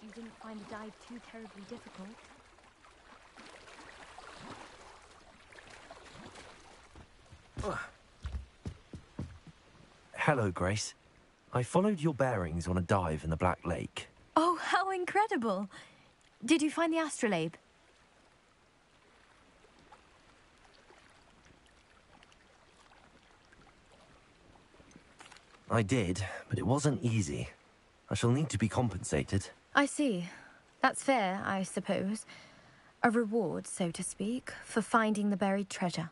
You didn't find the dive too terribly difficult. Hello, Grace. I followed your bearings on a dive in the Black Lake. Oh, how incredible! Did you find the astrolabe? I did, but it wasn't easy. I shall need to be compensated. I see. That's fair, I suppose. A reward, so to speak, for finding the buried treasure.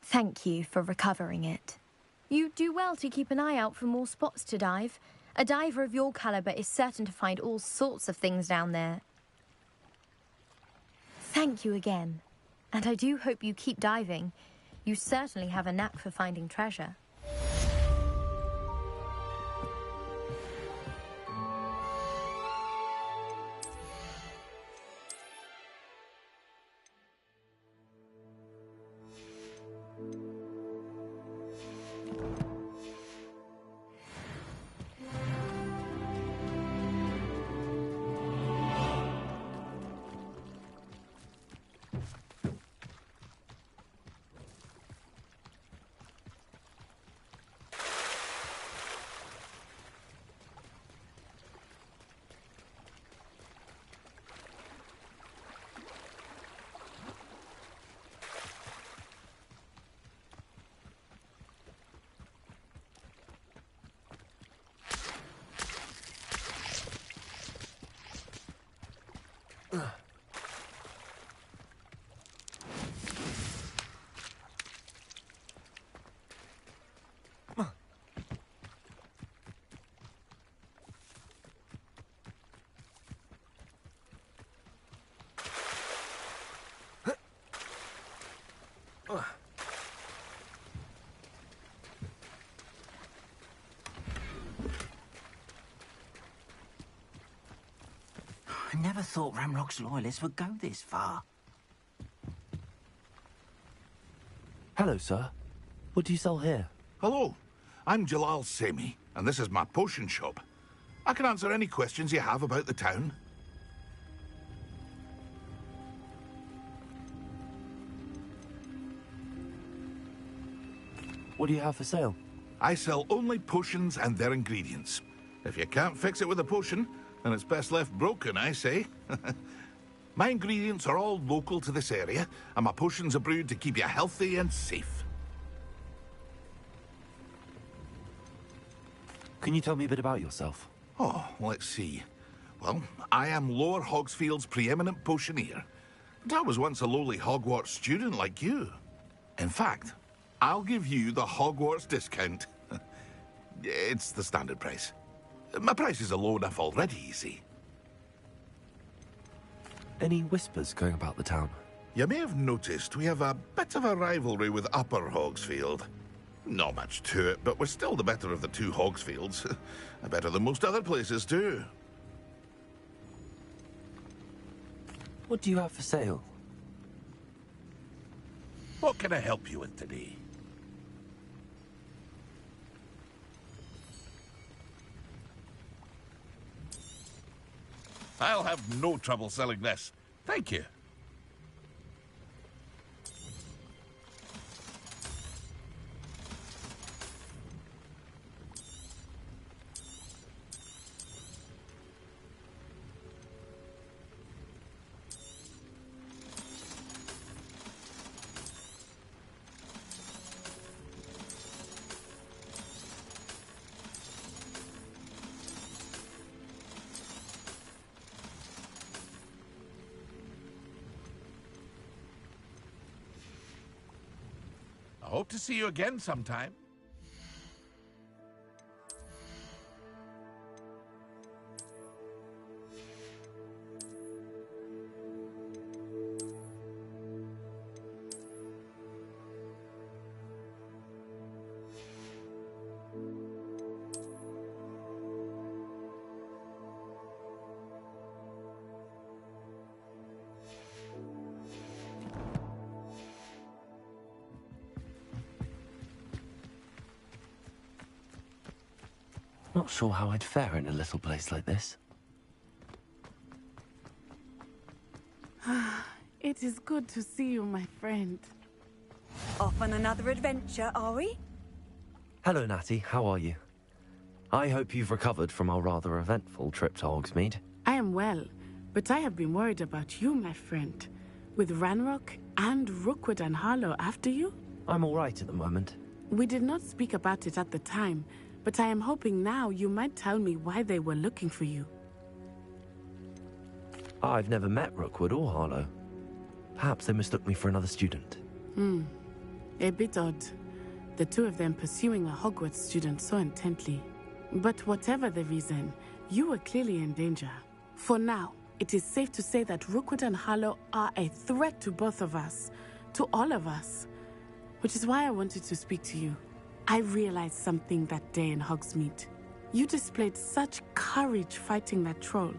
Thank you for recovering it. You do well to keep an eye out for more spots to dive. A diver of your caliber is certain to find all sorts of things down there. Thank you again. And I do hope you keep diving. You certainly have a knack for finding treasure. I never thought Ramrock's loyalists would go this far. Hello, sir. What do you sell here? Hello, I'm Jalal Semi, and this is my potion shop. I can answer any questions you have about the town. What do you have for sale? I sell only potions and their ingredients. If you can't fix it with a potion, then it's best left broken, I say. My ingredients are all local to this area, and my potions are brewed to keep you healthy and safe. Can you tell me a bit about yourself? Oh, let's see. Well, I am Lower Hogsfield's preeminent potioneer. But I was once a lowly Hogwarts student like you. In fact, I'll give you the Hogwarts discount. It's the standard price. My prices are low enough already, you see. Any whispers going about the town? You may have noticed we have a bit of a rivalry with Upper Hogsfield. Not much to it, but we're still the better of the two Hogsfields. Better than most other places, too. What do you have for sale? What can I help you with today? I'll have no trouble selling this. Thank you. I hope to see you again sometime. Not sure how I'd fare in a little place like this. It is good to see you, my friend. Off on another adventure, are we? Hello, Natty. How are you? I hope you've recovered from our rather eventful trip to Hogsmeade. I am well, but I have been worried about you, my friend. With Ranrock and Rookwood and Harlow after you? I'm all right at the moment. We did not speak about it at the time, but I am hoping now you might tell me why they were looking for you. I've never met Rookwood or Harlow. Perhaps they mistook me for another student. A bit odd. The two of them pursuing a Hogwarts student so intently. But whatever the reason, you were clearly in danger. For now, it is safe to say that Rookwood and Harlow are a threat to both of us. To all of us. Which is why I wanted to speak to you. I realized something that day in Hogsmeade. You displayed such courage fighting that troll,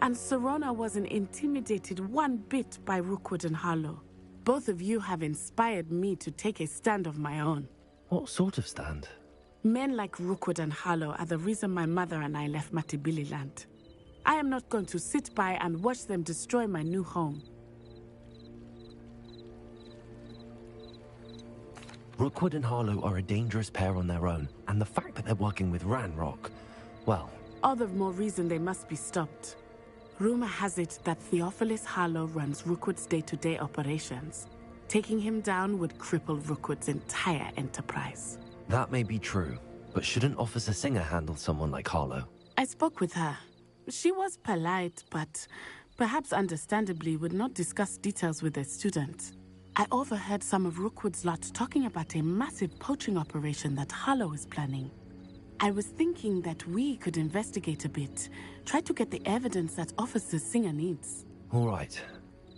and Serona wasn't intimidated one bit by Rookwood and Harlow. Both of you have inspired me to take a stand of my own. What sort of stand? Men like Rookwood and Harlow are the reason my mother and I left Matibili land. I am not going to sit by and watch them destroy my new home. Rookwood and Harlow are a dangerous pair on their own, and the fact that they're working with Ranrock, well... All the more reason they must be stopped. Rumor has it that Theophilus Harlow runs Rookwood's day-to-day operations. Taking him down would cripple Rookwood's entire enterprise. That may be true, but shouldn't Officer Singer handle someone like Harlow? I spoke with her. She was polite, but perhaps understandably would not discuss details with a student. I overheard some of Rookwood's lot talking about a massive poaching operation that Harlow is planning. I was thinking that we could investigate a bit, try to get the evidence that Officer Singer needs. All right,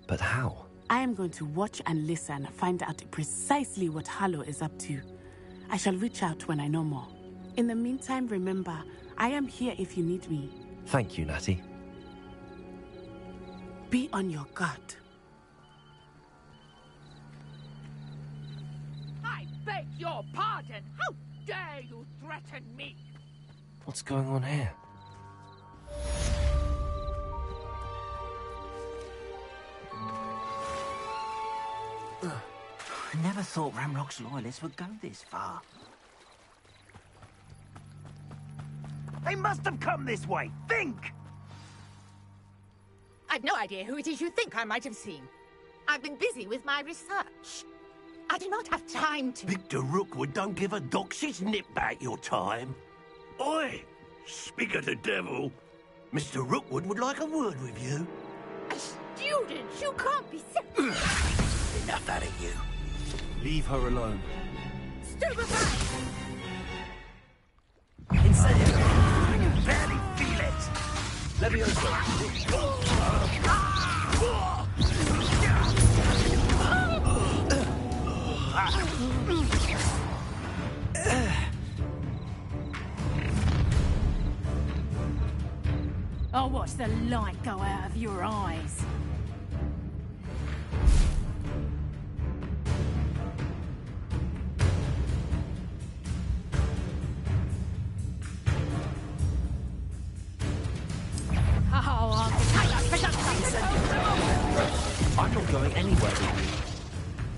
but how? I am going to watch and listen, find out precisely what Harlow is up to. I shall reach out when I know more. In the meantime, remember, I am here if you need me. Thank you, Natty. Be on your guard. I beg your pardon. How dare you threaten me? What's going on here? I never thought Ramrock's loyalists would go this far. They must have come this way. Think! I've no idea who it is you think I might have seen. I've been busy with my research. I do not have time to... Victor Rookwood don't give a doxy's nip back your time. Oi! Speak of the devil. Mr. Rookwood would like a word with you. A student? You can't be serious. Enough out of you. Leave her alone. Stupefy! Inside it. I can barely feel it. Levioso. I'll watch the light go out of your eyes. I'm not going anywhere with you.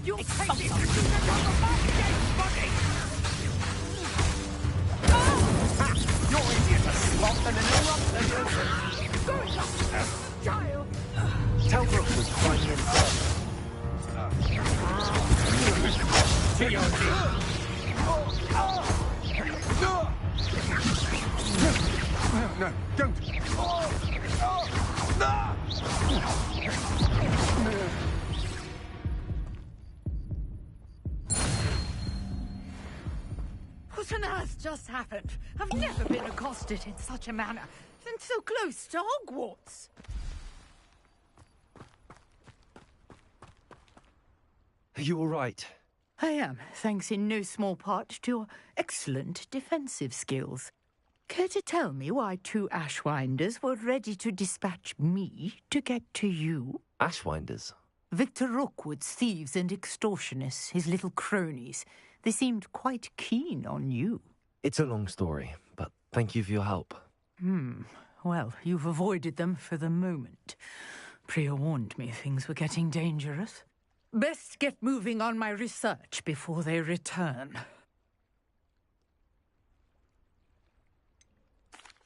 You'll take this to the body! You're easier to spot than an eruption. Child! Tell Rookwood to find me inside. To your knees. No, don't. What on earth just happened? I've never been accosted in such a manner, and so close to Hogwarts. Are you all right? I am, thanks in no small part to your excellent defensive skills. Care to tell me why two Ashwinders were ready to dispatch me to get to you? Ashwinders? Victor Rookwood's thieves and extortionists, his little cronies. They seemed quite keen on you. It's a long story, but thank you for your help. Well, you've avoided them for the moment. Priya warned me things were getting dangerous. Best get moving on my research before they return.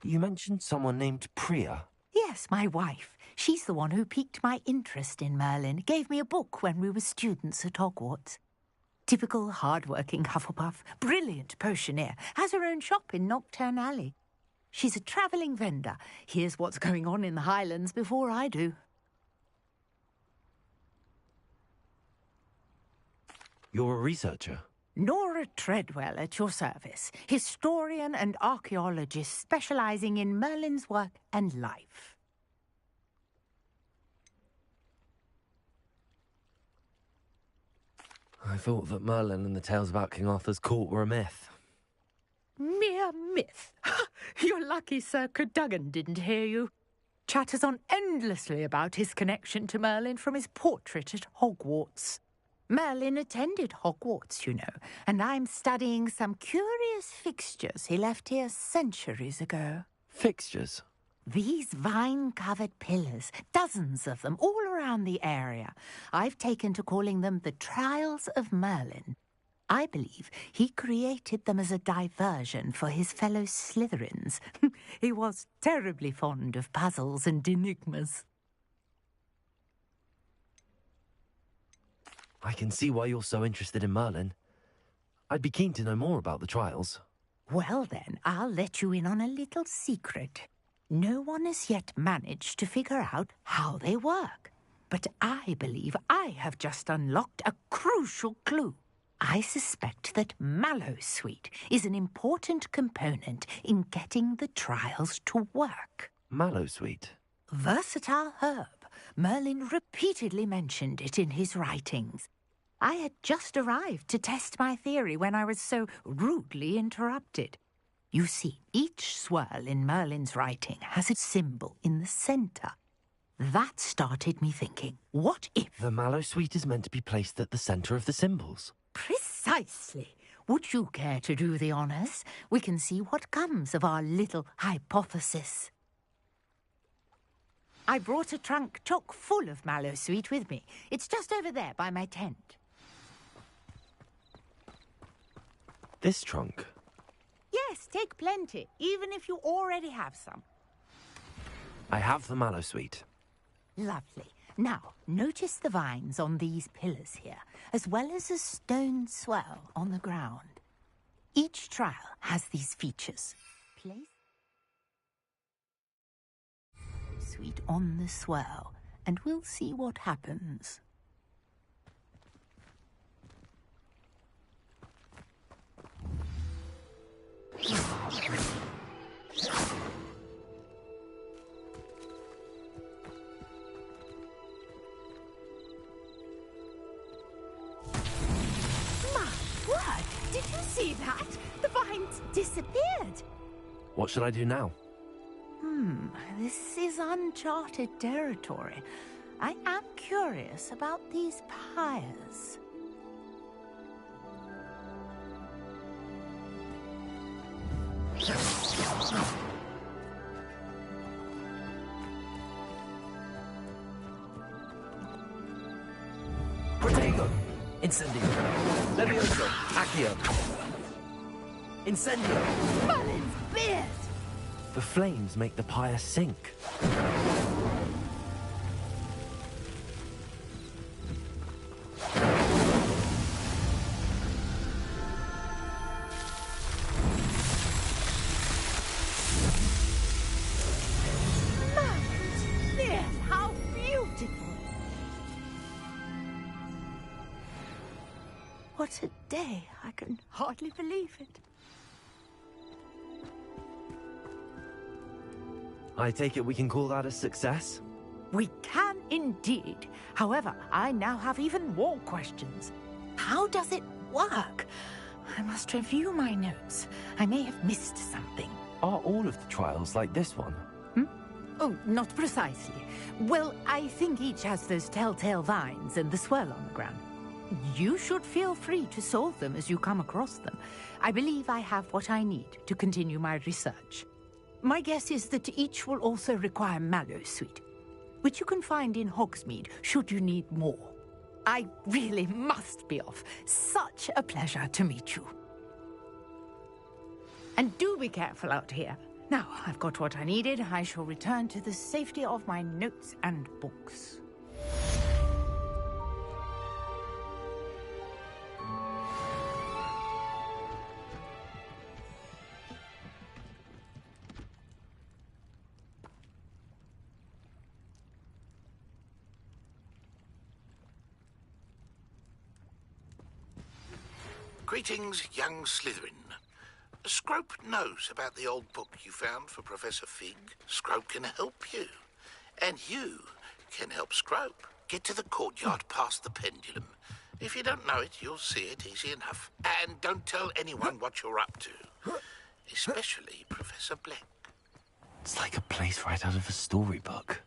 You mentioned someone named Priya. Yes, my wife. She's the one who piqued my interest in Merlin. Gave me a book when we were students at Hogwarts. Typical hard-working Hufflepuff. Brilliant potioneer. Has her own shop in Knockturn Alley. She's a travelling vendor. Hears what's going on in the Highlands before I do. You're a researcher? Nora Treadwell at your service. Historian and archaeologist specialising in Merlin's work and life. I thought that Merlin and the tales about King Arthur's court were a myth. Mere myth. You're lucky Sir Cadogan didn't hear you. Chatters on endlessly about his connection to Merlin from his portrait at Hogwarts. Merlin attended Hogwarts, you know, and I'm studying some curious fixtures he left here centuries ago. Fixtures? These vine-covered pillars, dozens of them, all around the area. I've taken to calling them the Trials of Merlin. I believe he created them as a diversion for his fellow Slytherins. He was terribly fond of puzzles and enigmas. I can see why you're so interested in Merlin. I'd be keen to know more about the trials. Well then, I'll let you in on a little secret. No one has yet managed to figure out how they work. But I believe I have just unlocked a crucial clue. I suspect that Mallowsweet is an important component in getting the trials to work. Mallowsweet? Versatile herb. Merlin repeatedly mentioned it in his writings. I had just arrived to test my theory when I was so rudely interrupted. You see, each swirl in Merlin's writing has its symbol in the centre. That started me thinking, what if... The mallow sweet is meant to be placed at the center of the symbols. Precisely. Would you care to do the honors? We can see what comes of our little hypothesis. I brought a trunk chock full of mallow sweet with me. It's just over there by my tent. This trunk? Yes, take plenty, even if you already have some. I have the mallow sweet. Lovely. Now, notice the vines on these pillars here, as well as a stone swell on the ground. Each trial has these features. Place sweet on the swell, and we'll see what happens. Did you see that? The vines disappeared. What should I do now? This is uncharted territory. I am curious about these pyres. Protego! Incendio! Levioso! Accio! Incendio! Mullins, beard! The flames make the pyre sink. How beautiful! What a day! I can hardly believe it. I take it we can call that a success? We can indeed. However, I now have even more questions. How does it work? I must review my notes. I may have missed something. Are all of the trials like this one? Oh, not precisely. Well, I think each has those telltale vines and the swirl on the ground. You should feel free to solve them as you come across them. I believe I have what I need to continue my research. My guess is that each will also require mallow sweet, which you can find in Hogsmeade should you need more. I really must be off. Such a pleasure to meet you. And do be careful out here. Now, I've got what I needed. I shall return to the safety of my notes and books. Greetings, young Slytherin. Scrope knows about the old book you found for Professor Fig. Scrope can help you. And you can help Scrope get to the courtyard past the pendulum. If you don't know it, you'll see it easy enough. And don't tell anyone what you're up to. Especially Professor Black. It's like a place right out of a storybook.